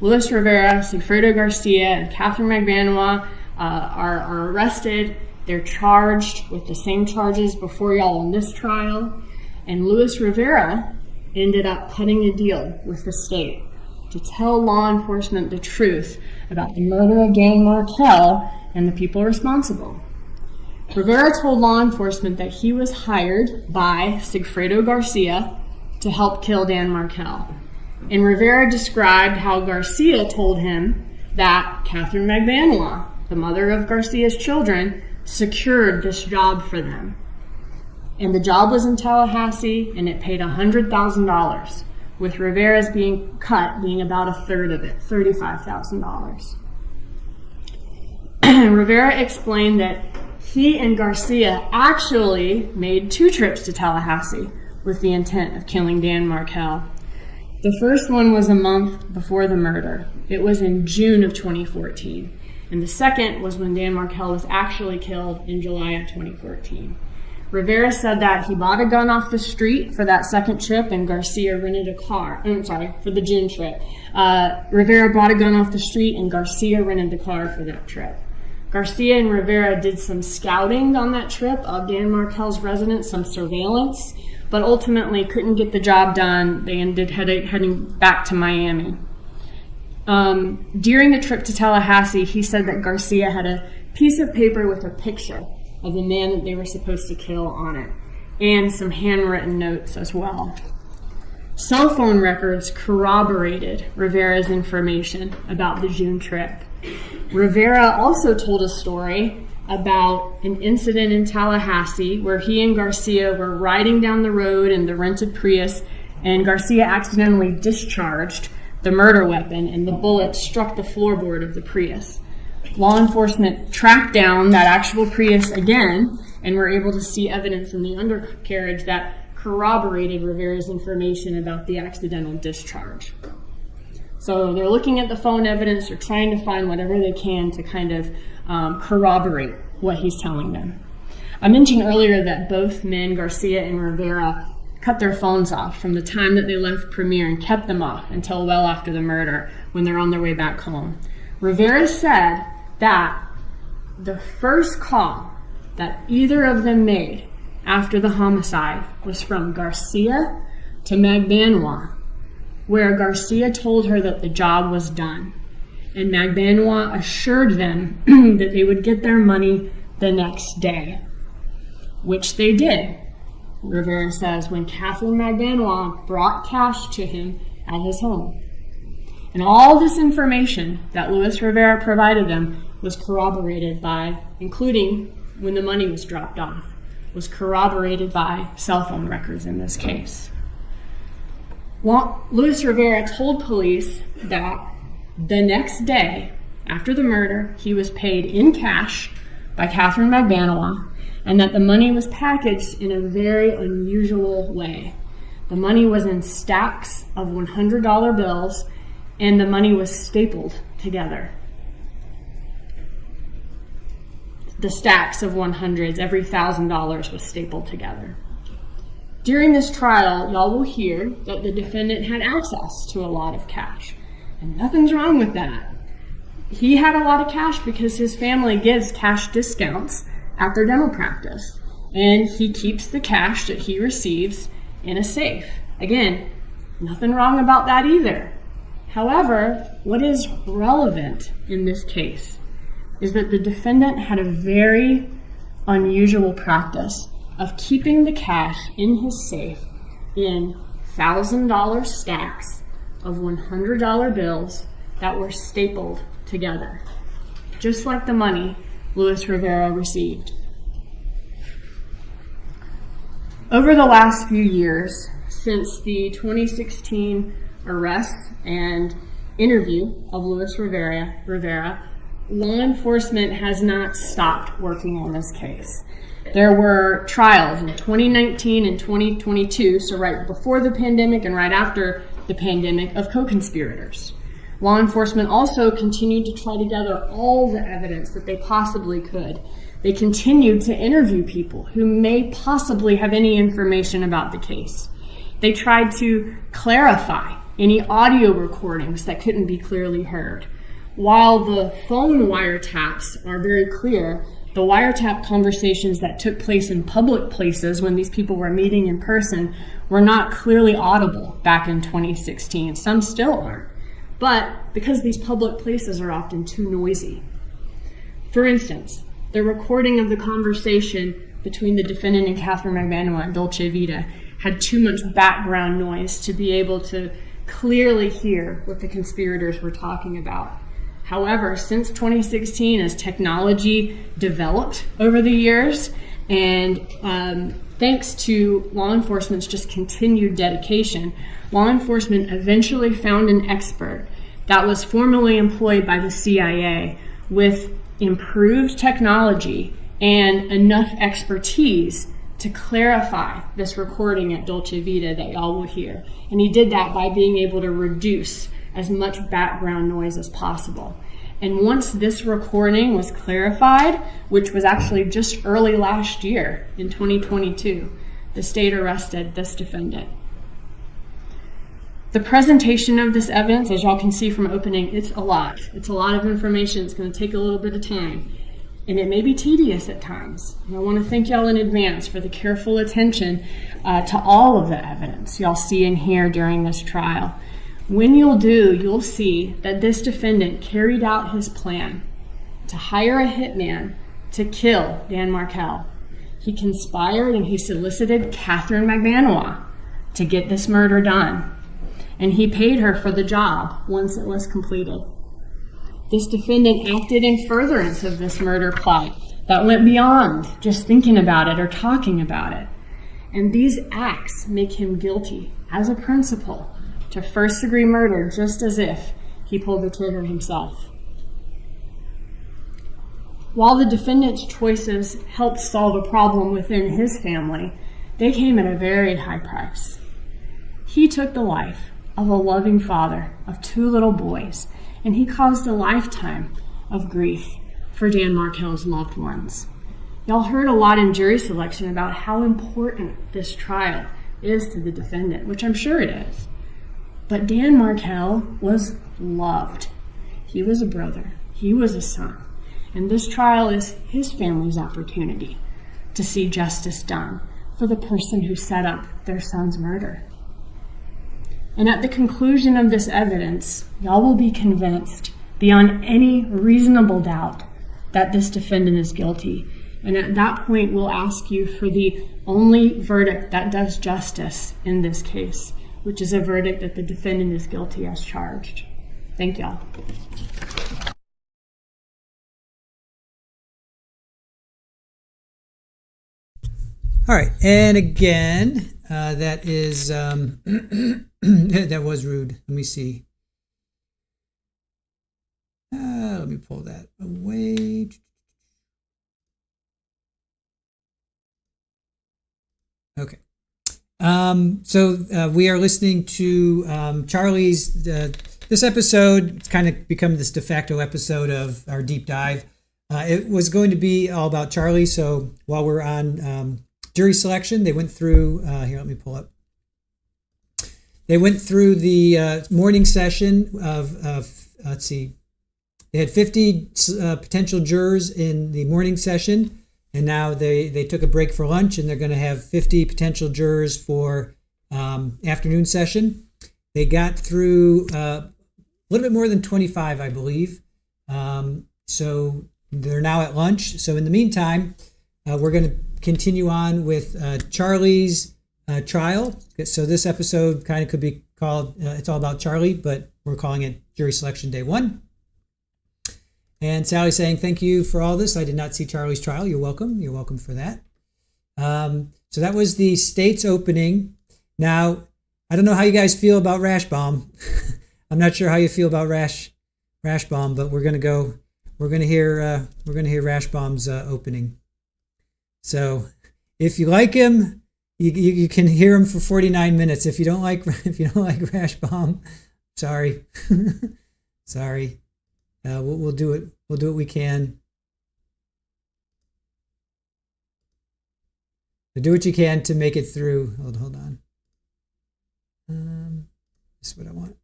Luis Rivera, Sigfredo Garcia, and Catherine McBanois are arrested. They're charged with the same charges before y'all in this trial. And Luis Rivera ended up cutting a deal with the state to tell law enforcement the truth about the murder of Dan Markel and the people responsible. Rivera told law enforcement that he was hired by Sigfredo Garcia to help kill Dan Markel. And Rivera described how Garcia told him that Catherine McBanois, the mother of Garcia's children, secured this job for them. And the job was in Tallahassee, and it paid $100,000, with Rivera's being about a third of it, $35,000. Rivera explained that he and Garcia actually made 2 trips to Tallahassee with the intent of killing Dan Markel. The first one was a month before the murder. It was in June of 2014. And the second was when Dan Markel was actually killed in July of 2014. Rivera said that he bought a gun off the street for that second trip, and Garcia rented a car. For the June trip. Rivera bought a gun off the street, and Garcia rented the car for that trip. Garcia and Rivera did some scouting on that trip of Dan Markel's residence, some surveillance, but ultimately couldn't get the job done. They ended heading back to Miami. During the trip to Tallahassee, he said that Garcia had a piece of paper with a picture of the man that they were supposed to kill on it, and some handwritten notes as well. Cell phone records corroborated Rivera's information about the June trip. Rivera also told a story about an incident in Tallahassee where he and Garcia were riding down the road in the rented Prius, and Garcia accidentally discharged the murder weapon, and the bullet struck the floorboard of the Prius. Law enforcement tracked down that actual Prius again and were able to see evidence in the undercarriage that corroborated Rivera's information about the accidental discharge. So they're looking at the phone evidence, they're trying to find whatever they can to kind of corroborate what he's telling them. I mentioned earlier that both men, Garcia and Rivera, cut their phones off from the time that they left Premier and kept them off until well after the murder when they're on their way back home. Rivera said that the first call that either of them made after the homicide was from Garcia to McBanois, where Garcia told her that the job was done. and Magbanois assured them that they would get their money the next day, which they did. Rivera says when Catherine Magbanois brought cash to him at his home. And all this information that Luis Rivera provided them was corroborated by, including when the money was dropped off, was corroborated by cell phone records in this case. Luis Rivera told police that the next day after the murder, he was paid in cash by Catherine Magbanois, and that the money was packaged in a very unusual way. The money was in stacks of $100 bills, and the money was stapled together. The stacks of 100s, every $1,000 was stapled together. During this trial, y'all will hear that the defendant had access to a lot of cash, and nothing's wrong with that. He had a lot of cash because his family gives cash discounts at their dental practice, and he keeps the cash that he receives in a safe. Again, nothing wrong about that either. However, what is relevant in this case is that the defendant had a very unusual practice of keeping the cash in his safe in $1,000 stacks of $100 bills that were stapled together, just like the money Luis Rivera received. Over the last few years, since the 2016 arrest and interview of Luis Rivera, law enforcement has not stopped working on this case. There were trials in 2019 and 2022, so right before the pandemic and right after the pandemic, of co-conspirators. Law enforcement also continued to try to gather all the evidence that they possibly could. They continued to interview people who may possibly have any information about the case. They tried to clarify any audio recordings that couldn't be clearly heard. While the phone wiretaps are very clear, the wiretap conversations that took place in public places when these people were meeting in person were not clearly audible back in 2016. Some still aren't. But because these public places are often too noisy. For instance, the recording of the conversation between the defendant and Catherine Magbanois at Dolce Vita had too much background noise to be able to clearly hear what the conspirators were talking about. However, since 2016, as technology developed over the years, and thanks to law enforcement's just continued dedication, law enforcement eventually found an expert that was formerly employed by the CIA with improved technology and enough expertise to clarify this recording at Dolce Vita that y'all will hear. And he did that by being able to reduce as much background noise as possible. And once this recording was clarified, which was actually just early last year in 2022, the state arrested this defendant. The presentation of this evidence, as y'all can see from opening, it's a lot. It's a lot of information. It's going to take a little bit of time. And it may be tedious at times. And I want to thank y'all in advance for the careful attention to all of the evidence y'all see in here during this trial. When you'll see that this defendant carried out his plan to hire a hitman to kill Dan Markel. He conspired and he solicited Catherine Magbanois to get this murder done. And he paid her for the job once it was completed. This defendant acted in furtherance of this murder plot that went beyond just thinking about it or talking about it. And these acts make him guilty as a principal to first-degree murder, just as if he pulled the trigger himself. While the defendant's choices helped solve a problem within his family, they came at a very high price. He took the life of a loving father of 2 little boys, and he caused a lifetime of grief for Dan Markel's loved ones. Y'all heard a lot in jury selection about how important this trial is to the defendant, which I'm sure it is. But Dan Markel was loved. He was a brother. He was a son. And this trial is his family's opportunity to see justice done for the person who set up their son's murder. And at the conclusion of this evidence, y'all will be convinced beyond any reasonable doubt that this defendant is guilty. And at that point, we'll ask you for the only verdict that does justice in this case, which is a verdict that the defendant is guilty as charged. Thank y'all. All right, and again, that is that was rude. Let me see. Let me pull that away. Okay. So we are listening to Charlie's. This episode, it's kind of become this de facto episode of our deep dive. It was going to be all about Charlie. So while we're on jury selection, they went through. Here, let me pull up. They went through the morning session of let's see. They had 50 potential jurors in the morning session, and now they took a break for lunch, and they're going to have 50 potential jurors for afternoon session. They got through a little bit more than 25, I believe. So they're now at lunch. So in the meantime, we're going to continue on with Charlie's trial. So this episode kind of could be called, it's all about Charlie, but we're calling it Jury Selection Day 1. And Sally's saying, thank you for all this. I did not see Charlie's trial. You're welcome. You're welcome for that. So that was the state's opening. Now, I don't know how you guys feel about Rashbaum. I'm not sure how you feel about Rashbaum, but we're going to hear Rashbaum's opening. So if you like him, you can hear him for 49 minutes. If you don't like Rashbaum, sorry. Sorry. We'll do it. We'll do what we can. So do what you can to make it through. Hold on. This is what I want.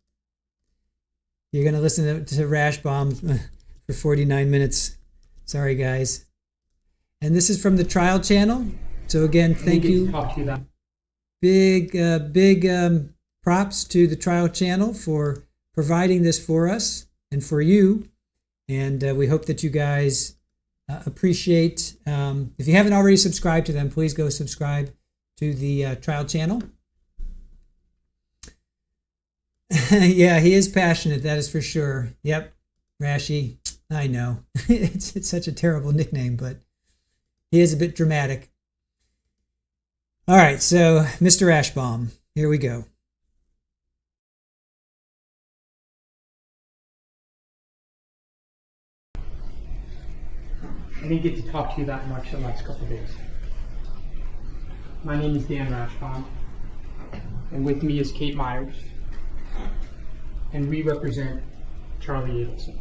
You're gonna listen to Rashbaum for 49 minutes. Sorry, guys. And this is from the trial channel. So again, thank you. Big props to the trial channel for providing this for us and for you. And we hope that you guys appreciate. If you haven't already subscribed to them, please go subscribe to the trial channel. Yeah, he is passionate, that is for sure. Yep, Rashi, I know. It's such a terrible nickname, but he is a bit dramatic. All right, so Mr. Rashbaum, here we go. I didn't get to talk to you that much the last couple of days. My name is Dan Rashbaum, and with me is Kate Myers, and we represent Charlie Adelson.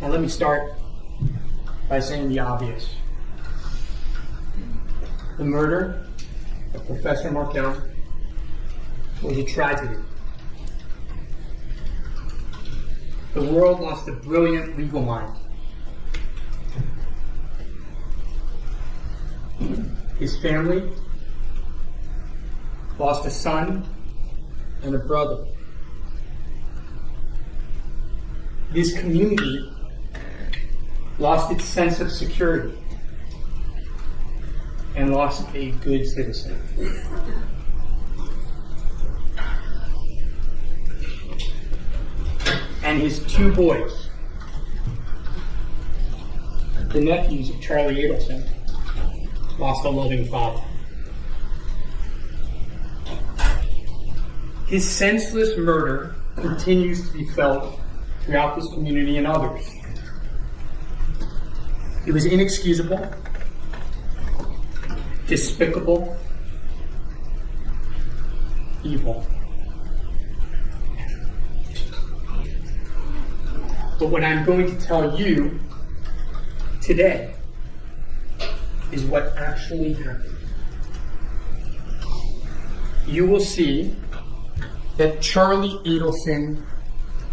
Now let me start by saying the obvious. The murder of Professor Markel was a tragedy. The world lost a brilliant legal mind. His family lost a son and a brother. This community lost its sense of security and lost a good citizen. And his two boys, the nephews of Charlie Adelson, lost a loving father. His senseless murder continues to be felt throughout this community and others. It was inexcusable, despicable, evil. But what I'm going to tell you today is what actually happened. You will see that Charlie Adelson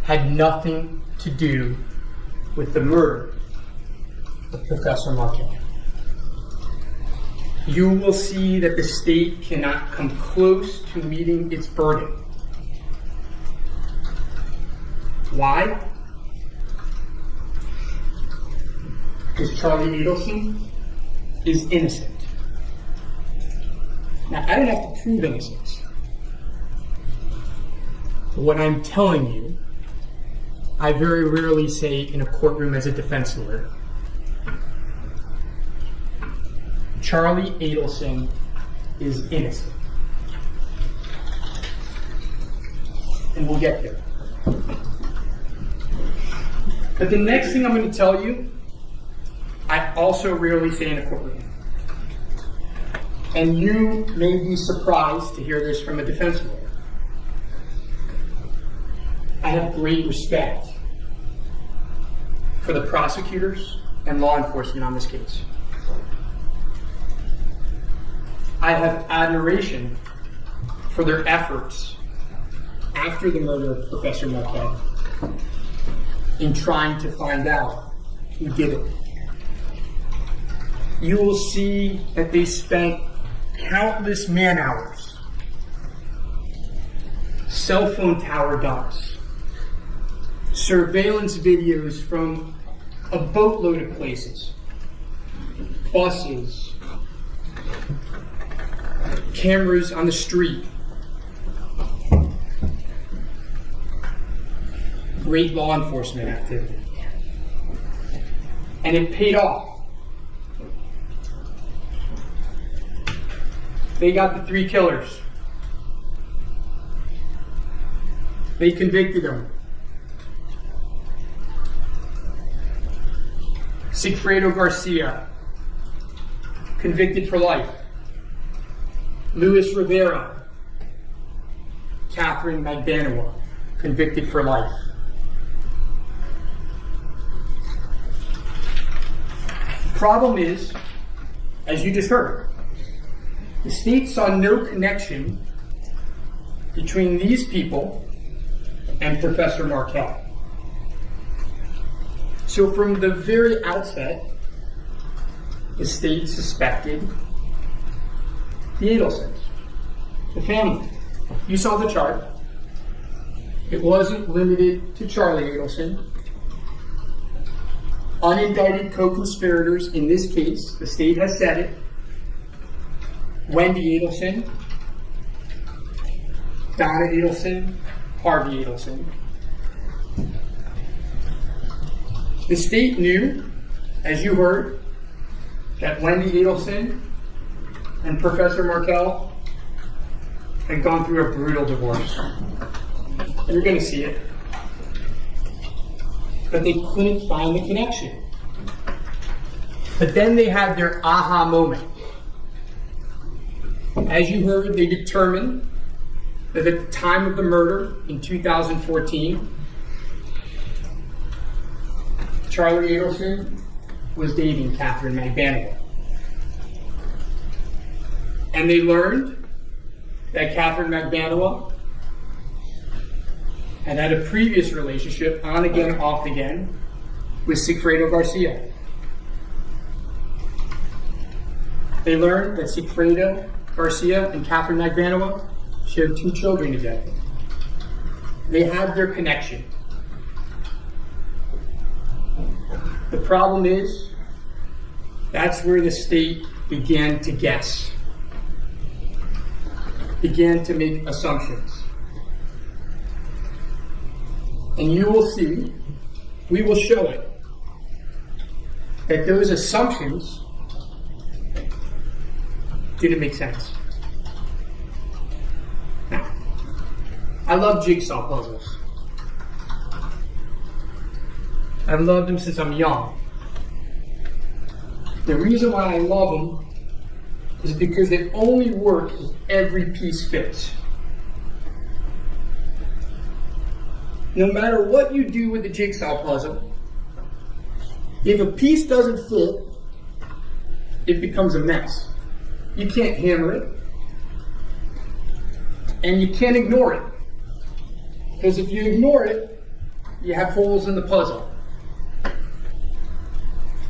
had nothing to do with the murder of Professor Markel. You will see that the state cannot come close to meeting its burden Why? Because Charlie Adelson is innocent. Now, I don't have to prove innocence. But what I'm telling you, I very rarely say in a courtroom as a defense lawyer. Charlie Adelson is innocent. And we'll get there. But the next thing I'm going to tell you, I also rarely say in a courtroom. And you may be surprised to hear this from a defense lawyer. I have great respect for the prosecutors and law enforcement on this case. I have admiration for their efforts after the murder of Professor Markel in trying to find out who did it. You will see that they spent countless man hours, cell phone tower dumps, surveillance videos from a boatload of places, buses, cameras on the street. Great law enforcement activity. And it paid off. They got the 3 killers. They convicted them. Sigfredo Garcia, convicted for life. Luis Rivera, Catherine Magbanua, convicted for life. The problem is, as you just heard, the state saw no connection between these people and Professor Markel. So from the very outset, the state suspected the Adelsons, the family. You saw the chart. It wasn't limited to Charlie Adelson. Unindicted co-conspirators in this case, the state has said it, Wendi Adelson, Donna Adelson, Harvey Adelson. The state knew, as you heard, that Wendi Adelson and Professor Markel had gone through a brutal divorce. You're going to see it. But they couldn't find the connection. But then they had their aha moment. As you heard, they determined that at the time of the murder in 2014, Charlie Adelson was dating Catherine Magbanua. And they learned that Catherine Magbanua had had a previous relationship, on again, off again, with Sigfredo Garcia. They learned that Sigfredo Garcia and Catherine Magbanua shared 2 children together. They had their connection. The problem is, that's where the state began to guess, began to make assumptions. And you will see, we will show it, that those assumptions didn't make sense. Now, I love jigsaw puzzles. I've loved them since I'm young. The reason why I love them is because they only work if every piece fits. No matter what you do with the jigsaw puzzle, if a piece doesn't fit, it becomes a mess. You can't hammer it, and you can't ignore it. Because if you ignore it, you have holes in the puzzle.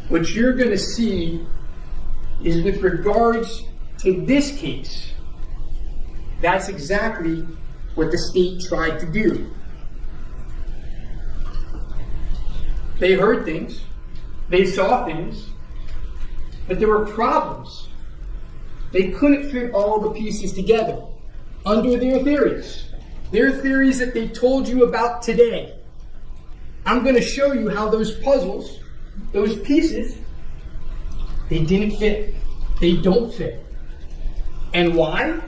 What you're going to see is, with regards to this case, that's exactly what the state tried to do. They heard things, they saw things, but there were problems. They couldn't fit all the pieces together under their theories. Their theories that they told you about today. I'm going to show you how those puzzles, those pieces, they didn't fit. They don't fit. And why?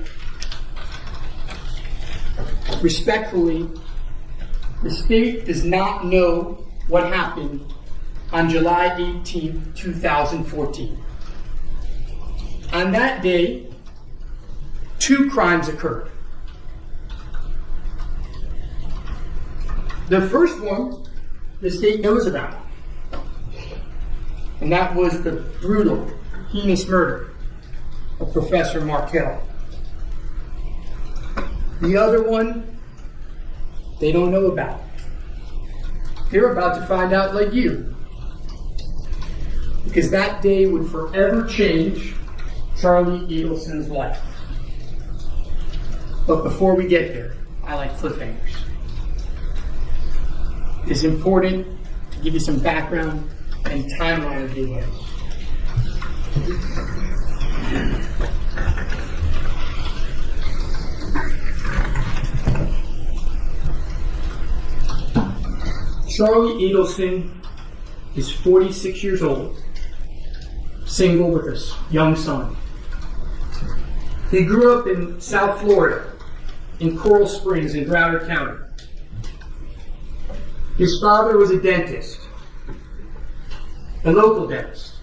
Respectfully, the state does not know what happened on July 18, 2014. On that day, 2 crimes occurred. The first one, the state knows about, and that was the brutal, heinous murder of Professor Markel. The other one, they don't know about. They're about to find out like you. Because that day would forever change Charlie Adelson's life. But before we get there, I like cliffhangers. It's important to give you some background and timeline of the events. Charlie Adelson is 46 years old, single with a young son. He grew up in South Florida, in Coral Springs in Broward County. His father was a dentist, a local dentist.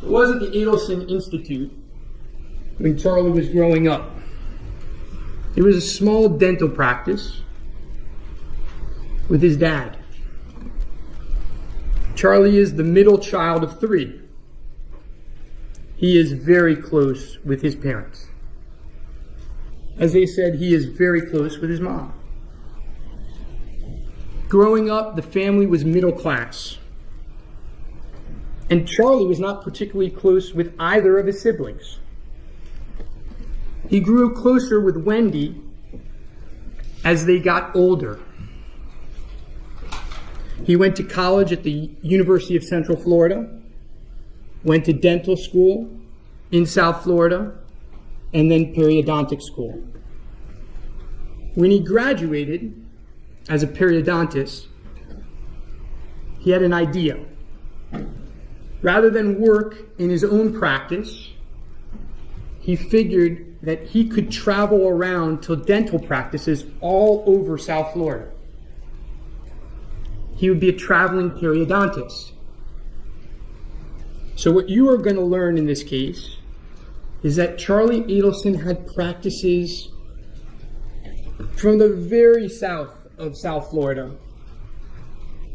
It wasn't the Adelson Institute when Charlie was growing up. It was a small dental practice with his dad. Charlie is the middle child of 3. He is very close with his parents. As they said, he is very close with his mom. Growing up, the family was middle class. And Charlie was not particularly close with either of his siblings. He grew closer with Wendi as they got older. He went to college at the University of Central Florida, went to dental school in South Florida, and then periodontic school. When he graduated as a periodontist, he had an idea. Rather than work in his own practice, he figured that he could travel around to dental practices all over South Florida. He would be a traveling periodontist. So what you are going to learn in this case is that Charlie Adelson had practices from the very south of South Florida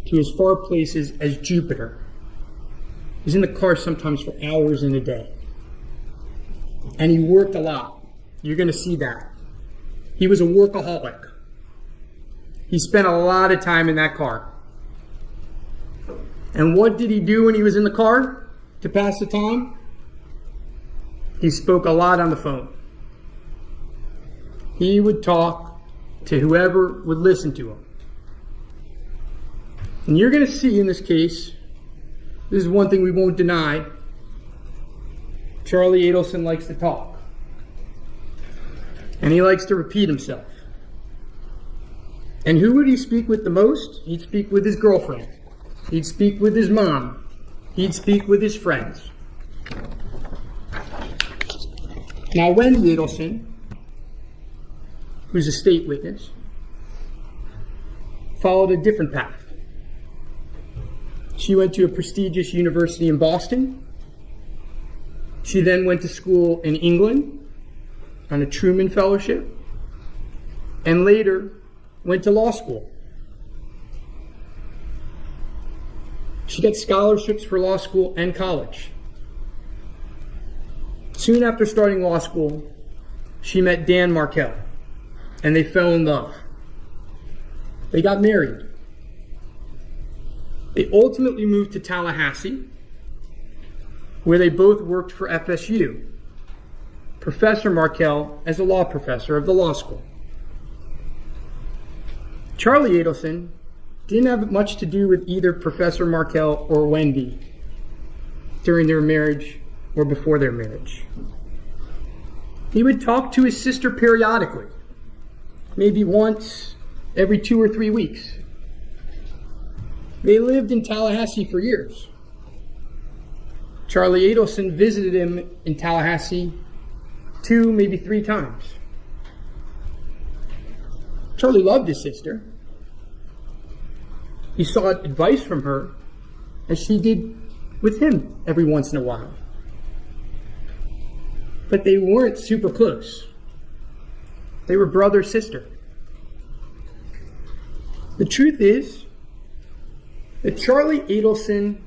to as far places as Jupiter. He was in the car sometimes for hours in a day. And he worked a lot. You're going to see that. He was a workaholic. He spent a lot of time in that car. And what did he do when he was in the car to pass the time? He spoke a lot on the phone. He would talk to whoever would listen to him. And you're going to see in this case, this is one thing we won't deny, Charlie Adelson likes to talk. And he likes to repeat himself. And who would he speak with the most? He'd speak with his girlfriend. He'd speak with his mom. He'd speak with his friends. Now, Wendi Adelson, who's a state witness, followed a different path. She went to a prestigious university in Boston. She then went to school in England on a Truman Fellowship, and later went to law school. She got scholarships for law school and college. Soon after starting law school, she met Dan Markel, and they fell in love. They got married. They ultimately moved to Tallahassee, where they both worked for FSU. Professor Markel as a law professor of the law school. Charlie Adelson didn't have much to do with either Professor Markel or Wendi during their marriage or before their marriage. He would talk to his sister periodically, maybe once every 2 or 3 weeks. They lived in Tallahassee for years. Charlie Adelson visited him in Tallahassee 2, maybe 3 times. Charlie loved his sister. He sought advice from her, as she did with him every once in a while. But they weren't super close. They were brother-sister. The truth is that Charlie Adelson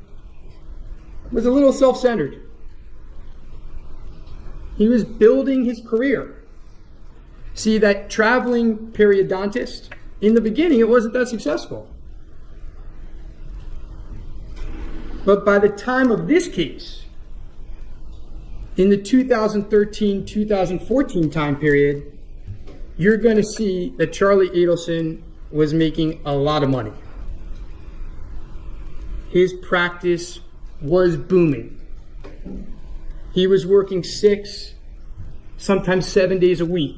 was a little self-centered. He was building his career. See, that traveling periodontist, in the beginning it wasn't that successful. But by the time of this case, in the 2013-2014 time period, you're going to see that Charlie Adelson was making a lot of money. His practice was booming. He was working 6, sometimes 7 days a week.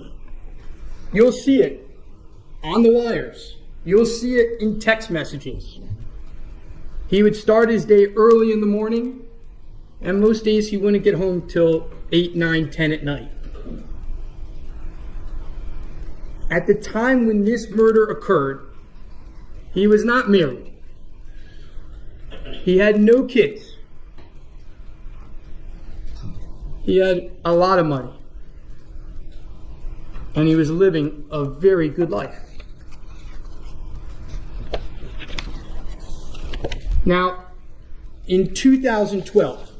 You'll see it on the wires. You'll see it in text messages. He would start his day early in the morning, and most days he wouldn't get home till 8, 9, 10 at night. At the time when this murder occurred, he was not married. He had no kids. He had a lot of money. And he was living a very good life. Now, in 2012,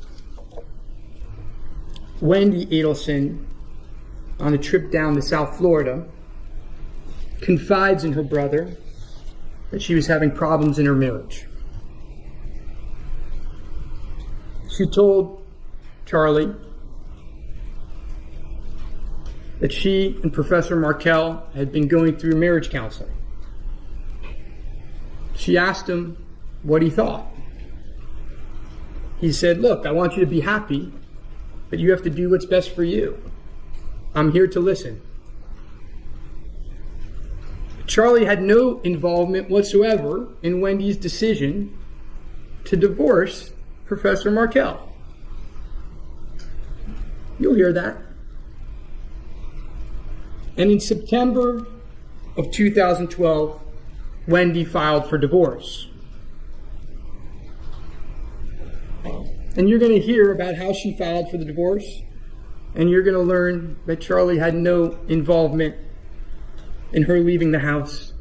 Wendi Adelson, on a trip down to South Florida, confides in her brother that she was having problems in her marriage. She told Charlie that she and Professor Markel had been going through marriage counseling. She asked him what he thought. He said, "Look, I want you to be happy, but you have to do what's best for you. I'm here to listen." Charlie had no involvement whatsoever in Wendi's decision to divorce Professor Markel. You'll hear that. And in September of 2012, Wendi filed for divorce. And you're going to hear about how she filed for the divorce, and you're going to learn that Charlie had no involvement in her leaving the house.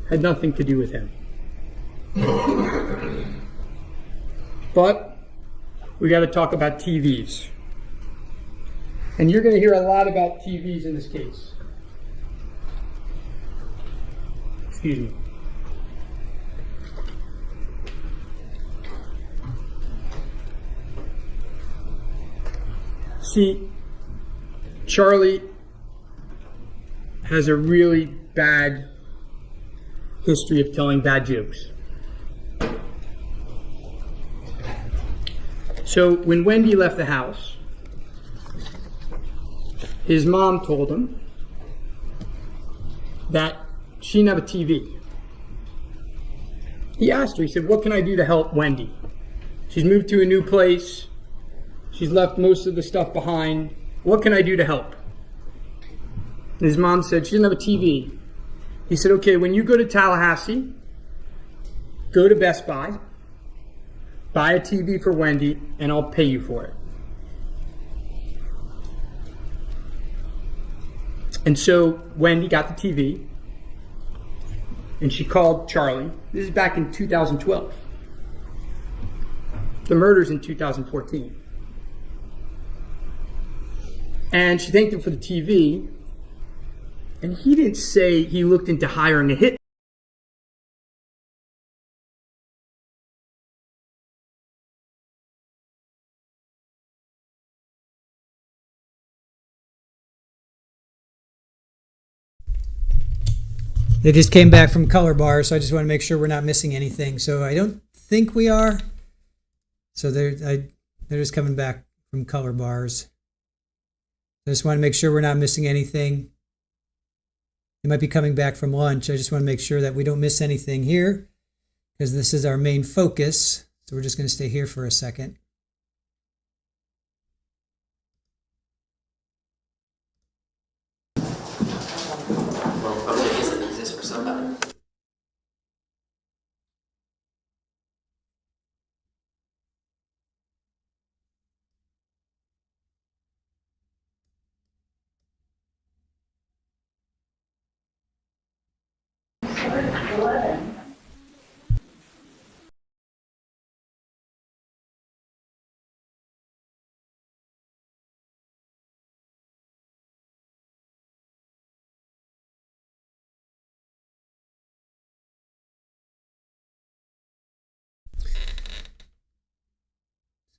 Had nothing to do with him. But we got to talk about TVs. And you're going to hear a lot about TVs in this case. Excuse me. See, Charlie has a really bad history of telling bad jokes. So when Wendi left the house, his mom told him that she didn't have a TV. He asked her, he said, "What can I do to help Wendi? She's moved to a new place. She's left most of the stuff behind. What can I do to help?" And his mom said, "She doesn't have a TV." He said, "Okay, when you go to Tallahassee, go to Best Buy, buy a TV for Wendi, and I'll pay you for it." And so Wendi got the TV, and she called Charlie. This is back in 2012. The murder's in 2014. And she thanked him for the TV, and he didn't say he looked into hiring a hit. They just came back from color bar, so I just want to make sure we're not missing anything. So I don't think we are. So they're just coming back from color bars. I just want to make sure we're not missing anything. They might be coming back from lunch. I just want to make sure that we don't miss anything here because this is our main focus. So we're just going to stay here for a second.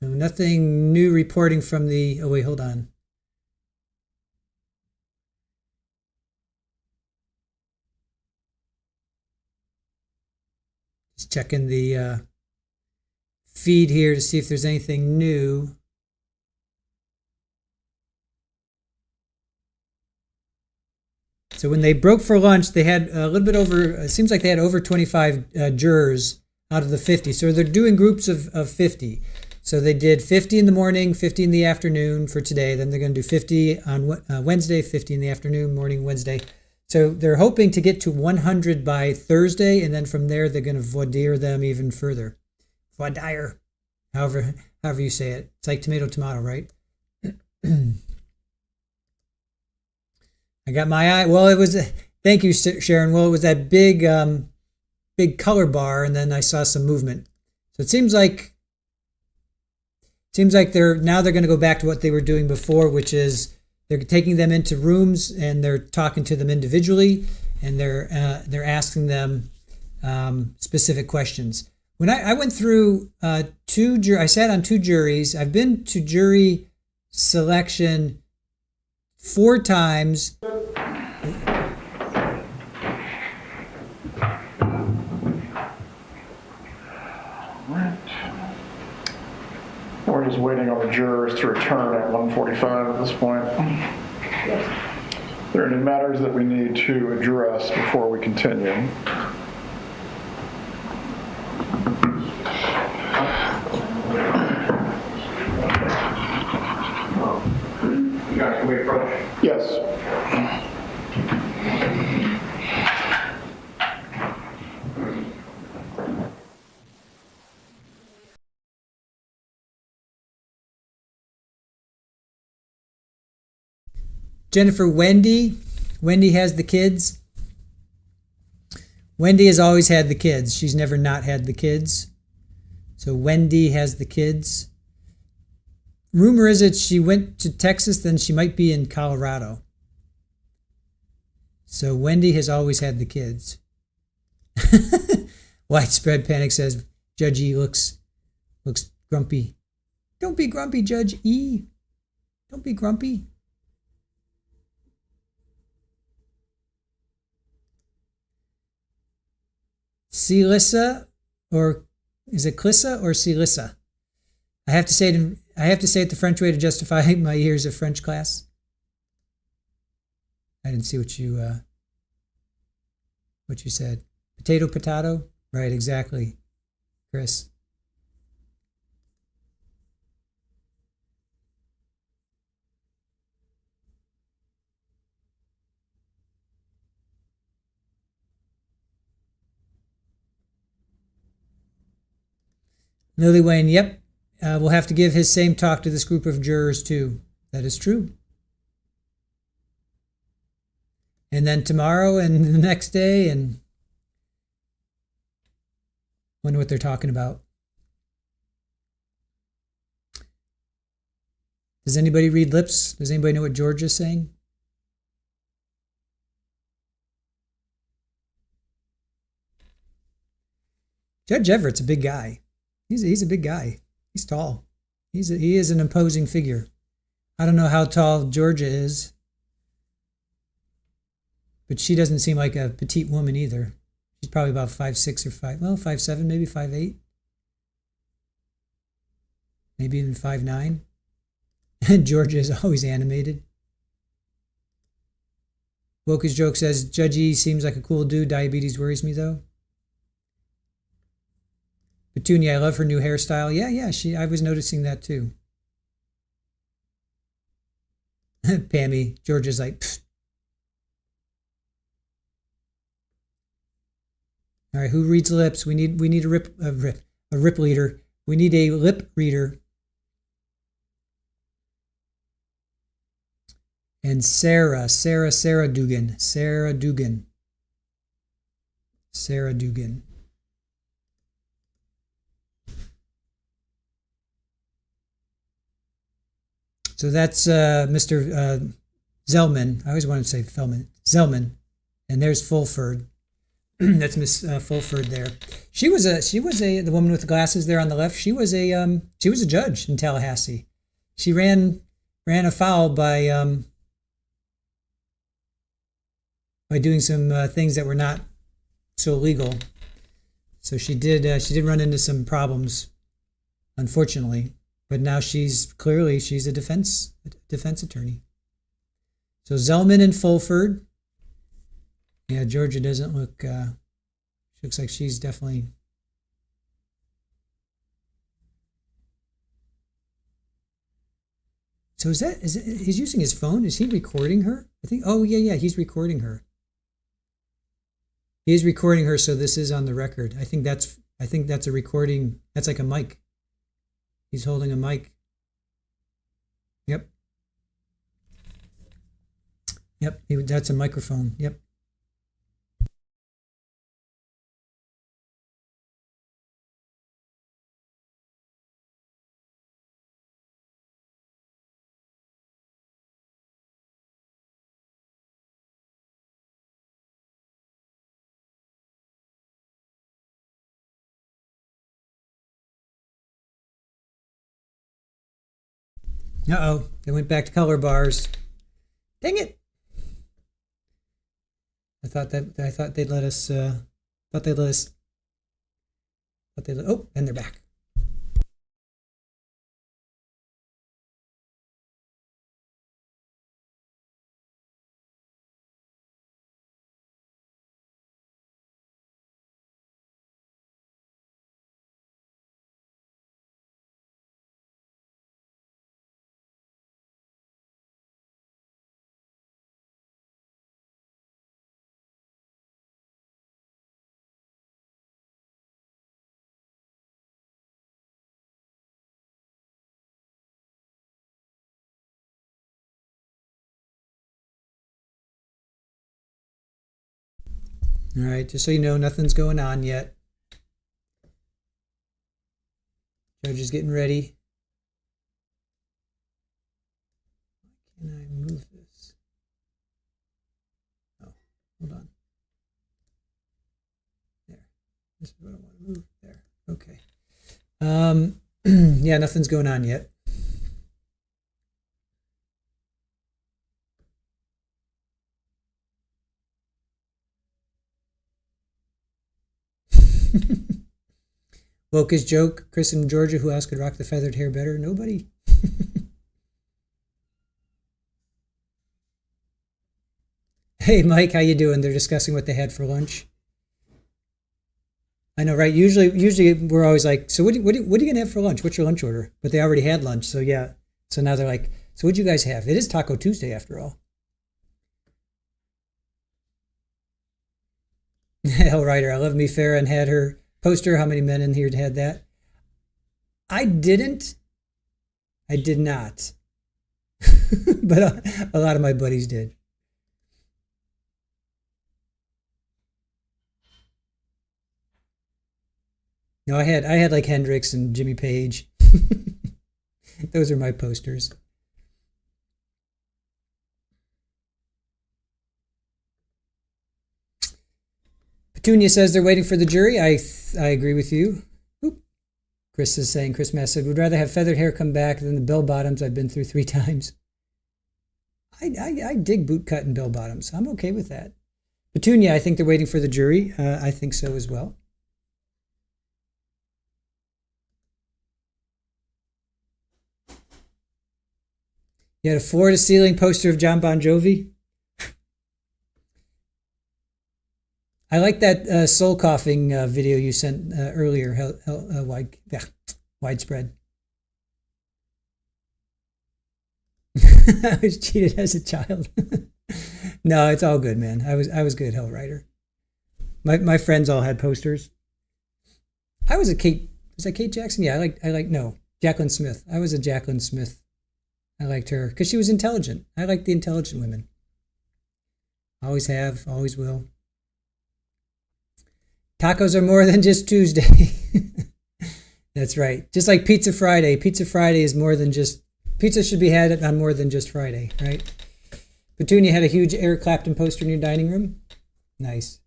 So nothing new reporting from the, oh wait, hold on. Just checking the feed here to see if there's anything new. So when they broke for lunch, they had a little bit over, it seems like they had over 25 jurors out of the 50. So they're doing groups of 50. So they did 50 in the morning, 50 in the afternoon for today. Then they're going to do 50 on Wednesday, 50 in the afternoon, morning Wednesday. So they're hoping to get to 100 by Thursday. And then from there, they're going to voir dire them even further. Voir dire, however you say it. It's like tomato, right? I got my eye. Well, it was, thank you, Sharon. Well, it was that big color bar. And then I saw some movement. So it seems like they're going to go back to what they were doing before, which is they're taking them into rooms and they're talking to them individually and they're asking them specific questions. When I went through I sat on 2 juries. I've been to jury selection 4 times. We're just waiting on the jurors to return at 1:45 at this point. Are there any matters that we need to address before we continue? Can we approach? Yes. Jennifer, Wendi has the kids. Wendi has always had the kids. She's never not had the kids. So Wendi has the kids. Rumor is that she went to Texas, then she might be in Colorado. So Wendi has always had the kids. Widespread Panic says, Judge E looks grumpy. Don't be grumpy, Judge E. Don't be grumpy. Celissa, or is it Clissa or Celissa? I have to say it the French way to justify my years of French class. I didn't see what you said. Potato. Right, exactly, Chris. Lily Wayne, yep. We'll have to give his same talk to this group of jurors too. That is true. And then tomorrow and the next day, and wonder what they're talking about. Does anybody read lips? Does anybody know what George is saying? Judge Everett's a big guy. He's a big guy. He's tall. He is an imposing figure. I don't know how tall Georgia is. But she doesn't seem like a petite woman either. She's probably about 5'6" or 5'7", maybe 5'8". Maybe even 5'9". And Georgia is always animated. Woke's joke says, Judge E seems like a cool dude. Diabetes worries me, though. Petunia, I love her new hairstyle. Yeah, I was noticing that, too. Pammy, Georgia's like, pfft. All right, who reads lips? We need a rip leader. We need a lip reader. And Sarah Dugan. So that's Mr. Zellman. I always wanted to say Fellman. Zellman. And there's Fulford. That's Miss Fulford there. She was the woman with the glasses there on the left. She was a judge in Tallahassee. She ran afoul by doing some things that were not so legal. So she did run into some problems, unfortunately. But now she's a defense attorney. So Zellman and Fulford. Yeah, Georgia doesn't look. She looks like she's definitely. So is it? He's using his phone? Is he recording her? I think. Oh yeah, he's recording her. He is recording her, so this is on the record. I think that's a recording. That's like a mic. He's holding a mic. Yep. That's a microphone. Yep. Uh-oh, they went back to color bars. Dang it. I thought they'd let us, oh, and they're back. All right, just so you know, nothing's going on yet. Judge is getting ready. Can I move this? Oh, hold on. There. This is what I want to move. There. Okay. Yeah, nothing's going on yet. Woke's joke, Chris in Georgia, who else could rock the feathered hair better? Nobody. Hey, Mike, how you doing? They're discussing what they had for lunch. I know, right? Usually we're always like, so what are you going to have for lunch? What's your lunch order? But they already had lunch, so yeah. So now they're like, so what'd you guys have? It is Taco Tuesday after all. Hellwriter, I love me Farah and had her poster. How many men in here had that? I didn't. I did not. But a lot of my buddies did. No, I had like Hendrix and Jimmy Page. Those are my posters. Petunia says they're waiting for the jury. I agree with you. Oop. Chris is saying, Chris Mass said, would rather have feathered hair come back than the bell bottoms I've been through 3 times. I dig boot cut and bell bottoms. I'm okay with that. Petunia, I think they're waiting for the jury. I think so as well. You had a floor-to-ceiling poster of John Bon Jovi. I like that soul coughing video you sent earlier. Widespread. I was cheated as a child. No, it's all good, man. I was good, Hell Writer. My friends all had posters. I was a Kate. Was that Kate Jackson? Yeah, no, Jacqueline Smith. I was a Jacqueline Smith. I liked her because she was intelligent. I like the intelligent women. Always have, always will. Tacos are more than just Tuesday. That's right. Just like Pizza Friday. Pizza Friday is more than just... Pizza should be had on more than just Friday, right? Petunia had a huge Eric Clapton poster in your dining room. Nice.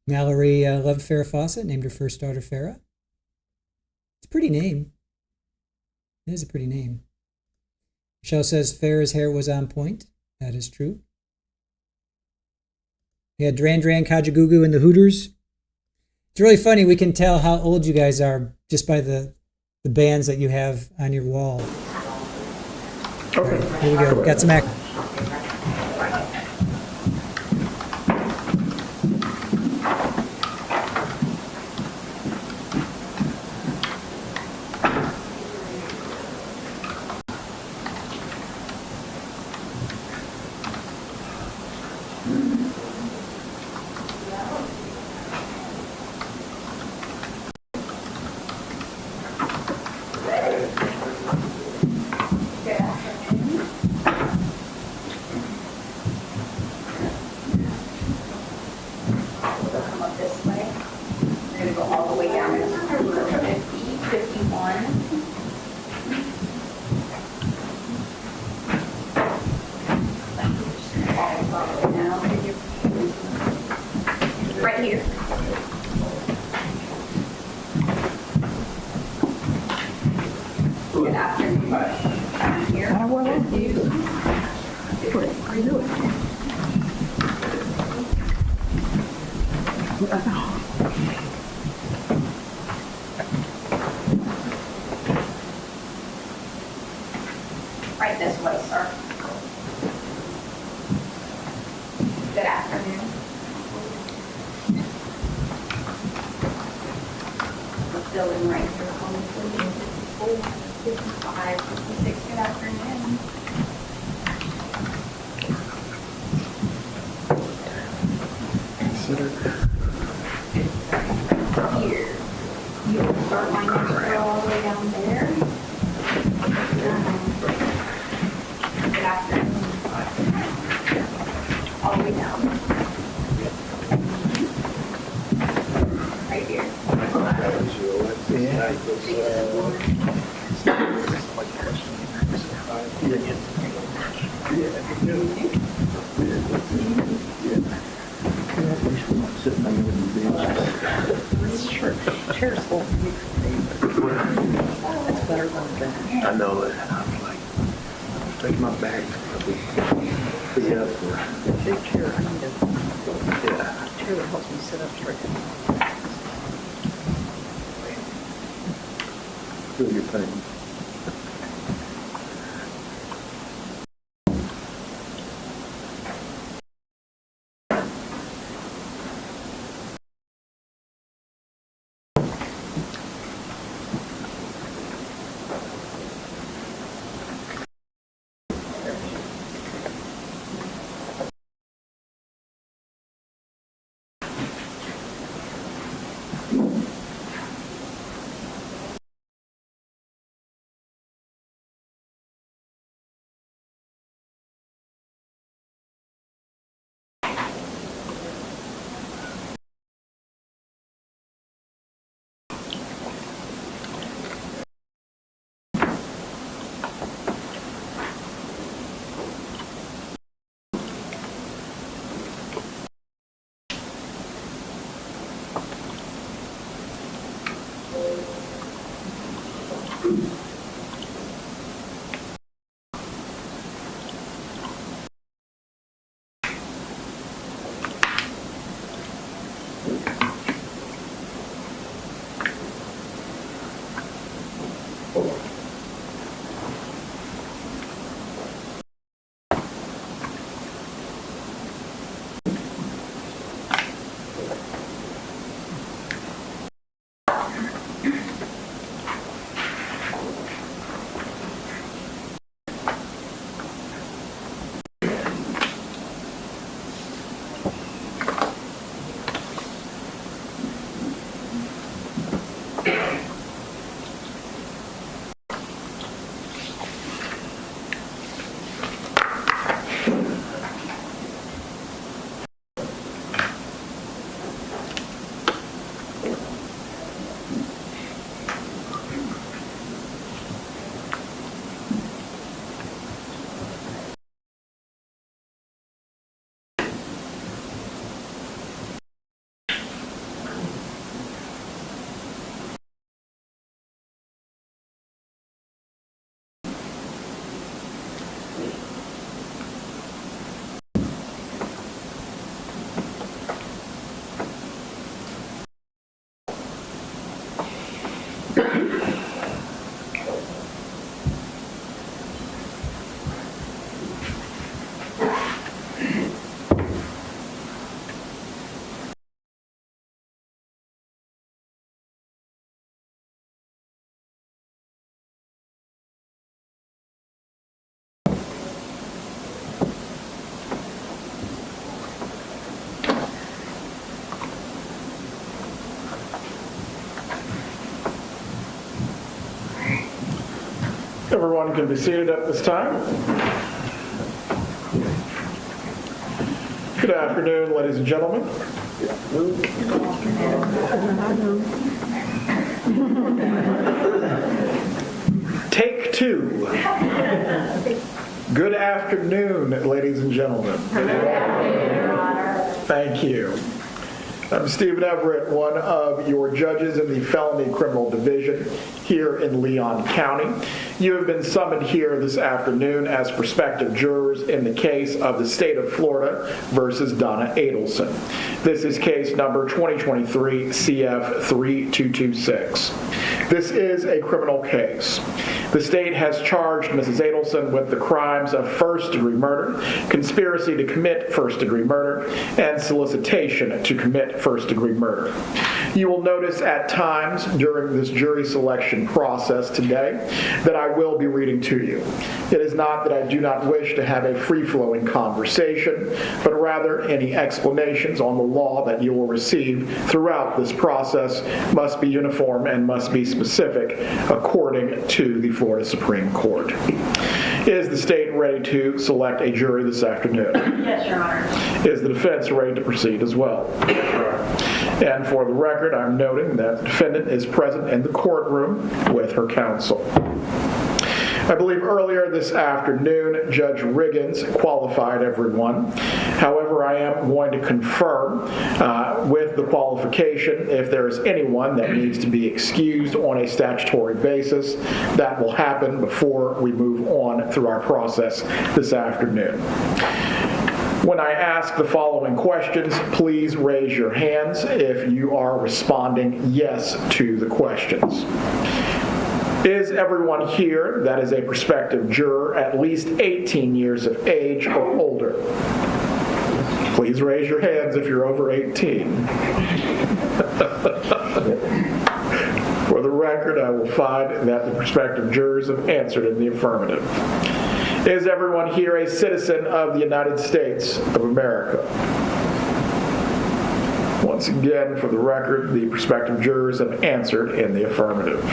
Mallory loved Farrah Fawcett, named her first daughter Farrah. It's a pretty name. It is a pretty name. Michelle says Farrah's hair was on point. That is true. We had Duran Duran, Kajagoogoo, and the Hooters. It's really funny. We can tell how old you guys are just by the bands that you have on your wall. Okay. Right, here we go. Got some act. Right here. Good afternoon. I'm here with you. How are you doing? Right this way, sir. Good afternoon. Building right here on the 54, 55, 56. Good afternoon. Consider Here. You will start my next row all the way down there. Good afternoon. All the way down. Right here. Chair's full. It's better than that. I know that. I'm like, take my bag. Yeah. Big chair, I need a Yeah. chair that helps me sit up straight. Feel your pain. Everyone can be seated at this time. Good afternoon, ladies and gentlemen. Take two. Good afternoon, ladies and gentlemen. Good afternoon, Your Honor. Thank you. I'm Stephen Everett, one of your judges in the Felony Criminal Division here in Leon County. You have been summoned here this afternoon as prospective jurors in the case of the state of Florida versus Donna Adelson. This is case number 2023 CF 3226. This is a criminal case. The state has charged Mrs. Adelson with the crimes of first-degree murder, conspiracy to commit first-degree murder, and solicitation to commit first-degree murder. You will notice at times during this jury selection process today that I will be reading to you. It is not that I do not wish to have a free-flowing conversation, but rather any explanations on the law that you will receive throughout this process must be uniform and must be specific according to the Florida Supreme Court. Is the state ready to select a jury this afternoon? Yes, Your Honor. Is the defense ready to proceed as well? Yes, Your Honor. And for the record, I'm noting that the defendant is present in the courtroom with her counsel. I believe earlier this afternoon, Judge Riggins qualified everyone. However, I am going to confirm with the qualification if there is anyone that needs to be excused on a statutory basis. That will happen before we move on through our process this afternoon. When I ask the following questions, please raise your hands if you are responding yes to the questions. Is everyone here that is a prospective juror at least 18 years of age or older? Please raise your hands if you're over 18. For the record, I will find that the prospective jurors have answered in the affirmative. Is everyone here a citizen of the United States of America? Once again, for the record, the prospective jurors have answered in the affirmative.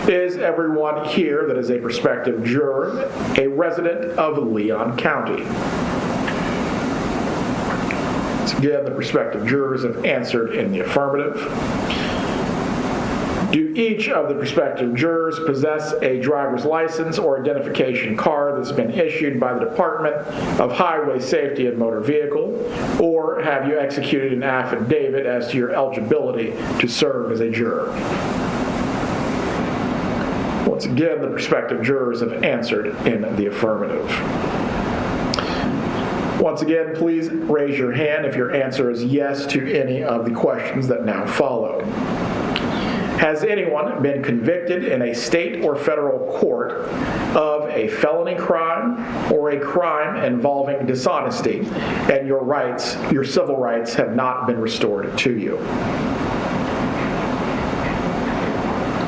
Is everyone here that is a prospective juror a resident of Leon County? Once again, the prospective jurors have answered in the affirmative. Do each of the prospective jurors possess a driver's license or identification card that's been issued by the Department of Highway Safety and Motor Vehicle, or have you executed an affidavit as to your eligibility to serve as a juror? Once again, the prospective jurors have answered in the affirmative. Once again, please raise your hand if your answer is yes to any of the questions that now follow. Has anyone been convicted in a state or federal court of a felony crime or a crime involving dishonesty, and your rights, your civil rights, have not been restored to you?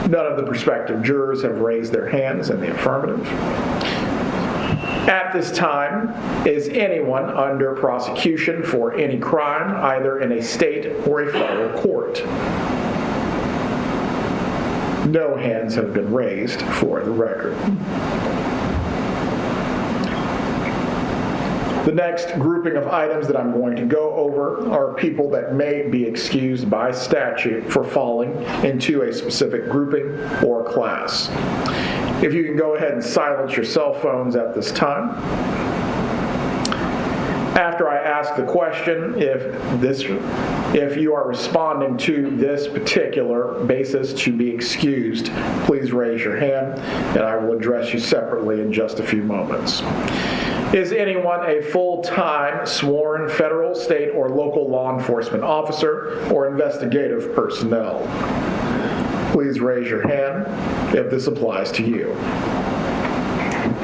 None of the prospective jurors have raised their hands in the affirmative. At this time, is anyone under prosecution for any crime, either in a state or a federal court? No hands have been raised for the record. The next grouping of items that I'm going to go over are people that may be excused by statute for falling into a specific grouping or class. If you can go ahead and silence your cell phones at this time. After I ask the question, if you are responding to this particular basis to be excused, please raise your hand and I will address you separately in just a few moments. Is anyone a full-time sworn federal, state, or local law enforcement officer or investigative personnel? Please raise your hand if this applies to you.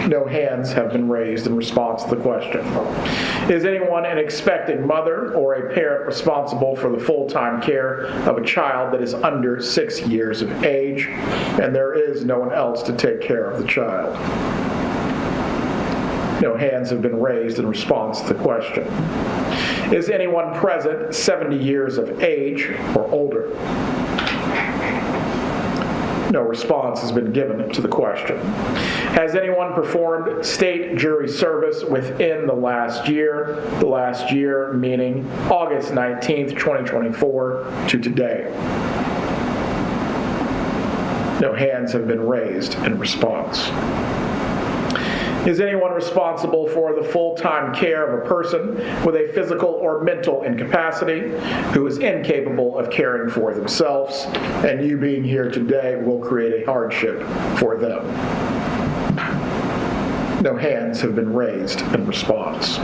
No hands have been raised in response to the question. Is anyone an expecting mother or a parent responsible for the full-time care of a child that is under 6 years of age, and there is no one else to take care of the child? No hands have been raised in response to the question. Is anyone present 70 years of age or older? No response has been given to the question. Has anyone performed state jury service within the last year? The last year meaning August 19th, 2024 to today. No hands have been raised in response. Is anyone responsible for the full-time care of a person with a physical or mental incapacity who is incapable of caring for themselves, and you being here today will create a hardship for them? No hands have been raised in response.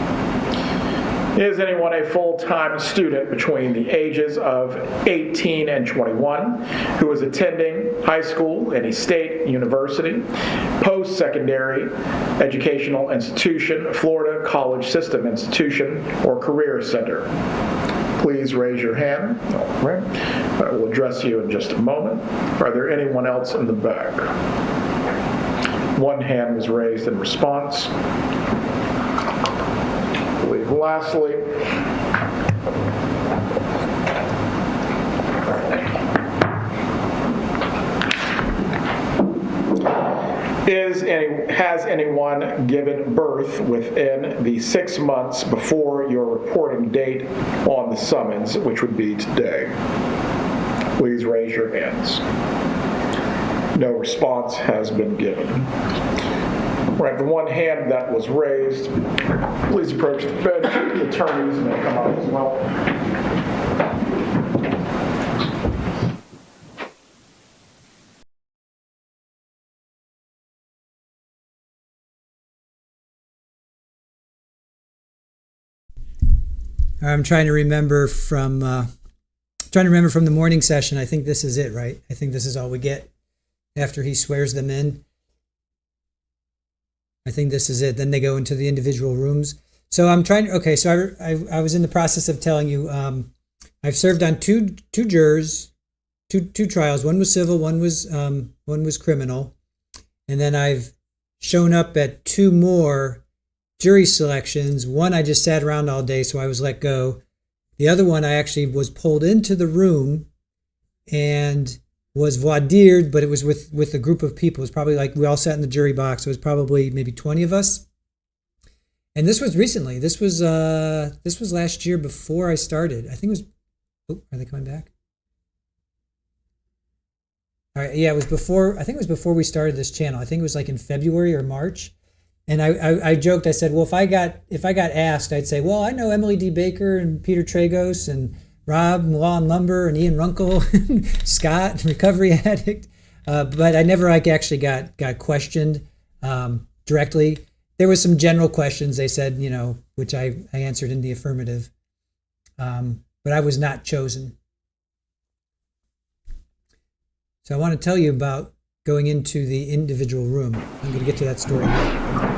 Is anyone a full-time student between the ages of 18 and 21 who is attending high school, any state university, post-secondary educational institution, Florida college system institution, or career center? Please raise your hand. All right. I will address you in just a moment. Are there anyone else in the back? One hand was raised in response. Lastly, has anyone given birth within the 6 months before your reporting date on the summons, which would be today? Please raise your hands. No response has been given. Right, the one hand that was raised, please approach the bench. The attorneys may come up as well. I'm trying to remember from the morning session. I think this is it, right? I think this is all we get after he swears them in. I think this is it. Then they go into the individual rooms. So I'm trying. Okay, so I was in the process of telling you I've served on two jurors, two trials. One was civil, one was criminal, and then I've shown up at two more jury selections. One I just sat around all day, so I was let go. The other one I actually was pulled into the room and was voir dired, but it was with a group of people. It was probably like we all sat in the jury box. It was probably maybe 20 of us. And this was recently. This was last year before I started. I think it was. Oh, are they coming back? All right, yeah, it was before. I think it was before we started this channel. I think it was like in February or March. And I joked. I said, well, if I got asked, I'd say, well, I know Emily D. Baker and Peter Tragos and Rob, Law and Lumber, and Ian Runkle, Scott, recovery addict. But I never actually got questioned directly. There was some general questions they said, which I answered in the affirmative. But I was not chosen. So I want to tell you about going into the individual room. I'm going to get to that story later.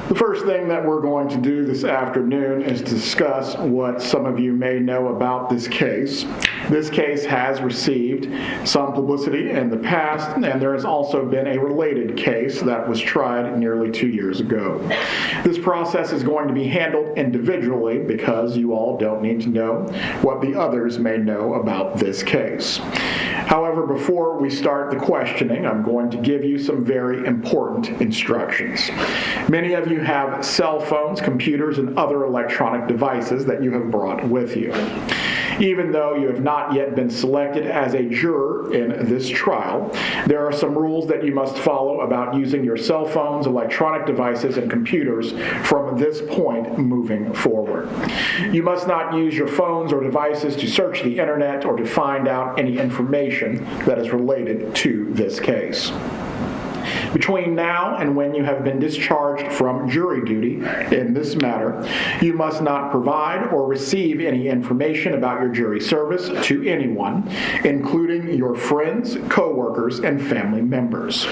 The first thing that we're going to do this afternoon is discuss what some of you may know about this case. This case has received some publicity in the past, and there has also been a related case that was tried nearly 2 years ago. This process is going to be handled individually because you all don't need to know what the others may know about this case. However, before we start the questioning, I'm going to give you some very important instructions. Many of you have cell phones, computers, and other electronic devices that you have brought with you. Even though you have not yet been selected as a juror in this trial, there are some rules that you must follow about using your cell phones, electronic devices, and computers from this point moving forward. You must not use your phones or devices to search the internet or to find out any information that is related to this case. Between now and when you have been discharged from jury duty in this matter, you must not provide or receive any information about your jury service to anyone, including your friends, co-workers, and family members.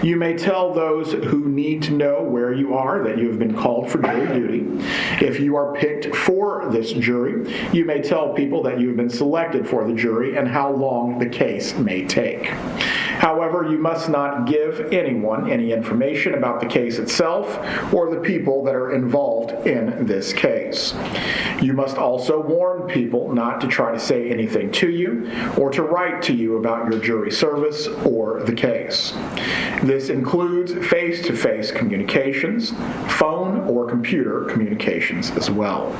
You may tell those who need to know where you are that you have been called for jury duty. If you are picked for this jury, you may tell people that you have been selected for the jury and how long the case may take. However, you must not give anyone any information about the case itself or the people that are involved in this case. You must also warn people not to try to say anything to you or to write to you about your jury service or the case. This includes face-to-face communications, phone or computer communications as well.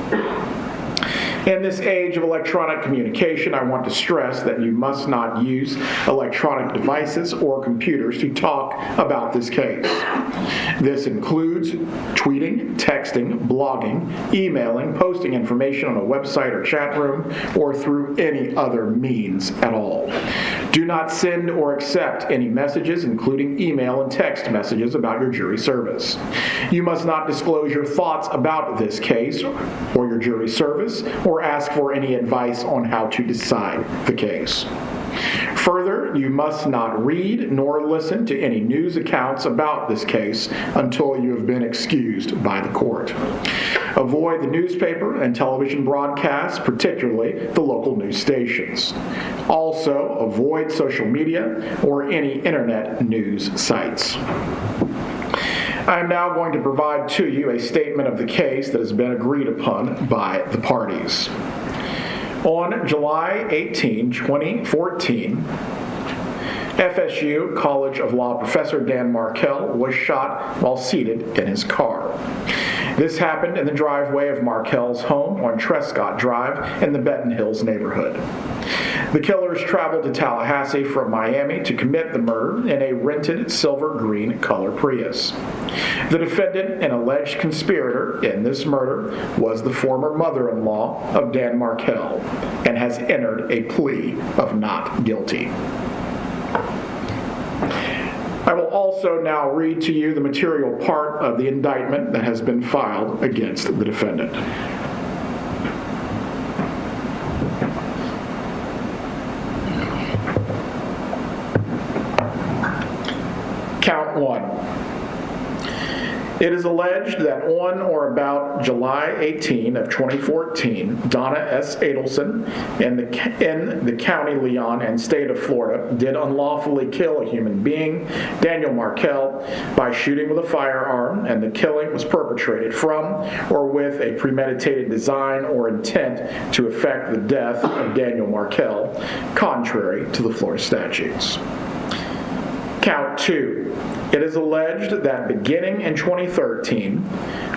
In this age of electronic communication, I want to stress that you must not use electronic devices or computers to talk about this case. This includes tweeting, texting, blogging, emailing, posting information on a website or chat room, or through any other means at all. Do not send or accept any messages, including email and text messages, about your jury service. You must not disclose your thoughts about this case or your jury service, or ask for any advice on how to decide the case. Further, you must not read nor listen to any news accounts about this case until you have been excused by the court. Avoid the newspaper and television broadcasts, particularly the local news stations. Also, avoid social media or any internet news sites. I am now going to provide to you a statement of the case that has been agreed upon by the parties. On July 18, 2014, FSU College of Law professor Dan Markel was shot while seated in his car. This happened in the driveway of Markel's home on Trescott Drive in the Benton Hills neighborhood. The killers traveled to Tallahassee from Miami to commit the murder in a rented silver green color Prius. The defendant and alleged conspirator in this murder was the former mother-in-law of Dan Markel and has entered a plea of not guilty. I will also now read to you the material part of the indictment that has been filed against the defendant. Count 1. It is alleged that on or about July 18 of 2014, Donna S. Adelson in the county Leon and state of Florida did unlawfully kill a human being, Daniel Markel, by shooting with a firearm, and the killing was perpetrated from or with a premeditated design or intent to effect the death of Daniel Markel, contrary to the Florida statutes. Count 2. It is alleged that beginning in 2013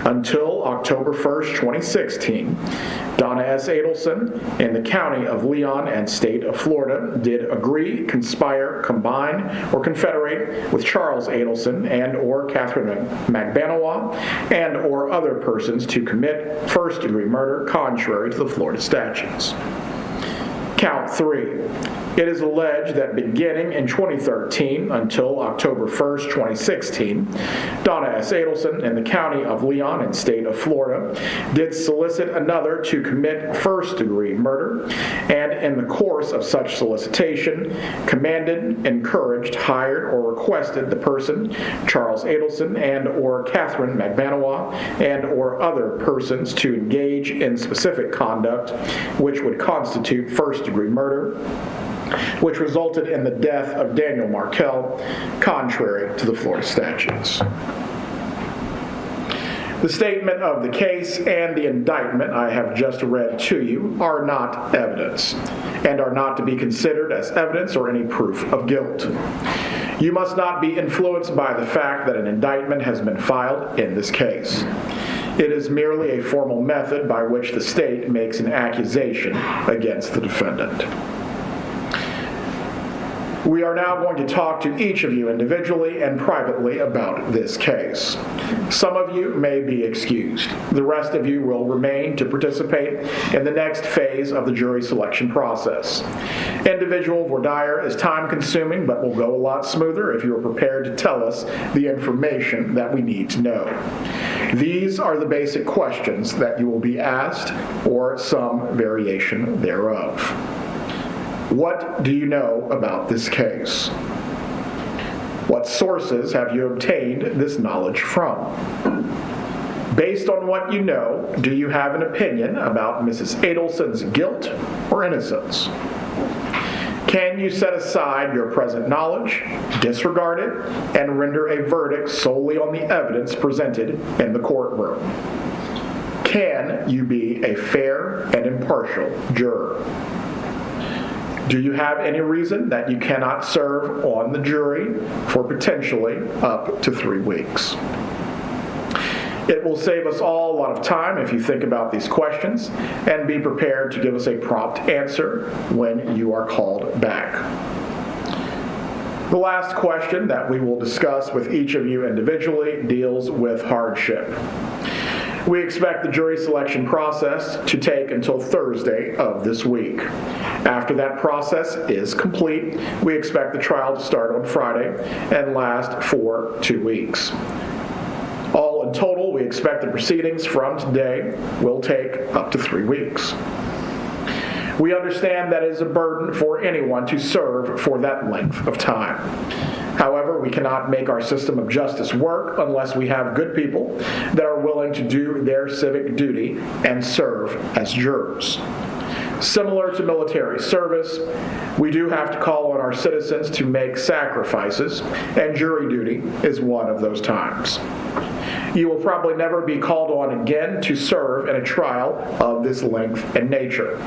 until October 1st, 2016, Donna S. Adelson in the county of Leon and state of Florida did agree, conspire, combine, or confederate with Charles Adelson and or Catherine Magbanawa and or other persons to commit first-degree murder contrary to the Florida statutes. Count 3. It is alleged that beginning in 2013 until October 1st, 2016, Donna S. Adelson in the county of Leon and state of Florida did solicit another to commit first-degree murder, and in the course of such solicitation, commanded, encouraged, hired, or requested the person, Charles Adelson and or Catherine Magbanawa and or other persons to engage in specific conduct which would constitute first-degree murder, which resulted in the death of Daniel Markel, contrary to the Florida statutes. The statement of the case and the indictment I have just read to you are not evidence, and are not to be considered as evidence or any proof of guilt. You must not be influenced by the fact that an indictment has been filed in this case. It is merely a formal method by which the state makes an accusation against the defendant. We are now going to talk to each of you individually and privately about this case. Some of you may be excused. The rest of you will remain to participate in the next phase of the jury selection process. Individual voir dire is time-consuming, but will go a lot smoother if you are prepared to tell us the information that we need to know. These are the basic questions that you will be asked, or some variation thereof. What do you know about this case? What sources have you obtained this knowledge from? Based on what you know, do you have an opinion about Mrs. Adelson's guilt or innocence? Can you set aside your present knowledge, disregard it, and render a verdict solely on the evidence presented in the courtroom? Can you be a fair and impartial juror? Do you have any reason that you cannot serve on the jury for potentially up to 3 weeks? It will save us all a lot of time if you think about these questions and be prepared to give us a prompt answer when you are called back. The last question that we will discuss with each of you individually deals with hardship. We expect the jury selection process to take until Thursday of this week. After that process is complete, we expect the trial to start on Friday and last for 2 weeks. All in total, we expect the proceedings from today will take up to 3 weeks. We understand that it is a burden for anyone to serve for that length of time. However, we cannot make our system of justice work unless we have good people that are willing to do their civic duty and serve as jurors. Similar to military service, we do have to call on our citizens to make sacrifices, and jury duty is one of those times. You will probably never be called on again to serve in a trial of this length and nature.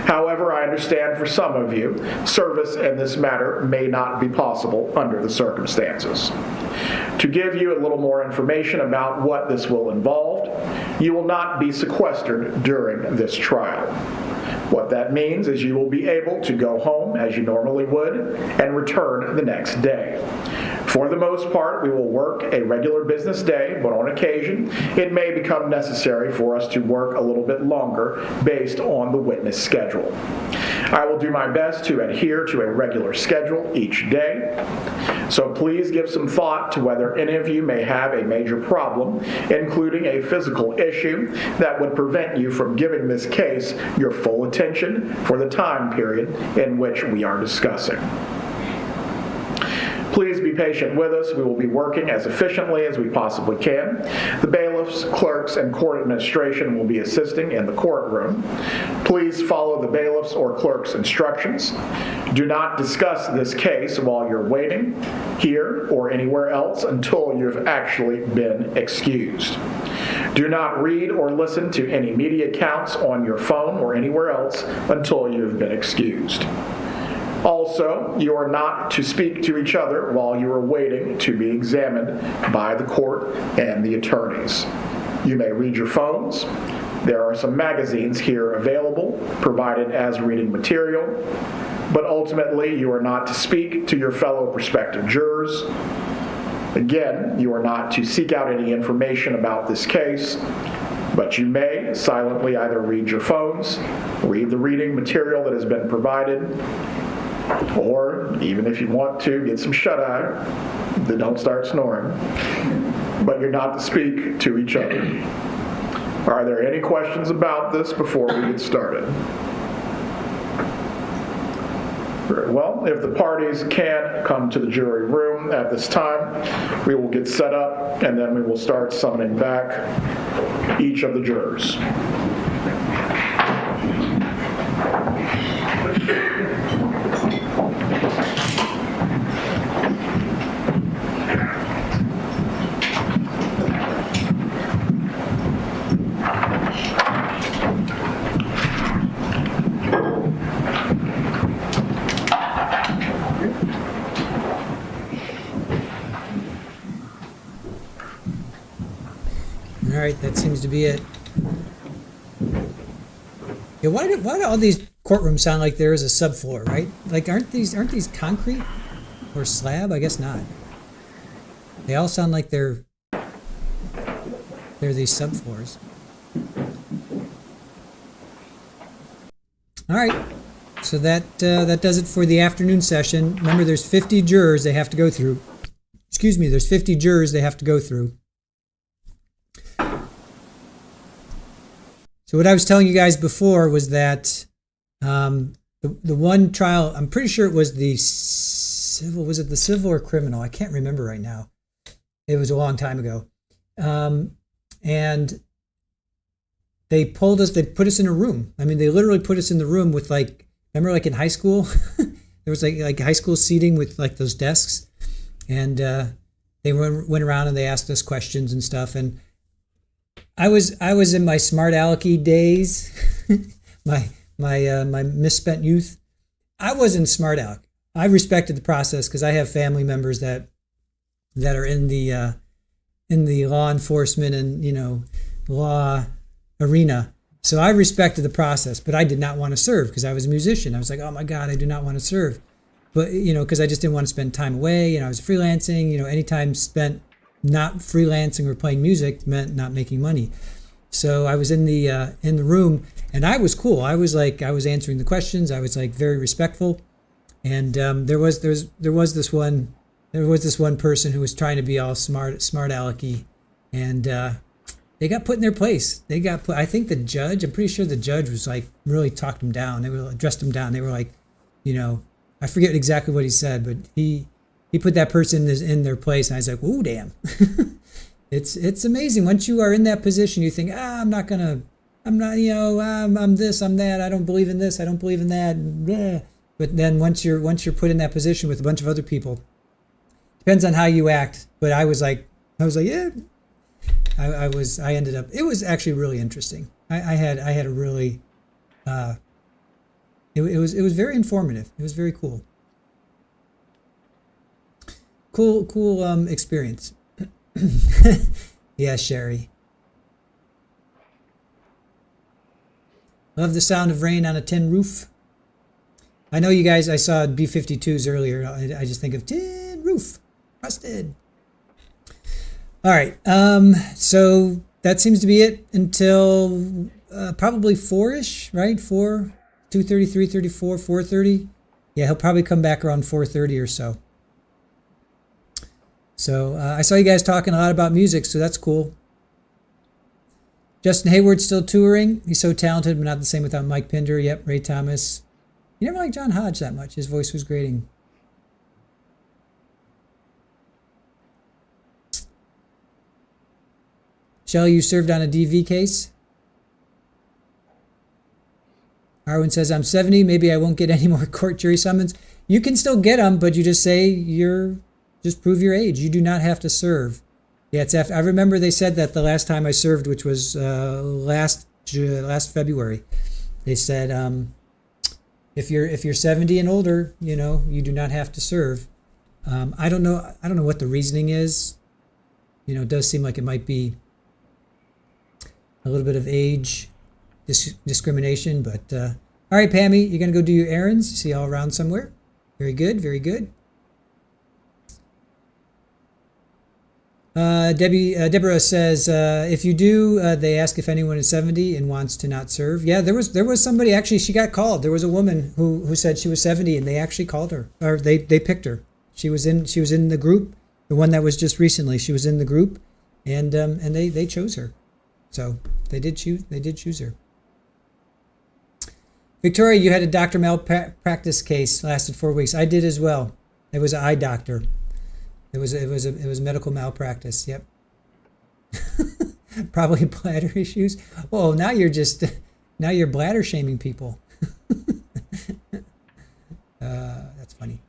However, I understand for some of you, service in this matter may not be possible under the circumstances. To give you a little more information about what this will involve, you will not be sequestered during this trial. What that means is you will be able to go home as you normally would and return the next day. For the most part, we will work a regular business day, but on occasion, it may become necessary for us to work a little bit longer based on the witness schedule. I will do my best to adhere to a regular schedule each day, so please give some thought to whether any of you may have a major problem, including a physical issue that would prevent you from giving this case your full attention for the time period in which we are discussing. Please be patient with us. We will be working as efficiently as we possibly can. The bailiffs, clerks, and court administration will be assisting in the courtroom. Please follow the bailiffs or clerks' instructions. Do not discuss this case while you're waiting, here or anywhere else, until you've actually been excused. Do not read or listen to any media accounts on your phone or anywhere else until you've been excused. Also, you are not to speak to each other while you are waiting to be examined by the court and the attorneys. You may read your phones. There are some magazines here available, provided as reading material, but ultimately you are not to speak to your fellow prospective jurors. Again, you are not to seek out any information about this case, but you may silently either read your phones, read the reading material that has been provided, or even if you want to, get some shut-eye, then don't start snoring. But you're not to speak to each other. Are there any questions about this before we get started? Very well. If the parties can come to the jury room at this time, we will get set up and then we will start summoning back each of the jurors. All right, that seems to be it. Yeah, why do all these courtrooms sound like there is a subfloor, right? Like, aren't these concrete or slab? I guess not. They all sound like they're these subfloors. All right, so that does it for the afternoon session. Remember, there's 50 jurors they have to go through. Excuse me, there's 50 jurors they have to go through. So what I was telling you guys before was that the one trial, I'm pretty sure it was the civil, was it the civil or criminal? I can't remember right now. It was a long time ago. And they put us in a room. I mean, they literally put us in the room with like remember like in high school, there was like high school seating with like those desks, and they went around and they asked us questions and stuff. And I was in my smart alecky days, my misspent youth. I wasn't smart aleck. I respected the process because I have family members that are in the law enforcement and law arena. So I respected the process, but I did not want to serve because I was a musician. I was like, oh my God, I do not want to serve. But, because I just didn't want to spend time away. I was freelancing, any time spent not freelancing or playing music meant not making money. So I was in the room, and I was cool. I was answering the questions. I was like very respectful. And there was this one person who was trying to be all smart alecky, and they got put in their place. I think the judge, I'm pretty sure the judge was like really talked them down. They dressed them down. They were like, I forget exactly what he said, but he put that person in their place. And I was like, ooh, damn. It's amazing. Once you are in that position, you think, I'm this, I'm that. I don't believe in this. I don't believe in that. Blah. But then once you're put in that position with a bunch of other people, depends on how you act. But I was like, yeah. I ended up. It was actually really interesting. I had a really. It was very informative. It was very cool. Cool experience. Yeah, Sherry. Love the sound of rain on a tin roof. I know you guys, I saw B-52s earlier. I just think of tin roof, rusted. All right, so that seems to be it until probably 4-ish, right? 4, 2:30, 3:34, 4:30. Yeah, he'll probably come back around 4:30 or so. So I saw you guys talking a lot about music, so that's cool. Justin Hayward's still touring. He's so talented, but not the same without Mike Pinder. Yep, Ray Thomas. You never liked John Hodge that much. His voice was grating. Shelley, you served on a DV case? Arwen says, I'm 70. Maybe I won't get any more court jury summons. You can still get them, but you just say just prove your age. You do not have to serve. Yeah, it's after. I remember they said that the last time I served, which was last February. They said if you're 70 and older, you do not have to serve. I don't know what the reasoning is. It does seem like it might be a little bit of age discrimination, but all right, Pammy, you're gonna go do your errands. See you all around somewhere. Very good, very good. Deborah says, if you do, they ask if anyone is 70 and wants to not serve. Yeah, there was somebody, actually, she got called. There was a woman who said she was 70 and they actually called her, or they picked her. She was in the group, the one that was just recently. She was in the group, and they chose her. So they did choose her. Victoria, you had a doctor malpractice case, lasted 4 weeks. I did as well. It was an eye doctor. It was medical malpractice. Yep. Probably bladder issues. Oh, now you're bladder shaming people. That's funny.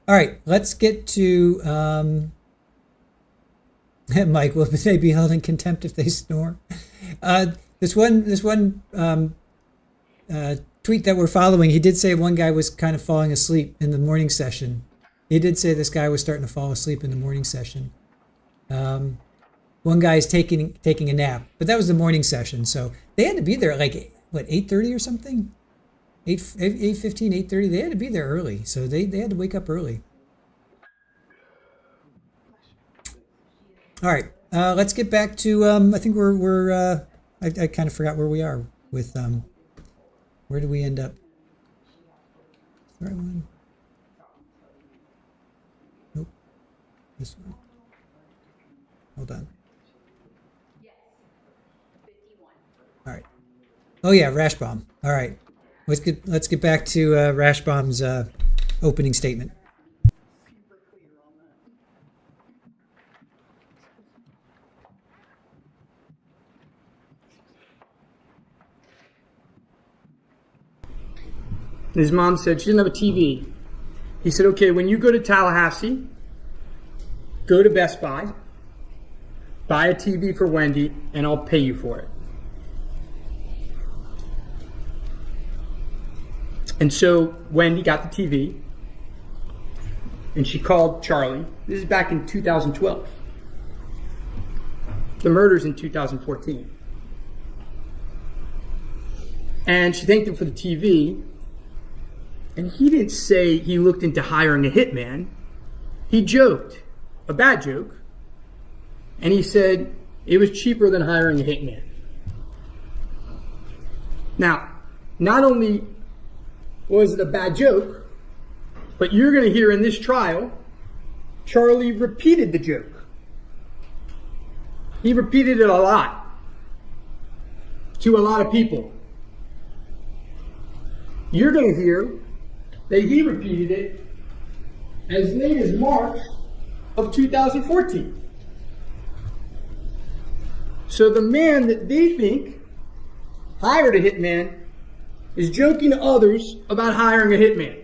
All right, let's get to Mike. Will they be held in contempt if they snore? This one tweet that we're following, he did say one guy was kind of falling asleep in the morning session. He did say this guy was starting to fall asleep in the morning session. One guy is taking a nap, but that was the morning session, so they had to be there at like 8:30 or something, 8:15, 8:30. They had to be there early, so they had to wake up early. All right, let's get back to I think I kind of forgot where we are with where did we end up? The right one. Nope. This one. Hold on. All right. Oh yeah, Rashbaum. All right. Let's get back to Rashbaum's opening statement. His mom said she didn't have a TV. He said, okay, when you go to Tallahassee, go to Best Buy, buy a TV for Wendi, and I'll pay you for it. And so Wendi got the TV, and she called Charlie. This is back in 2012. The murder's in 2014. And she thanked him for the TV. And he didn't say he looked into hiring a hitman. He joked, a bad joke. And he said it was cheaper than hiring a hitman. Now, not only was it a bad joke, but you're going to hear in this trial, Charlie repeated the joke. He repeated it a lot to a lot of people. You're going to hear that he repeated it as late as March of 2014. So the man that they think hired a hitman is joking to others about hiring a hitman.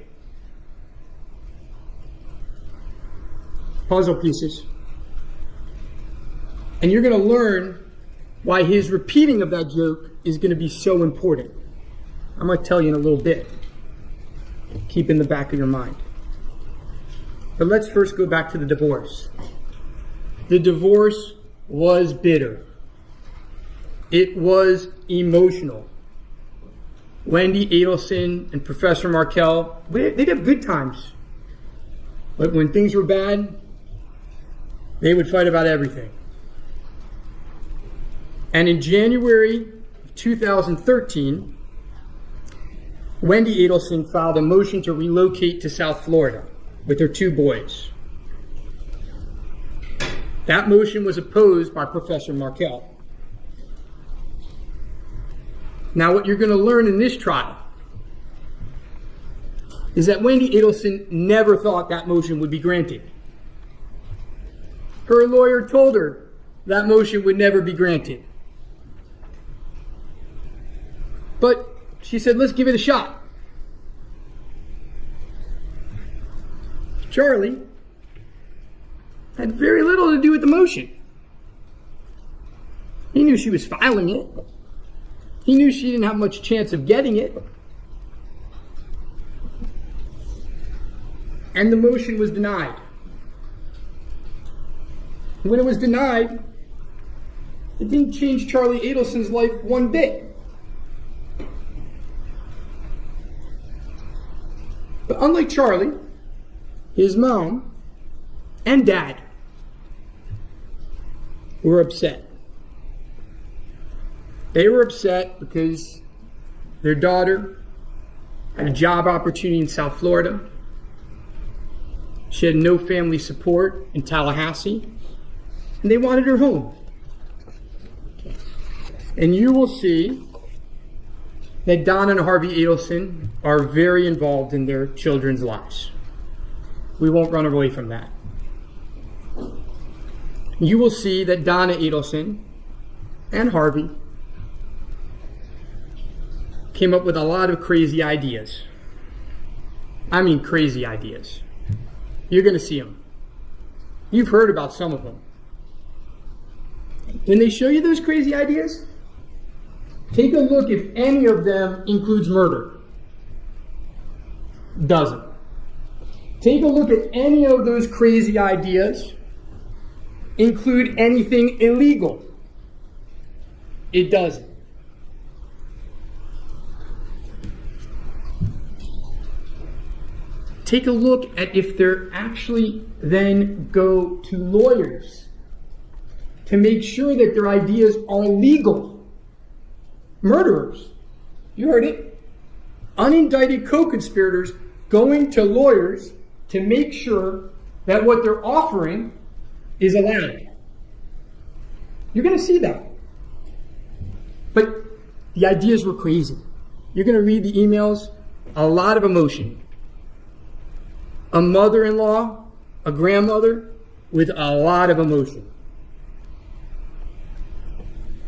Puzzle pieces. And you're going to learn why his repeating of that joke is going to be so important. I'm going to tell you in a little bit. Keep in the back of your mind. But let's first go back to the divorce. The divorce was bitter. It was emotional. Wendi Adelson and Professor Markel, they'd have good times. But when things were bad, they would fight about everything. And in January of 2013, Wendi Adelson filed a motion to relocate to South Florida with her 2 boys. That motion was opposed by Professor Markel. Now, what you're going to learn in this trial is that Wendi Adelson never thought that motion would be granted. Her lawyer told her that motion would never be granted. But she said, let's give it a shot. Charlie had very little to do with the motion. He knew she was filing it. He knew she didn't have much chance of getting it. And the motion was denied. When it was denied, it didn't change Charlie Adelson's life one bit. But unlike Charlie, his mom and dad were upset. They were upset because their daughter had a job opportunity in South Florida. She had no family support in Tallahassee, and they wanted her home. And you will see that Donna and Harvey Adelson are very involved in their children's lives. We won't run away from that. You will see that Donna Adelson and Harvey came up with a lot of crazy ideas. I mean crazy ideas. You're going to see them. You've heard about some of them. When they show you those crazy ideas, take a look if any of them includes murder. Doesn't. Take a look at any of those crazy ideas include anything illegal. It doesn't. Take a look at if they're actually then go to lawyers to make sure that their ideas are legal. Murderers. You heard it. Unindicted co-conspirators going to lawyers to make sure that what they're offering is allowed. You're going to see that. But the ideas were crazy. You're going to read the emails, a lot of emotion. A mother-in-law, a grandmother with a lot of emotion.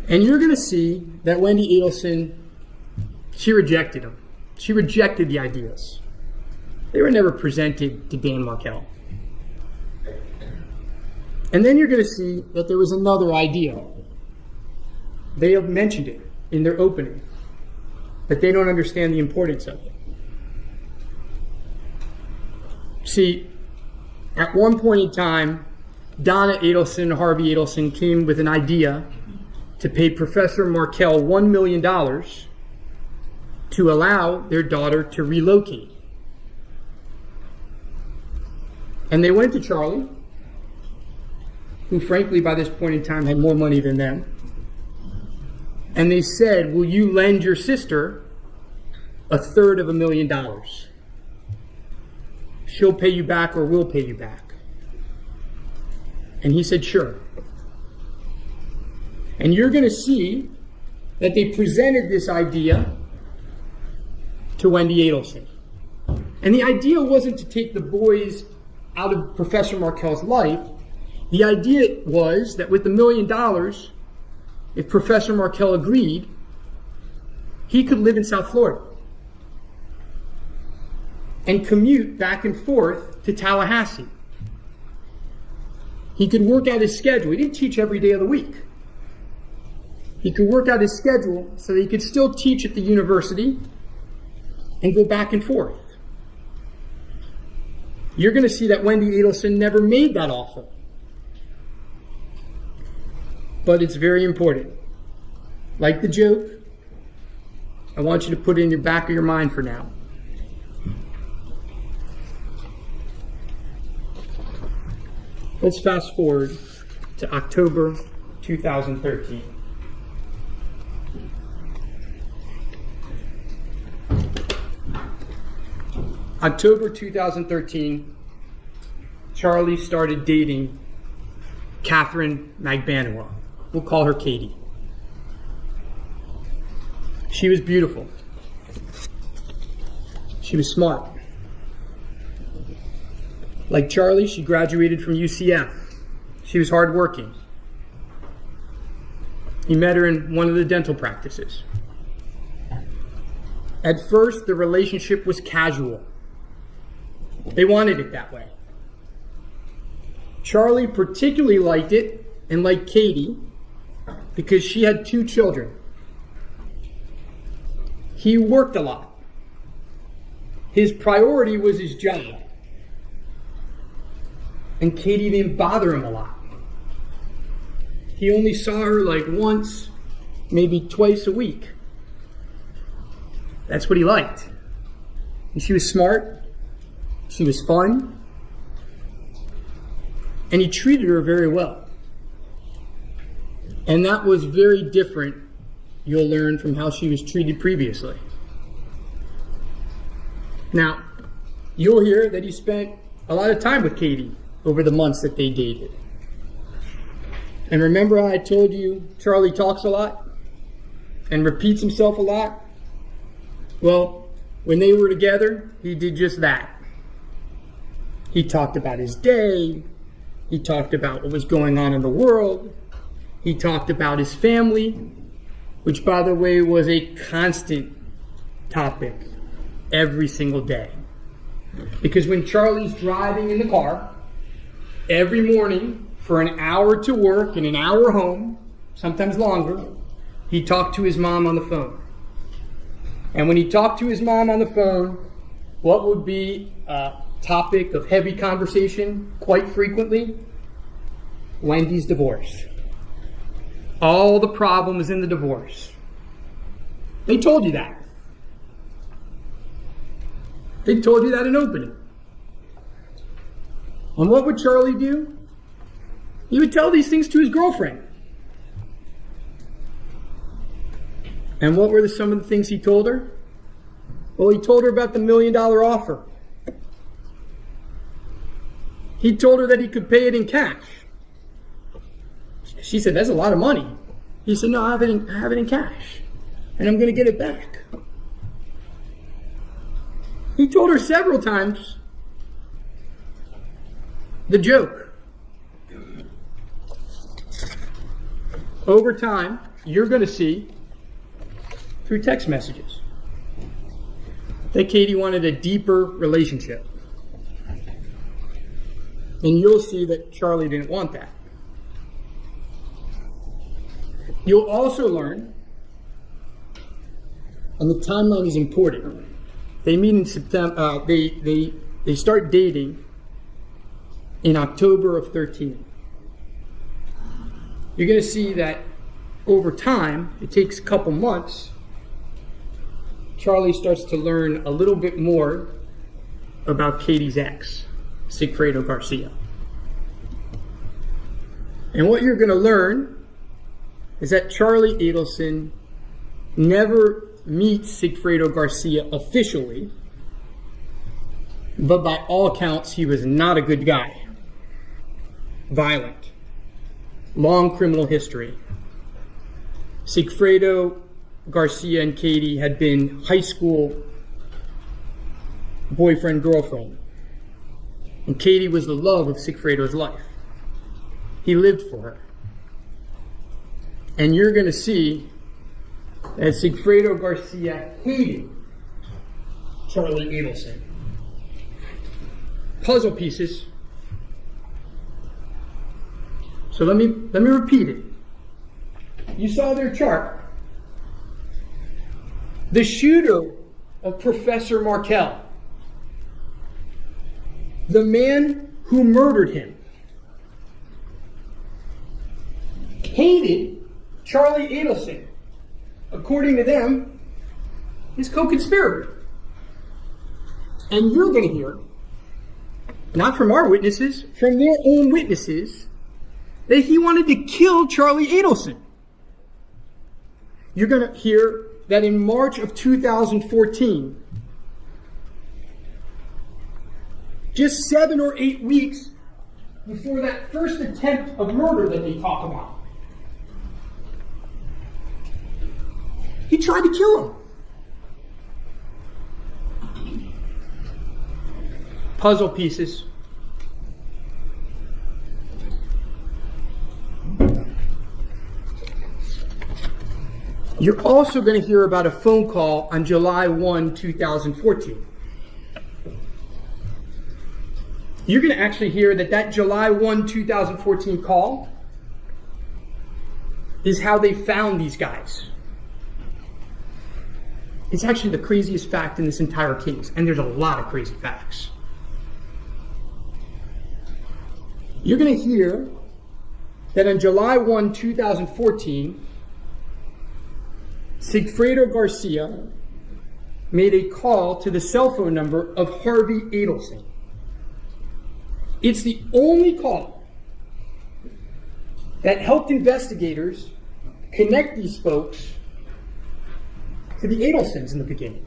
And you're going to see that Wendi Adelson, she rejected him. She rejected the ideas. They were never presented to Dan Markel. And then you're going to see that there was another idea. They have mentioned it in their opening, but they don't understand the importance of it. See, at one point in time, Donna Adelson and Harvey Adelson came with an idea to pay Professor Markel $1 million to allow their daughter to relocate. And they went to Charlie, who frankly by this point in time had more money than them. And they said, will you lend your sister $350,000? She'll pay you back or we'll pay you back. And he said, sure. And you're going to see that they presented this idea to Wendi Adelson. And the idea wasn't to take the boys out of Professor Markel's life. The idea was that with the $1 million, if Professor Markel agreed, he could live in South Florida and commute back and forth to Tallahassee. He could work out his schedule. He didn't teach every day of the week. He could work out his schedule so that he could still teach at the university and go back and forth. You're going to see that Wendi Adelson never made that offer. But it's very important. Like the joke, I want you to put it in your back of your mind for now. Let's fast forward to October 2013. October 2013, Charlie started dating Catherine Magbanua. We'll call her Katie. She was beautiful. She was smart. Like Charlie, she graduated from UCF. She was hardworking. He met her in one of the dental practices. At first, the relationship was casual. They wanted it that way. Charlie particularly liked it and liked Katie because she had 2 children. He worked a lot. His priority was his job. And Katie didn't bother him a lot. He only saw her like once, maybe twice a week. That's what he liked. And she was smart. She was fun. And he treated her very well. And that was very different, you'll learn, from how she was treated previously. Now, you'll hear that he spent a lot of time with Katie over the months that they dated. And remember how I told you Charlie talks a lot and repeats himself a lot? Well, when they were together, he did just that. He talked about his day. He talked about what was going on in the world. He talked about his family, which, by the way, was a constant topic every single day. Because when Charlie's driving in the car, every morning for an hour to work and an hour home, sometimes longer, he talked to his mom on the phone. And when he talked to his mom on the phone, what would be a topic of heavy conversation quite frequently? Wendi's divorce. All the problems in the divorce. They told you that. They told you that in opening. And what would Charlie do? He would tell these things to his girlfriend. And what were some of the things he told her? Well, he told her about the $1 million offer. He told her that he could pay it in cash. She said, that's a lot of money. He said, no, I have it in cash. And I'm going to get it back. He told her several times the joke. Over time, you're going to see through text messages. that Katie wanted a deeper relationship. And you'll see that Charlie didn't want that. You'll also learn, and the timeline is important, they meet in September, they start dating in October of 13. You're going to see that over time, it takes a couple months, Charlie starts to learn a little bit more about Katie's ex, Sigfredo Garcia. And what you're going to learn is that Charlie Adelson never meets Sigfredo Garcia officially, but by all accounts, he was not a good guy. Violent. Long criminal history. Sigfredo Garcia and Katie had been high school boyfriend-girlfriend. And Katie was the love of Sigfredo's life. He lived for her. And you're going to see that Sigfredo Garcia hated Charlie Adelson. Puzzle pieces. So let me repeat it. You saw their chart. The shooter of Professor Markel, the man who murdered him, hated Charlie Adelson, according to them, his co-conspirator. And you're going to hear, not from our witnesses, from their own witnesses, that he wanted to kill Charlie Adelson. You're going to hear that in March of 2014, just 7 or 8 weeks before that first attempt of murder that they talk about, he tried to kill him. Puzzle pieces. You're also going to hear about a phone call on July 1, 2014. You're going to actually hear that July 1, 2014 call is how they found these guys. It's actually the craziest fact in this entire case, and there's a lot of crazy facts. You're going to hear that on July 1, 2014, Sigfredo Garcia made a call to the cell phone number of Harvey Adelson. It's the only call that helped investigators connect these folks to the Adelsons in the beginning.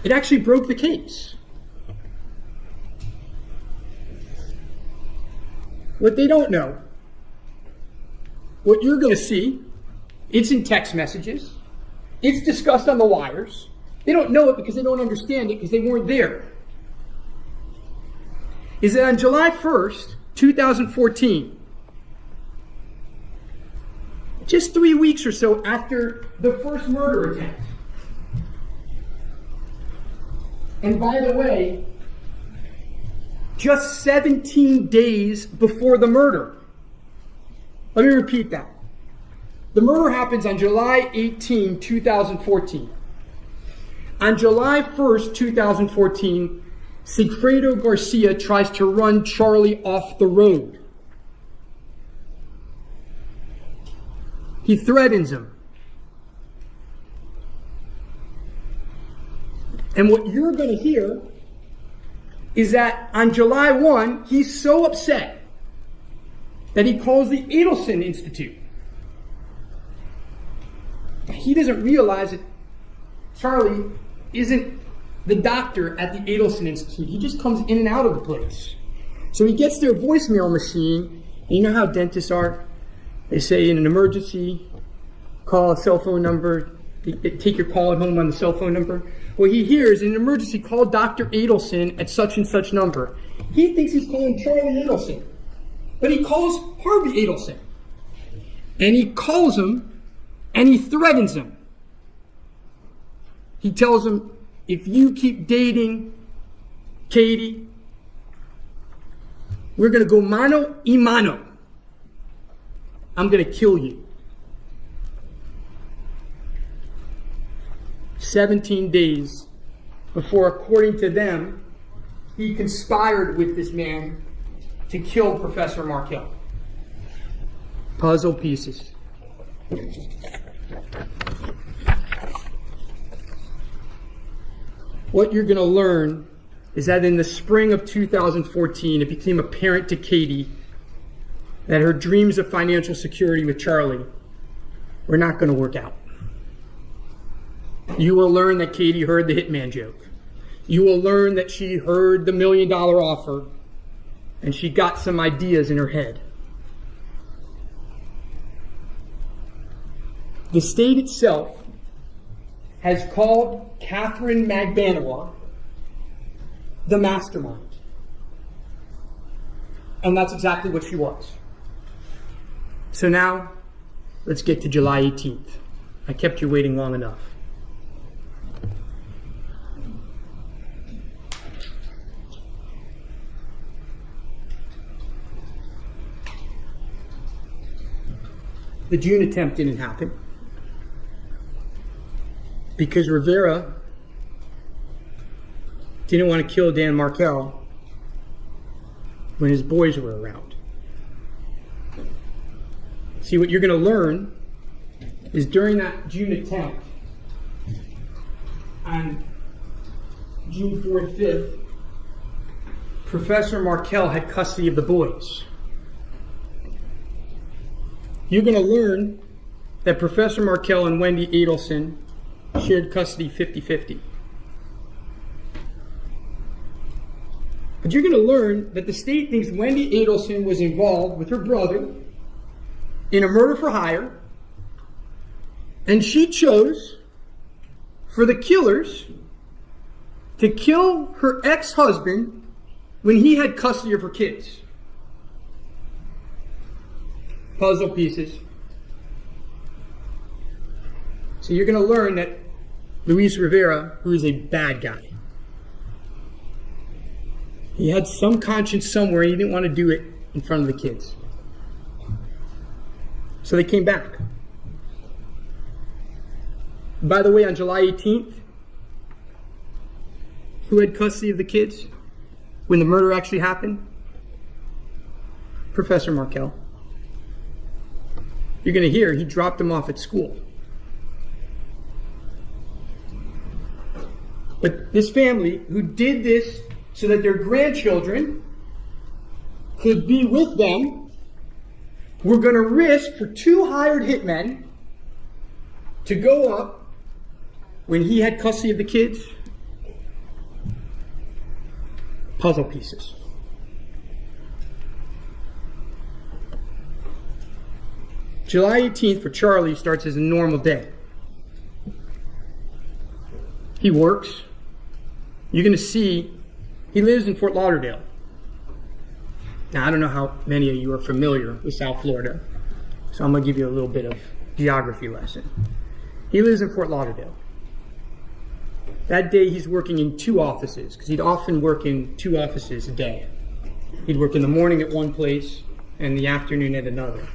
It actually broke the case. What they don't know, what you're going to see, it's in text messages. It's discussed on the wires. They don't know it because they don't understand it because they weren't there. Is that on July 1st, 2014, just 3 weeks or so after the first murder attempt. And by the way, just 17 days before the murder. Let me repeat that. The murder happens on July 18, 2014. On July 1st, 2014, Sigfredo Garcia tries to run Charlie off the road. He threatens him. And what you're going to hear is that on July 1, he's so upset that he calls the Adelson Institute. He doesn't realize that Charlie isn't the doctor at the Adelson Institute. He just comes in and out of the place. So he gets their voicemail machine, and you know how dentists are? They say in an emergency, call a cell phone number, take your call at home on the cell phone number. Well, he hears in an emergency, call Dr. Adelson at such and such number. He thinks he's calling Charlie Adelson, but he calls Harvey Adelson. And he calls him, and he threatens him. He tells him, if you keep dating Katie, we're going to go mano y mano. I'm going to kill you. 17 days before, according to them, he conspired with this man to kill Professor Markel. Puzzle pieces. What you're going to learn is that in the spring of 2014, it became apparent to Katie that her dreams of financial security with Charlie were not going to work out. You will learn that Katie heard the hitman joke. You will learn that she heard the $1 million offer and she got some ideas in her head. The state itself has called Catherine Magbanua the mastermind. And that's exactly what she was. So now, let's get to July 18th. I kept you waiting long enough. The June attempt didn't happen because Rivera didn't want to kill Dan Markel when his boys were around. See, what you're going to learn is during that June attempt, on June 4th, 5th, Professor Markel had custody of the boys. You're going to learn that Professor Markel and Wendi Adelson shared custody 50-50. But you're going to learn that the state thinks Wendi Adelson was involved with her brother in a murder for hire, and she chose for the killers to kill her ex-husband when he had custody of her kids. Puzzle pieces. So you're going to learn that Luis Rivera, who is a bad guy, he had some conscience somewhere and he didn't want to do it in front of the kids. So they came back. By the way, on July 18th, who had custody of the kids when the murder actually happened? Professor Markel. You're going to hear he dropped them off at school. But this family who did this so that their grandchildren could be with them were going to risk for 2 hired hitmen to go up when he had custody of the kids. Puzzle pieces. July 18th for Charlie starts as a normal day. He works. You're going to see he lives in Fort Lauderdale. Now, I don't know how many of you are familiar with South Florida, so I'm going to give you a little bit of geography lesson. He lives in Fort Lauderdale. That day he's working in 2 offices, because he'd often work in 2 offices a day. He'd work in the morning at one place and in the afternoon at another.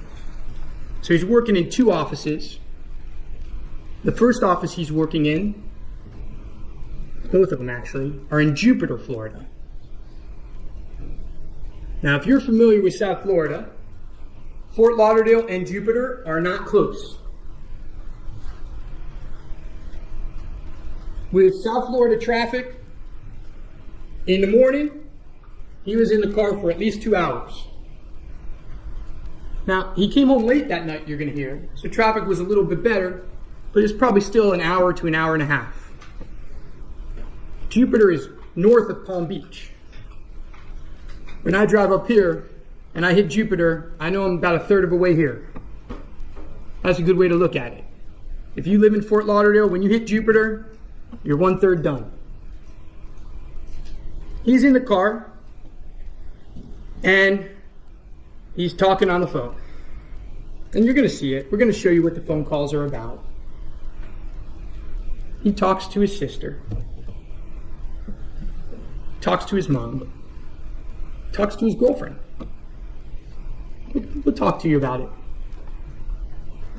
So he's working in 2 offices. The first office he's working in, both of them actually, are in Jupiter, Florida. Now, if you're familiar with South Florida, Fort Lauderdale and Jupiter are not close. With South Florida traffic, in the morning, he was in the car for at least 2 hours. Now, he came home late that night, you're going to hear, so traffic was a little bit better, but it's probably still an hour to an hour and a half. Jupiter is north of Palm Beach. When I drive up here and I hit Jupiter, I know I'm about a third of the way here. That's a good way to look at it. If you live in Fort Lauderdale, when you hit Jupiter, you're 1/3 done. He's in the car and he's talking on the phone. And you're going to see it. We're going to show you what the phone calls are about. He talks to his sister. talks to his mom, talks to his girlfriend. We'll talk to you about it.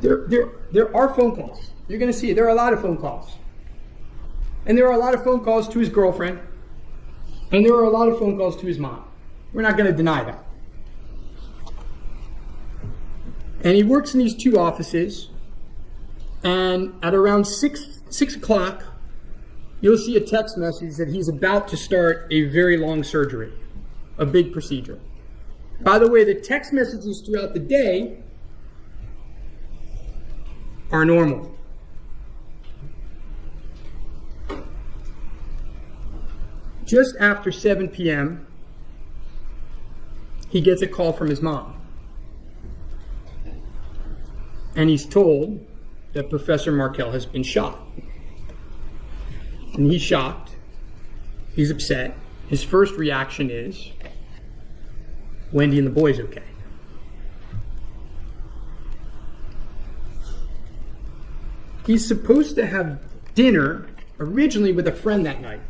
There are phone calls. You're going to see it. There are a lot of phone calls. And there are a lot of phone calls to his girlfriend. And there are a lot of phone calls to his mom. We're not going to deny that. And he works in these two offices. And at around 6 o'clock, you'll see a text message that he's about to start a very long surgery, a big procedure. By the way, the text messages throughout the day are normal. Just after 7 p.m., he gets a call from his mom. And he's told that Professor Markel has been shot. And he's shocked. He's upset. His first reaction is, Wendi and the boys okay? He's supposed to have dinner originally with a friend that night.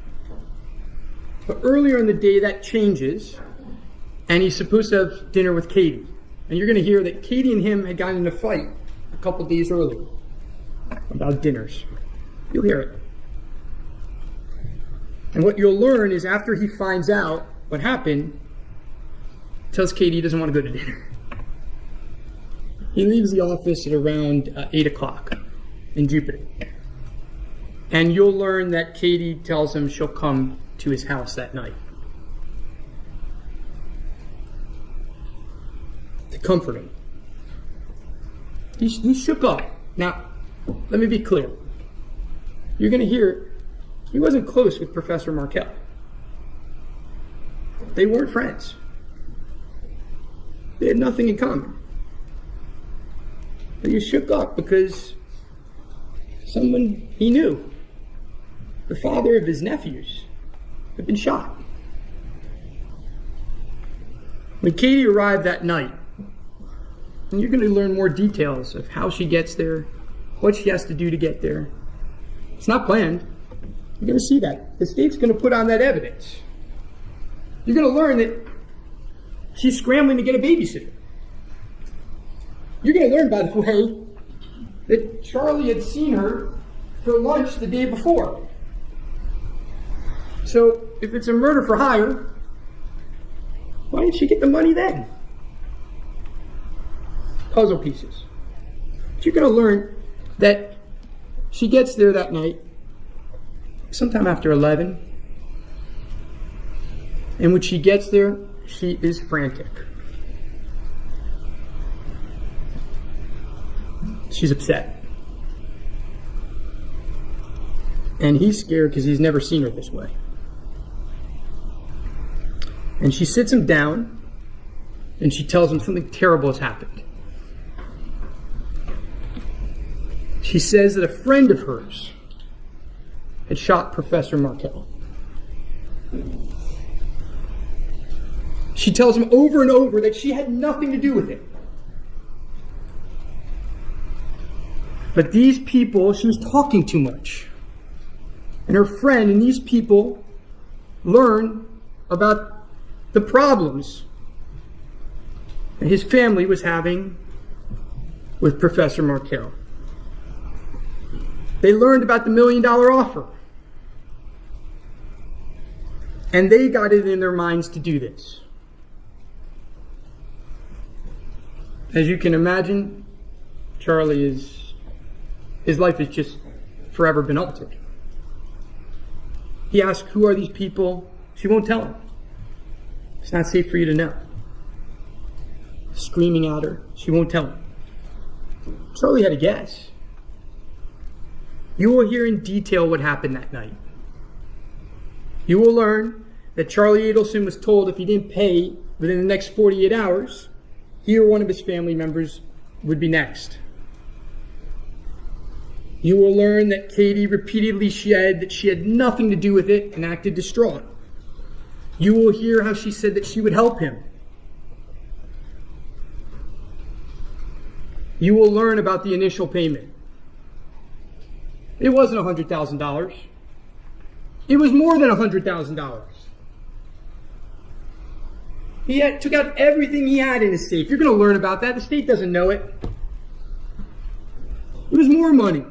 But earlier in the day that changes, and he's supposed to have dinner with Katie. And you're going to hear that Katie and him had gotten in a fight a couple days earlier about dinners. You'll hear it. And what you'll learn is after he finds out what happened, tells Katie he doesn't want to go to dinner. He leaves the office at around 8 o'clock in Jupiter. And you'll learn that Katie tells him she'll come to his house that night to comfort him. He's shook up. Now, let me be clear. You're going to hear he wasn't close with Professor Markel. They weren't friends. They had nothing in common. But he shook up because someone he knew, the father of his nephews, had been shot. When Katie arrived that night, and you're going to learn more details of how she gets there, what she has to do to get there. It's not planned. You're going to see that. The state's going to put on that evidence. You're going to learn that she's scrambling to get a babysitter. You're going to learn, by the way, that Charlie had seen her for lunch the day before. So, if it's a murder for hire, why didn't she get the money then? Puzzle pieces. But you're going to learn that she gets there that night, sometime after 11. And when she gets there, she is frantic. She's upset. And he's scared because he's never seen her this way. And she sits him down and she tells him something terrible has happened. She says that a friend of hers had shot Professor Markel. She tells him over and over that she had nothing to do with it. But these people, she was talking too much. And her friend and these people learn about the problems that his family was having with Professor Markel. They learned about the $1 million offer. And they got it in their minds to do this. As you can imagine, his life has just forever been altered. He asks, who are these people? She won't tell him. It's not safe for you to know. Screaming at her, she won't tell him. Charlie had a guess. You will hear in detail what happened that night. You will learn that Charlie Adelson was told if he didn't pay within the next 48 hours, he or one of his family members would be next. You will learn that Katie repeatedly said that she had nothing to do with it and acted distraught. You will hear how she said that she would help him. You will learn about the initial payment. It wasn't $100,000. It was more than $100,000. took out everything he had in his safe. You're going to learn about that. The state doesn't know it. It was more money.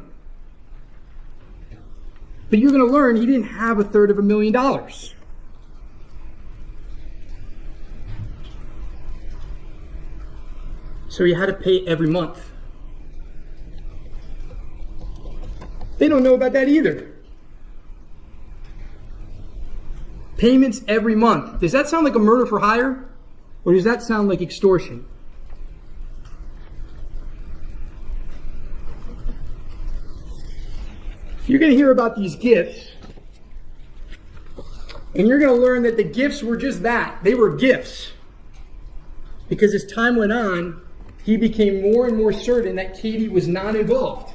But you're going to learn he didn't have $333,000. So he had to pay every month. They don't know about that either. Payments every month. Does that sound like a murder for hire? Or does that sound like extortion? You're going to hear about these gifts. And you're going to learn that the gifts were just that. They were gifts. Because as time went on, he became more and more certain that Katie was not involved.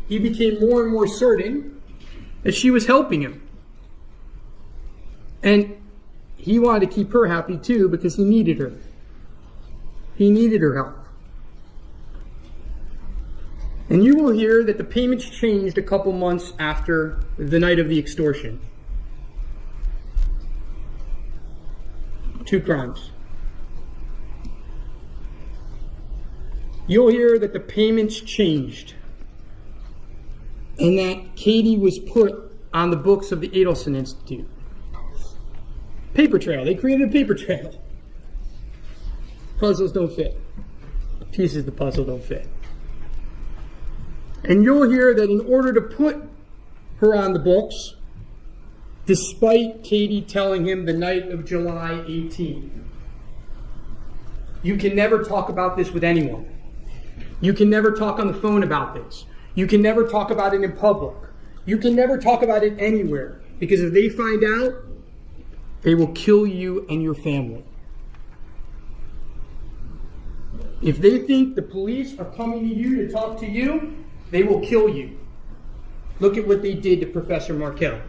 He became more and more certain that she was helping him. And he wanted to keep her happy too because he needed her. He needed her help. And you will hear that the payments changed a couple months after the night of the extortion. 2 crimes. You'll hear that the payments changed and that Katie was put on the books of the Adelson Institute. Paper trail. They created a paper trail. Puzzles don't fit. Pieces of the puzzle don't fit. And you'll hear that in order to put her on the books, despite Katie telling him the night of July 18th, you can never talk about this with anyone. You can never talk on the phone about this. You can never talk about it in public. You can never talk about it anywhere. Because if they find out, they will kill you and your family. If they think the police are coming to you to talk to you, they will kill you. Look at what they did to Professor Markel.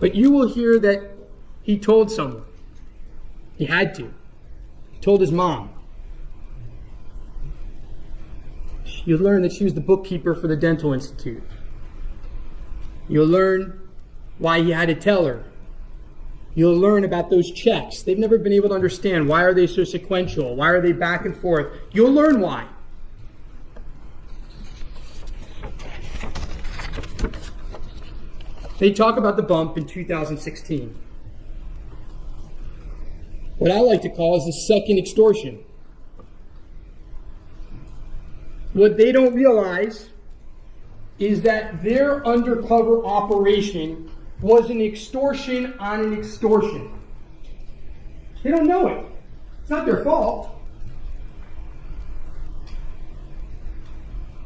But you will hear that he told someone. He had to. He told his mom. You'll learn that she was the bookkeeper for the Dental Institute. You'll learn why he had to tell her. You'll learn about those checks. They've never been able to understand. Why are they so sequential? Why are they back and forth? You'll learn why. They talk about the bump in 2016. What I like to call is the second extortion. What they don't realize is that their undercover operation was an extortion on an extortion. They don't know it. It's not their fault.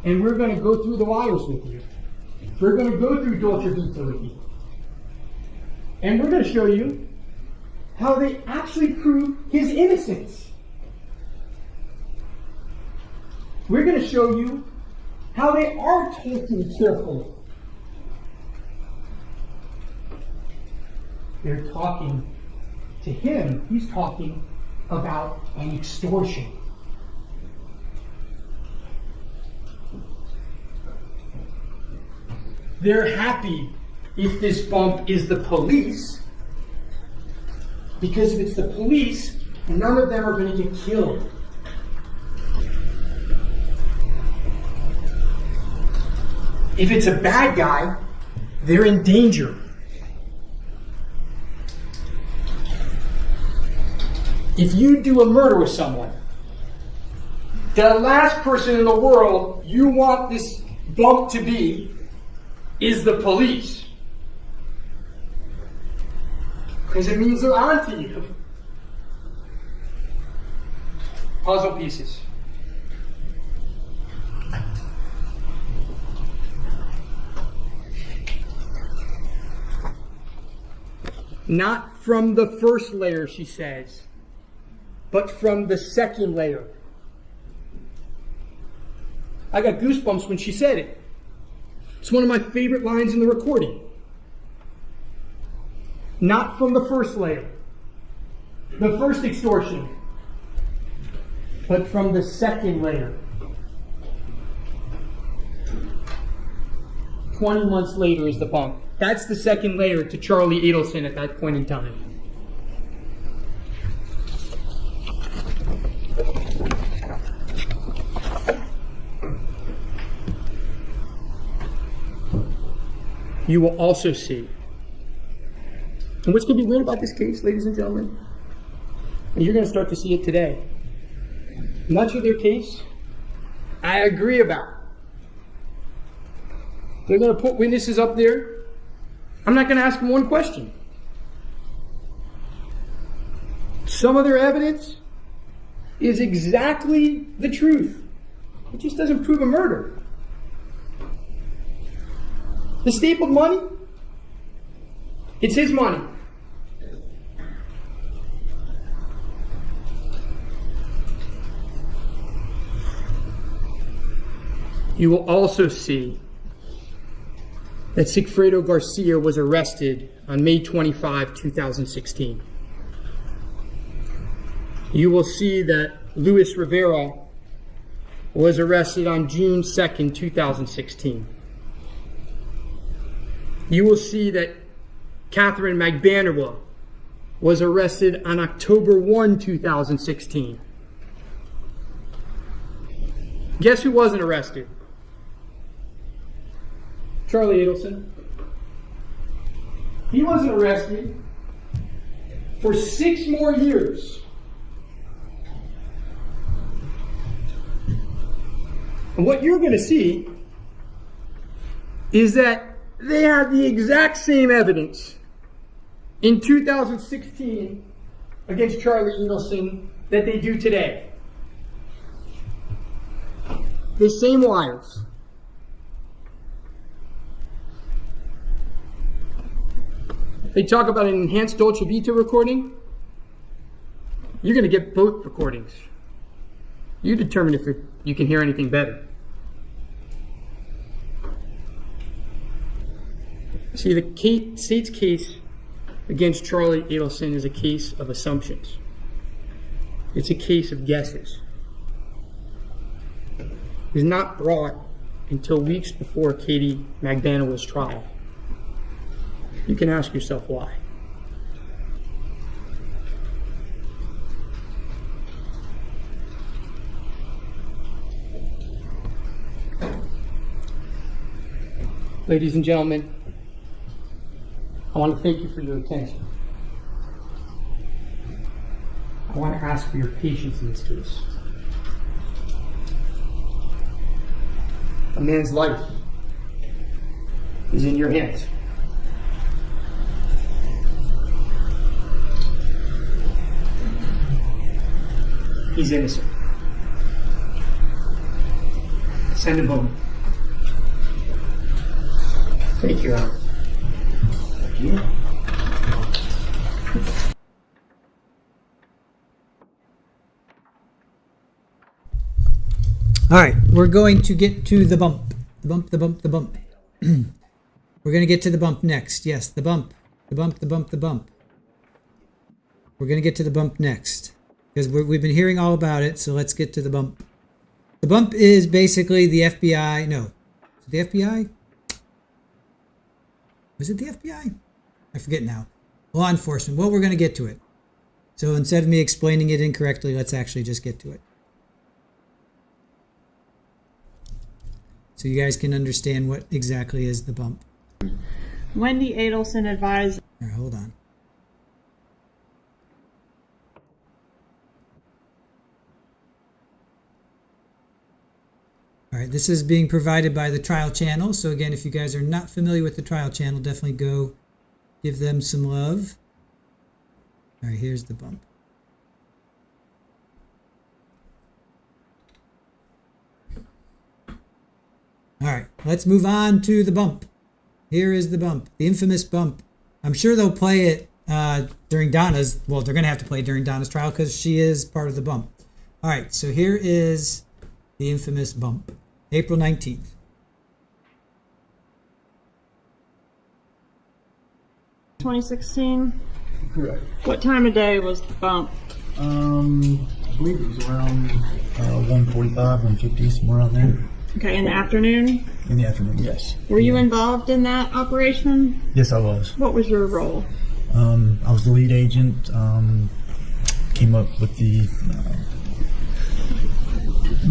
And we're going to go through the wires with you. We're going to go through Dolce Vita with you. And we're going to show you how they actually prove his innocence. We're going to show you how they are talking carefully. They're talking to him. He's talking about an extortion. They're happy if this bump is the police, because if it's the police, none of them are going to get killed. If it's a bad guy, they're in danger. If you do a murder with someone, the last person in the world you want this bump to be is the police. Because it means they're on to you. Puzzle pieces. Not from the first layer, she says, but from the second layer. I got goosebumps when she said it. It's one of my favorite lines in the recording. Not from the first layer, the first extortion, but from the second layer. 20 months later is the bump. That's the second layer to Charlie Adelson at that point in time. you will also see, and what's going to be weird about this case, ladies and gentlemen, and you're going to start to see it today, much of their case, I agree about. They're going to put witnesses up there. I'm not going to ask them one question. Some of their evidence is exactly the truth. It just doesn't prove a murder. The stapled money, it's his money. You will also see that Sigfredo Garcia was arrested on May 25, 2016. You will see that Luis Rivera was arrested on June 2nd, 2016. You will see that Catherine Magbanua was arrested on October 1, 2016. Guess who wasn't arrested? Charlie Adelson. He wasn't arrested for 6 more years. And what you're going to see is that they have the exact same evidence in 2016 against Charlie Adelson that they do today. The same liars. They talk about an enhanced Dolce Vita recording. You're going to get both recordings. You determine if you can hear anything better. See, the state's case against Charlie Adelson is a case of assumptions. It's a case of guesses. It was not brought until weeks before Katie Magbanua's trial. You can ask yourself why. Ladies and gentlemen, I want to thank you for your attention. I want to ask for your patience in this case. A man's life is in your hands. He's innocent. Send him home. Thank you, Al. Thank you. All right, we're going to get to the bump. The bump, the bump, the bump. We're going to get to the bump next. Yes, the bump. The bump, the bump, the bump. We're going to get to the bump next. Because we've been hearing all about it, so let's get to the bump. The bump is basically the FBI. No. Is it the FBI? Was it the FBI? I forget now. Law enforcement. Well, we're going to get to it. So instead of me explaining it incorrectly, let's actually just get to it. So you guys can understand what exactly is the bump. Wendi Adelson advised. All right, hold on. All right, this is being provided by the Trial Channel. So again, if you guys are not familiar with the Trial Channel, definitely go give them some love. All right, here's the bump. All right, let's move on to the bump. Here is the bump, the infamous bump. I'm sure they'll play it during Donna's, well, they're going to have to play it during Donna's trial because she is part of the bump. All right, so here is the infamous bump. April 19th. $2016? Correct. What time of day was the bump? I believe it was around 1:45, 1:50, somewhere around there. Okay, in the afternoon? In the afternoon, yes. Were you involved in that operation? Yes, I was. What was your role? I was the lead agent. Came up with the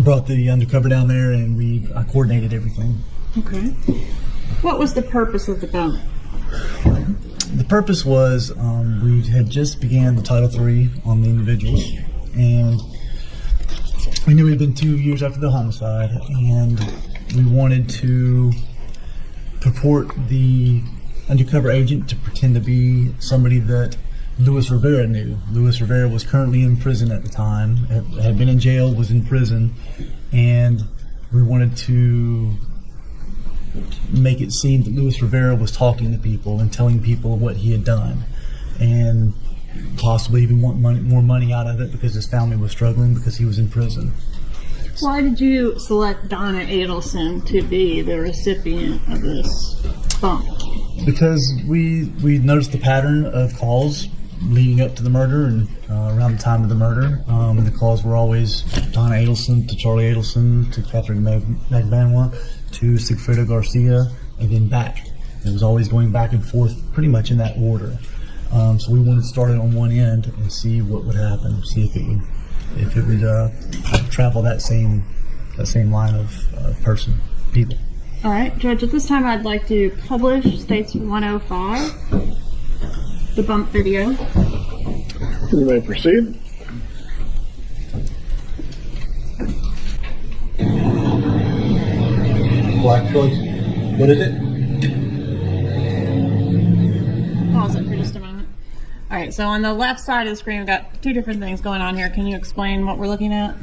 brought the undercover down there, and I coordinated everything. Okay. What was the purpose of the bump? The purpose was we had just began the Title III on the individuals, and we knew it had been 2 years after the homicide, and we wanted to purport the undercover agent to pretend to be somebody that Luis Rivera knew. Luis Rivera was currently in prison at the time, had been in jail, was in prison, and we wanted to make it seem that Luis Rivera was talking to people and telling people what he had done, and possibly even want more money out of it because his family was struggling because he was in prison. Why did you select Donna Adelson to be the recipient of this bump? Because we noticed the pattern of calls leading up to the murder and around the time of the murder. The calls were always Donna Adelson to Charlie Adelson to Catherine Magbanwa to Sigfredo Garcia, and then back. It was always going back and forth pretty much in that order. So we wanted to start it on one end and see what would happen, see if it would travel that same line of people. All right, Judge, at this time I'd like to publish States 105, the bump video. You may proceed. Black choice. What is it? Pause it for just a moment. All right, so on the left side of the screen, we've got two different things going on here. Can you explain what we're looking at?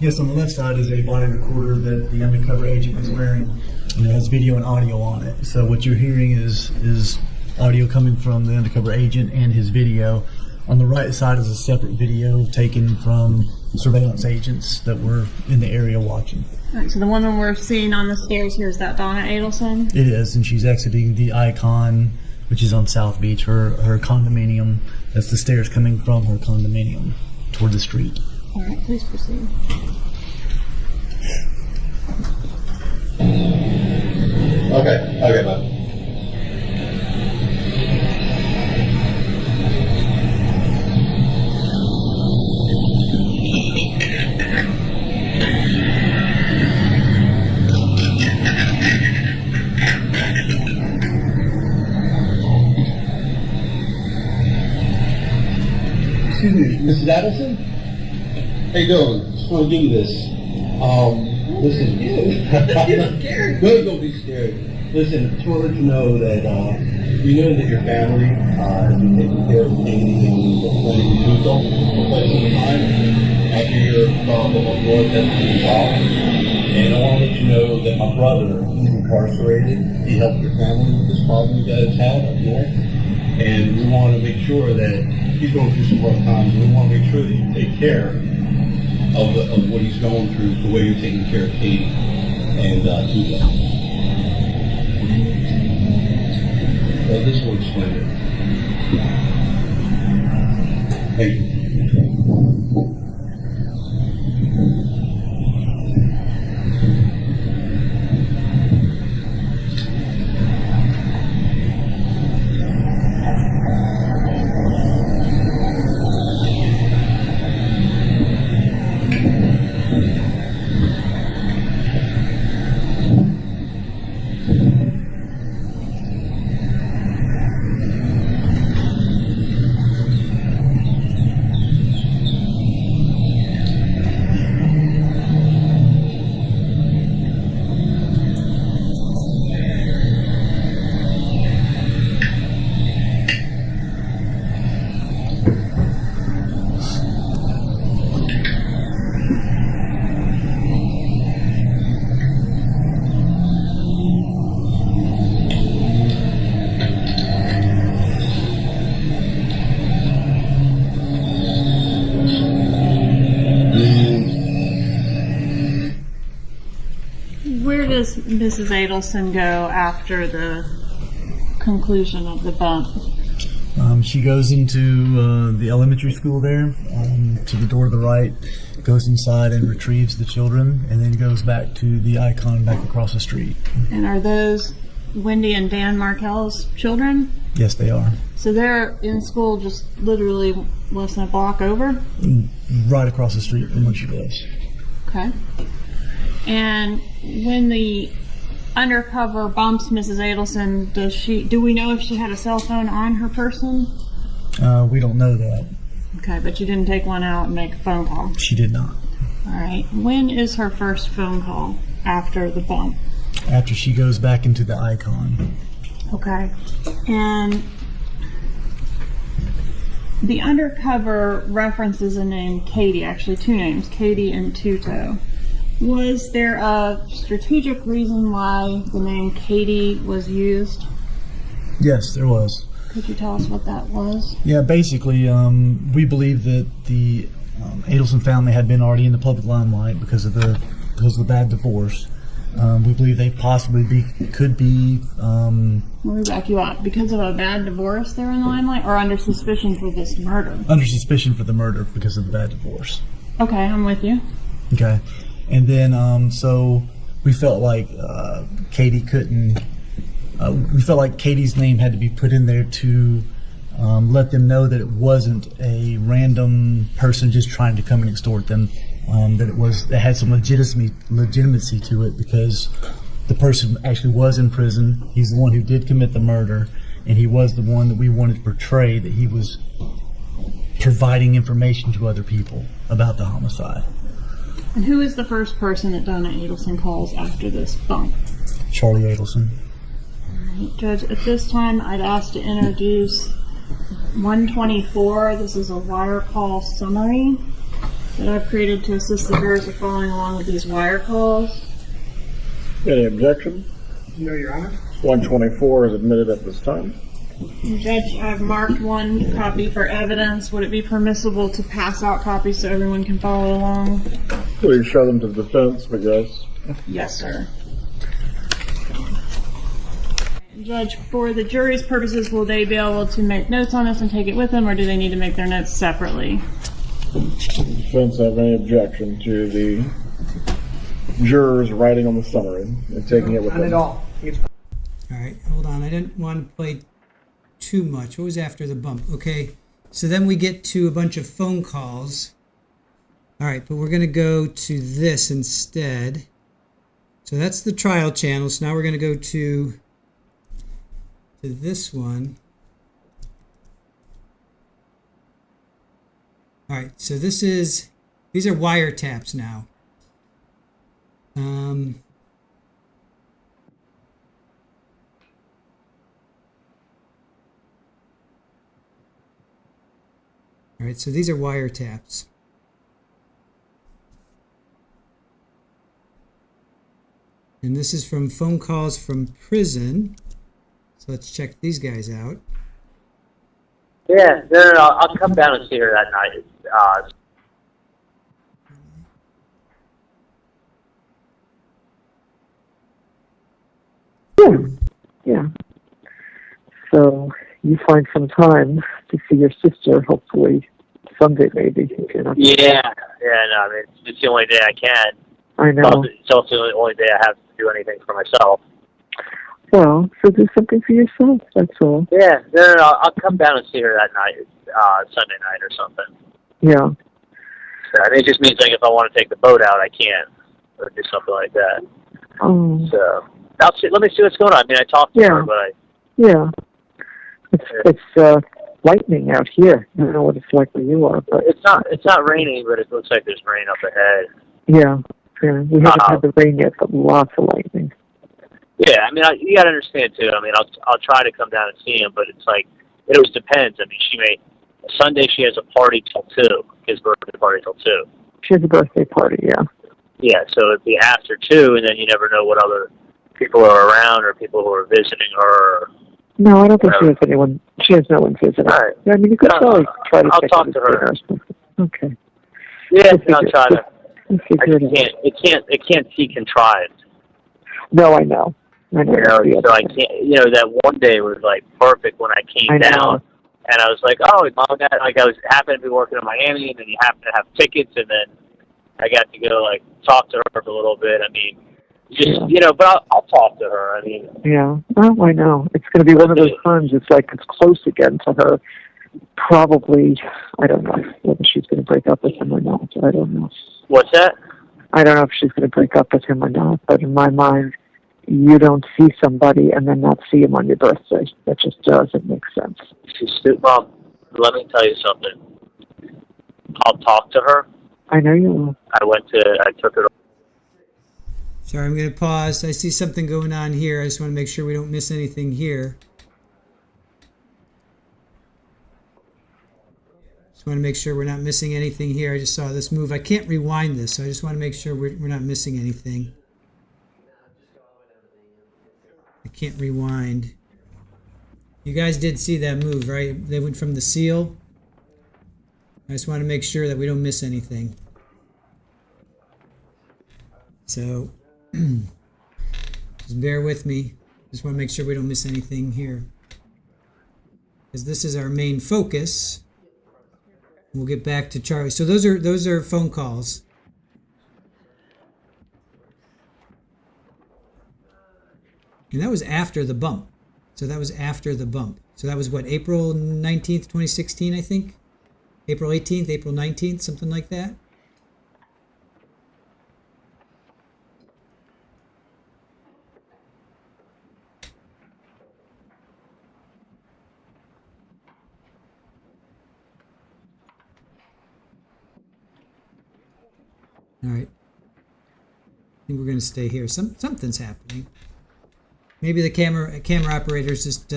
Yes, on the left side is a body recorder that the undercover agent was wearing, and it has video and audio on it. So what you're hearing is audio coming from the undercover agent and his video. On the right side is a separate video taken from surveillance agents that were in the area watching. All right, so the woman we're seeing on the stairs here, is that Donna Adelson? It is, and she's exiting the Icon, which is on South Beach, her condominium. That's the stairs coming from her condominium toward the street. All right, please proceed. Okay, bud. Excuse me, Mrs. Adelson? How you doing? Just want to give you this. Listen. No, don't be scared. Listen, just want to let you know that we know that your family has been taking care of anything that's going to do so for quite some time after your blood test was resolved. And I want to let you know that my brother, he's incarcerated. He helped your family with this problem you guys had up north. And we want to make sure that he's going through some rough times. We want to make sure that you take care of what he's going through, the way you're taking care of Katie and Tuba. So this will explain it. Thank you. Where does Mrs. Adelson go after the conclusion of the bump? She goes into the elementary school there, to the door to the right, goes inside and retrieves the children, and then goes back to the Icon back across the street. And are those Wendi and Dan Markel's children? Yes, they are. So they're in school just literally less than a block over? Right across the street from where she lives. Okay. And when the Undercover bumps Mrs. Adelson. Do we know if she had a cell phone on her person? We don't know that. Okay, but you didn't take one out and make a phone call. She did not. All right. When is her first phone call after the bump? After she goes back into the icon. Okay. And the undercover references a name, Katie, actually two names, Katie and Tuto. Was there a strategic reason why the name Katie was used? Yes, there was. Could you tell us what that was? Yeah, basically, we believe that the Adelson family had been already in the public limelight because of the bad divorce. We believe they possibly could be. Let me back you up. Because of a bad divorce, they're in the limelight, or under suspicion for this murder? Under suspicion for the murder because of the bad divorce. Okay, I'm with you. Okay, and then so we felt like Katie couldn't. We felt like Katie's name had to be put in there to let them know that it wasn't a random person just trying to come and extort them. That it had some legitimacy to it because the person actually was in prison. He's the one who did commit the murder, and he was the one that we wanted to portray that he was providing information to other people about the homicide. And who is the first person that Donna Adelson calls after this bump? Charlie Adelson. Judge, at this time, I'd ask to introduce 124. This is a wire call summary that I've created to assist the jurors in following along with these wire calls. Any objection? No, Your Honor. 124 is admitted at this time. Judge, I've marked one copy for evidence. Would it be permissible to pass out copies so everyone can follow along? Please show them to the defense, I guess. Yes, sir. Judge, for the jury's purposes, will they be able to make notes on this and take it with them, or do they need to make their notes separately? Does the defense have any objection to the jurors writing on the summary and taking it with them? Not at all. All right, hold on. I didn't want to play too much. What was after the bump? Okay, so then we get to a bunch of phone calls. All right, but we're going to go to this instead. So that's the trial channel. So now we're going to go to this one. All right, so these are wiretaps now. All right, so these are wiretaps. And this is from phone calls from prison. So let's check these guys out. Yeah, no, I'll come down and see her that night. Yeah. So you find some time to see your sister, hopefully Sunday maybe. If you're not Yeah, no, I mean, it's the only day I can. I know. It's also the only day I have to do anything for myself. Well, so do something for yourself, that's all. Yeah, no, I'll come down and see her that night, Sunday night or something. Yeah. So, I mean, it just means, like, if I want to take the boat out, I can, or do something like that. Oh. So, let me see what's going on. I mean, I talked to her, but Yeah. It's lightning out here. I don't know what it's like where you are, but it's not raining, but it looks like there's rain up ahead. Yeah. We haven't had the rain yet, but lots of lightning. Yeah, I mean, you got to understand too. I mean, I'll try to come down and see him, but it's like it always depends. I mean, Sunday she has a party till 2, his birthday party till 2. She has a birthday party, yeah. Yeah, so it'd be after 2, and then you never know what other people are around or people who are visiting her. No, I don't think she has anyone. She has no one visiting. All right. I mean, you could probably try to. I'll talk to her. Okay. Yeah, I'll try to. It can't be contrived. No, I know. I know. So I can't. That one day was like perfect when I came down, and I was like, oh, Mom, Dad, like I was happened to be working in Miami, and then you happen to have tickets, and then I got to go like talk to her for a little bit. I mean, but I'll talk to her. I mean. Yeah. Oh, I know. It's going to be one of those times. It's like it's close again to her. Probably, I don't know whether she's going to break up with him or not. I don't know. What's that? I don't know if she's going to break up with him or not, but in my mind, you don't see somebody and then not see them on your birthday. That just doesn't make sense. Mom, let me tell you something. I'll talk to her. I know you will. I took her. Sorry, I'm going to pause. I see something going on here. I just want to make sure we don't miss anything here. Just want to make sure we're not missing anything here. I just saw this move. I can't rewind this, so I just want to make sure we're not missing anything. I can't rewind. You guys did see that move, right? They went from the seal. I just want to make sure that we don't miss anything. So, just bear with me. Just want to make sure we don't miss anything here. Because this is our main focus. We'll get back to Charlie. So those are phone calls. And that was after the bump. So that was after the bump. So that was what, April 19th, 2016, I think? April 18th, April 19th, something like that? All right. I think we're going to stay here. Something's happening. Maybe the camera operator's just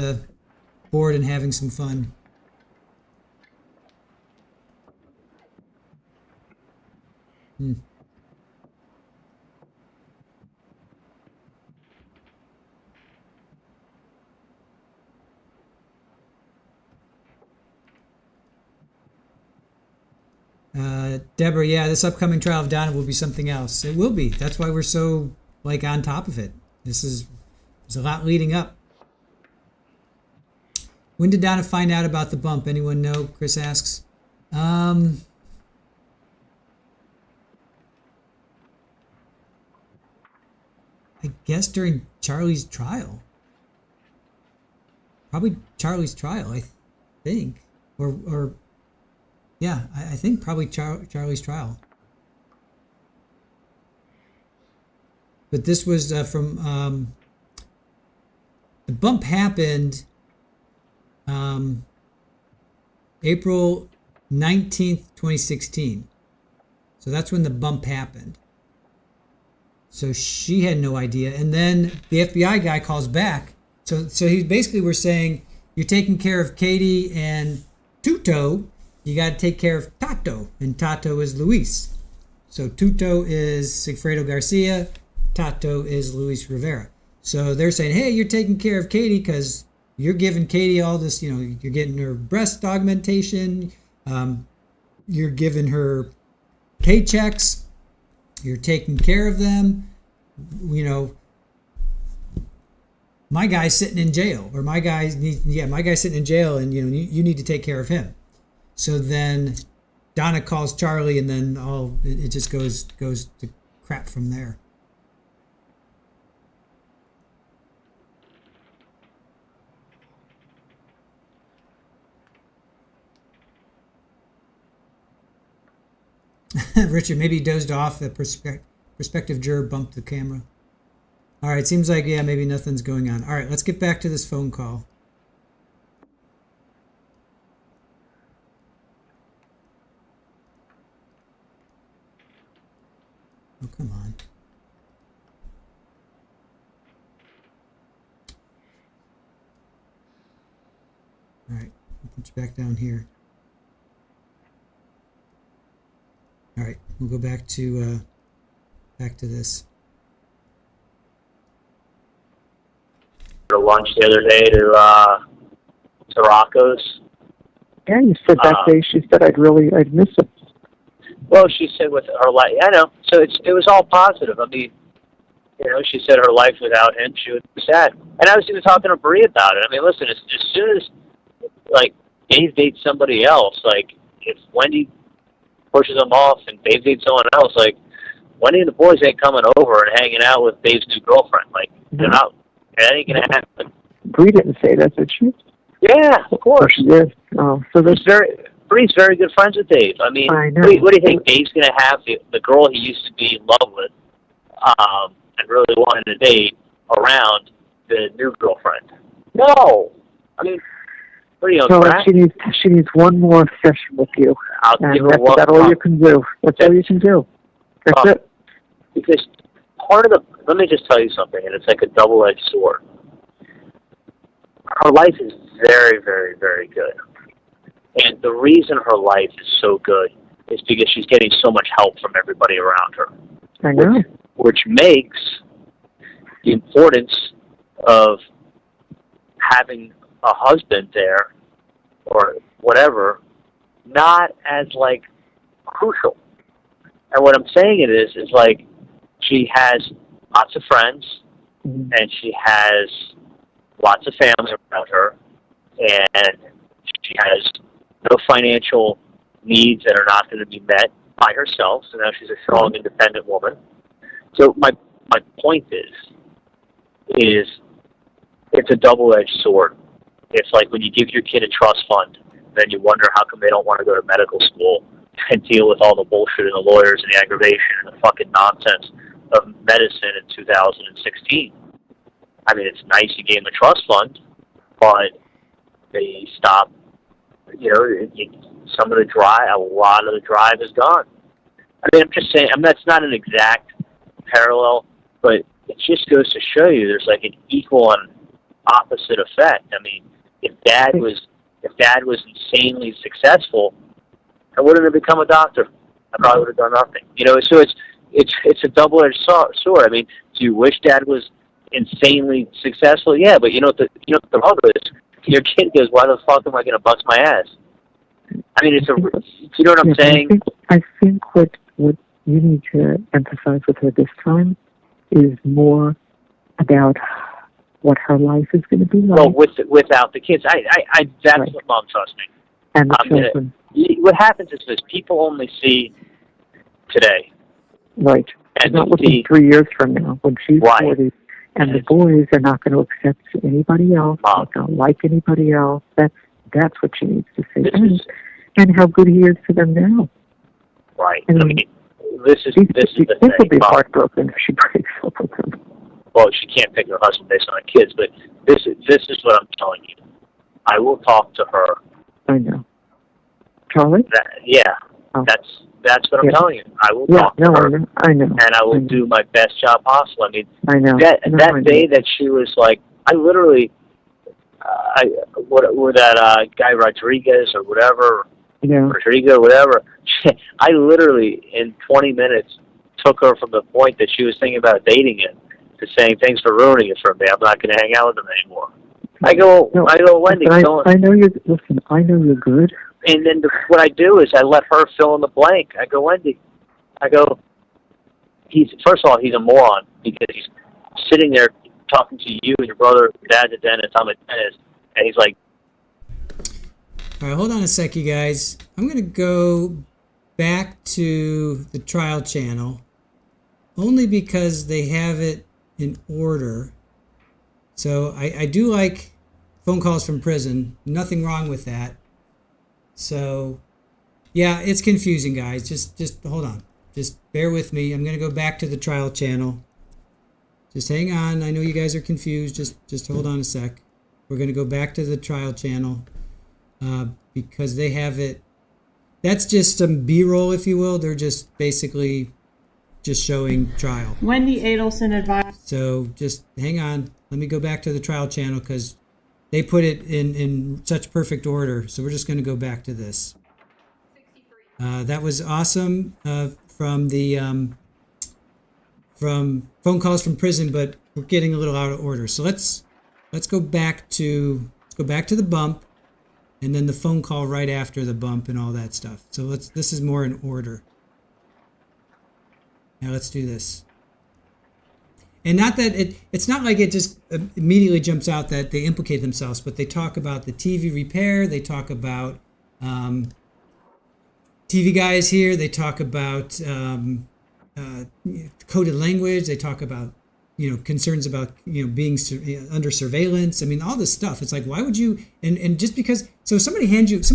bored and having some fun. Deborah, yeah, this upcoming trial of Donna will be something else. It will be. That's why we're so on top of it. There's a lot leading up. When did Donna find out about the bump? Anyone know? Chris asks. I guess during Charlie's trial. Probably Charlie's trial, I think. Or yeah, I think probably Charlie's trial. But this was from the bump happened April 19th, 2016. So that's when the bump happened. So she had no idea. And then the FBI guy calls back. So he basically were saying, you're taking care of Katie and Tuto. You got to take care of Tato. And Tato is Luis. So Tuto is Sigfredo Garcia. Tato is Luis Rivera. So they're saying, hey, you're taking care of Katie because you're giving Katie all this, you're getting her breast augmentation. You're giving her paychecks. You're taking care of them. My guy's sitting in jail, or my guy's sitting in jail, and you need to take care of him. So then Donna calls Charlie, and then it just goes to crap from there. Richard, maybe he dozed off. The prospective juror bumped the camera. All right, seems like, maybe nothing's going on. All right, let's get back to this phone call. Oh, come on. All right, I'll put you back down here. All right, we'll go back to this. To lunch the other day to Rocco's. Yeah, you said that day. She said I'd miss it. Well, she said with her life, I know. So it was all positive. I mean, she said her life without him, she would be sad. And I was even talking to Bree about it. I mean, listen, as soon as Dave dates somebody else, if Wendi pushes him off and Dave dates someone else, Wendi and the boys ain't coming over and hanging out with Dave's new girlfriend. They're not. That ain't gonna happen. Bree didn't say that, did she? Yeah, of course. She did. Oh, so Bree's very good friends with Dave. I mean, I know. What do you think Dave's gonna have the girl he used to be in love with, and really wanted to date, around the new girlfriend. No! I mean, what are you on So crack? she needs one more session with you. I'll And give her that's one about all more. you can do. That's all you can do. That's it. Because part of let me just tell you something, and it's like a double-edged sword. Her life is very, very, very good. And the reason her life is so good is because she's getting so much help from everybody around her. I know. Which makes the importance of having a husband there or whatever not as like crucial. And what I'm saying it is like she has lots of friends and she has lots of family around her and she has no financial needs that are not going to be met by herself. So now she's a strong, independent woman. So my point is it's a double-edged sword. It's like when you give your kid a trust fund, then you wonder how come they don't want to go to medical school and deal with all the bullshit and the lawyers and the aggravation and the fucking nonsense of medicine in 2016. I mean, it's nice you gave them a trust fund, but they stop, some of the drive, a lot of the drive is gone. I mean, I'm just saying, that's not an exact parallel, but it just goes to show you there's like an equal and opposite effect. I mean, if dad was insanely successful, I wouldn't have become a doctor. I probably would have done nothing. So it's a double-edged sword. I mean, do you wish dad was insanely successful? Yeah, but you know what the rub is? Your kid goes, why the fuck am I going to bust my ass? I mean, you know what I'm saying? I think what you need to emphasize with her this time is more about what her life is going to be like. Well, without the kids, that's right. what Mom trusts me. And the children. What happens is this: people only see today. Right. And not looking 3 years from now when she's 40. And the boys are not going to accept anybody else. Not going to like anybody else. That's what she needs to say. And how good he is to them now. Right. I mean, this is the thing. Will be heartbroken if she breaks up with him. Well, she can't pick her husband based on the kids, but this is what I'm telling you. I will talk to her. I know. Charlie? That's what I'm telling you. I will talk to her. I know. And I will do my best job possible. I mean, I know. That day that she was like, I literally, that guy Rodriguez or whatever, Rodrigo, whatever, I literally, in 20 minutes, took her from the point that she was thinking about dating him to saying, thanks for ruining it for me. I'm not going to hang out with him anymore. I go, Wendi. I know you're good. And then what I do is I let her fill in the blank. I go, Wendi. First of all, he's a moron because he's sitting there talking to you and your brother, your dad's a dentist, I'm a dentist, and he's like. All right, hold on a sec, you guys. I'm going to go back to the trial channel only because they have it in order. So I do like phone calls from prison. Nothing wrong with that. So, yeah, it's confusing, guys. Just hold on. Just bear with me. I'm going to go back to the trial channel. Just hang on. I know you guys are confused. Just hold on a sec. We're going to go back to the trial channel because they have it. That's just some B-roll, if you will. They're just basically just showing trial. Wendi Adelson advised. So just hang on. Let me go back to the trial channel because they put it in such perfect order. So we're just going to go back to this. That was awesome from the from phone calls from prison, but we're getting a little out of order. So let's go back to the bump, and then the phone call right after the bump and all that stuff. So this is more in order. Now let's do this. And not that it's not like it just immediately jumps out that they implicate themselves, but they talk about the TV repair. They talk about TV guys here. They talk about coded language. They talk about concerns about being under surveillance. I mean, all this stuff. It's like, why would you? And just because, so if somebody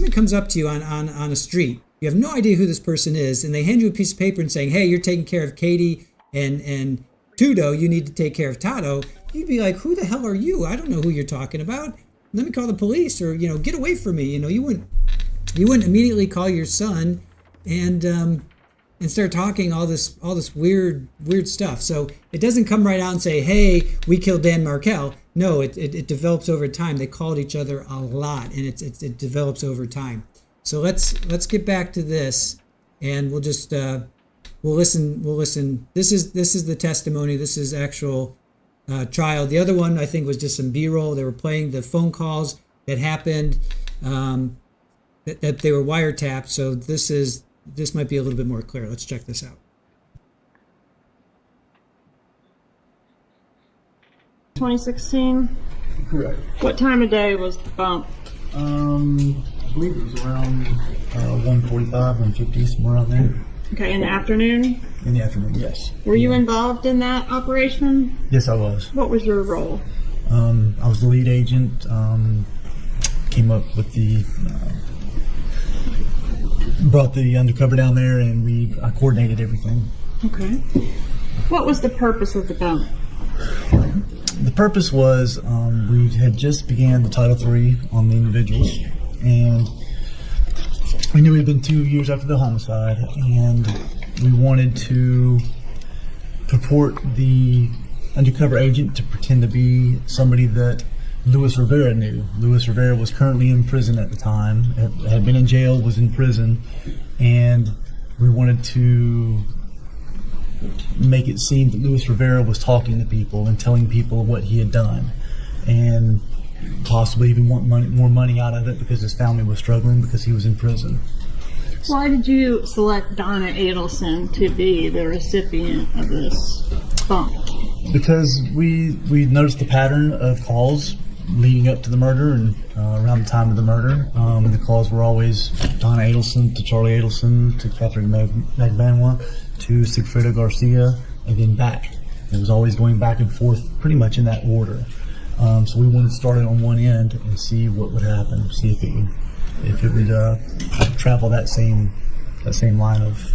comes up to you on a street, you have no idea who this person is, and they hand you a piece of paper and saying, hey, you're taking care of Katie and Tudo, you need to take care of Tato, you'd be like, who the hell are you? I don't know who you're talking about. Let me call the police, or, get away from me. You wouldn't immediately call your son and start talking all this weird stuff. So it doesn't come right out and say, hey, we killed Dan Markel. No, it develops over time. They called each other a lot, and it develops over time. So let's get back to this, and we'll just we'll listen. This is the testimony. This is actual trial. The other one I think was just some B-roll. They were playing the phone calls that happened, that they were wiretapped. So this might be a little bit more clear. Let's check this out. $2016. Correct. What time of day was the bump? I believe it was around 1:45, 1:50, somewhere around there. Okay, in the afternoon? In the afternoon, yes. Were you involved in that operation? Yes, I was. What was your role? I was the lead agent. Came up with brought the undercover down there, and I coordinated everything. Okay. What was the purpose of the bump? The purpose was we had just began the Title III on the individuals, and we knew it had been 2 years after the homicide, and we wanted to purport the undercover agent to pretend to be somebody that Luis Rivera knew. Luis Rivera was currently in prison at the time, had been in jail, was in prison, and we wanted to make it seem that Luis Rivera was talking to people and telling people what he had done, and possibly even want more money out of it because his family was struggling because he was in prison. Why did you select Donna Adelson to be the recipient of this bump? Because we noticed the pattern of calls leading up to the murder and around the time of the murder. The calls were always Donna Adelson to Charlie Adelson to Catherine Magbanwa to Sigfredo Garcia, and then back. It was always going back and forth pretty much in that order. So we wanted to start it on one end and see what would happen, see if it would travel that same line of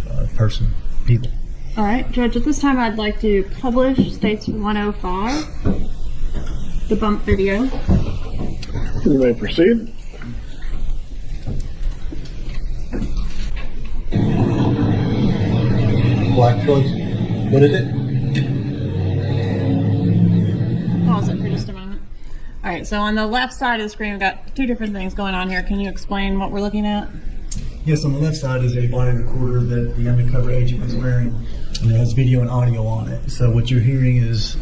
people. All right, Judge, at this time I'd like to publish States 105, the bump video. You may proceed. Black choice. What is it? Pause it for just a moment. All right, so on the left side of the screen, we've got two different things going on here. Can you explain what we're looking at? Yes, on the left side is a body recorder that the undercover agent is wearing, and it has video and audio on it. So what you're hearing is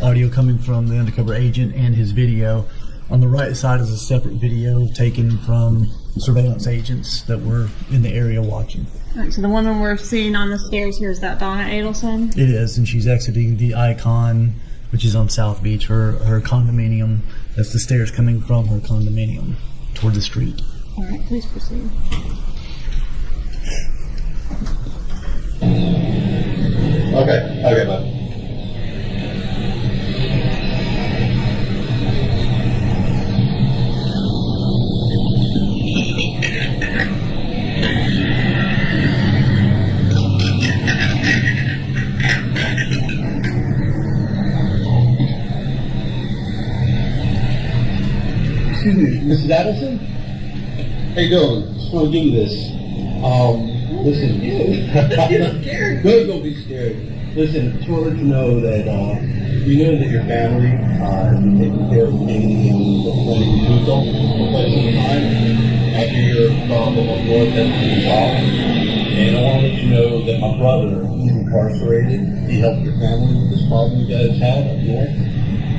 audio coming from the undercover agent and his video. On the right side is a separate video taken from surveillance agents that were in the area watching. All right, so the woman we're seeing on the stairs here, is that Donna Adelson? It is, and she's exiting the Icon, which is on South Beach, her condominium. That's the stairs coming from her condominium toward the street. All right, please proceed. Okay, bud. Excuse me, Mrs. Adelson? How you doing? Just want to give you this. Listen. Don't be scared. Listen, just want to let you know that we know that your family has been taking care of Katie and wanting to do so for quite some time after your your death was resolved. And I want to let you know that my brother is incarcerated. He helped your family with this problem you guys had up north.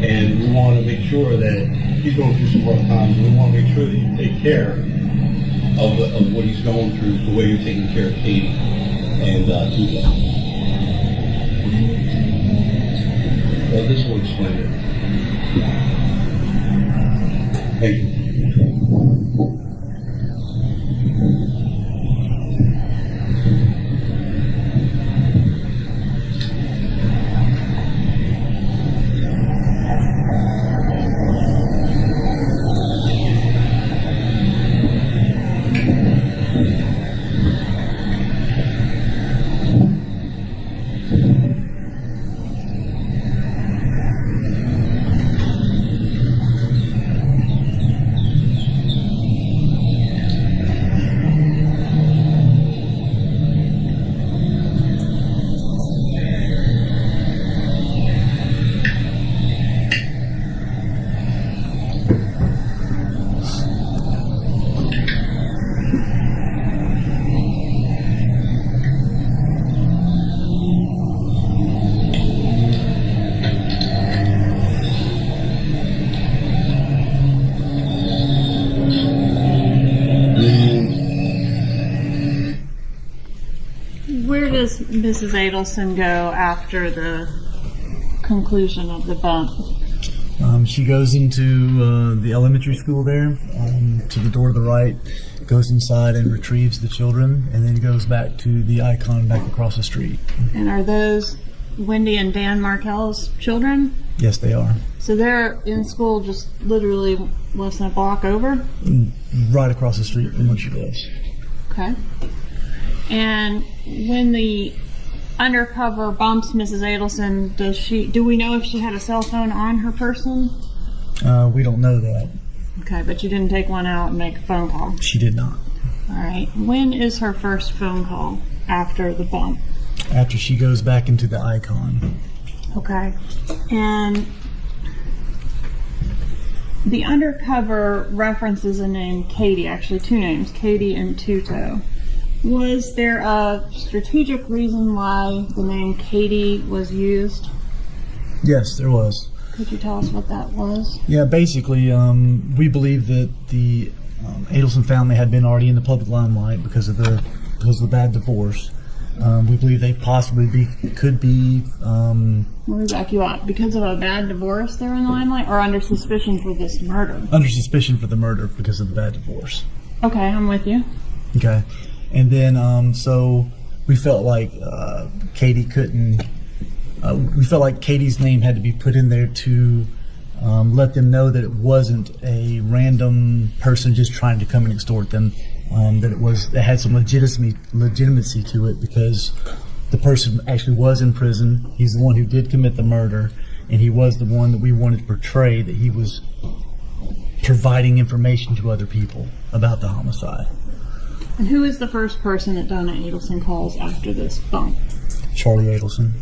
And we want to make sure that he's going through some rough times. We want to make sure that you take care of what he's going through, the way you're taking care of Katie and Tuba. Well, this will explain it. Thank you. does Mrs. Adelson go after the conclusion of the bump? She goes into the elementary school there, to the door to the right, goes inside and retrieves the children, and then goes back to the icon back across the street. And are those Wendi and Dan Markel's children? Yes, they are. So they're in school just literally less than a block over? Right across the street from where she lives. Okay. And when the undercover bumps Mrs. Adelson, do we know if she had a cell phone on her person? We don't know that. Okay, but you didn't take one out and make a phone call? She did not. All right. When is her first phone call after the bump? After she goes back into the icon. Okay. And the undercover references a name, Katie, actually two names, Katie and Tuto. Was there a strategic reason why the name Katie was used? Yes, there was. Could you tell us what that was? Yeah, basically, we believe that the Adelson family had been already in the public limelight because of the bad divorce. We believe they possibly could be. Let me back you up. Because of a bad divorce, they're in the limelight, or under suspicion for this murder? Under suspicion for the murder because of the bad divorce. Okay, I'm with you. Okay, and then so we felt like Katie couldn't. We felt like Katie's name had to be put in there to let them know that it wasn't a random person just trying to come and extort them. That it had some legitimacy to it because the person actually was in prison. He's the one who did commit the murder, and he was the one that we wanted to portray that he was providing information to other people about the homicide. And who is the first person that Donna Adelson calls after this bump? Charlie Adelson.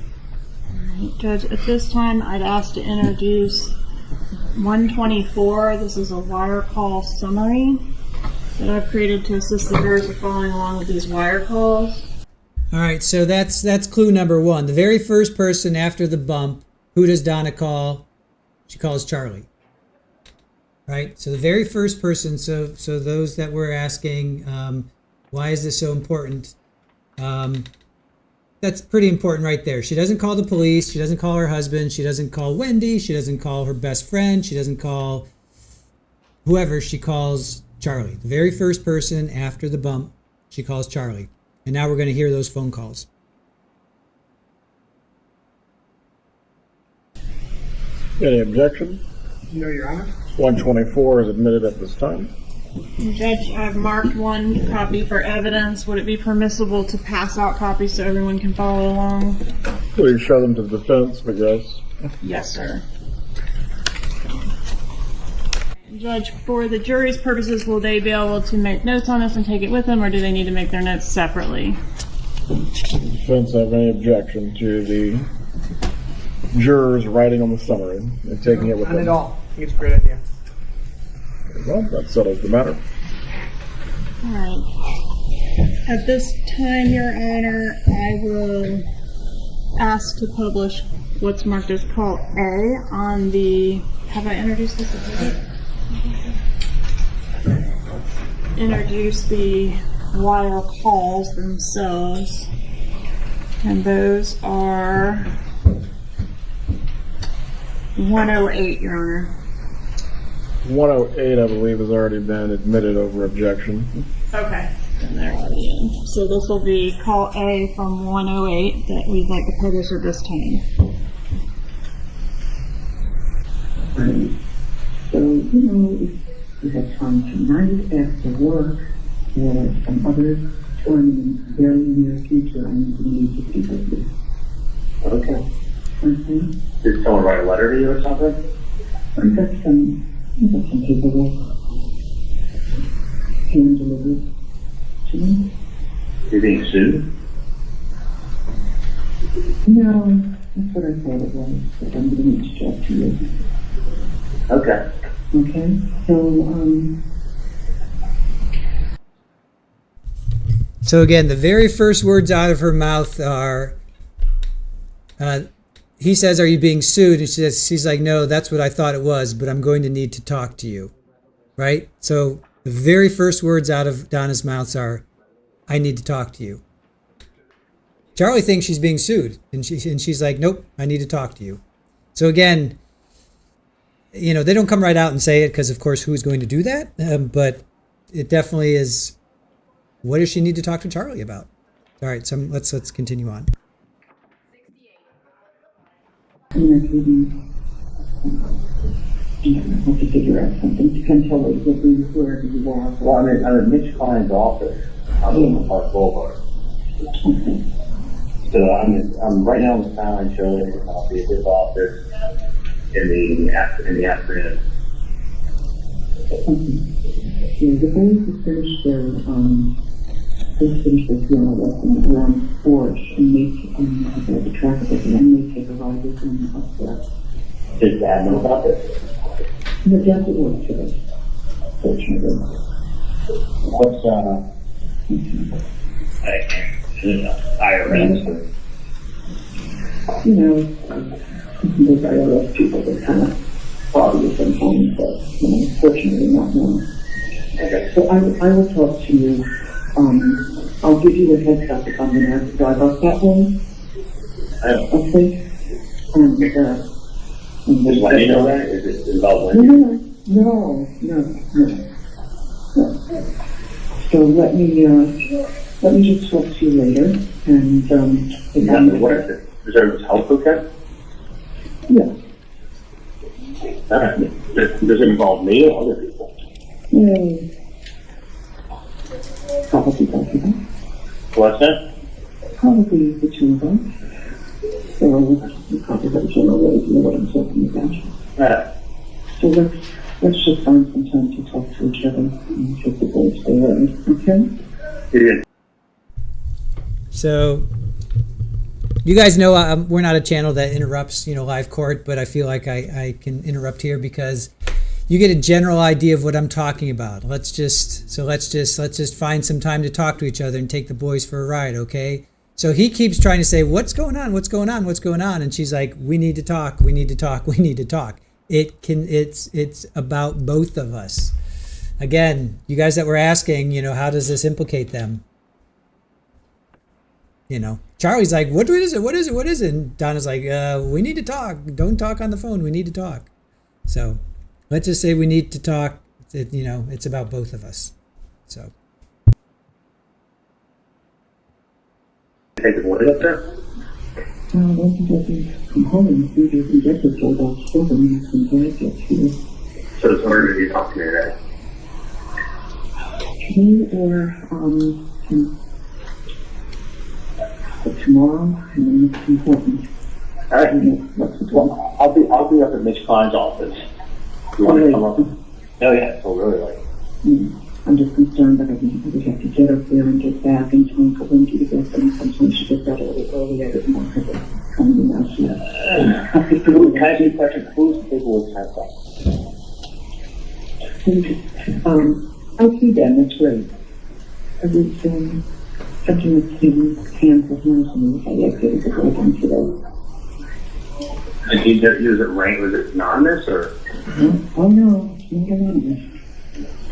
All right, Judge, at this time I'd ask to introduce 124. This is a wire call summary that I've created to assist the jurors in following along with these wire calls. All right, so that's clue number one. The very first person after the bump, who does Donna call? She calls Charlie. Right? So the very first person, so those that were asking, why is this so important? That's pretty important right there. She doesn't call the police. She doesn't call her husband. She doesn't call Wendi. She doesn't call her best friend. She doesn't call whoever. She calls Charlie. The very first person after the bump, she calls Charlie. And now we're going to hear those phone calls. Any objection? No, Your Honor. 124 is admitted at this time. Judge, I've marked one copy for evidence. Would it be permissible to pass out copies so everyone can follow along? Please show them to the defense, but yes. Yes, sir. Judge, for the jury's purposes, will they be able to make notes on this and take it with them, or do they need to make their notes separately? Does the defense have any objection to the jurors writing on the summary and taking it with them? Not at all. I think it's a great idea. Well, that settles the matter. All right. At this time, Your Honor, I will ask to publish what's marked as call A on the... Have I introduced this before? Introduce the wire calls themselves, and those are 108, Your Honor. 108, I believe, has already been admitted over objection. Okay. And they're already in. So this will be call A from 108 that we'd like to publish at this time. So, if you have time tonight after work or some other time in the very near future, I need to meet with you with you. Okay. Okay. Did someone write a letter to you or something? I've got some paperwork hand delivered to me. You're being sued? No, that's what I thought it was, but I'm going to reach out to you. Okay. Okay, So again, the very first words out of her mouth are, he says, "Are you being sued?" And she's like, "No, that's what I thought it was, but I'm going to need to talk to you." Right? So the very first words out of Donna's mouth are, "I need to talk to you." Charlie thinks she's being sued, and she's like, nope, I need to talk to you. So again, you know, they don't come right out and say it because, of course, who's going to do that? But it definitely is. What does she need to talk to Charlie about? All right, so let's continue on. I have to figure out something to control it. You'll be wherever you are. Well, I'm in Mitch Klein's office. I'm in Park Boulevard. Okay. So I'm right now on the sign showing a copy of his office in the afternoon. Yeah, the boys have finished their piano lesson. We're on the porch and the traffic and they take a ride with them up there. Does Dad know about this? No, Dad would work today, fortunately. What's IRS? You know, those IRS people that kind of bother you sometimes, but fortunately not now. Okay. So I will talk to you. I'll give you a heads up if I'm going to have to drive up that way. Okay? And Does Wendy know that? Is it involved Wendy? No. So let me just talk to you later, and Is there help okay? Yeah. Does it involve me or other people? Yeah. Probably both of us. What's that? Probably the two of us. So you probably have a general idea what I'm talking about. So let's just find some time to talk to each other and take the boys there, okay? Yeah. So, you guys know we're not a channel that interrupts, live court, but I feel like I can interrupt here because you get a general idea of what I'm talking about. Let's just find some time to talk to each other and take the boys for a ride, okay? So he keeps trying to say, what's going on? And she's like, we need to talk. It's about both of us. Again, you guys that were asking, how does this implicate them? Charlie's like, what is it? And Donna's like, we need to talk. Don't talk on the phone. We need to talk. So let's just say we need to talk. It's about both of us. So. Take the boys up there? Once he doesn't come home and he doesn't get this old out children, he's going to get here. So it's order to talk to me today? Today or tomorrow, and then it's important. All right. Well, I'll be up at Mitch Klein's office. You want to come up? Oh yeah, so really late. I'm just concerned that I would have to get up there and get back in time for Wendy to get them. Sometimes she gets out a little early. I didn't want her to come in now. Can I ask you a question? Who's the paperwork have that? I see them. That's great. I was something that's in hands of nursing. I exited the program today. And was it ranked? Was it anonymous or? Oh no, it's not anonymous.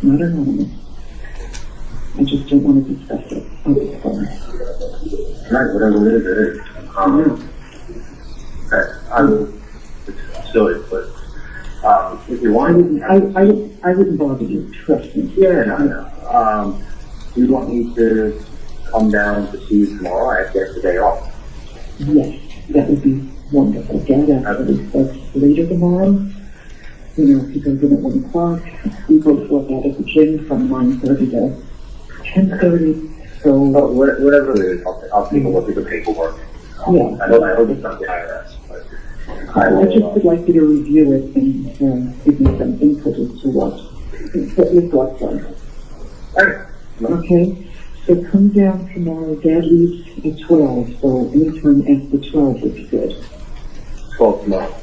Not anonymous. I just don't want to discuss it on the phone. Right, whatever it is. It's silly, but if you want, I wouldn't bother you. Trust me. Yeah, no. Do you want me to come down to see you tomorrow? I have to have the day off. Yes, that would be wonderful. Dad actually starts later tomorrow. He goes in at 1 o'clock. We both work out at the gym from 9:30 to 10:30. So whatever it is, I'll take a look at the paperwork. Yeah. I hope it's not the IRS. But I just would like you to review it and give me some input as to what your thoughts are. All right. Okay. So come down tomorrow. Dad leaves at 12, so anytime after 12 would be good. 12 tomorrow.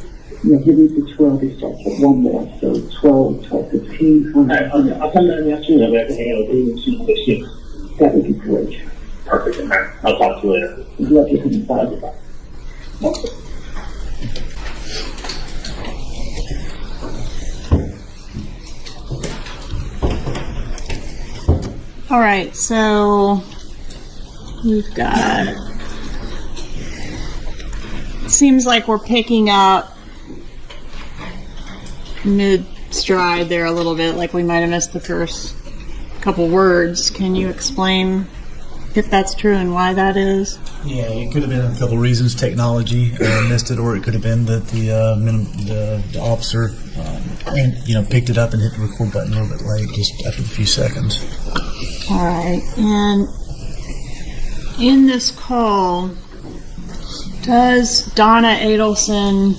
Yeah, he leaves at 12, he starts at 1 more, so 12, 12:15. All right, I'll come down in the afternoon. I'll be able to hang out with you and see what they see. That would be great. Perfect. All right, I'll talk to you later. I'd love you coming by. All right, so we've got seems like we're picking up mid-stride there a little bit, like we might have missed the first couple words. Can you explain if that's true and why that is? Yeah, it could have been a couple reasons. Technology missed it, or it could have been that the officer picked it up and hit the record button a little bit late, just after a few seconds. All right. And in this call, does Donna Adelson,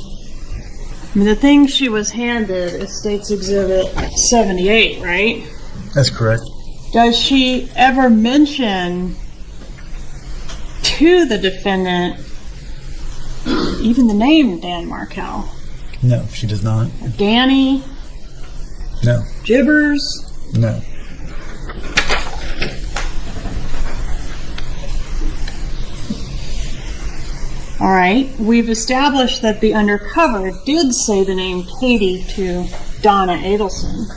the thing she was handed is State's Exhibit 78, right? That's correct. Does she ever mention to the defendant even the name Dan Markel? No, she does not. Danny? No. Jibbers? No. All right. We've established that the undercover did say the name Katie to Donna Adelson.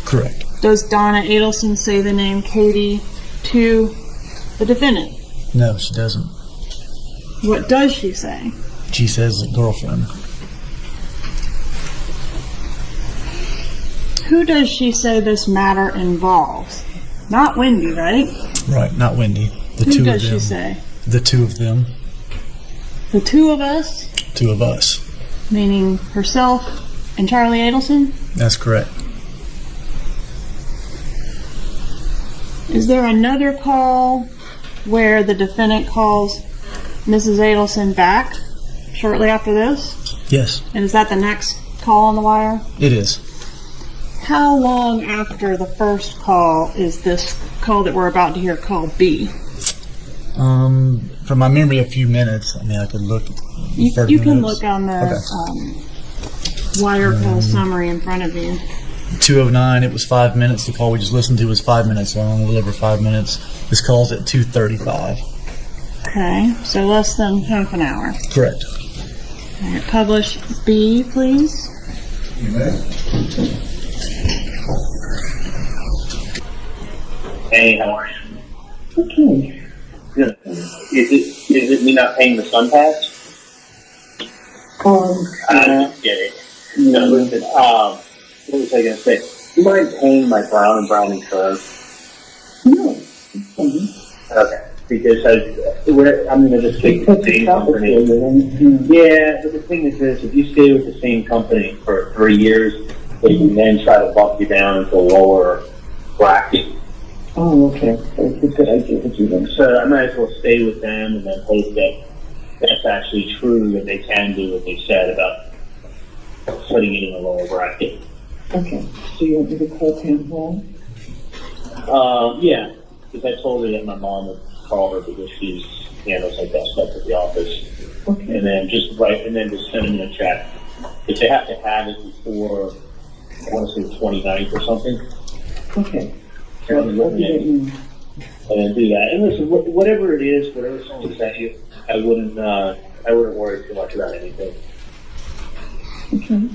Correct. Does Donna Adelson say the name Katie to the defendant? No, she doesn't. What does she say? She says girlfriend. Who does she say this matter involves? Not Wendi, right? Right, not Wendi. The Who two does of them. she say? The two of them. The two of us? Two of us. Meaning herself and Charlie Adelson? That's correct. Is there another call where the defendant calls Mrs. Adelson back shortly after this? Yes, And is that the next call on the wire? it is. How long after the first call is this call that we're about to hear call B? From my memory, a few minutes. I mean, I could look. You can look on the Okay. wire call summary in front of you. 2:09. It was 5 minutes. The call we just listened to was 5 minutes long, a little over 5 minutes. This call's at 2:35. Okay, so less than half an hour. Correct. All right, publish B, please. Hey, how are you? Okay. Good. Is it me not paying the sun pass? I'm just kidding. No, listen, what was I going to say? Do you mind paying my Brown and Brown insurance? No. Mm-hmm. Okay. Because I'm going to just stay with the same company. Yeah, but the thing is this, if you stay with the same company for 3 years, they can then try to bump you down into a lower bracket. Oh, okay. That's a good idea to do that. So I might as well stay with them and then hope that that's actually true and they can do what they said about putting it in a lower bracket. Okay. So you want me to call Pam Hall? Yeah, because I told her that my mom would call her because she's handles like that stuff at the office. Okay. And then just send them in a check. If they have to have it before, I want to say 29th or something. Okay. And then do that. And listen, whatever it is, whatever someone sent you, I wouldn't worry too much about anything. Okay.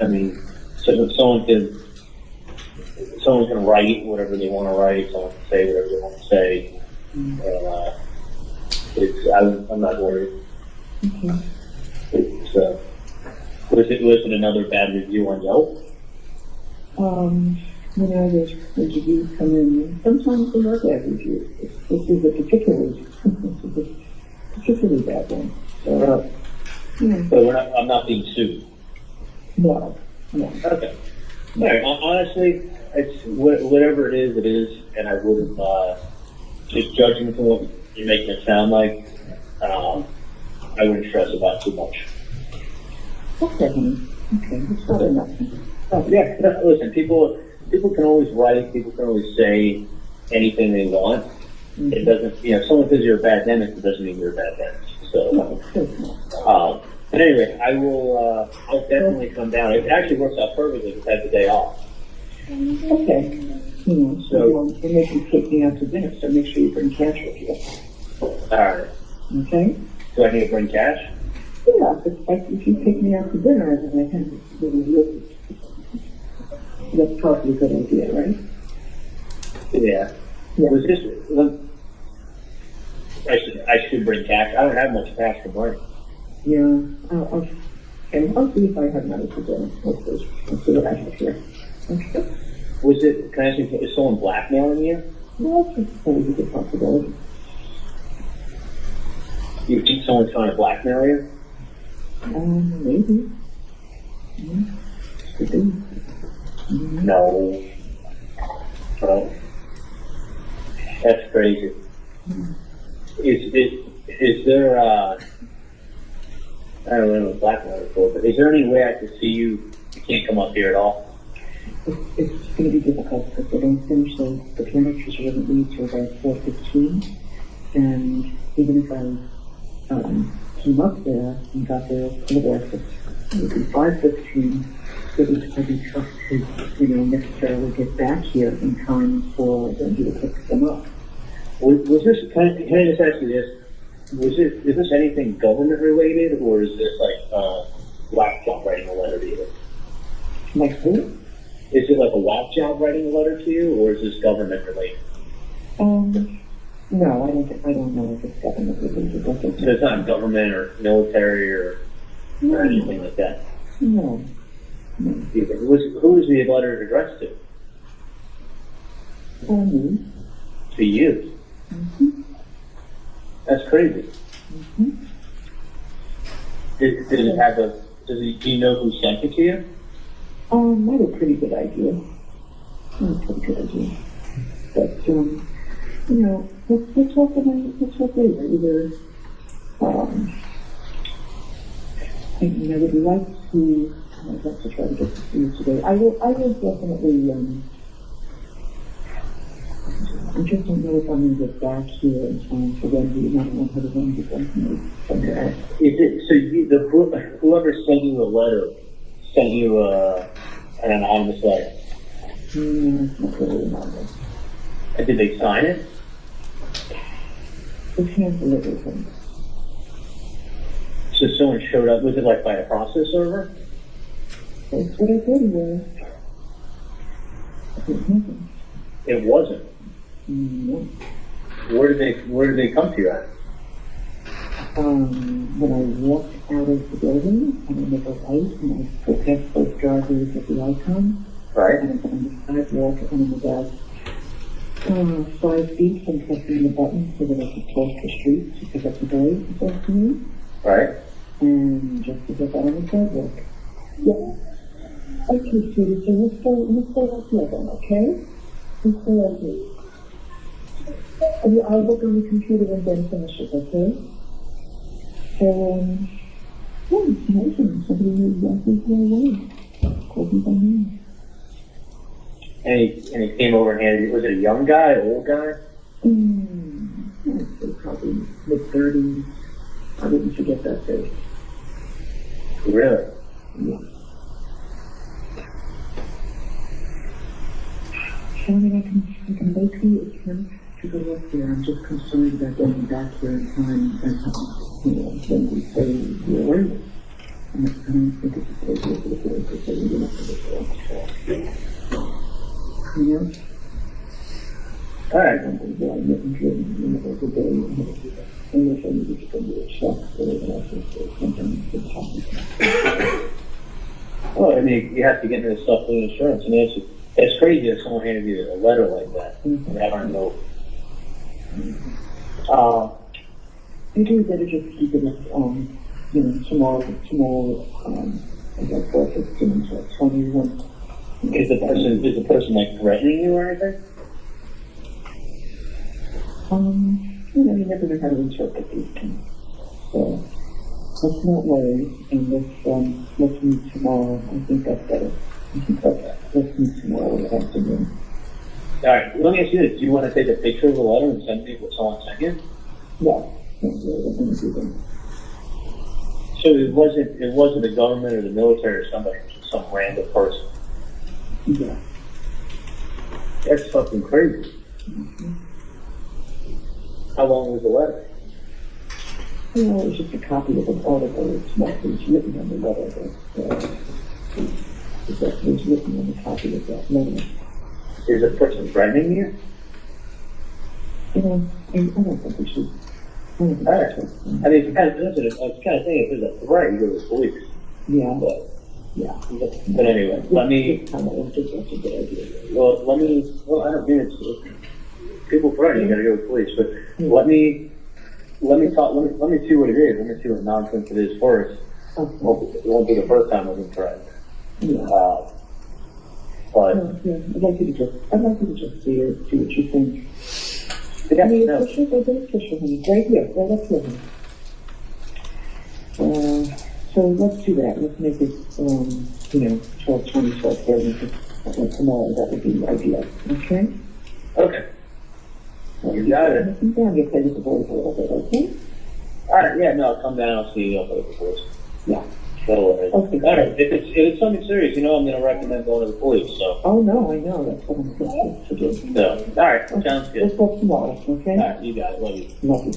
I mean, so someone can write whatever they want to write. Someone can say whatever they want to say. I'm not worried. Okay. Was it another bad review on Yelp? There's reviews come in. Sometimes they are bad reviews. This is a particularly bad one. So, So I'm not being sued. No. Okay. All right. Honestly, it's whatever it is, and I wouldn't just judging from what you're making it sound like. I wouldn't stress about too much. Okay. That's not enough. Oh, yeah. Listen, people can always write. People can always say anything they want. Mm-hmm. It doesn't. If someone says you're a bad dentist, it doesn't mean you're a bad dentist. So. But anyway, I'll definitely come down. It actually works out perfectly because I have the day off. Okay. So they can take me out to dinner, so make sure you bring cash with you. All right. Okay? Do I need to bring cash? Yeah, if you take me out to dinner, then I can that's probably a good idea, right? Yeah. Was this? I should bring cash. I don't have much cash to bring. Yeah, I'll see if I have another today. Let's see what I have here. Okay. Was it, can I ask you, is someone blackmailing you? Well, it's always a good possibility. You think someone's trying to blackmail you? Maybe. Yeah. Could be. No. Well, that's crazy. Is there, I don't know what blackmail is for, but is there any way I could see you? You can't come up here at all? It's going to be difficult because they don't finish the piano lectures wouldn't leave till about 4:15, and even if I came up there and got there a little after, it would be 5:15. It would be tough to, necessarily get back here in time for them to pick them up. Was this? Can I just ask you this? Is this anything government related, or is this like whack job writing a letter to you? Like who? Is it like a whack job writing a letter to you, or is this government related? No, I don't know if it's government related. So it's not government or military or anything like that? No. Who is the letter addressed to? Me. To you? Mm-hmm. That's crazy. Mm-hmm. Did it have do you know who sent it to you? I have a pretty good idea. But, let's talk later. Either, I would like to, I'd like to try to get to see you today. I will definitely, I just don't know if I'm going to get back here in time for Wendi. I don't know how to Wendi is going to me. Is it, so whoever sent you a letter sent you an anonymous letter? No, it's not really anonymous. Did they sign it? It's hand-delivered thing. So someone showed up, was it like by a process server? That's what I said it was. It wasn't. It wasn't? No. Where did they come to you at? When I walked out of the building, and I made a right, and I put past both drivers at the icon. Right. And I'm on the sidewalk, and I'm about 5 feet from pressing the button so that I could cross the street to pick up the boy this afternoon. Right. And just as I got on the sidewalk. Yeah. Okay, sweetie, so we'll stay right here then, okay? We'll stay right here. I'll look on the computer and then finish it, okay? So, it's amazing. Somebody knew exactly where I was. Called me by name. And he came over and handed you, was it a young guy, old guy? I'd say probably mid-30s. I wouldn't forget that face. Really? Yeah. Charlie, I can make the attempt to go up there. I'm just concerned about getting back here in time when we say we're early. I don't think it's a good idea for the boys to say we're going to have you know? All right. I didn't dream the day. English, I needed to go to a shop or something that's happening. Well, I mean, you have to get into stuff with insurance. I mean, it's crazy that someone handed you a letter like that. Mm-hmm. I don't know. Maybe we better just keep it as, small, as I thought, 15 to 21. Is the person like threatening you or anything? You never know how to interpret these things. So, let's not worry, and let's meet tomorrow. I think that's better. Let's meet tomorrow afternoon. All right, let me ask you this. Do you want to take a picture of the letter and send me what someone sent you? No. So it wasn't the government or the military or somebody, it was just some random person. Yeah. That's fucking crazy. Mm-hmm. How long was the letter? It was just a copy of an article. It's not what's written on the letter, but it's what's written on the copy of that letter. Is the person threatening you? I don't think we should Alright. I mean, it's kind of, listen, it's kind of thing, if there's a threat, you go to the police. Yeah. Yeah. But anyway, let me, well, I don't mean it's, people threaten, you gotta go to the police, but let me talk, let me see what it is, let me see what nonsense it is first. It won't be the first time I've been threatened. Yeah. But. Yeah, I'd like you to just see what you think. Yeah, I mean, no. official, honey, right here, right up here, honey. So let's do that. Let's make it, 12:20, 12:30 tomorrow. That would be the idea. Okay? Okay. You got it. Come down, you'll play with the boys a little bit, okay? Alright, yeah, no, I'll come down, I'll see you, I'll play with the boys. Yeah. That'll work. Okay. Alright, if it's something serious, I'm gonna recommend going to the police, so. Oh, no, I know. That's what I'm supposed to do. So, alright, sounds good. Let's go tomorrow, okay? Alright, you got it, love you. Love you.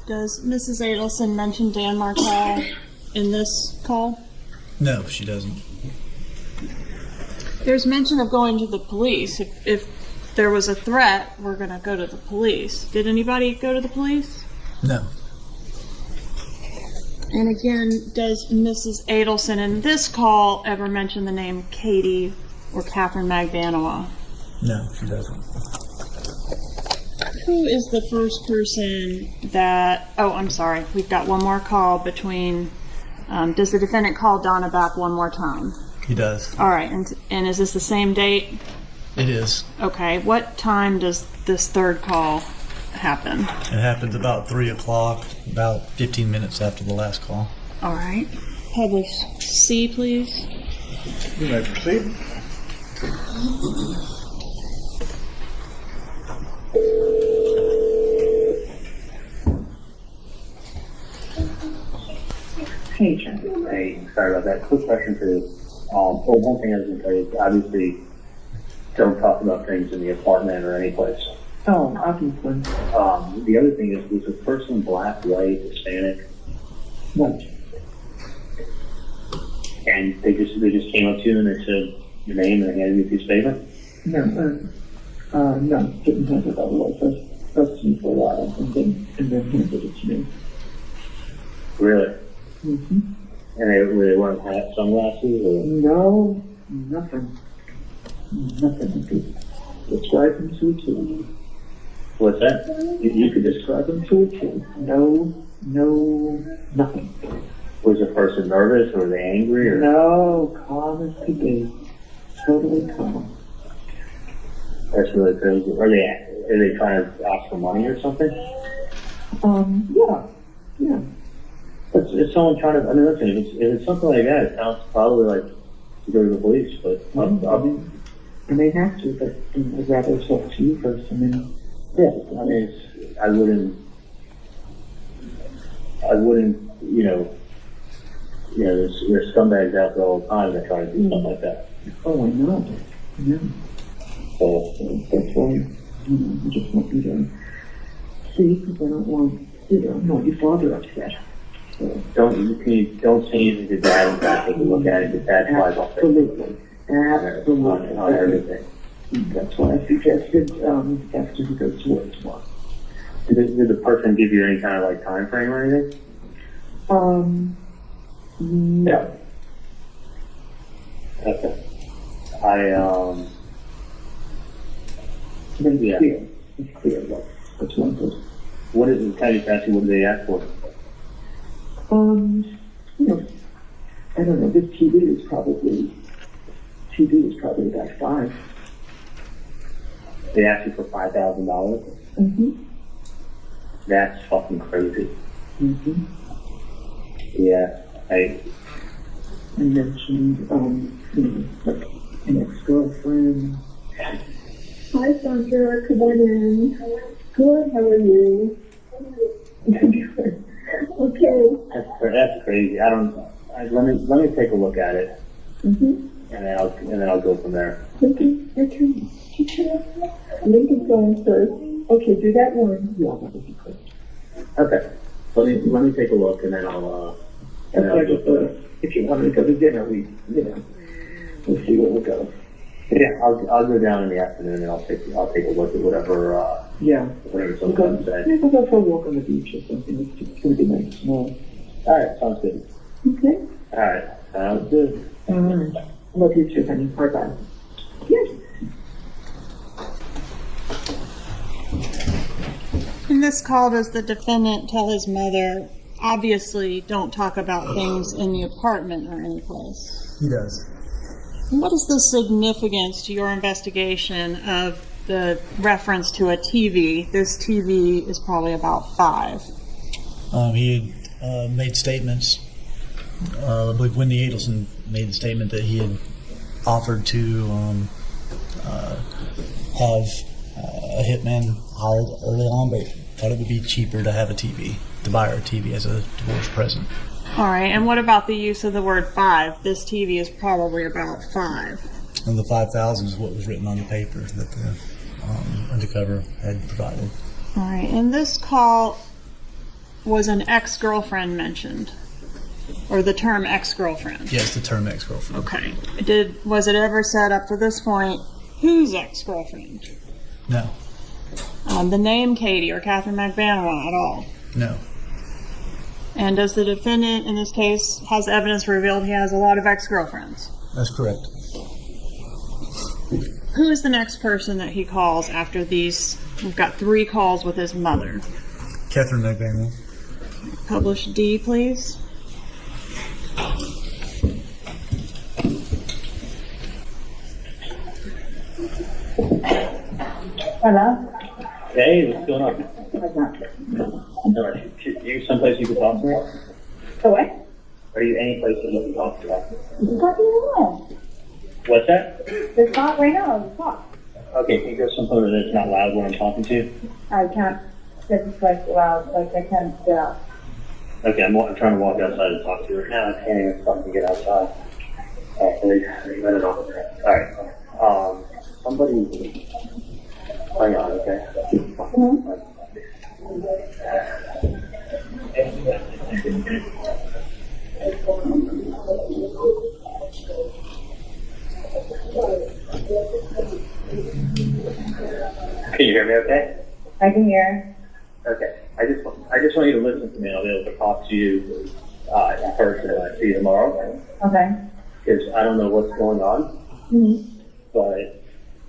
Does Mrs. Adelson mention Dan Markel in this call? No, she doesn't. There's mention of going to the police. If there was a threat, we're going to go to the police. Did anybody go to the police? No. And again, does Mrs. Adelson in this call ever mention the name Katie or Catherine Magbanua? No, she doesn't. Who is the first person that... Oh, I'm sorry. We've got one more call between... does the defendant call Donna back one more time? He does. All right. And is this the same date? It is. Okay. What time does this third call happen? It happens about 3 o'clock, about 15 minutes after the last call. All right. Publish C, please. You may proceed. Hey, Jen. Hey, sorry about that. Quick question for you. One thing I was going to tell you is obviously don't talk about things in the apartment or any place. Oh, obviously. The other thing is, was the person black, white, Hispanic? What? And they just came up to you and they said your name and they handed you a piece of paper? No, didn't have it otherwise. That's to me for a while, and then handed it to me. Really? Mm-hmm. And they weren't hat sunglasses or? No, nothing. Nothing. Describe them to a T. What's that? You could describe them to a T. No, nothing. Was the person nervous or were they angry or? No, calm as could be. Totally calm. That's really crazy. Are they trying to ask for money or something? Yeah. It's someone trying to, I mean, listen, if it's something like that, it sounds probably like to go to the police, but and they have to, but I'd rather talk to you first. I mean, yeah, I mean, I wouldn't, there's scumbags out there all the time that try to do stuff like that. Oh, I know. Yeah. So that's why, I just want you to see, because I don't want your father upset. So. Don't say anything to Dad and Dad take a look at it, because Dad flies off Absolutely. On everything. That's why I suggested after he goes to work tomorrow. Did the person give you any kind of like time frame or anything? No. Okay. It's clear. That's one person. What is it? Kind of ask you, what do they ask for? I don't know. This TV is probably about $5,000. They asked you for $5,000? Mm-hmm. That's fucking crazy. Mm-hmm. Yeah, I mentioned, like an ex-girlfriend. Hi, Sandra. Come on in. Good. How are you? Okay. That's crazy. Let me take a look at it. Mm-hmm. And then I'll go from there. Okay. Lincoln's going first. Okay, do that one. Yeah, that would be good. Okay. Let me take a look and then I'll go. If you want to go to dinner, we'll see where we go. Yeah, I'll go down in the afternoon and I'll take a look at whatever whatever someone said. Maybe we'll go for a walk on the beach or something. It's going to be nice. All right, sounds good. Okay. All right, sounds good. Love you too, honey. Bye-bye. Yes. In this call, does the defendant tell his mother, obviously, don't talk about things in the apartment or any place? He does. What is the significance to your investigation of the reference to a TV? This TV is probably about 5. He had made statements. I believe Wendi Adelson made the statement that he had offered to have a hitman hired early on, but thought it would be cheaper to have a TV, to buy her a TV as a divorce present. All right, and what about the use of the word 5? This TV is probably about 5. And the 5,000 is what was written on the paper that the Undercover had provided. All right, in this call, was an ex-girlfriend mentioned? Or the term ex-girlfriend? Yes, the term ex-girlfriend. Okay. Was it ever said up to this point, whose ex-girlfriend? No. The name Katie or Catherine McBanawa at all? No. And does the defendant, in this case, has evidence revealed he has a lot of ex-girlfriends? That's correct. Who is the next person that he calls after these? We've got 3 calls with his mother. Catherine McBanawa. Publish D, please. Hello? Hey, what's going on? What's up? All right, you someplace you can talk to me? So what? Are you any place that you can talk to me? You can talk to me. What's that? Let's talk right now. Let's talk. Okay, can you go someplace that's not loud when I'm talking to you? I can't. This is like loud. Like I can't get out. Okay, I'm trying to walk outside and talk to you right now. I can't even fucking get outside. Alright, somebody... Hang on, okay? Can you hear me okay? I can hear. Okay. I just want you to listen to me. I'll be able to talk to you in person when I see you tomorrow. Okay. Because I don't know what's going on, but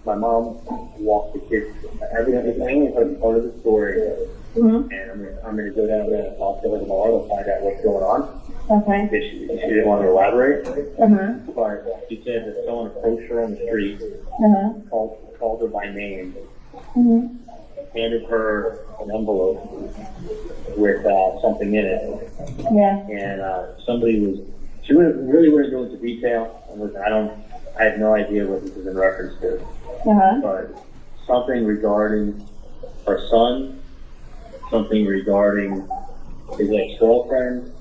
my mom walked the kids. Everything is part of the story, and I'm going to go down there and talk to her tomorrow to find out what's going on. Okay. She didn't want to elaborate, Uh-huh. but she said that someone approached her on the street, called her by name, handed her an envelope with something in it. Yeah. And she really wouldn't go into detail. And listen, I have no idea what this is in reference to. But something regarding her son, something regarding his ex-girlfriend,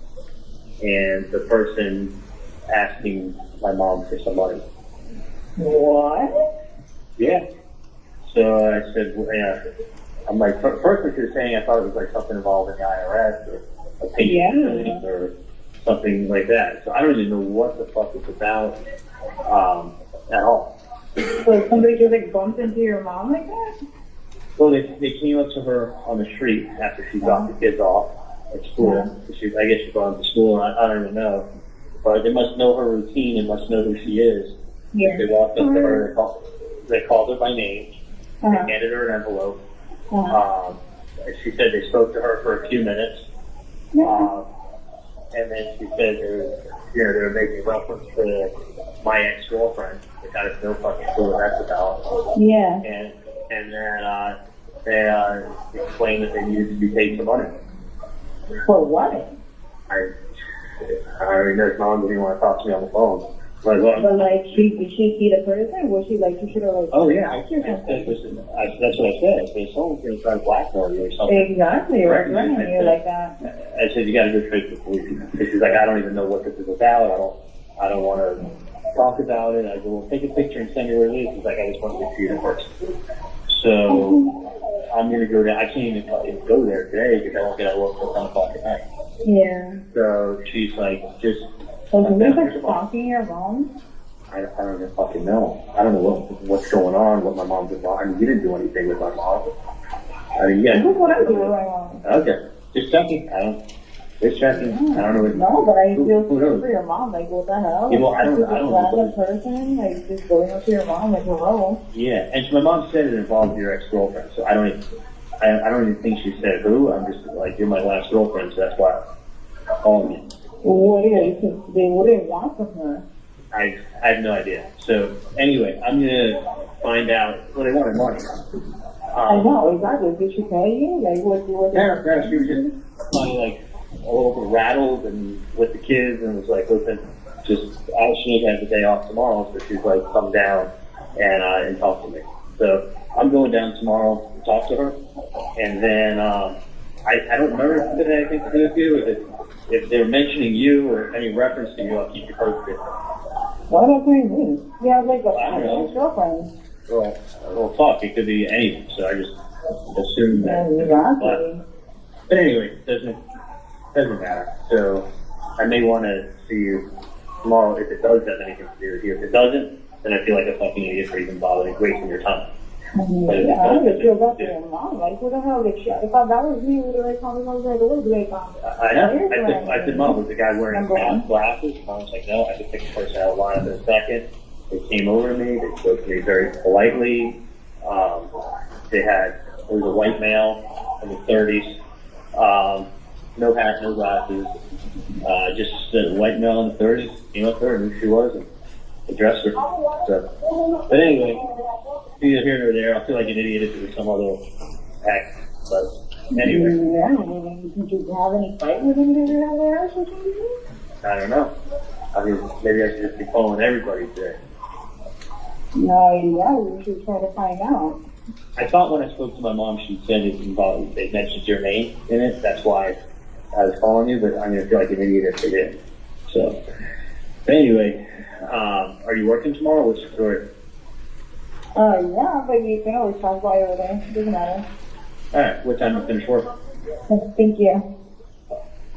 and the person asking my mom for some money. What? Yeah. So I said, I'm like, first what you're saying, I thought it was like something involving the IRS or a payment or something like that. So I don't even know what the fuck it's about at all. So somebody just like bumped into your mom like that? Well, they came up to her on the street after she dropped the kids off at school. I guess she brought them to school, and I don't even know. But they must know her routine and must know who she is. Yeah. They walked up to her, they called her by name, they handed her an envelope. She said they spoke to her for a few minutes. And then she said they were making reference to my ex-girlfriend, which I have no fucking clue what that's about. Yeah. And then they explained that they needed to be paid some money. For what? I already know mom didn't want to talk to me on the phone. But like, did she see the person? Was she like, you should have like... Oh yeah, I said, listen, that's what I said. I said, someone's going to try to blackmail you or something. Exactly, right, threatening you like that. I said, you got to go straight to the police. She's like, I don't even know what this is about. I don't want to talk about it. I go, well, take a picture and send me where it is. She's like, I just want to see it first. So I'm going to go down. I can't even go there today because I won't get out of work until 10 o'clock at night. Yeah. So she's like, just... So who's like stalking your mom? I don't even fucking know. I don't know what's going on, what my mom's involved. I mean, you didn't do anything with my mom. I mean, yeah. Look what I do with my mom. Okay. Just checking. Just checking. I don't know. No, but I feel sorry for your mom. Like, what the hell? Yeah, well, I don't know. Person, like, just going up to your mom, like, hello. Yeah, and my mom said it involved your ex-girlfriend, so I don't even think she said who. I'm just like, you're my last girlfriend, so that's why I'm calling you. What do they want from her? I have no idea. So anyway, I'm gonna find out what they wanted money. I know exactly. Did she pay you? Like, what? Yeah, she was just probably like a little bit rattled and with the kids, and was like, listen, just she needs to have the day off tomorrow, so she's like, come down and talk to me. So I'm going down tomorrow to talk to her, and then I don't remember if it had anything to do with you. If they're mentioning you or any reference to you, I'll keep you posted. What does that mean? You have like a girlfriend. Well, we'll talk. It could be anything, so I just assume that. Exactly. But anyway, it doesn't matter. So I may want to see you tomorrow if it does have anything to do with you. If it doesn't, then I feel like a fucking idiot for even bothering wasting your time. Yeah, I would feel bad for your mom. Like, who the hell did she? If that was me, would have called me? I was like, what do they call me? I know. I said, Mom, was the guy wearing glasses? Mom was like, no. I could take the person out of line in a second. They came over to me. They spoke to me very politely. There was a white male in the 30s. No hat, no glasses. Just a white male in the 30s. Came up to her, knew who she was, and addressed her. So, but anyway, neither here nor there. I feel like an idiot if it was some other act. But anyway. Yeah, did you have any fight with anybody out there or something? I don't know. I mean, maybe I should just be calling everybody today. No, yeah, we should try to find out. I thought when I spoke to my mom, she said they mentioned your name in it. That's why I was calling you, but I'm going to feel like an idiot if they did. So, but anyway, are you working tomorrow? What's your story? Yeah, but you can always talk while you're there. Doesn't matter. All right. What time do you finish work? Thank you.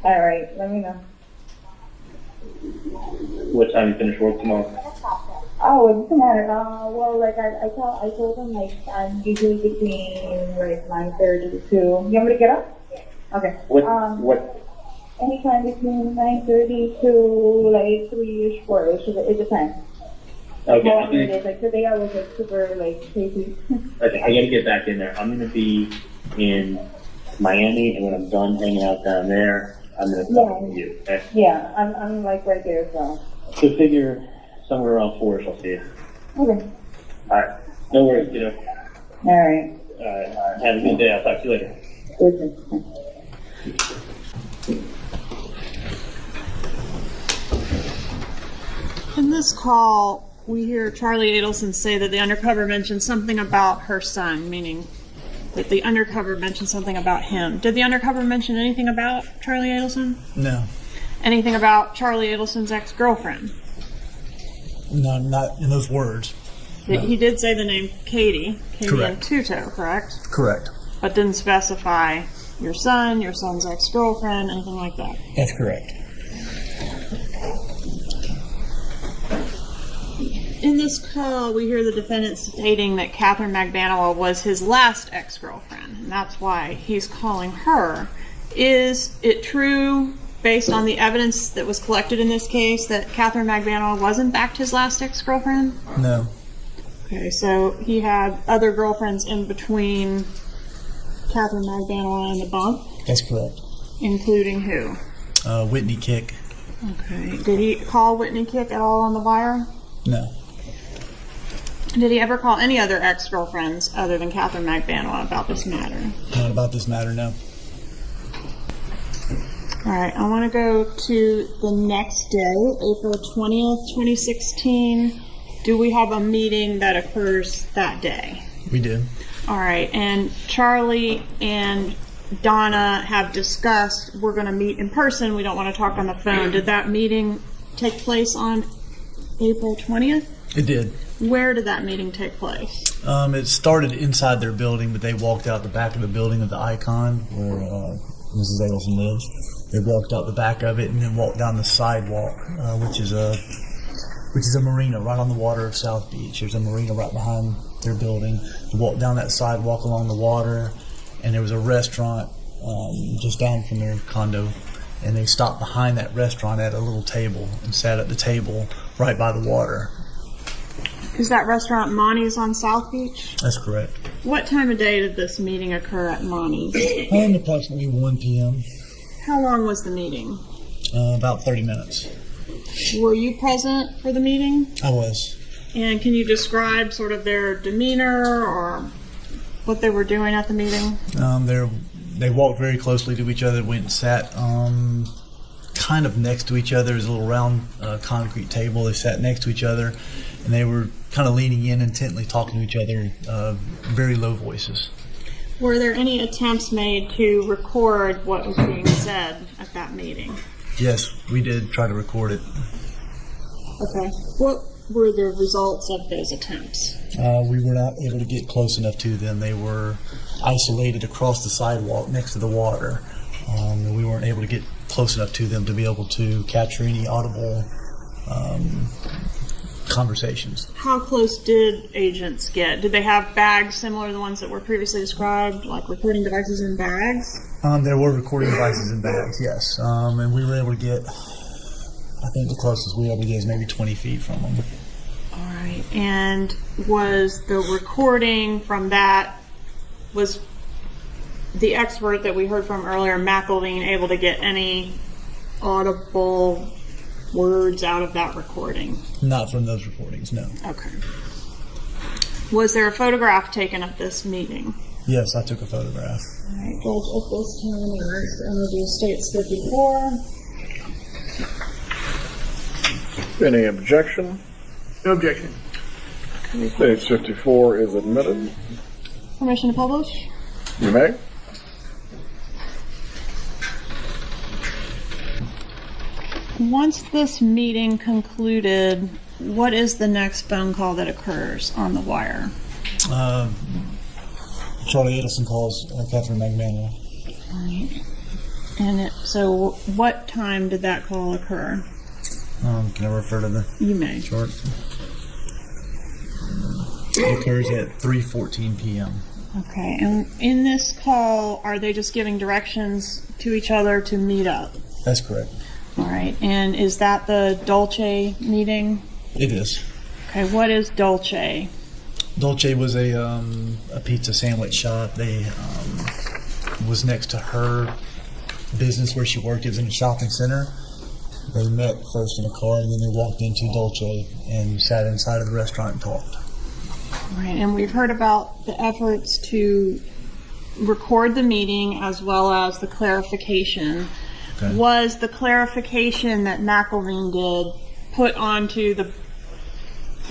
All right. Let me know. What time do you finish work tomorrow? Oh, it doesn't matter. Well, like I told them, like I'm usually between like 9:30 to 2. You want me to get up? Okay. What? Anytime between 9:30 to like 3-ish, 4-ish. It depends. Okay. Like today I was like super like crazy. Okay, I gotta get back in there. I'm gonna be in Miami, and when I'm done hanging out down there, I'm gonna talk to you. Okay? Yeah, I'm like right there, so. So figure somewhere around 4-ish, I'll see you. Okay. All right. No worries, kiddo. All right. All right. Have a good day. I'll talk to you later. Okay. In this call, we hear Charlie Adelson say that the undercover mentioned something about her son, meaning that the undercover mentioned something about him. Did the undercover mention anything about Charlie Adelson? No. Anything about Charlie Adelson's ex-girlfriend? No, not in those words. No. He did say the name Katie Correct. and Tuto, correct? Correct. But didn't specify your son's ex-girlfriend, anything like that. That's correct. In this call, we hear the defendant stating that Catherine Magbanua was his last ex-girlfriend, and that's why he's calling her. Is it true, based on the evidence that was collected in this case, that Catherine Magbanua was in fact his last ex-girlfriend? No. Okay, so he had other girlfriends in between Catherine Magbanua and the bump? That's correct. Including who? Whitney Kick. Okay. Did he call Whitney Kick at all on the wire? No. Did he ever call any other ex-girlfriends other than Catherine Magbanua about this matter? Not about this matter, no. All right, I want to go to the next day, April 20th, 2016. Do we have a meeting that occurs that day? We do. All right, and Charlie and Donna have discussed we're going to meet in person. We don't want to talk on the phone. Did that meeting take place on April 20th? It did. Where did that meeting take place? It started inside their building, but they walked out the back of the building of the Icon where Mrs. Adelson lives. They walked out the back of it and then walked down the sidewalk, which is which is a marina right on the water of South Beach. There's a marina right behind their building. You walk down that sidewalk along the water, and there was a restaurant just down from their condo, and they stopped behind that restaurant at a little table and sat at the table right by the water. Is that restaurant Monty's on South Beach? That's correct. What time of day did this meeting occur at Monty's? Approximately 1 p.m. How long was the meeting? About 30 minutes. Were you present for the meeting? I was. And can you describe sort of their demeanor or what they were doing at the meeting? They walked very closely to each other, went and sat kind of next to each other. There's a little round concrete table. They sat next to each other, and they were kind of leaning in, intently talking to each other, very low voices. Were there any attempts made to record what was being said at that meeting? Yes, we did try to record it. Okay. What were the results of those attempts? We were not able to get close enough to them. They were isolated across the sidewalk next to the water. We weren't able to get close enough to them to be able to capture any audible conversations. How close did agents get? Did they have bags similar to the ones that were previously described, like recording devices in bags? There were recording devices in bags, yes. And we were able to get, I think the closest we were able to get is maybe 20 feet from them. All right. And was the recording from that, was the expert that we heard from earlier, McElveen, able to get any audible words out of that recording? Not from those recordings, no. Okay. Was there a photograph taken of this meeting? Yes, I took a photograph. All right, Judge, at this time, is any of your states stood before? Any objection? No objection. State 54 is admitted. Permission to publish? You may. Once this meeting concluded, what is the next phone call that occurs on the wire? Charlie Adelson calls Catherine McManus. Right. And so what time did that call occur? Can I refer to the You may. chart? It occurs at 3:14 p.m. Okay, and in this call, are they just giving directions to each other to meet up? That's correct. All right, and is that the Dolce meeting? It is. Okay, what is Dolce? Dolce was a pizza sandwich shop. They was next to her business where she worked. It was in a shopping center. They met first in a car, and then they walked into Dolce and sat inside of the restaurant and talked. Right, and we've heard about the efforts to record the meeting as well as the clarification. Okay. Was the clarification that McElveen did put onto the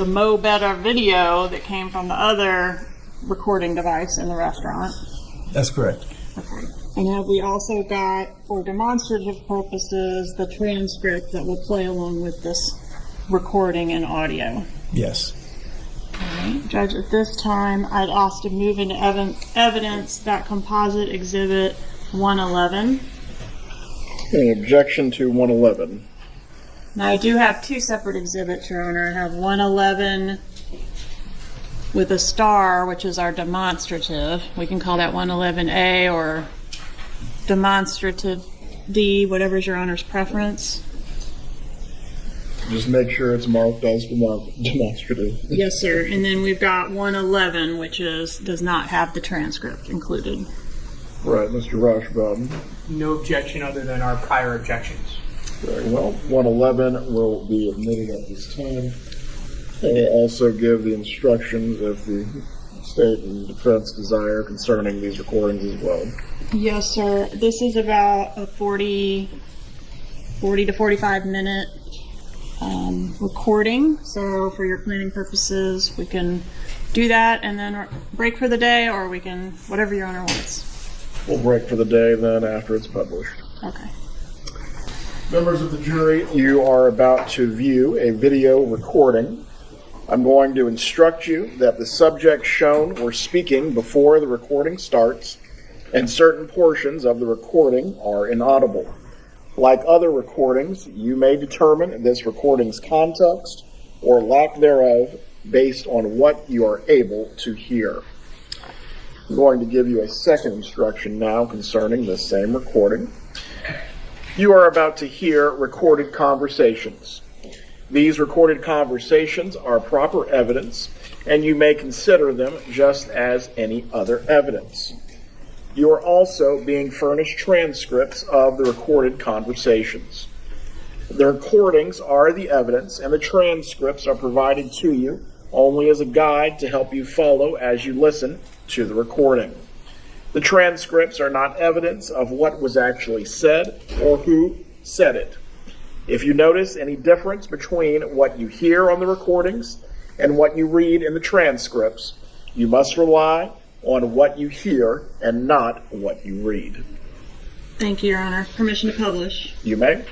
Mo Better video that came from the other recording device in the restaurant? That's correct. Okay. And have we also got, for demonstrative purposes, the transcript that will play along with this recording and audio? Yes. All right. Judge, at this time, I'd ask to move into evidence that composite exhibit 111. Any objection to 111? Now, I do have two separate exhibits, Your Honor. I have 111 with a star, which is our demonstrative. We can call that 111A or demonstrative D, whatever is Your Honor's preference. Just make sure it's marked as demonstrative. Yes, sir. And then we've got 111, which does not have the transcript included. Right, Mr. Rashbaum. No objection other than our prior objections. Very well. 111 will be admitted at this time. I will also give the instructions if the state and defense desire concerning these recordings as well. Yes, sir. This is about a 40 to 45 minute recording. So for your planning purposes, we can do that and then break for the day, or we can, whatever Your Honor wants. We'll break for the day then after it's published. Okay. Members of the jury, you are about to view a video recording. I'm going to instruct you that the subject shown or speaking before the recording starts, and certain portions of the recording are inaudible. Like other recordings, you may determine this recording's context or lack thereof based on what you are able to hear. I'm going to give you a second instruction now concerning this same recording. You are about to hear recorded conversations. These recorded conversations are proper evidence, and you may consider them just as any other evidence. You are also being furnished transcripts of the recorded conversations. The recordings are the evidence, and the transcripts are provided to you only as a guide to help you follow as you listen to the recording. The transcripts are not evidence of what was actually said or who said it. If you notice any difference between what you hear on the recordings and what you read in the transcripts, you must rely on what you hear and not what you read. Thank you, Your Honor. Permission to publish. You may.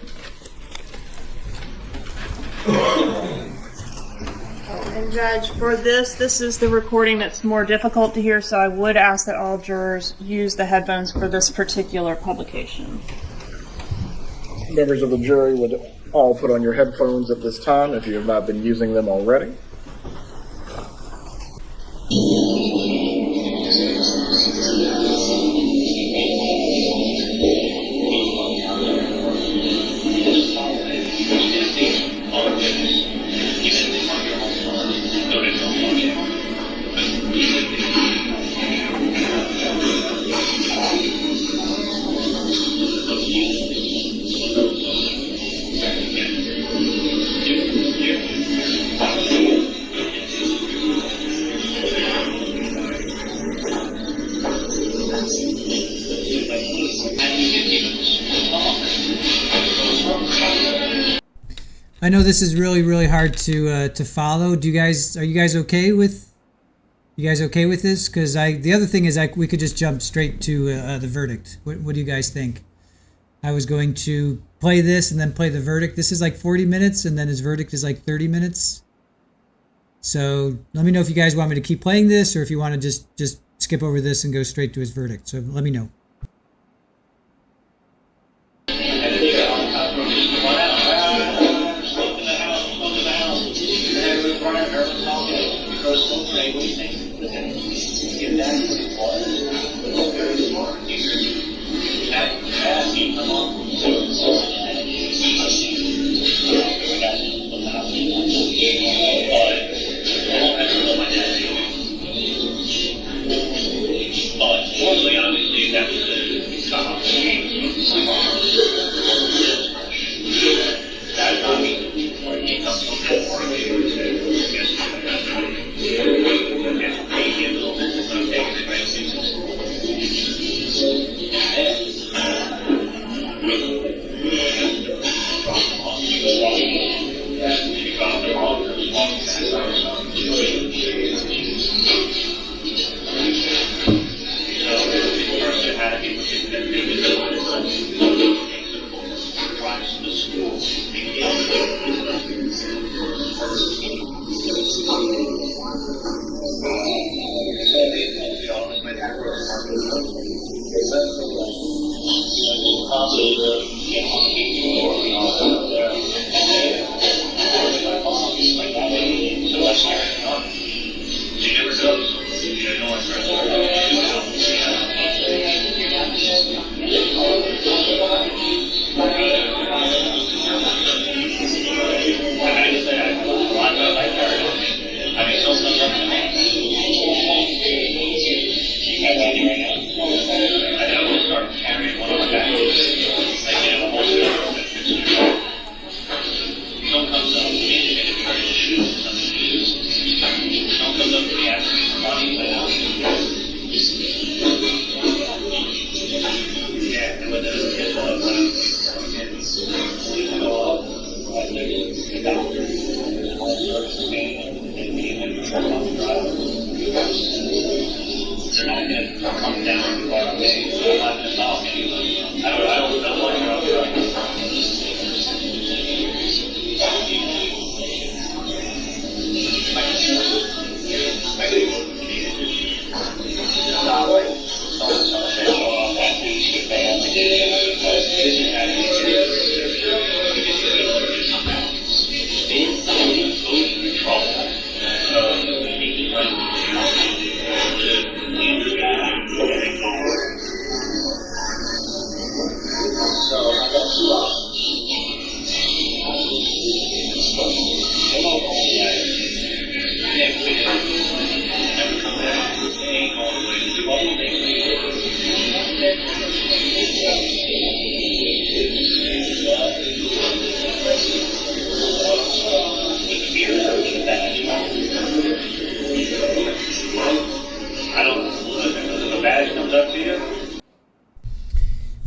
And Judge, for this is the recording that's more difficult to hear, so I would ask that all jurors use the headphones for this particular publication. Members of the jury would all put on your headphones at this time if you have not been using them already. I know this is really hard to follow. Are you guys okay with this? Because the other thing is we could just jump straight to the verdict. What do you guys think? I was going to play this and then play the verdict. This is like 40 minutes, and then his verdict is like 30 minutes. So let me know if you guys want me to keep playing this, or if you want to just skip over this and go straight to his verdict. So let me know.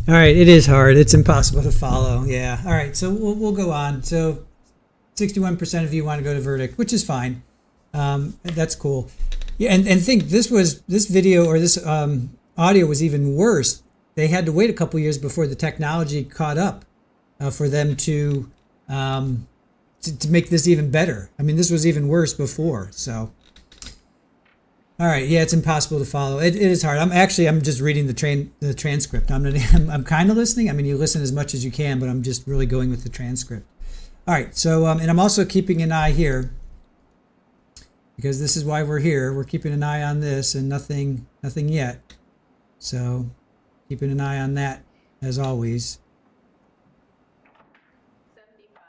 All right, it is hard. It's impossible to follow. Yeah. All right, so we'll go on. So 61% of you want to go to verdict, which is fine. That's cool. Yeah, and think this video or this audio was even worse. They had to wait a couple years before the technology caught up for them to make this even better. I mean, this was even worse before. So, all right, yeah, it's impossible to follow. It is hard. I'm just reading the transcript. I'm kind of listening. I mean, you listen as much as you can, but I'm just really going with the transcript. All right, so and I'm also keeping an eye here because this is why we're here. We're keeping an eye on this and nothing yet. So, keeping an eye on that as always.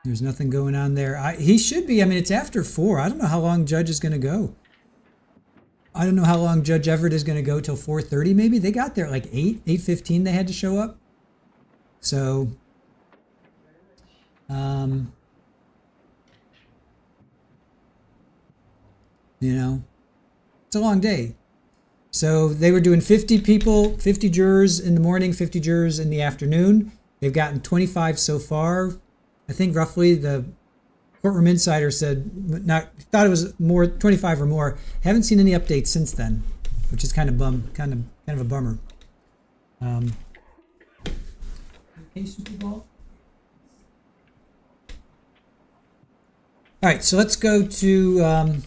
There's nothing going on there. He should be. I mean, it's after 4. I don't know how long Judge is going to go. I don't know how long Judge Everett is going to go till 4:30 maybe. They got there like 8:15 they had to show up. So, it's a long day. So they were doing 50 people, 50 jurors in the morning, 50 jurors in the afternoon. They've gotten 25 so far. I think roughly the Courtroom Insider thought it was more, 25 or more. Haven't seen any updates since then, which is kind of a bummer. Okay, Super Bowl. All right, so let's go to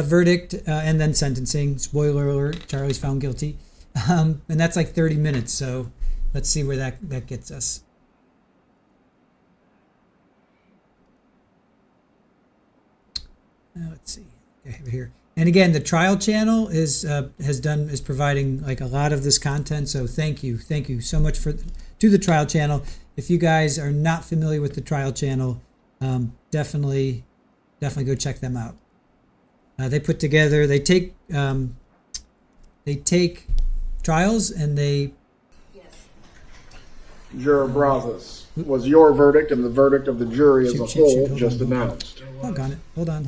verdict and then sentencing. Spoiler alert: Charlie's found guilty, and that's like 30 minutes. So let's see where that gets us. Let's see. Okay, over here. And again, the trial channel is providing like a lot of this content. So thank you so much to the trial channel. If you guys are not familiar with the trial channel, definitely go check them out. They take trials and they. Juror Brazos, was your verdict and the verdict of the jury as a whole just announced? Hold on.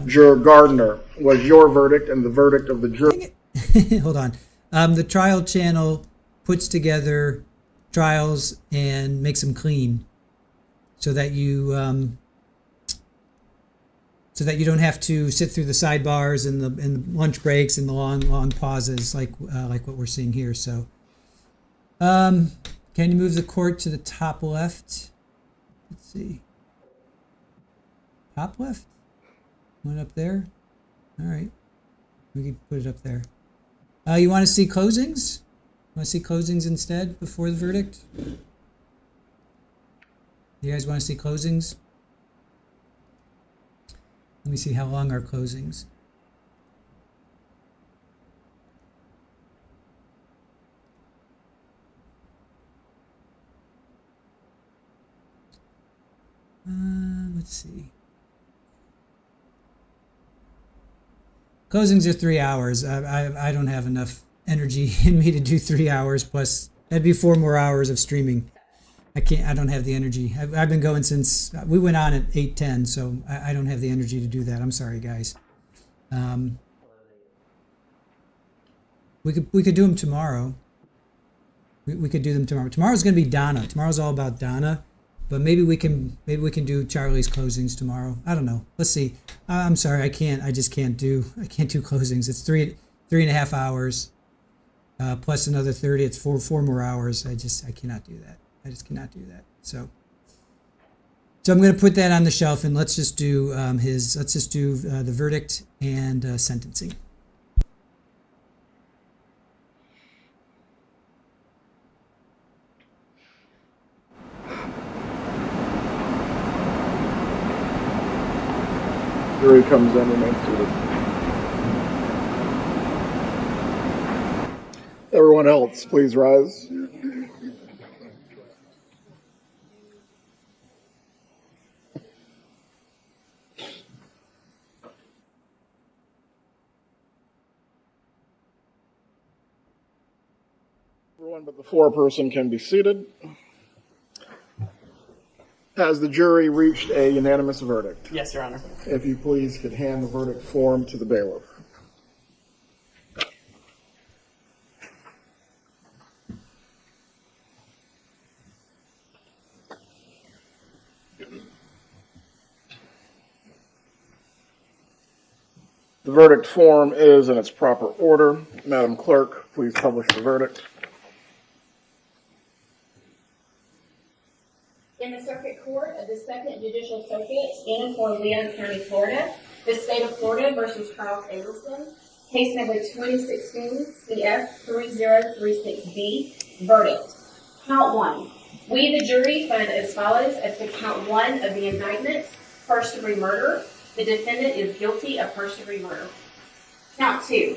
Juror Gardner, was your verdict and the verdict of the jury? Hold on. The trial channel puts together trials and makes them clean, so that you don't have to sit through the sidebars and the lunch breaks and the long pauses like what we're seeing here. So, can you move the court to the top left? Let's see. Top left? One up there? All right. We can put it up there. You want to see closings? Want to see closings instead before the verdict? You guys want to see closings? Let me see how long are closings. Let's see. Closings are 3 hours. I don't have enough energy in me to do 3 hours, plus that'd be 4 more hours of streaming. I don't have the energy. I've been going since we went on at 8:10, so I don't have the energy to do that. I'm sorry, guys. We could do them tomorrow. We could do them tomorrow. Tomorrow's going to be Donna. Tomorrow's all about Donna. But maybe we can do Charlie's closings tomorrow. I don't know. Let's see. I'm sorry, I just can't do closings. It's 3.5 hours, plus another 30. It's four more hours. I cannot do that. I just cannot do that. So I'm going to put that on the shelf and let's just do the verdict and sentencing. Jury comes in and answers it. Everyone else, please rise. Everyone but the foreperson can be seated. Has the jury reached a unanimous verdict? Yes, Your Honor. If you please could hand the verdict form to the bailiff. The verdict form is in its proper order. Madam Clerk, please publish the verdict. In the Circuit Court of the Second Judicial Circuit in Fort Leon County, Florida, the State of Florida versus Charles Adelson, case number 2016 CF 3036B, verdict. Count 1. We, the jury, find as follows as to count 1 of the indictment, first-degree murder. The defendant is guilty of first-degree murder. Count 2.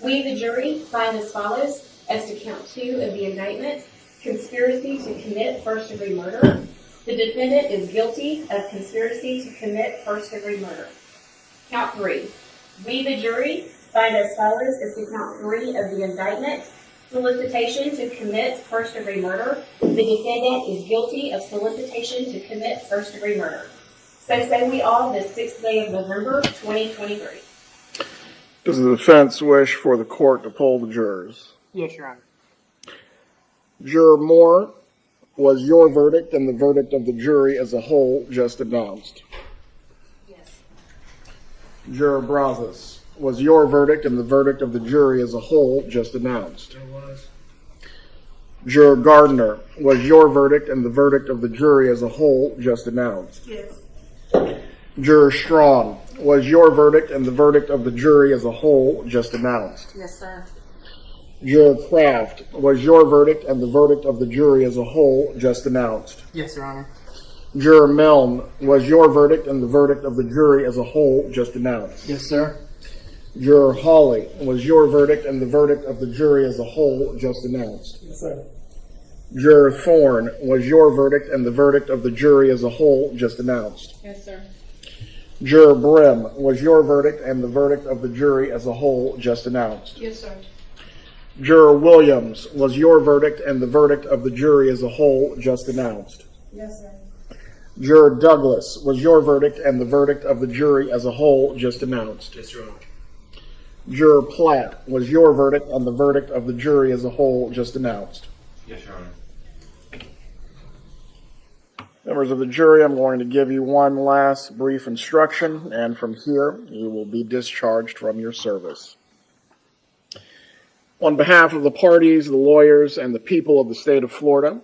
We, the jury, find as follows as to count 2 of the indictment, conspiracy to commit first-degree murder. The defendant is guilty of conspiracy to commit first-degree murder. Count 3. We, the jury, find as follows as to count 3 of the indictment, solicitation to commit first-degree murder. The defendant is guilty of solicitation to commit first-degree murder. So say we all this 6th day of November, 2023. Does the defense wish for the court to poll the jurors? Yes, Your Honor. Juror Moore, was your verdict and the verdict of the jury as a whole just announced? Yes. Juror Brazos, was your verdict and the verdict of the jury as a whole just announced? It was. Juror Gardner, was your verdict and the verdict of the jury as a whole just announced? Yes. Juror Strong, was your verdict and the verdict of the jury as a whole just announced? Yes, sir. Juror Kraft, was your verdict and the verdict of the jury as a whole just announced? Yes, Your Honor. Juror Milne, was your verdict and the verdict of the jury as a whole just announced? Yes, sir. Juror Hawley, was your verdict and the verdict of the jury as a whole just announced? Yes, sir. Juror Thorne, was your verdict and the verdict of the jury as a whole just announced? Yes, sir. Juror Brim, was your verdict and the verdict of the jury as a whole just announced? Yes, sir. Juror Williams, was your verdict and the verdict of the jury as a whole just announced? Yes, sir. Juror Douglas, was your verdict and the verdict of the jury as a whole just announced? Yes, Your Honor. Juror Platt, was your verdict and the verdict of the jury as a whole just announced? Yes, Your Honor. Members of the jury, I'm going to give you one last brief instruction, and from here you will be discharged from your service. On behalf of the parties, the lawyers, and the people of the state of Florida,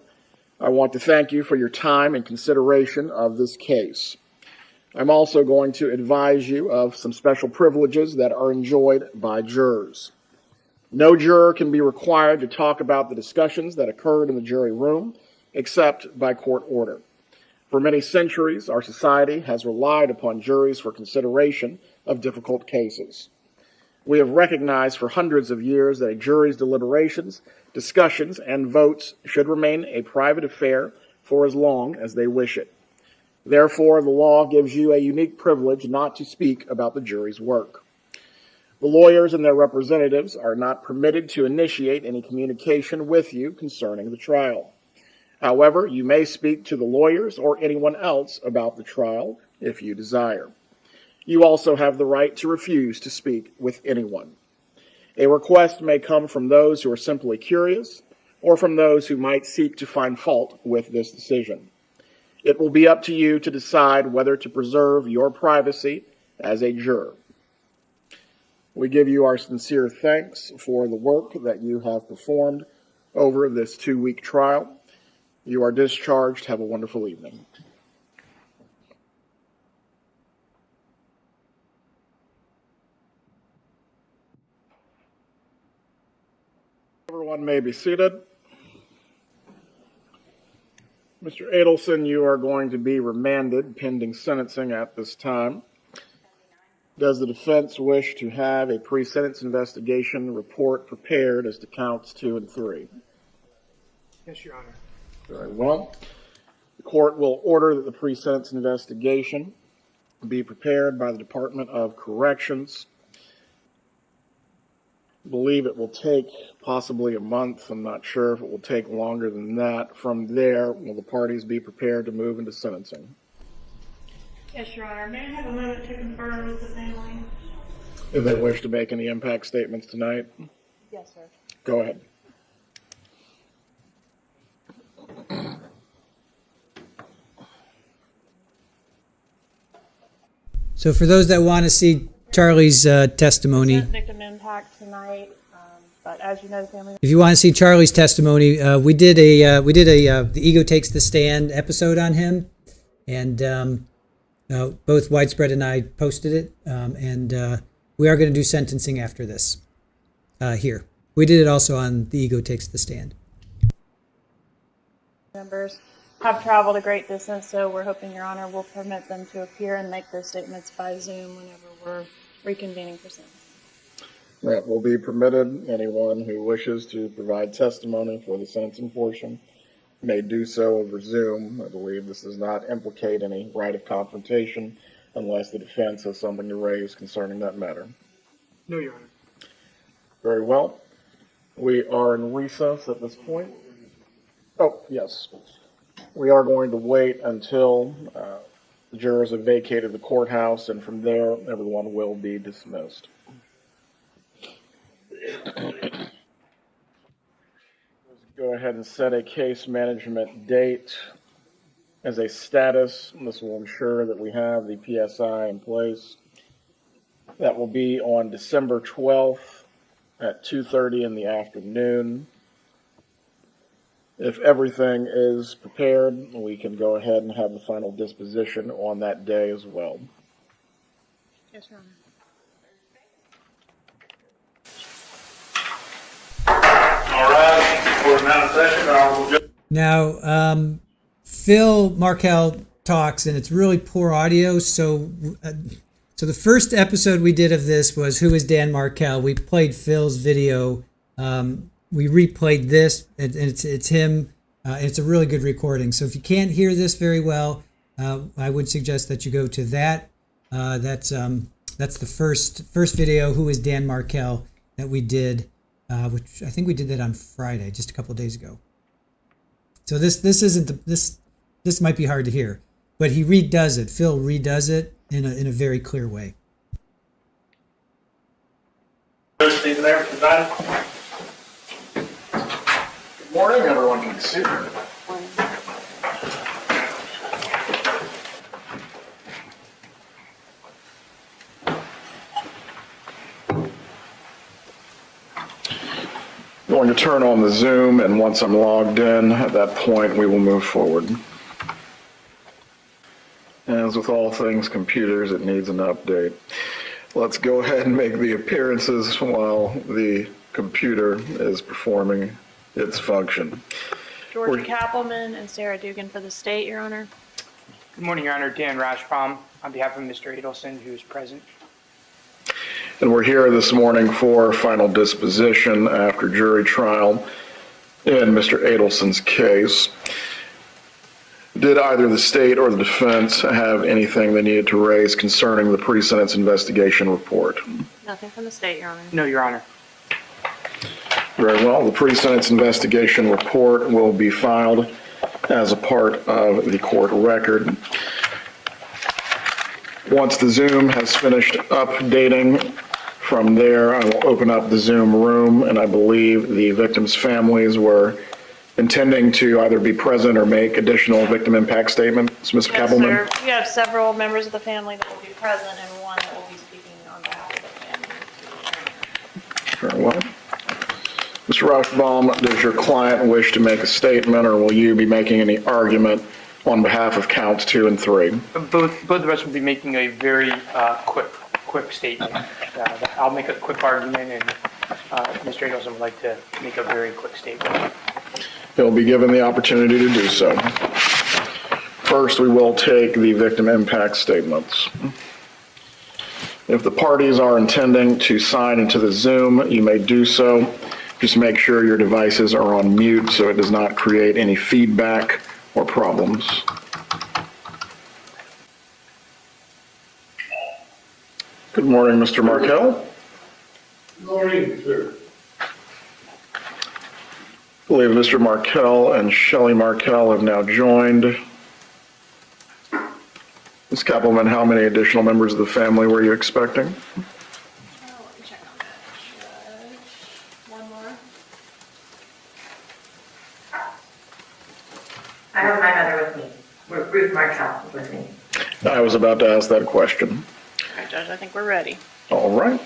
I want to thank you for your time and consideration of this case. I'm also going to advise you of some special privileges that are enjoyed by jurors. No juror can be required to talk about the discussions that occurred in the jury room, except by court order. For many centuries, our society has relied upon juries for consideration of difficult cases. We have recognized for hundreds of years that a jury's deliberations, discussions, and votes should remain a private affair for as long as they wish it. Therefore, the law gives you a unique privilege not to speak about the jury's work. The lawyers and their representatives are not permitted to initiate any communication with you concerning the trial. However, you may speak to the lawyers or anyone else about the trial if you desire. You also have the right to refuse to speak with anyone. A request may come from those who are simply curious or from those who might seek to find fault with this decision. It will be up to you to decide whether to preserve your privacy as a juror. We give you our sincere thanks for the work that you have performed over this 2-week trial. You are discharged. Have a wonderful evening. Everyone may be seated. Mr. Adelson, you are going to be remanded pending sentencing at this time. Does the defense wish to have a pre-sentence investigation report prepared as to counts 2 and 3? Yes, Your Honor. Very well. The court will order that the pre-sentence investigation be prepared by the Department of Corrections. believe it will take possibly a month. I'm not sure if it will take longer than that. From there, will the parties be prepared to move into sentencing? Yes, Your Honor. May I have a moment to confer with the family? If they wish to make any impact statements tonight, Yes, sir. go ahead. So for those that want to see Charlie's testimony, Victim impact tonight, but as you know, the family. if you want to see Charlie's testimony, we did a the Ego Takes the Stand episode on him, and both Widespread and I posted it, and we are going to do sentencing after this here. We did it also on the Ego Takes the Stand. Members have traveled a great distance, so we're hoping Your Honor will permit them to appear and make their statements by Zoom whenever we're reconvening for sentencing. That will be permitted. Anyone who wishes to provide testimony for the sentencing portion may do so over Zoom. I believe this does not implicate any right of confrontation unless the defense has something to raise concerning that matter. No, Your Honor. Very well. We are in recess at this point. Oh, yes. We are going to wait until the jurors have vacated the courthouse, and from there, everyone will be dismissed. Let's go ahead and set a case management date as a status. This will ensure that we have the PSI in place. That will be on December 12th at 2:30 in the afternoon. If everything is prepared, we can go ahead and have the final disposition on that day as well. Yes, Your Honor. All right, we're now in session. Now, Phil Markel talks, and it's really poor audio. So the first episode we did of this was Who is Dan Markel? We played Phil's video. We replayed this, and it's him. It's a really good recording. So if you can't hear this very well, I would suggest that you go to that. That's the first video, Who is Dan Markel, that we did, which I think we did that on Friday, just a couple of days ago. So this isn't this might be hard to hear, but he redoes it. Phil redoes it in a very clear way. Judge Stephen Everett presiding. Good morning, everyone can see you. Going to turn on the Zoom, and once I'm logged in, at that point we will move forward. As with all things computers, it needs an update. Let's go ahead and make the appearances while the computer is performing its function. Georgia Kappelman and Sarah Dugan for the state, Your Honor. Good morning, Your Honor. Dan Rashbaum on behalf of Mr. Adelson, who is present. And we're here this morning for final disposition after jury trial in Mr. Adelson's case. Did either the state or the defense have anything they needed to raise concerning the pre-sentence investigation report? Nothing from the state, Your Honor. No, Your Honor. Very well. The pre-sentence investigation report will be filed as a part of the court record. Once the Zoom has finished updating, from there I will open up the Zoom room, and I believe the victims' families were intending to either be present or make additional victim impact statements. Mr. Yes, Kappelman? sir. We have several members of the family that will be present and one that will be speaking on behalf of the family. Very well. Mr. Rashbaum, does your client wish to make a statement, or will you be making any argument on behalf of counts 2 and 3? Both of us will be making a very quick statement. I'll make a quick argument, and Mr. Adelson would like to make a very quick statement. He'll be given the opportunity to do so. First, we will take the victim impact statements. If the parties are intending to sign into the Zoom, you may do so. Just make sure your devices are on mute so it does not create any feedback or problems. Good morning, Mr. Markel. Good morning, sir. believe Mr. Markel and Shelley Markel have now joined. Ms. Kappelman, how many additional members of the family were you expecting? I have my mother with me. Ruth Markel is with me. I was about to ask that question. All right, Judge, I think we're ready. All right.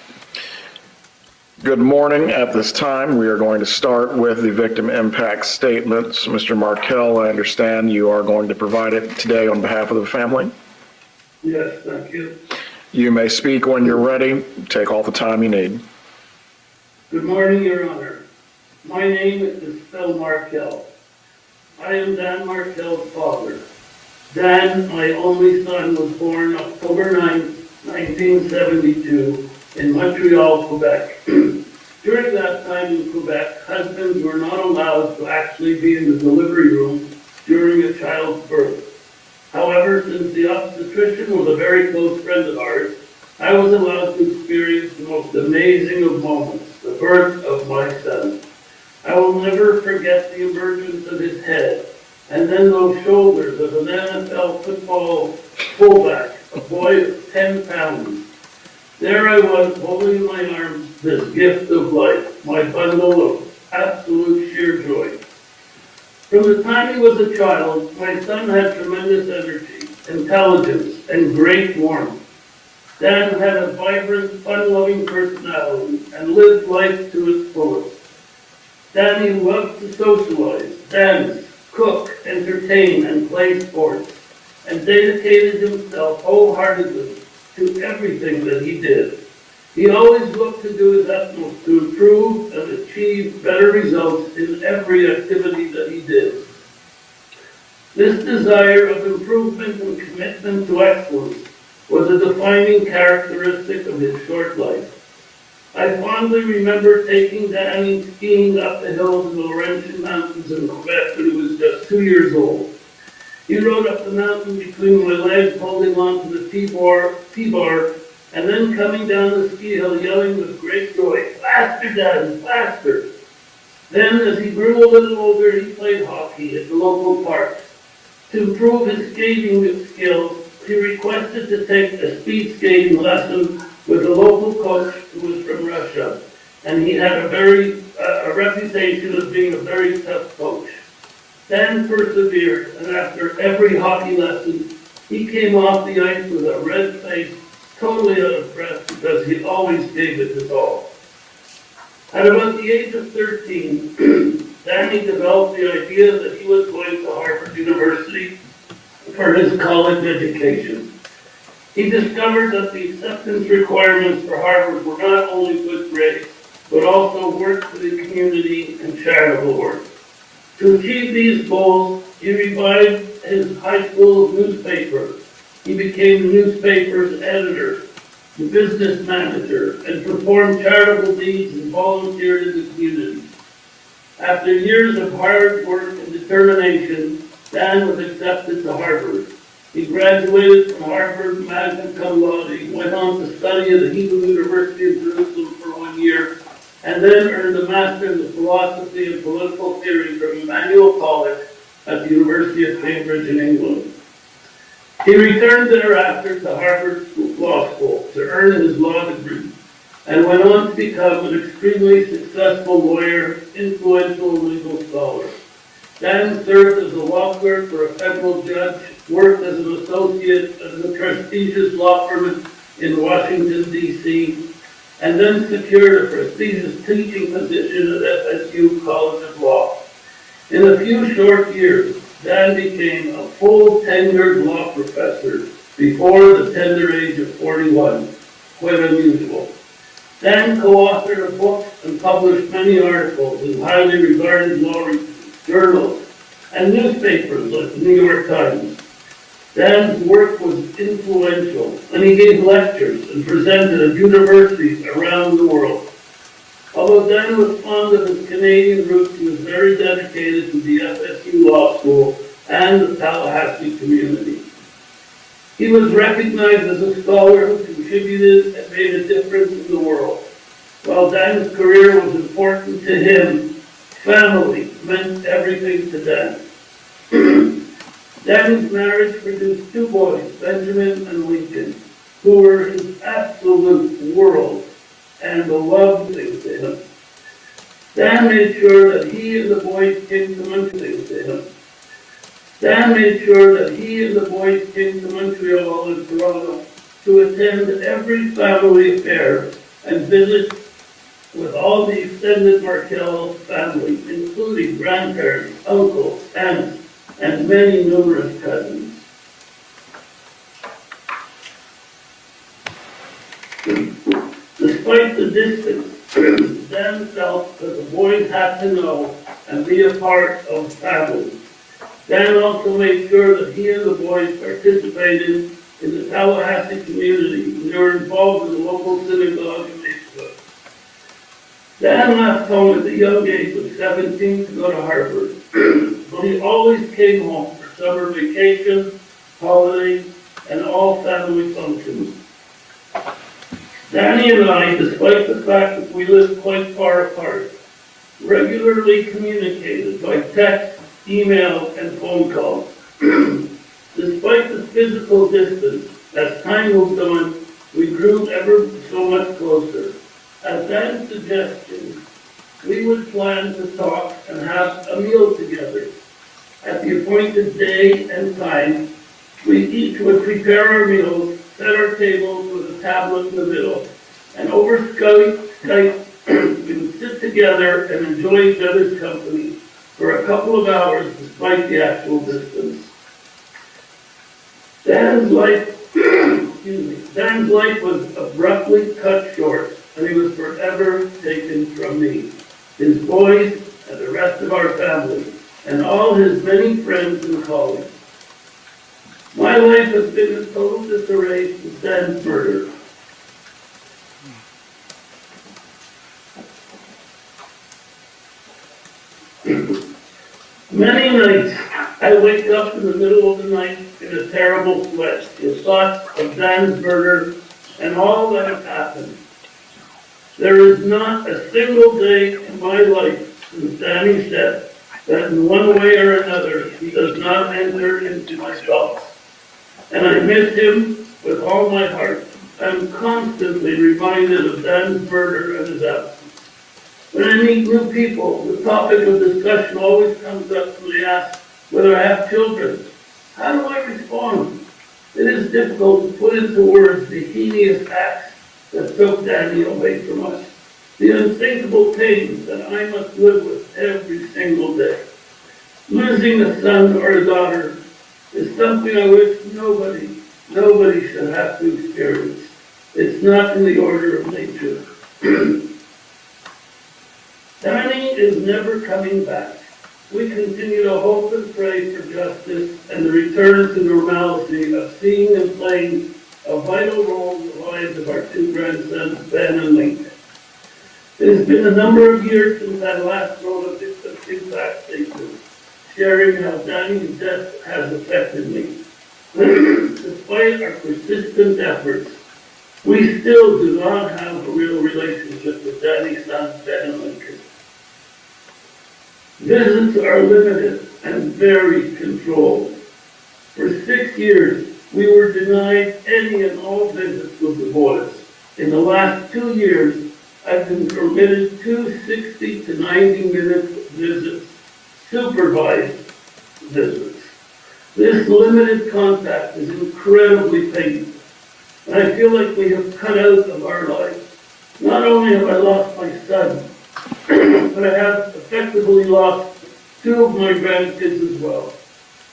Good morning. At this time, we are going to start with the victim impact statements. Mr. Markel, I understand you are going to provide it today on behalf of the family. Yes, thank you. You may speak when you're ready. Take all the time you need. Good morning, Your Honor. My name is Phil Markel. I am Dan Markel's father. Dan, my only son, was born October 9, 1972 in Montreal, Quebec. During that time in Quebec, husbands were not allowed to actually be in the delivery room during a child's birth. However, since the obstetrician was a very close friend of ours, I was allowed to experience the most amazing of moments, the birth of my son. I will never forget the emergence of his head, and then those shoulders of an NFL football fullback, a boy of 10 pounds. There I was, holding in my arms this gift of life, my bundle of absolute sheer joy. From the time he was a child, my son had tremendous energy, intelligence, and great warmth. Dan had a vibrant, fun-loving personality and lived life to its fullest. Danny loved to socialize, dance, cook, entertain, and play sports, and dedicated himself wholeheartedly to everything that he did. He always looked to do his utmost to improve and achieve better results in every activity that he did. This desire of improvement and commitment to excellence was a defining characteristic of his short life. I fondly remember taking Danny skiing up the hills in the Laurentian Mountains in Quebec when he was just 2 years old. He rode up the mountain between my legs, holding on to the T-bar, and then coming down the ski hill yelling with great joy, "Faster, Dad, faster!" Then, as he grew a little older, he played hockey at the local park. To improve his skating skills, he requested to take a speed skating lesson with a local coach who was from Russia, and he had a reputation of being a very tough coach. Dan persevered, and after every hockey lesson, he came off the ice with a red face, totally out of breath because he always gave it his all. At about the age of 13, Danny developed the idea that he was going to Harvard University for his college education. He discovered that the acceptance requirements for Harvard were not only good grades, but also work for the community and charitable work. To achieve these goals, he revived his high school newspaper. He became the newspaper's editor, the business manager, and performed charitable deeds and volunteered in the community. After years of hard work and determination, Dan was accepted to Harvard. He graduated from Harvard magna cum laude, went on to study at the Hebrew University of Jerusalem for 1 year, and then earned a master's in philosophy and political theory from Emmanuel College at the University of Cambridge in England. He returned thereafter to Harvard Law School to earn his law degree, and went on to become an extremely successful lawyer, influential legal scholar. Dan served as a law clerk for a federal judge, worked as an associate at a prestigious law firm in Washington, D.C., and then secured a prestigious teaching position at FSU College of Law. In a few short years, Dan became a full tenured law professor before the tender age of 41, quite unusual. Dan co-authored a book and published many articles in highly regarded law journals and newspapers like the New York Times. Dan's work was influential, and he gave lectures and presented at universities around the world. Although Dan was fond of his Canadian roots, he was very dedicated to the FSU Law School and the Tallahassee community. He was recognized as a scholar who contributed and made a difference in the world. While Dan's career was important to him, family meant everything to Dan. Danny's marriage produced two boys, Benjamin and Lincoln, who were his absolute world and beloved things to him. Dan made sure that he and the boys came to Montreal. Dan made sure that he and the boys came to Montreal and Toronto to attend every family affair and visit with all the extended Markel family, including grandparents, uncles, aunts, and many numerous cousins. Despite the distance, Dan felt that the boys had to know and be a part of the family. Dan also made sure that he and the boys participated in the Tallahassee community and they were involved in the local synagogue and neighborhood. Dan left home at the young age of 17 to go to Harvard, but he always came home for summer vacation, holidays, and all family functions. Danny and I, despite the fact that we lived quite far apart, regularly communicated by text, email, and phone calls. Despite the physical distance, as time moved on, we grew ever so much closer. At Dan's suggestion, we would plan to talk and have a meal together. At the appointed day and time, we each would prepare our meals, set our tables with a tablet in the middle, and over Skype, we would sit together and enjoy each other's company for a couple of hours despite the actual distance. Dan's life was abruptly cut short, and he was forever taken from me, his boys, and the rest of our family, and all his many friends and colleagues. My life has been in total disarray since Dan's murder. Many nights, I wake up in the middle of the night in a terrible sweat with thoughts of Dan's murder and all that has happened. There is not a single day in my life since Danny's death that in one way or another he does not enter into my thoughts. And I miss him with all my heart. I'm constantly reminded of Dan's murder and his absence. When I meet new people, the topic of discussion always comes up when they ask whether I have children. How do I respond? It is difficult to put into words the heinous acts that took Danny away from us, the unthinkable pains that I must live with every single day. Losing a son or a daughter is something I wish nobody should have to experience. It's not in the order of nature. Danny is never coming back. We continue to hope and pray for justice and the return to normalcy of seeing and playing a vital role in the lives of our two grandsons, Ben and Lincoln. It has been a number of years since I last wrote a impact statement, sharing how Danny's death has affected me. Despite our persistent efforts, we still do not have a real relationship with Danny's sons, Ben and Lincoln. Visits are limited and very controlled. For 6 years, we were denied any and all visits with the boys. In the last 2 years, I've been permitted 2 60 to 90-minute visits, supervised visits. This limited contact is incredibly painful, and I feel like we have cut out of our lives. Not only have I lost my son, but I have effectively lost 2 of my grandkids as well.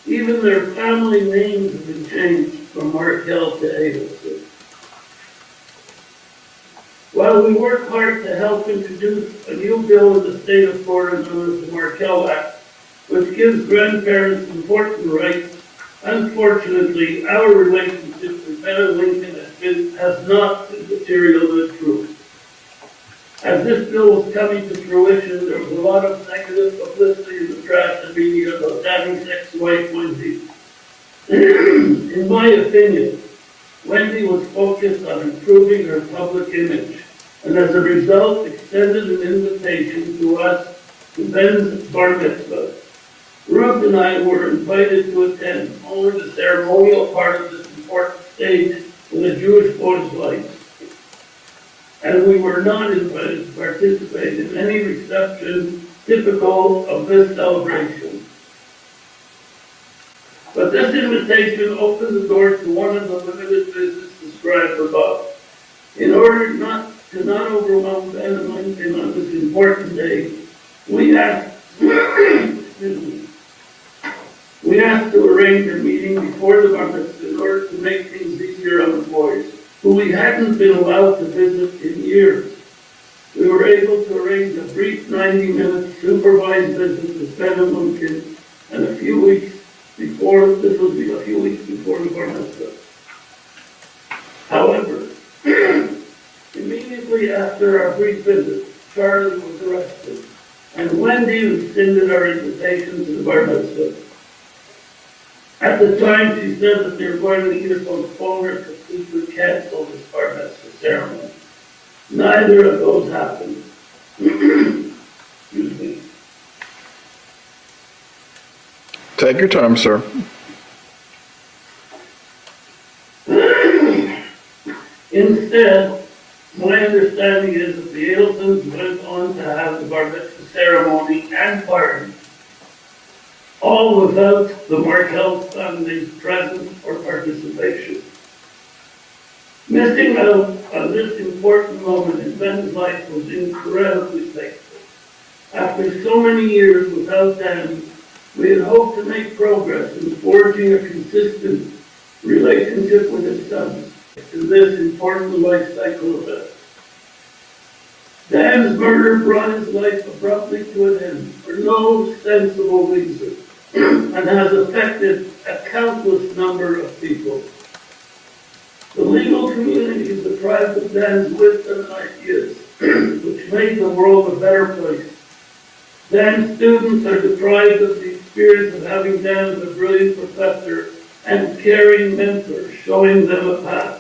Even their family names have been changed from Markel to Adelson. While we work hard to help introduce a new bill in the state of Florida known as the Markel Act, which gives grandparents important rights, unfortunately, our relationship with Ben and Lincoln has not been material and true. As this bill was coming to fruition, there was a lot of negative publicity in the press and media about Danny's ex-wife, Wendi. In my opinion, Wendi was focused on improving her public image, and as a result, extended an invitation to us to Ben's bar mitzvah. Ruth and I were invited to attend only the ceremonial part of this important stage in a Jewish boy's life. And we were not invited to participate in any reception typical of this celebration. But this invitation opened the door to one of the limited visits described above. In order not overwhelm Ben and Lincoln on this important day, we asked to arrange a meeting before the bar mitzvah in order to make things easier on the boys, who we hadn't been allowed to visit in years. We were able to arrange a brief 90-minute supervised visit with Ben and Lincoln, and a few weeks before the bar mitzvah. However, immediately after our brief visit, Charlie was arrested, and Wendi rescinded our invitation to the bar mitzvah. At the time, she said that they were going to either postpone or completely cancel this bar mitzvah ceremony. Neither of those happened. Excuse me. Take your time, sir. Instead, my understanding is that the Adelsons went on to have the bar mitzvah ceremony and party, all without the Markel family's presence or participation. Missing out on this important moment in Ben's life was incredibly painful. After so many years without Dan, we had hoped to make progress in forging a consistent relationship with his sons in this important life cycle event. Dan's murder brought his life abruptly to an end for no sensible reason and has affected a countless number of people. The legal community is deprived of Dan's wisdom and ideas, which made the world a better place. Dan's students are deprived of the experience of having Dan as a brilliant professor and caring mentor, showing them a path.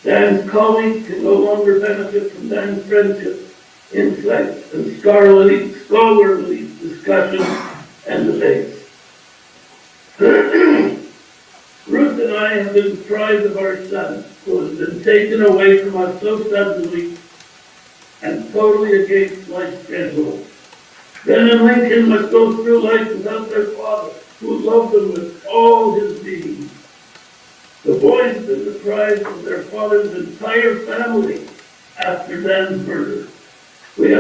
Dan's colleagues can no longer benefit from Dan's friendship, insights, and scholarly discussions and debates. Ruth and I have been deprived of our son, who has been taken away from us so suddenly and totally against my schedule. Ben and Lincoln must go through life without their father, who loved them with all his being. The boys have been deprived of their father's entire family after Dan's murder. We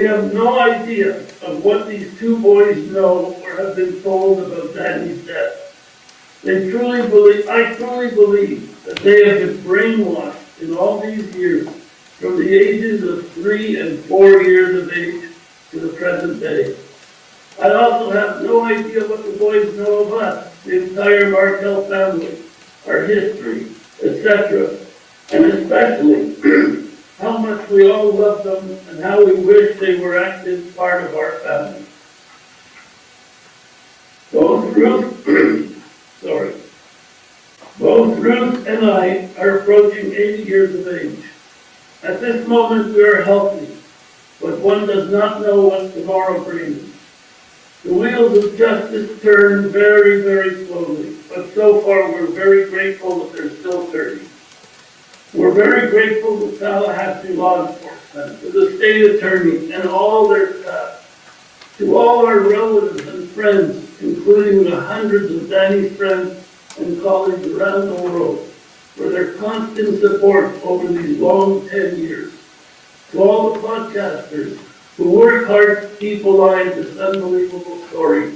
have no idea of what these two boys know or have been told about Danny's death. I truly believe that they have been brainwashed in all these years, from the ages of 3 and 4 years of age to the present day. I also have no idea what the boys know of us, the entire Markel family, our history, etc., and especially how much we all love them and how we wish they were active part of our family. Both Ruth and I are approaching 80 years of age. At this moment we are healthy, but one does not know what tomorrow brings. The wheels of justice turn very, very slowly, but so far we're very grateful that they're still turning. We're very grateful to Tallahassee law enforcement, to the state attorney and all their staff, to all our relatives and friends, including the hundreds of Danny's friends and colleagues around the world, for their constant support over these long 10 years. To all the podcasters who work hard to keep alive this unbelievable story.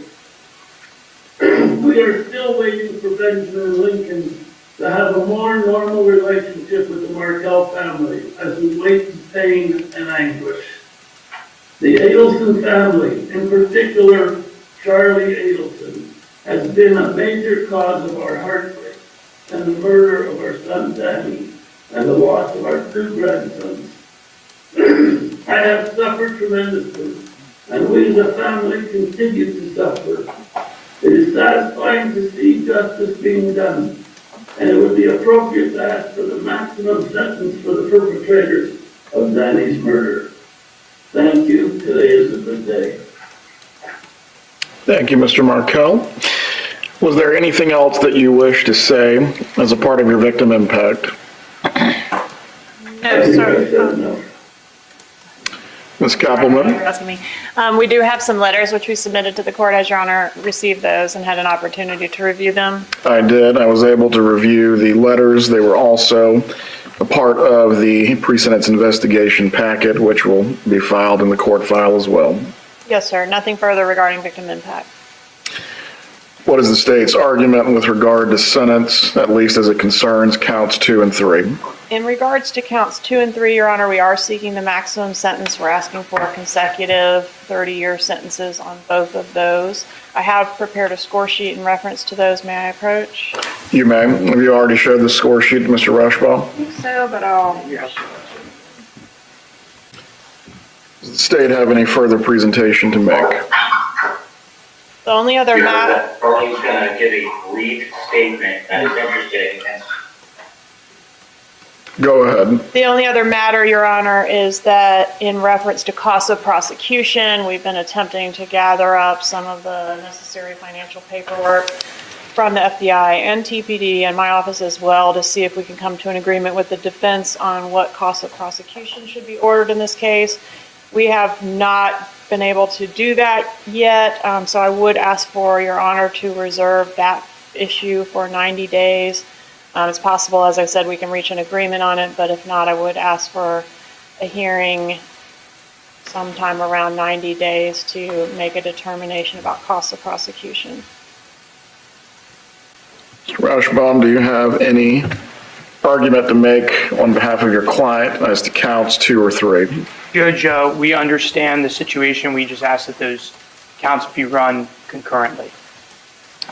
We are still waiting for Benjamin Lincoln to have a more normal relationship with the Markel family as we wait in pain and anguish. The Adelson family, in particular Charlie Adelson, has been a major cause of our heartbreak and the murder of our son Danny and the loss of our 2 grandsons. I have suffered tremendously, and we as a family continue to suffer. It is satisfying to see justice being done, and it would be appropriate to ask for the maximum sentence for the perpetrators of Danny's murder. Thank you. Today is a good day. Thank you, Mr. Markel. Was there anything else that you wish to say as a part of your victim impact? No, sir. Ms. Kappelman? You're asking me. We do have some letters which we submitted to the court. As Your Honor received those and had an opportunity to review them. I did. I was able to review the letters. They were also a part of the pre-sentence investigation packet, which will be filed in the court file as well. Yes, sir. Nothing further regarding victim impact. What is the state's argument with regard to sentence, at least as it concerns counts 2 and 3? In regards to counts 2 and 3, Your Honor, we are seeking the maximum sentence. We're asking for consecutive 30-year sentences on both of those. I have prepared a score sheet in reference to those. May I approach? You may. Have you already showed the score sheet to Mr. Rushbaugh? I think so, but I'll... Does the state have any further presentation to make? The only other matter... He's going to give a brief statement that is interesting. Go ahead. The only other matter, Your Honor, is that in reference to costs of prosecution, we've been attempting to gather up some of the necessary financial paperwork from the FBI and TPD and my office as well to see if we can come to an agreement with the defense on what costs of prosecution should be ordered in this case. We have not been able to do that yet, so I would ask for Your Honor to reserve that issue for 90 days. It's possible, as I said, we can reach an agreement on it, but if not, I would ask for a hearing sometime around 90 days to make a determination about costs of prosecution. Mr. Rauschbaum, do you have any argument to make on behalf of your client as to counts 2 or 3? Judge, we understand the situation. We just ask that those counts be run concurrently.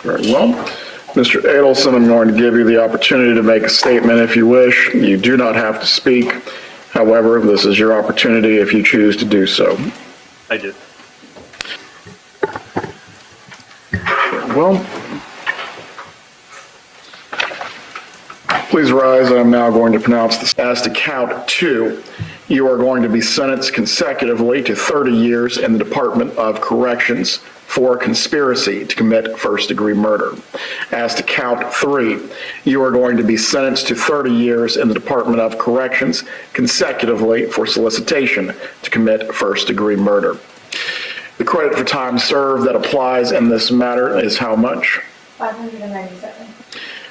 Very well. Mr. Adelson, I'm going to give you the opportunity to make a statement if you wish. You do not have to speak. However, this is your opportunity if you choose to do so. I do. Very well. Please rise. I am now going to pronounce this. As to count 2, you are going to be sentenced consecutively to 30 years in the Department of Corrections for conspiracy to commit first-degree murder. As to count 3, you are going to be sentenced to 30 years in the Department of Corrections consecutively for solicitation to commit first-degree murder. The credit for time served that applies in this matter is how much? 597.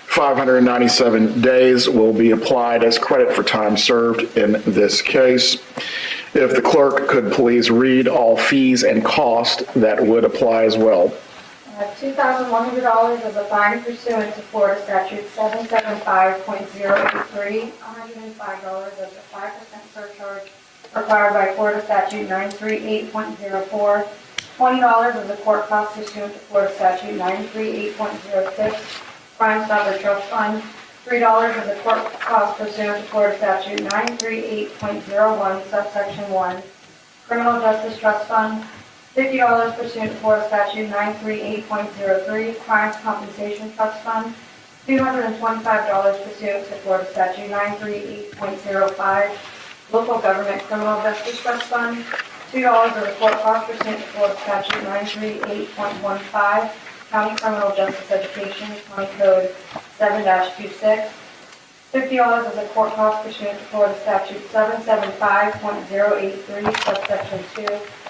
597 days will be applied as credit for time served in this case. If the clerk could please read all fees and costs that would apply as well. $2,100 as a fine pursuant to Florida Statute 775.083, $105 as a 5% surcharge required by Florida Statute 938.04, $20 as a court cost pursuant to Florida Statute 938.06, Crime Stopper Trust Fund, $3 as a court cost pursuant to Florida Statute 938.01, subsection 1, Criminal Justice Trust Fund, $50 pursuant to Florida Statute 938.03, Crimes Compensation Trust Fund, $225 pursuant to Florida Statute 938.05, Local Government Criminal Justice Trust Fund, $2 as a court cost pursuant to Florida Statute 938.15, County Criminal Justice Education, County Code 7-26, $50 as a court cost pursuant to Florida Statute 775.083, subsection 2,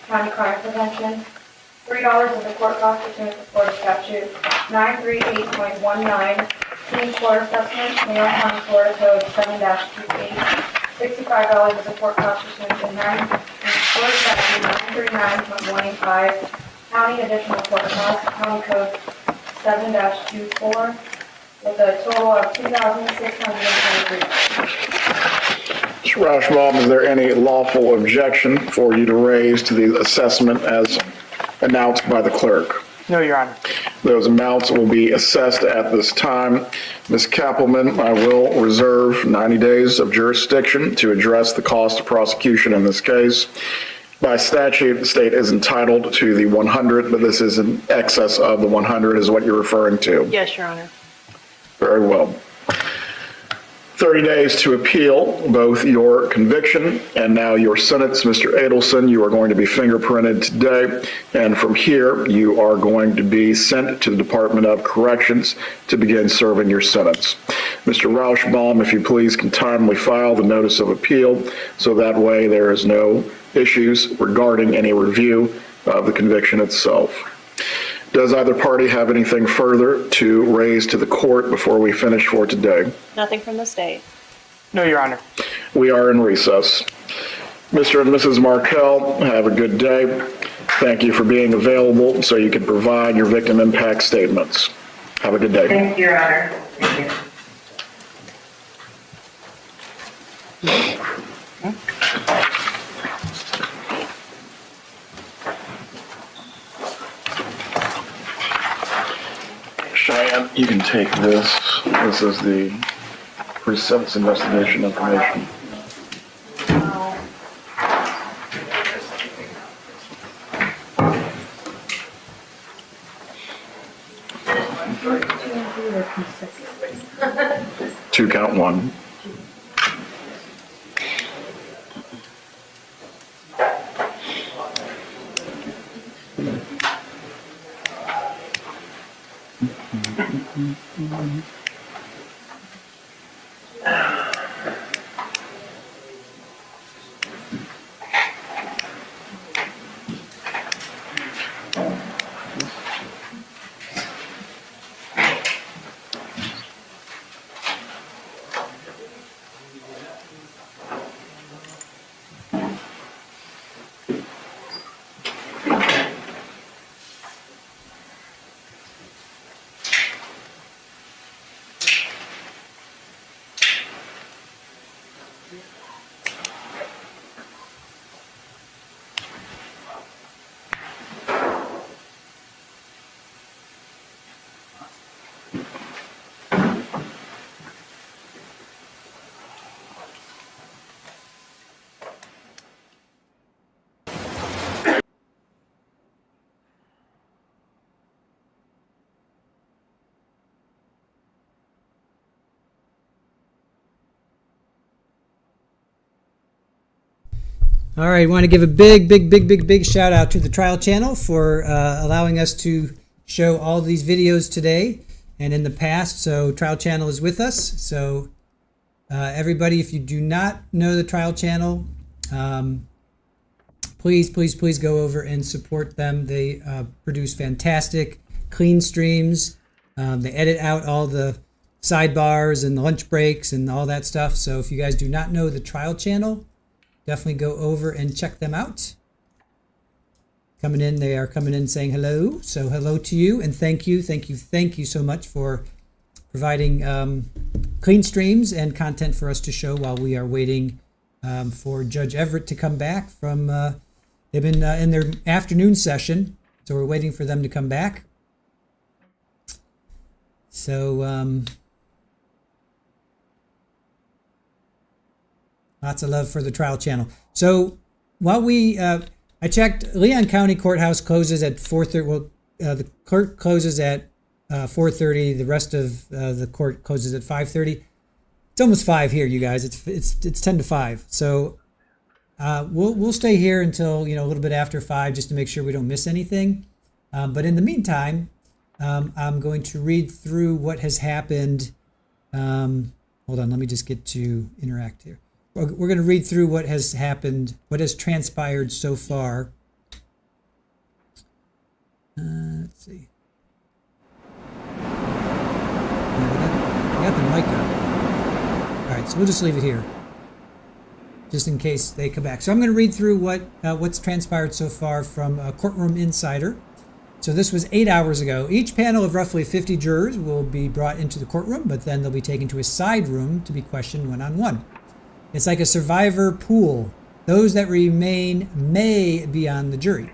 County Crime Prevention, $3 as a court cost pursuant to Florida Statute 938.19, Teen Court Assessment, Mayor County Florida Code 7-28, $65 as a court cost pursuant to Florida Statute 939.185, County Additional Court Cost, County Code 7-24, with a total of $2,623. Mr. Rauschbaum, is there any lawful objection for you to raise to the assessment as announced by the clerk? No, Your Honor. Those amounts will be assessed at this time. Ms. Kappelman, I will reserve 90 days of jurisdiction to address the cost of prosecution in this case. By statute, the state is entitled to the 100, but this is in excess of the 100 is what you're referring to. Yes, Your Honor. Very well. 30 days to appeal both your conviction and now your sentence. Mr. Adelson, you are going to be fingerprinted today, and from here you are going to be sent to the Department of Corrections to begin serving your sentence. Mr. Rauschbaum, if you please, can timely file the notice of appeal so that way there is no issues regarding any review of the conviction itself. Does either party have anything further to raise to the court before we finish for today? Nothing from the state. No, Your Honor. We are in recess. Mr. and Mrs. Markel, have a good day. Thank you for being available so you can provide your victim impact statements. Have a good day. Thank you, Your Honor. Thank you. Cheyenne, you can take this. This is the pre-sentence investigation information. Two count one. All right, I want to give a big shout out to the Trial Channel for allowing us to show all these videos today and in the past. So Trial Channel is with us. So everybody, if you do not know the Trial Channel, please go over and support them. They produce fantastic, clean streams. They edit out all the sidebars and the lunch breaks and all that stuff. So if you guys do not know the Trial Channel, definitely go over and check them out. They are coming in saying hello. So hello to you and thank you so much for providing clean streams and content for us to show while we are waiting for Judge Everett to come back from, they've been in their afternoon session, so we're waiting for them to come back. So, lots of love for the Trial Channel. So while I checked, Leon County Courthouse closes at 4:30. Well, the court closes at 4:30. The rest of the court closes at 5:30. It's almost 5 here, you guys. It's 10 to 5. So we'll stay here until a little bit after 5 just to make sure we don't miss anything. But in the meantime, I'm going to read through what has happened. Hold on, let me just get to interact here. We're going to read through what has happened, what has transpired so far. Let's see. We got the mic up. All right, so we'll just leave it here, just in case they come back. So I'm going to read through what's transpired so far from Courtroom Insider. So this was 8 hours ago. Each panel of roughly 50 jurors will be brought into the courtroom, but then they'll be taken to a side room to be questioned one-on-one. It's like a survivor pool. Those that remain may be on the jury.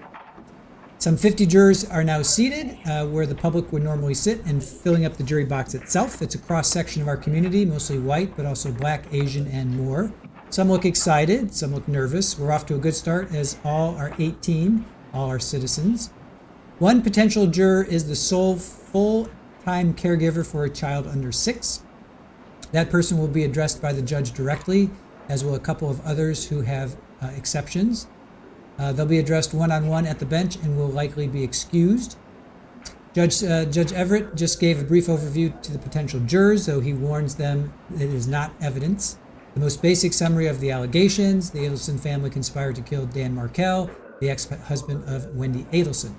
Some 50 jurors are now seated where the public would normally sit and filling up the jury box itself. It's a cross-section of our community, mostly white, but also black, Asian, and more. Some look excited, some look nervous. We're off to a good start as all are 18, all are citizens. One potential juror is the sole full-time caregiver for a child under 6. That person will be addressed by the judge directly, as will a couple of others who have exceptions. They'll be addressed one-on-one at the bench and will likely be excused. Judge Everett just gave a brief overview to the potential jurors, though he warns them it is not evidence. The most basic summary of the allegations: the Adelson family conspired to kill Dan Markel, the ex-husband of Wendi Adelson.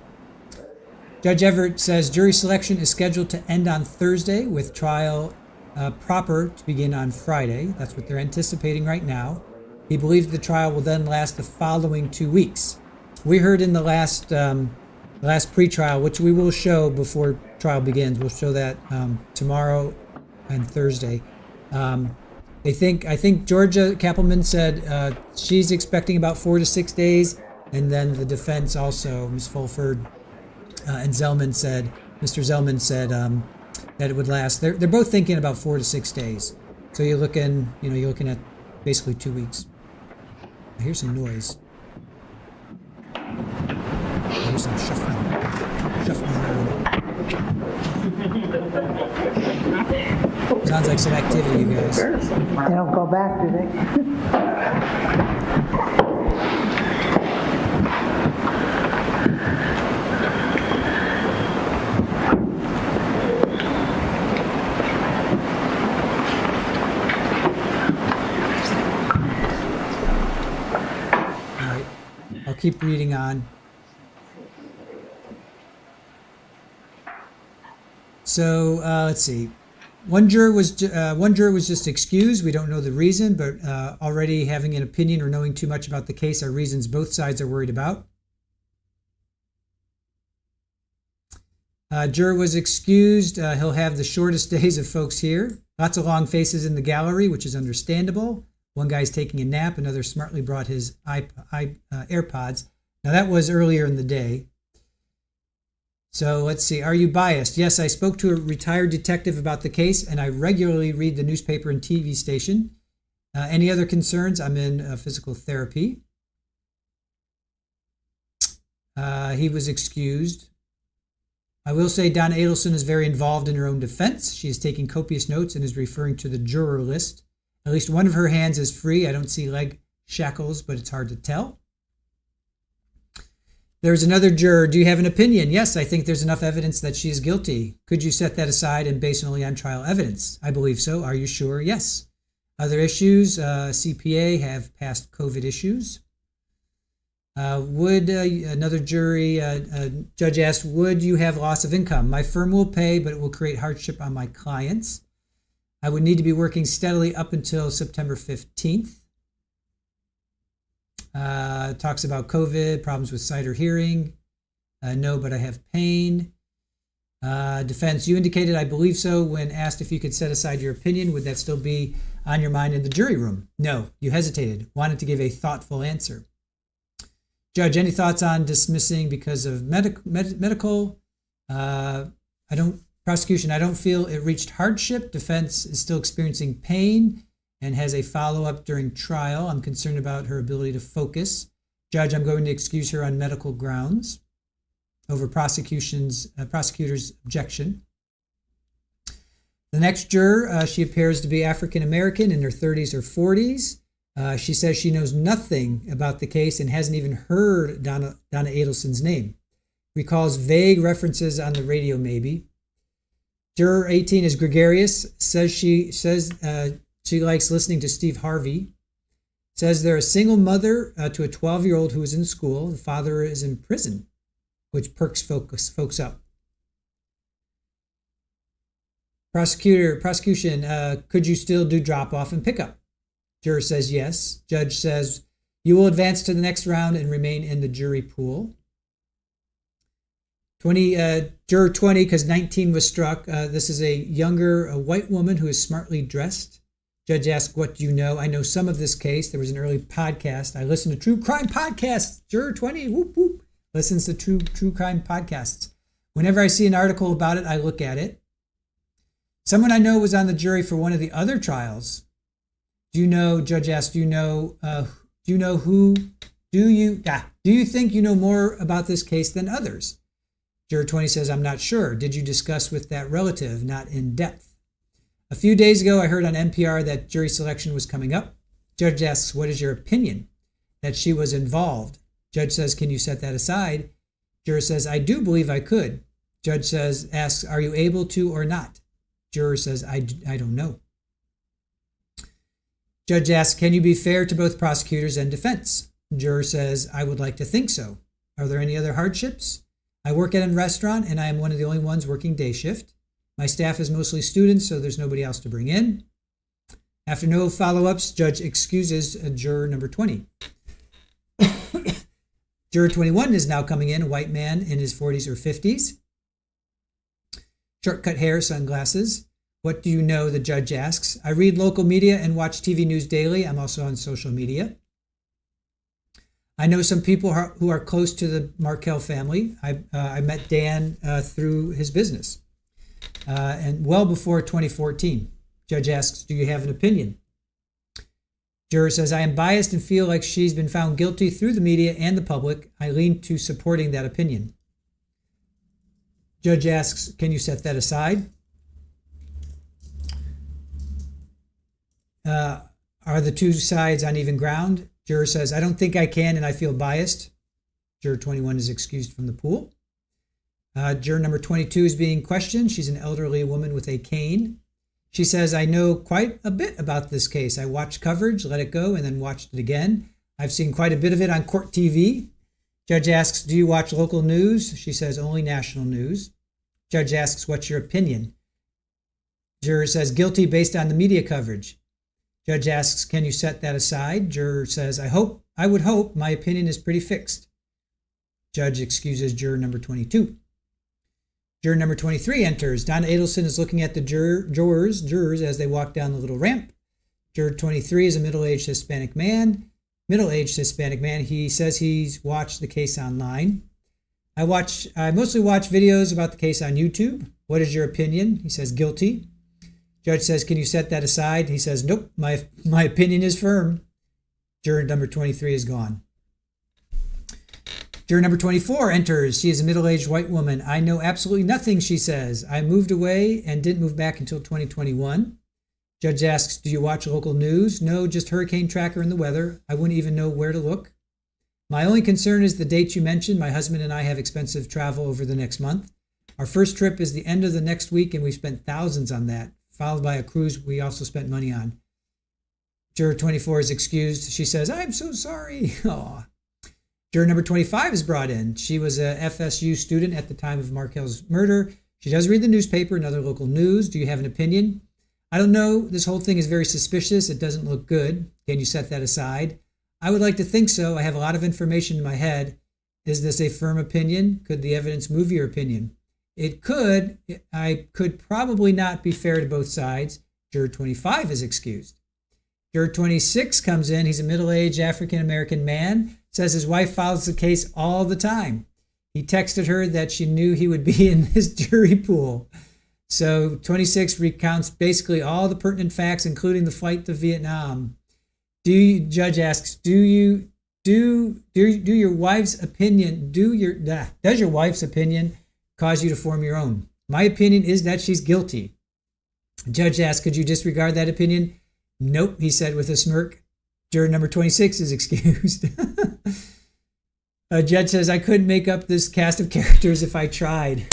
Judge Everett says jury selection is scheduled to end on Thursday, with trial proper to begin on Friday. That's what they're anticipating right now. He believes the trial will then last the following 2 weeks. We heard in the last pre-trial, which we will show before trial begins. We'll show that tomorrow and Thursday. I think Georgia Kappelman said she's expecting about 4 to 6 days, and then the defense also, Ms. Fulford and Mr. Zellman said that it would last. They're both thinking about 4 to 6 days. So you're looking at basically 2 weeks. I hear some noise. I hear some shuffling around. Sounds like some activity, you guys. They don't go back, do they? Keep reading on. So let's see. One juror was just excused. We don't know the reason, but already having an opinion or knowing too much about the case are reasons both sides are worried about. Juror was excused. He'll have the shortest days of folks here. Lots of long faces in the gallery, which is understandable. One guy's taking a nap. Another smartly brought his AirPods. Now that was earlier in the day. So let's see. Are you biased? Yes, I spoke to a retired detective about the case, and I regularly read the newspaper and TV station. Any other concerns? I'm in physical therapy. He was excused. I will say Donna Adelson is very involved in her own defense. She is taking copious notes and is referring to the juror list. At least one of her hands is free. I don't see leg shackles, but it's hard to tell. There's another juror. Do you have an opinion? Yes, I think there's enough evidence that she is guilty. Could you set that aside and base only on trial evidence? I believe so. Are you sure? Yes. Other issues? CPA have past COVID issues. Another jury judge asked, would you have loss of income? My firm will pay, but it will create hardship on my clients. I would need to be working steadily up until September 15th. Talks about COVID, problems with sight or hearing. No, but I have pain. Defense, you indicated I believe so when asked if you could set aside your opinion. Would that still be on your mind in the jury room? No, you hesitated, wanted to give a thoughtful answer. Judge, any thoughts on dismissing because of medical? Prosecution, I don't feel it reached hardship. Defense is still experiencing pain and has a follow-up during trial. I'm concerned about her ability to focus. Judge, I'm going to excuse her on medical grounds over prosecutor's objection. The next juror, she appears to be African-American in her 30s or 40s. She says she knows nothing about the case and hasn't even heard Donna Adelson's name. Recalls vague references on the radio, maybe. Juror 18 is gregarious. She likes listening to Steve Harvey. Says they're a single mother to a 12-year-old who is in school. The father is in prison, which perks folks up. Prosecution, could you still do drop-off and pickup? Juror says yes. Judge says you will advance to the next round and remain in the jury pool. Juror 20, because 19 was struck. This is a younger white woman who is smartly dressed. Judge asked, what do you know? I know some of this case. There was an early podcast. I listen to true crime podcasts. Juror 20, whoop, whoop, listens to true crime podcasts. Whenever I see an article about it, I look at it. Someone I know was on the jury for one of the other trials. Judge asked, do you think you know more about this case than others? Juror 20 says, I'm not sure. Did you discuss with that relative? Not in depth. A few days ago, I heard on NPR that jury selection was coming up. Judge asks, what is your opinion? That she was involved. Judge says, can you set that aside? Juror says, I do believe I could. Judge asks, are you able to or not? Juror says, I don't know. Judge asks, can you be fair to both prosecutors and defense? Juror says, I would like to think so. Are there any other hardships? I work at a restaurant and I am one of the only ones working day shift. My staff is mostly students, so there's nobody else to bring in. After no follow-ups, judge excuses juror number 20. Juror 21 is now coming in, a white man in his 40s or 50s. Short-cut hair, sunglasses. What do you know? The judge asks. I read local media and watch TV news daily. I'm also on social media. I know some people who are close to the Markel family. I met Dan through his business and well before 2014. Judge asks, do you have an opinion? Juror says, I am biased and feel like she's been found guilty through the media and the public. I lean to supporting that opinion. Judge asks, can you set that aside? Are the two sides on even ground? Juror says, I don't think I can and I feel biased. Juror 21 is excused from the pool. Juror number 22 is being questioned. She's an elderly woman with a cane. She says, I know quite a bit about this case. I watched coverage, let it go, and then watched it again. I've seen quite a bit of it on court TV. Judge asks, do you watch local news? She says, only national news. Judge asks, what's your opinion? Juror says, guilty based on the media coverage. Judge asks, can you set that aside? Juror says, I would hope. My opinion is pretty fixed. Judge excuses juror number 22. Juror number 23 enters. Donna Adelson is looking at the jurors as they walk down the little ramp. Juror 23 is a middle-aged Hispanic man. He says he's watched the case online. I mostly watch videos about the case on YouTube. What is your opinion? He says guilty. Judge says, can you set that aside? He says, nope, my opinion is firm. Juror number 23 is gone. Juror number 24 enters. She is a middle-aged white woman. I know absolutely nothing, she says. I moved away and didn't move back until 2021. Judge asks, do you watch local news? No, just hurricane tracker and the weather. I wouldn't even know where to look. My only concern is the dates you mentioned. My husband and I have expensive travel over the next month. Our first trip is the end of the next week, and we've spent thousands on that, followed by a cruise we also spent money on. Juror 24 is excused. She says, I'm so sorry. Aw. Juror number 25 is brought in. She was a FSU student at the time of Markel's murder. She does read the newspaper and other local news. Do you have an opinion? I don't know. This whole thing is very suspicious. It doesn't look good. Can you set that aside? I would like to think so. I have a lot of information in my head. Is this a firm opinion? Could the evidence move your opinion? It could. I could probably not be fair to both sides. Juror 25 is excused. Juror 26 comes in. He's a middle-aged African-American man. Says his wife follows the case all the time. He texted her that she knew he would be in his jury pool. So 26 recounts basically all the pertinent facts, including the flight to Vietnam. Judge asks, does your wife's opinion cause you to form your own? My opinion is that she's guilty. Judge asks, could you disregard that opinion? Nope, he said with a smirk. Juror number 26 is excused. A judge says, I couldn't make up this cast of characters if I tried.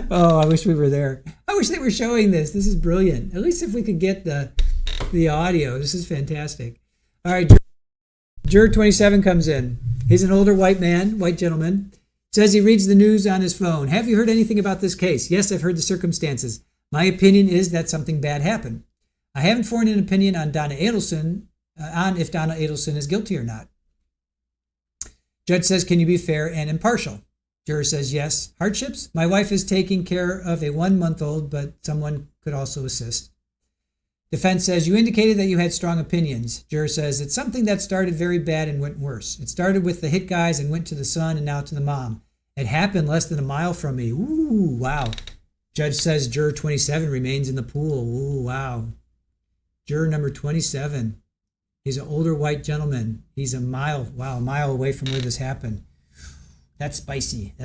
Oh, I wish we were there. I wish they were showing this. This is brilliant. At least if we could get the audio. This is fantastic. All right, Juror 27 comes in. He's an older white gentleman. Says he reads the news on his phone. Have you heard anything about this case? Yes, I've heard the circumstances. My opinion is that something bad happened. I haven't formed an opinion on Donna Adelson, on if Donna Adelson is guilty or not. Judge says, can you be fair and impartial? Juror says, yes. Hardships? My wife is taking care of a 1-month-old, but someone could also assist. Defense says, you indicated that you had strong opinions. Juror says, it's something that started very bad and went worse. It started with the hit guys and went to the son and now to the mom. It happened less than a mile from me. Ooh, wow. Judge says, juror 27 remains in the pool. Ooh, wow. Juror number 27. He's an older white gentleman. He's a mile away from where this happened. That's spicy.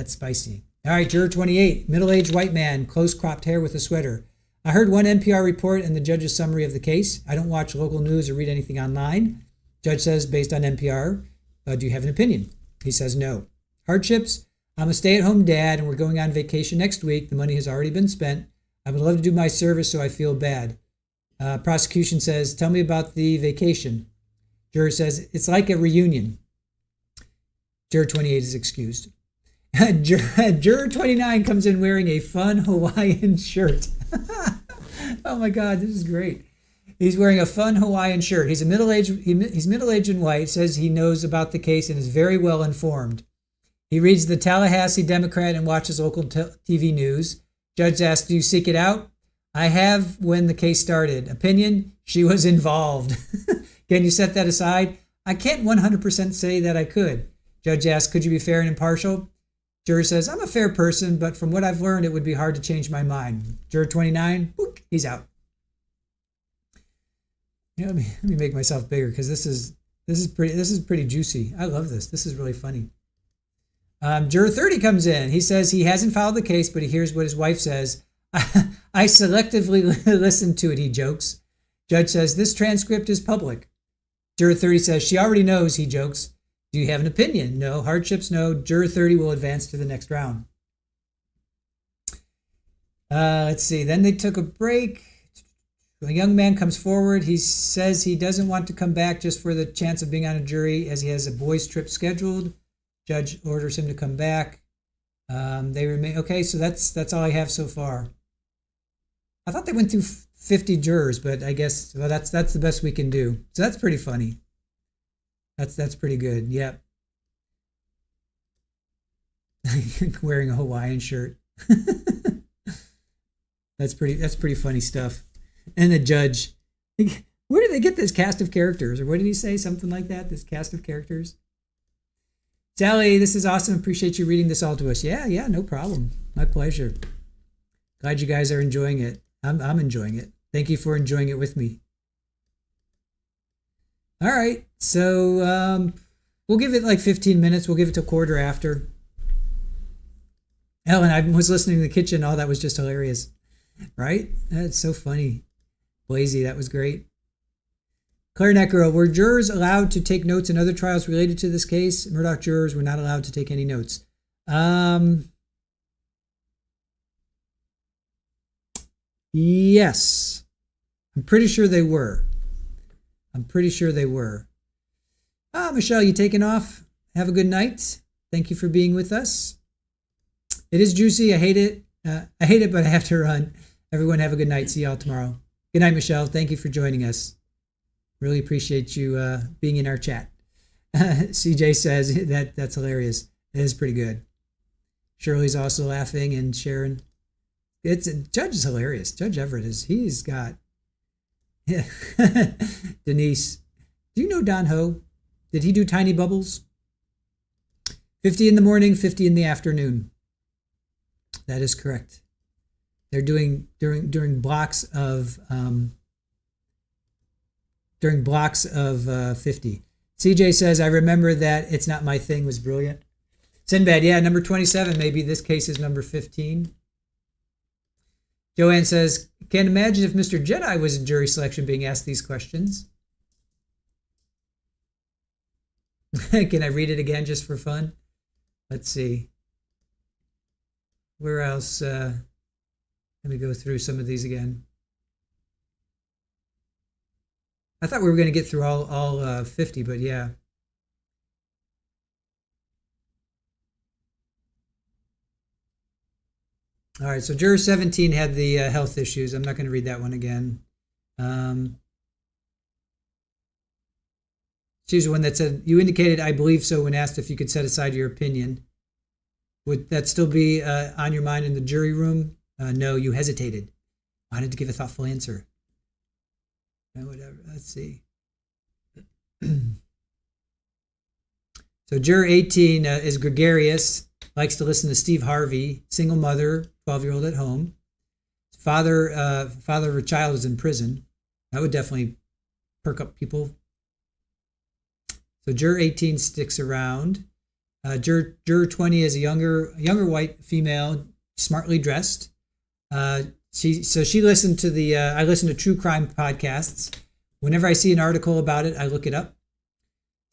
All right, juror 28, middle-aged white man, close-cropped hair with a sweater. I heard one NPR report and the judge's summary of the case. I don't watch local news or read anything online. Judge says, based on NPR, do you have an opinion? He says no. Hardships? I'm a stay-at-home dad and we're going on vacation next week. The money has already been spent. I would love to do my service, so I feel bad. Prosecution says, tell me about the vacation. Juror says, it's like a reunion. Juror 28 is excused. Juror 29 comes in wearing a fun Hawaiian shirt. Oh my God, this is great. He's wearing a fun Hawaiian shirt. He's middle-aged and white, says he knows about the case and is very well informed. He reads the Tallahassee Democrat and watches local TV news. Judge asks, do you seek it out? I have when the case started. Opinion, she was involved. Can you set that aside? I can't 100% say that I could. Judge asks, could you be fair and impartial? Juror says, I'm a fair person, but from what I've learned, it would be hard to change my mind. Juror 29, boop, he's out. Let me make myself bigger because this is pretty juicy. I love this. This is really funny. Juror 30 comes in. He says he hasn't filed the case, but he hears what his wife says. I selectively listened to it, he jokes. Judge says, this transcript is public. Juror 30 says, she already knows, he jokes. Do you have an opinion? No. Hardships? No. Juror 30 will advance to the next round. Let's see. Then they took a break. The young man comes forward. He says he doesn't want to come back just for the chance of being on a jury as he has a boys' trip scheduled. Judge orders him to come back. They remain okay. So that's all I have so far. I thought they went through 50 jurors, but I guess that's the best we can do. So that's pretty funny. That's pretty good. Yep. Wearing a Hawaiian shirt. That's pretty funny stuff. And the judge, where did they get this cast of characters? Or what did he say? Something like that? This cast of characters? Sally, this is awesome. Appreciate you reading this all to us. Yeah, no problem. My pleasure. Glad you guys are enjoying it. I'm enjoying it. Thank you for enjoying it with me. All right, so we'll give it like 15 minutes. We'll give it till quarter after. Ellen, I was listening in the kitchen. Oh, that was just hilarious. Right? That's so funny. Blazy, that was great. Clarinet Girl, were jurors allowed to take notes in other trials related to this case? Murdoch jurors were not allowed to take any notes. Yes. I'm pretty sure they were. Michelle, you taking off? Have a good night. Thank you for being with us. It is juicy. I hate it. But I have to run. Everyone have a good night. See y'all tomorrow. Good night, Michelle. Thank you for joining us. Really appreciate you being in our chat. CJ says that's hilarious. It is pretty good. Shirley's also laughing and Sharon. Judge is hilarious. Judge Everett he's got. Yeah. Denise, do you know Don Ho? Did he do Tiny Bubbles? 50 in the morning, 50 in the afternoon. That is correct. They're doing during blocks of 50. CJ says, I remember that It's Not My Thing was brilliant. Sinbad, yeah, number 27. Maybe this case is number 15. Joanne says, can't imagine if Mr. Jedi was in jury selection being asked these questions. Can I read it again just for fun? Let's see. Where else? Let me go through some of these again. I thought we were going to get through all 50, but yeah. All right, so juror 17 had the health issues. I'm not going to read that one again. She's the one that said, you indicated, I believe so, when asked if you could set aside your opinion. Would that still be on your mind in the jury room? No, you hesitated. Wanted to give a thoughtful answer. Whatever, let's see. So juror 18 is gregarious, likes to listen to Steve Harvey, single mother, 12-year-old at home. Father of a child is in prison. That would definitely perk up people. So juror 18 sticks around. Juror 20 is a younger white female, smartly dressed. She listened to the I listen to true crime podcasts. Whenever I see an article about it, I look it up.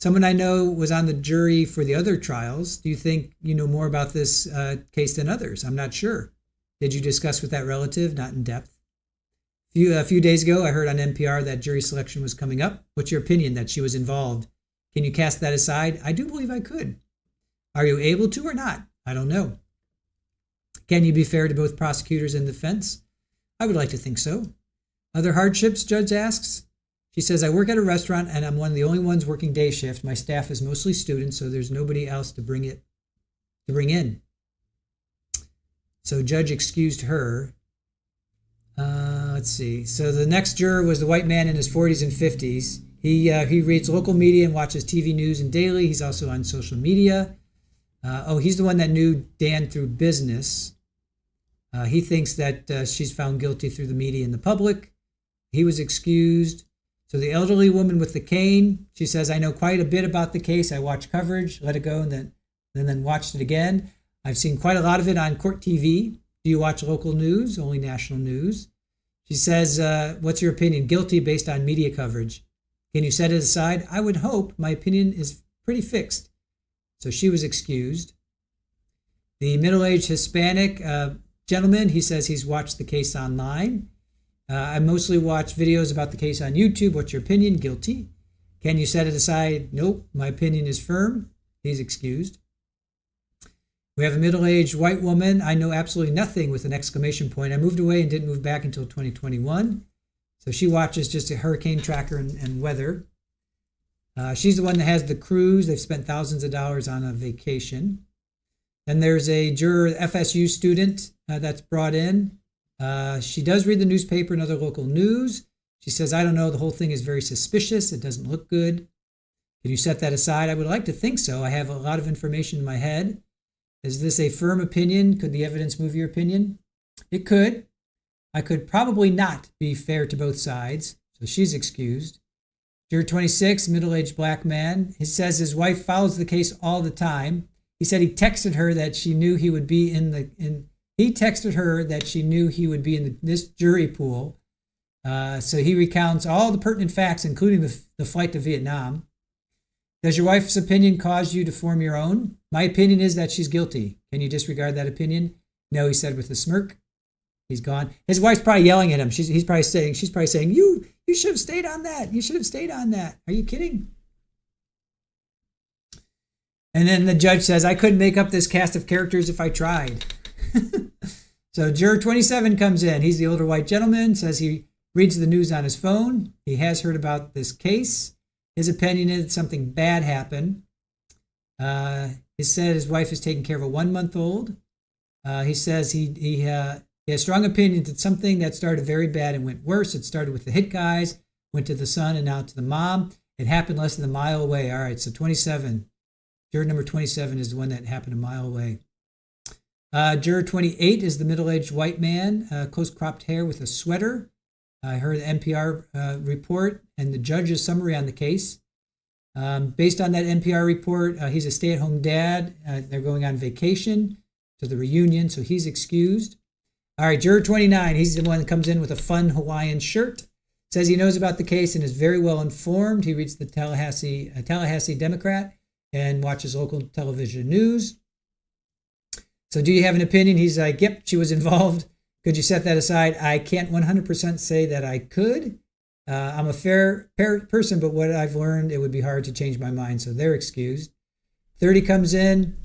Someone I know was on the jury for the other trials. Do you think you know more about this case than others? I'm not sure. Did you discuss with that relative? Not in depth. A few days ago, I heard on NPR that jury selection was coming up. What's your opinion that she was involved? Can you cast that aside? I do believe I could. Are you able to or not? I don't know. Can you be fair to both prosecutors and defense? I would like to think so. Other hardships, judge asks. She says, I work at a restaurant and I'm one of the only ones working day shift. My staff is mostly students, so there's nobody else to bring in. So judge excused her. Let's see. So the next juror was the white man in his 40s and 50s. He reads local media and watches TV news and daily. He's also on social media. He's the one that knew Dan through business. He thinks that she's found guilty through the media and the public. He was excused. So the elderly woman with the cane, she says, I know quite a bit about the case. I watched coverage, let it go, and then watched it again. I've seen quite a lot of it on court TV. Do you watch local news? Only national news. She says, what's your opinion? Guilty based on media coverage. Can you set it aside? I would hope. My opinion is pretty fixed. So she was excused. The middle-aged Hispanic gentleman, he says he's watched the case online. I mostly watch videos about the case on YouTube. What's your opinion? Guilty. Can you set it aside? Nope. My opinion is firm. He's excused. We have a middle-aged white woman. I know absolutely nothing with an exclamation point. I moved away and didn't move back until 2021. So she watches just a hurricane tracker and weather. She's the one that has the cruise. They've spent thousands of dollars on a vacation. Then there's a juror, FSU student that's brought in. She does read the newspaper and other local news. She says, I don't know, the whole thing is very suspicious. It doesn't look good. Can you set that aside? I would like to think so. I have a lot of information in my head. Is this a firm opinion? Could the evidence move your opinion? It could. I could probably not be fair to both sides. So she's excused. Juror 26, middle-aged black man. He says his wife follows the case all the time. He said he texted her that she knew he would be this jury pool. So he recounts all the pertinent facts, including the flight to Vietnam. Does your wife's opinion cause you to form your own? My opinion is that she's guilty. Can you disregard that opinion? No, he said with a smirk. He's gone. His wife's probably yelling at him. She's probably saying, you should have stayed on that. You should have stayed on that. Are you kidding? And then the judge says, I couldn't make up this cast of characters if I tried. So juror 27 comes in. He's the older white gentleman, says he reads the news on his phone. He has heard about this case. His opinion is something bad happened. He said his wife is taking care of a 1-month-old. He says he has strong opinions that something that started very bad and went worse. It started with the hit guys, went to the son, and now to the mom. It happened less than a mile away. All right, so 27. Juror number 27 is the one that happened a mile away. Juror 28 is the middle-aged white man, close-cropped hair with a sweater. I heard the NPR report and the judge's summary on the case. Based on that NPR report, he's a stay-at-home dad. They're going on vacation to the reunion, so he's excused. All right, juror 29, he's the one that comes in with a fun Hawaiian shirt. Says he knows about the case and is very well informed. He reads the Tallahassee Democrat and watches local television news. So do you have an opinion? He's like, yep, she was involved. Could you set that aside? I can't 100% say that I could. I'm a fair person, but what I've learned, it would be hard to change my mind. So they're excused. 30 comes in.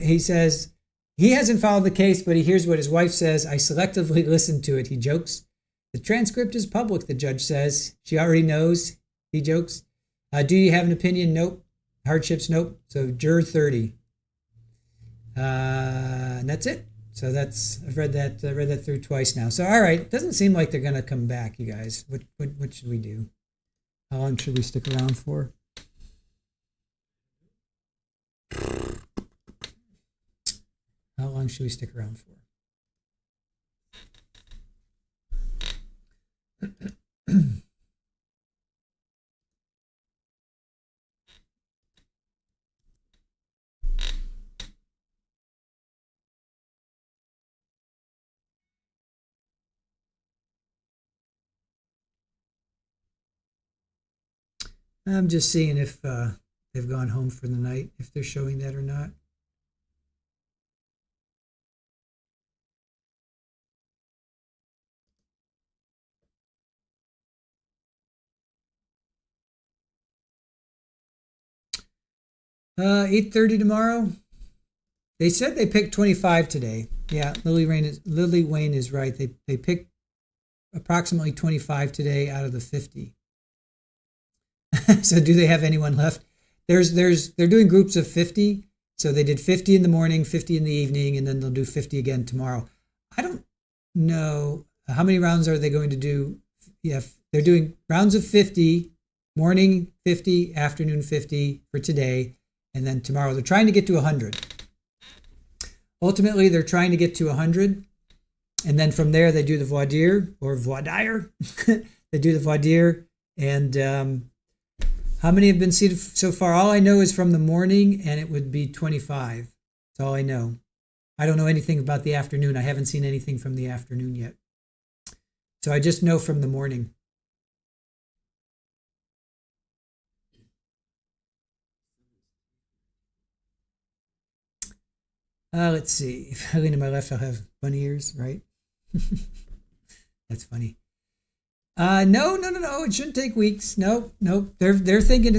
He says he hasn't followed the case, but he hears what his wife says. I selectively listened to it, he jokes. The transcript is public, the judge says. She already knows, he jokes. Do you have an opinion? Nope. Hardships? Nope. So juror 30. And that's it. So I've read that through twice now. So all right, it doesn't seem like they're gonna come back, you guys. What should we do? How long should we stick around for? How long should we stick around for? I'm just seeing if they've gone home for the night, if they're showing that or not. Uh, 8:30 tomorrow. They said they picked 25 today. Yeah, Lily Wayne is right. They picked approximately 25 today out of the 50. So do they have anyone left? They're doing groups of 50. So they did 50 in the morning, 50 in the evening, and then they'll do 50 again tomorrow. I don't know how many rounds are they going to do. Yeah, they're doing rounds of 50, morning 50, afternoon 50 for today, and then tomorrow they're trying to get to 100. Ultimately, they're trying to get to 100, and then from there they do the voir dire or voir dire. They do the voir dire, and how many have been seated so far? All I know is from the morning, and it would be 25. That's all I know. I don't know anything about the afternoon. I haven't seen anything from the afternoon yet. So I just know from the morning. Let's see. If I lean to my left, I'll have bunny ears, right? That's funny. No. It shouldn't take weeks. Nope. They're thinking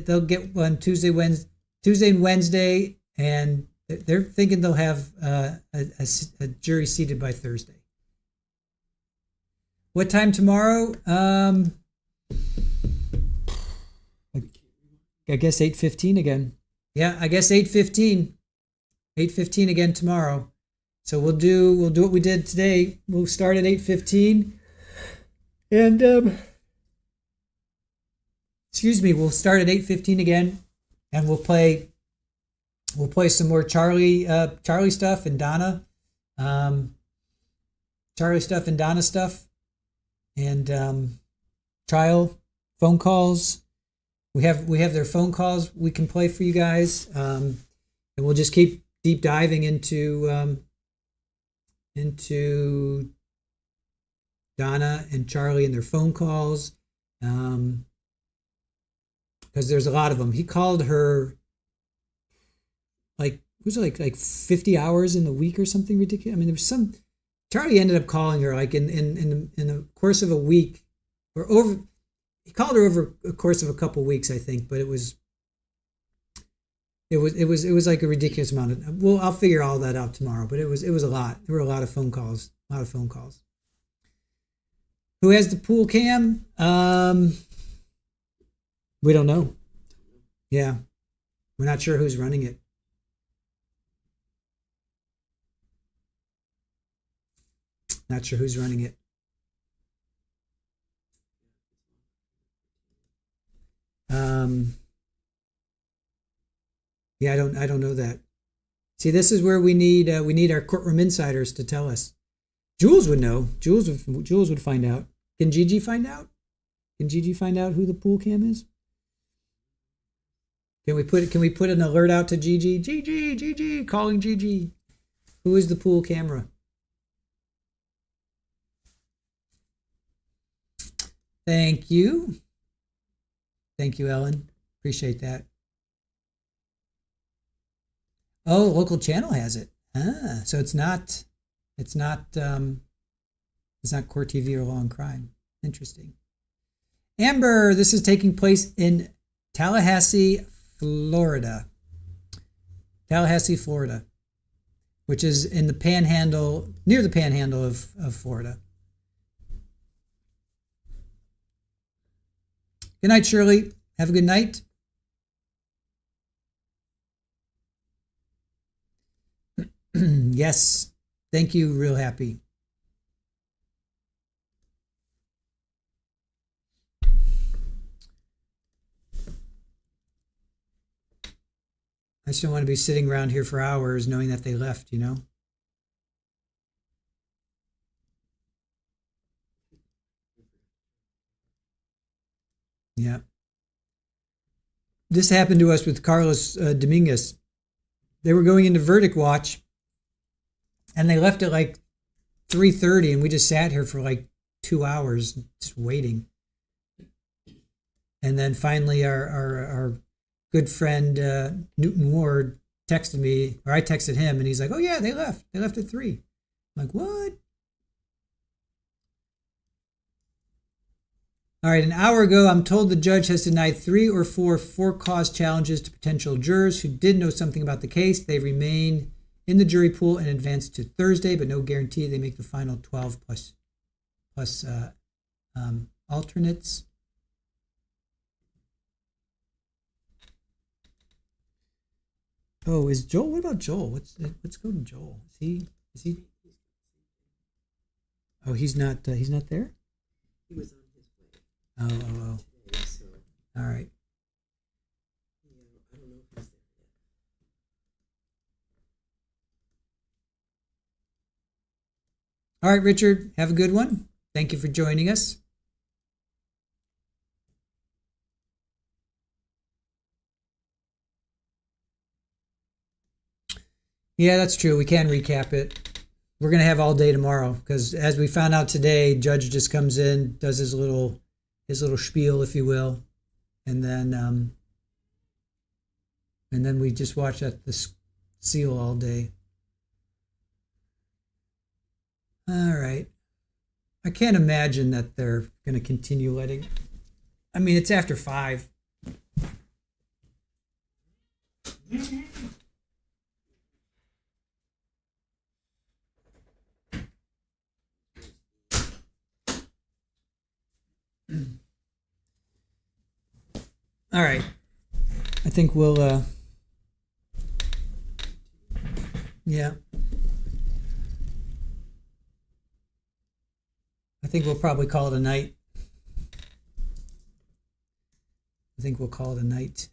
they'll get one Tuesday and Wednesday, and they're thinking they'll have a jury seated by Thursday. What time tomorrow? I guess 8:15 again. Yeah, I guess 8:15. 8:15 again tomorrow. So we'll do what we did today. We'll start at 8:15. And we'll start at 8:15 again, and we'll play some more Charlie stuff and Donna. Charlie stuff and Donna stuff. And trial phone calls. We have their phone calls we can play for you guys. And we'll just keep deep diving into Donna and Charlie and their phone calls, because there's a lot of them. He called her like 50 hours in the week or something ridiculous. I mean, there was some. Charlie ended up calling her like in the course of a week or over. He called her over a course of a couple of weeks, I think, but it was like a ridiculous amount. I'll figure all that out tomorrow, but it was a lot. There were a lot of phone calls. Who has the pool cam? We don't know. Yeah, we're not sure who's running it. Not sure who's running it. Yeah, I don't know that. See, this is where we need our courtroom insiders to tell us. Jules would know. Jules would find out. Can Gigi find out? Can Gigi find out who the pool cam is? Can we put an alert out to Gigi? Gigi, calling Gigi. Who is the pool camera? Thank you. Thank you, Ellen. Appreciate that. Oh, local channel has it. So it's not Court TV or Law and Crime. Interesting. Amber, this is taking place in Tallahassee, Florida. Tallahassee, Florida, which is in the panhandle, near the panhandle of Florida. Good night, Shirley. Have a good night. Yes. Thank you. Real happy. I just don't want to be sitting around here for hours knowing that they left, you know? Yeah. This happened to us with Carlos Dominguez. They were going into verdict watch, and they left at like 3:30, and we just sat here for like 2 hours just waiting. And then finally, our good friend Newton Ward texted me, or I texted him, and he's like, "Oh yeah, they left. They left at 3." I'm like, "What?" All right, an hour ago, I'm told the judge has denied 3 or 4 for-cause challenges to potential jurors who did know something about the case. They remain in the jury pool and advance to Thursday, but no guarantee they make the final 12 plus alternates. Oh, is Joel? What about Joel? Let's go to Joel. Is he? Oh, he's not there. He was on his way. Oh. Today, so, All right. I don't know if he's there yet. All right, Richard. Have a good one. Thank you for joining us. Yeah, that's true. We can recap it. We're going to have all day tomorrow because, as we found out today, Judge just comes in, does his little spiel, if you will, and then we just watch at the seal all day. All right. I can't imagine that they're going to continue letting. I mean, it's after 5. All right. I think we'll, yeah. I think we'll probably call it a night. I think we'll call it a night.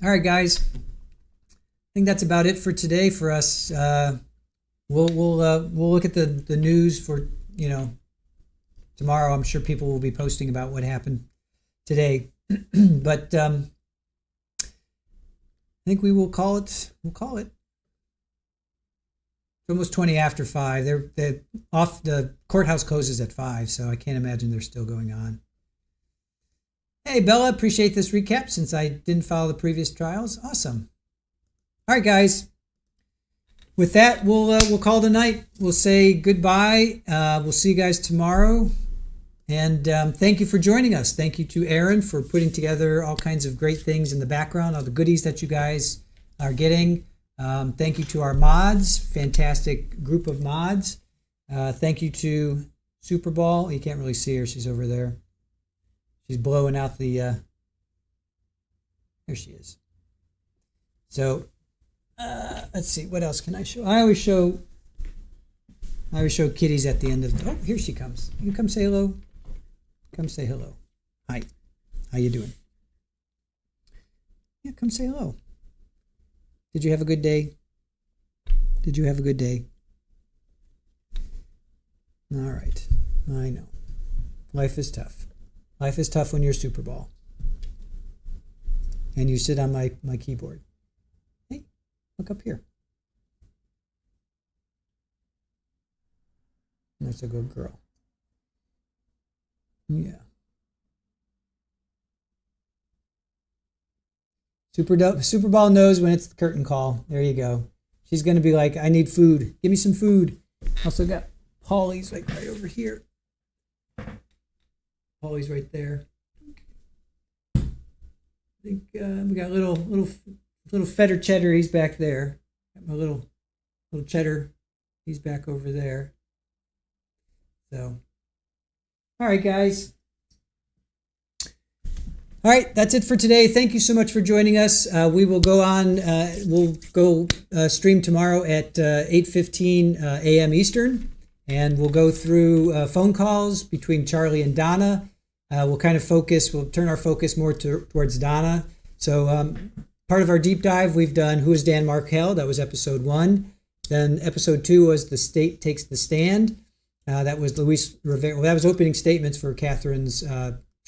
All right, guys. I think that's about it for today for us. We'll look at the news for, tomorrow. I'm sure people will be posting about what happened today, but I think we will call it. We'll call it. It's almost 20 after 5. They're off. The courthouse closes at 5, so I can't imagine they're still going on. Hey, Bella, appreciate this recap since I didn't follow the previous trials. Awesome. All right, guys. With that, we'll call it a night. We'll say goodbye. We'll see you guys tomorrow. And thank you for joining us. Thank you to Aaron for putting together all kinds of great things in the background, all the goodies that you guys are getting. Thank you to our mods, fantastic group of mods. Thank you to Super Ball. You can't really see her. She's over there. She's blowing out the... There she is. So... let's see, what else can I show? I always show kitties at the end of the... Oh, here she comes. You come say hello. Come say hello. Hi. How you doing? Yeah, come say hello. Did you have a good day? Did you have a good day? All right. I know. Life is tough. Life is tough when you're Super Ball. And you sit on my keyboard. Look up here. That's a good girl. Yeah. Super Ball knows when it's the curtain call. There you go. She's going to be like, I need food. Give me some food. Also got Polly's like right over here. Polly's right there. I think we got little Fetter Cheddar, he's back there. Got my little Cheddar, he's back over there. So, all right, guys. All right, that's it for today. Thank you so much for joining us. We will go on. We'll go stream tomorrow at 8:15 a.m. Eastern, and we'll go through phone calls between Charlie and Donna. We'll kind of focus. We'll turn our focus more towards Donna. So. Part of our deep dive, we've done Who is Dan Markel? That was episode 1. Then episode 2 was The State Takes the Stand. That was Luis Rivera. Well, that was opening statements for Catherine's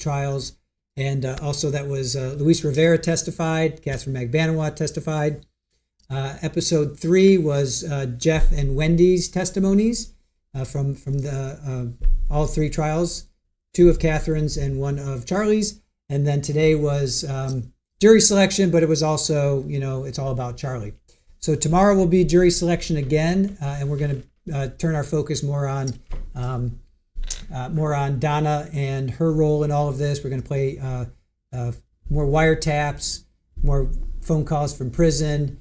trials. And also that was Luis Rivera testified. Catherine Magbanawat testified. Episode 3 was Jeff and Wendy's testimonies. from the all three trials, 2 of Catherine's and 1 of Charlie's. And then today was jury selection, but it was also, it's all about Charlie. So tomorrow will be jury selection again, and we're going to turn our focus more on Donna and her role in all of this. We're going to play more wiretaps, more phone calls from prison.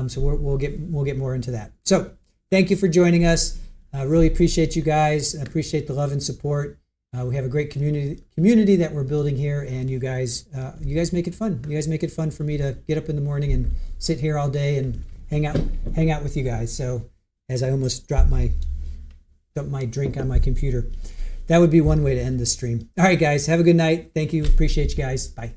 So we'll get more into that. So thank you for joining us. Really appreciate you guys. Appreciate the love and support. We have a great community that we're building here, and you guys make it fun. You guys make it fun for me to get up in the morning and sit here all day and hang out with you guys. So as I almost dropped my drink on my computer, that would be one way to end the stream. All right, guys, have a good night. Thank you. Appreciate you guys. Bye.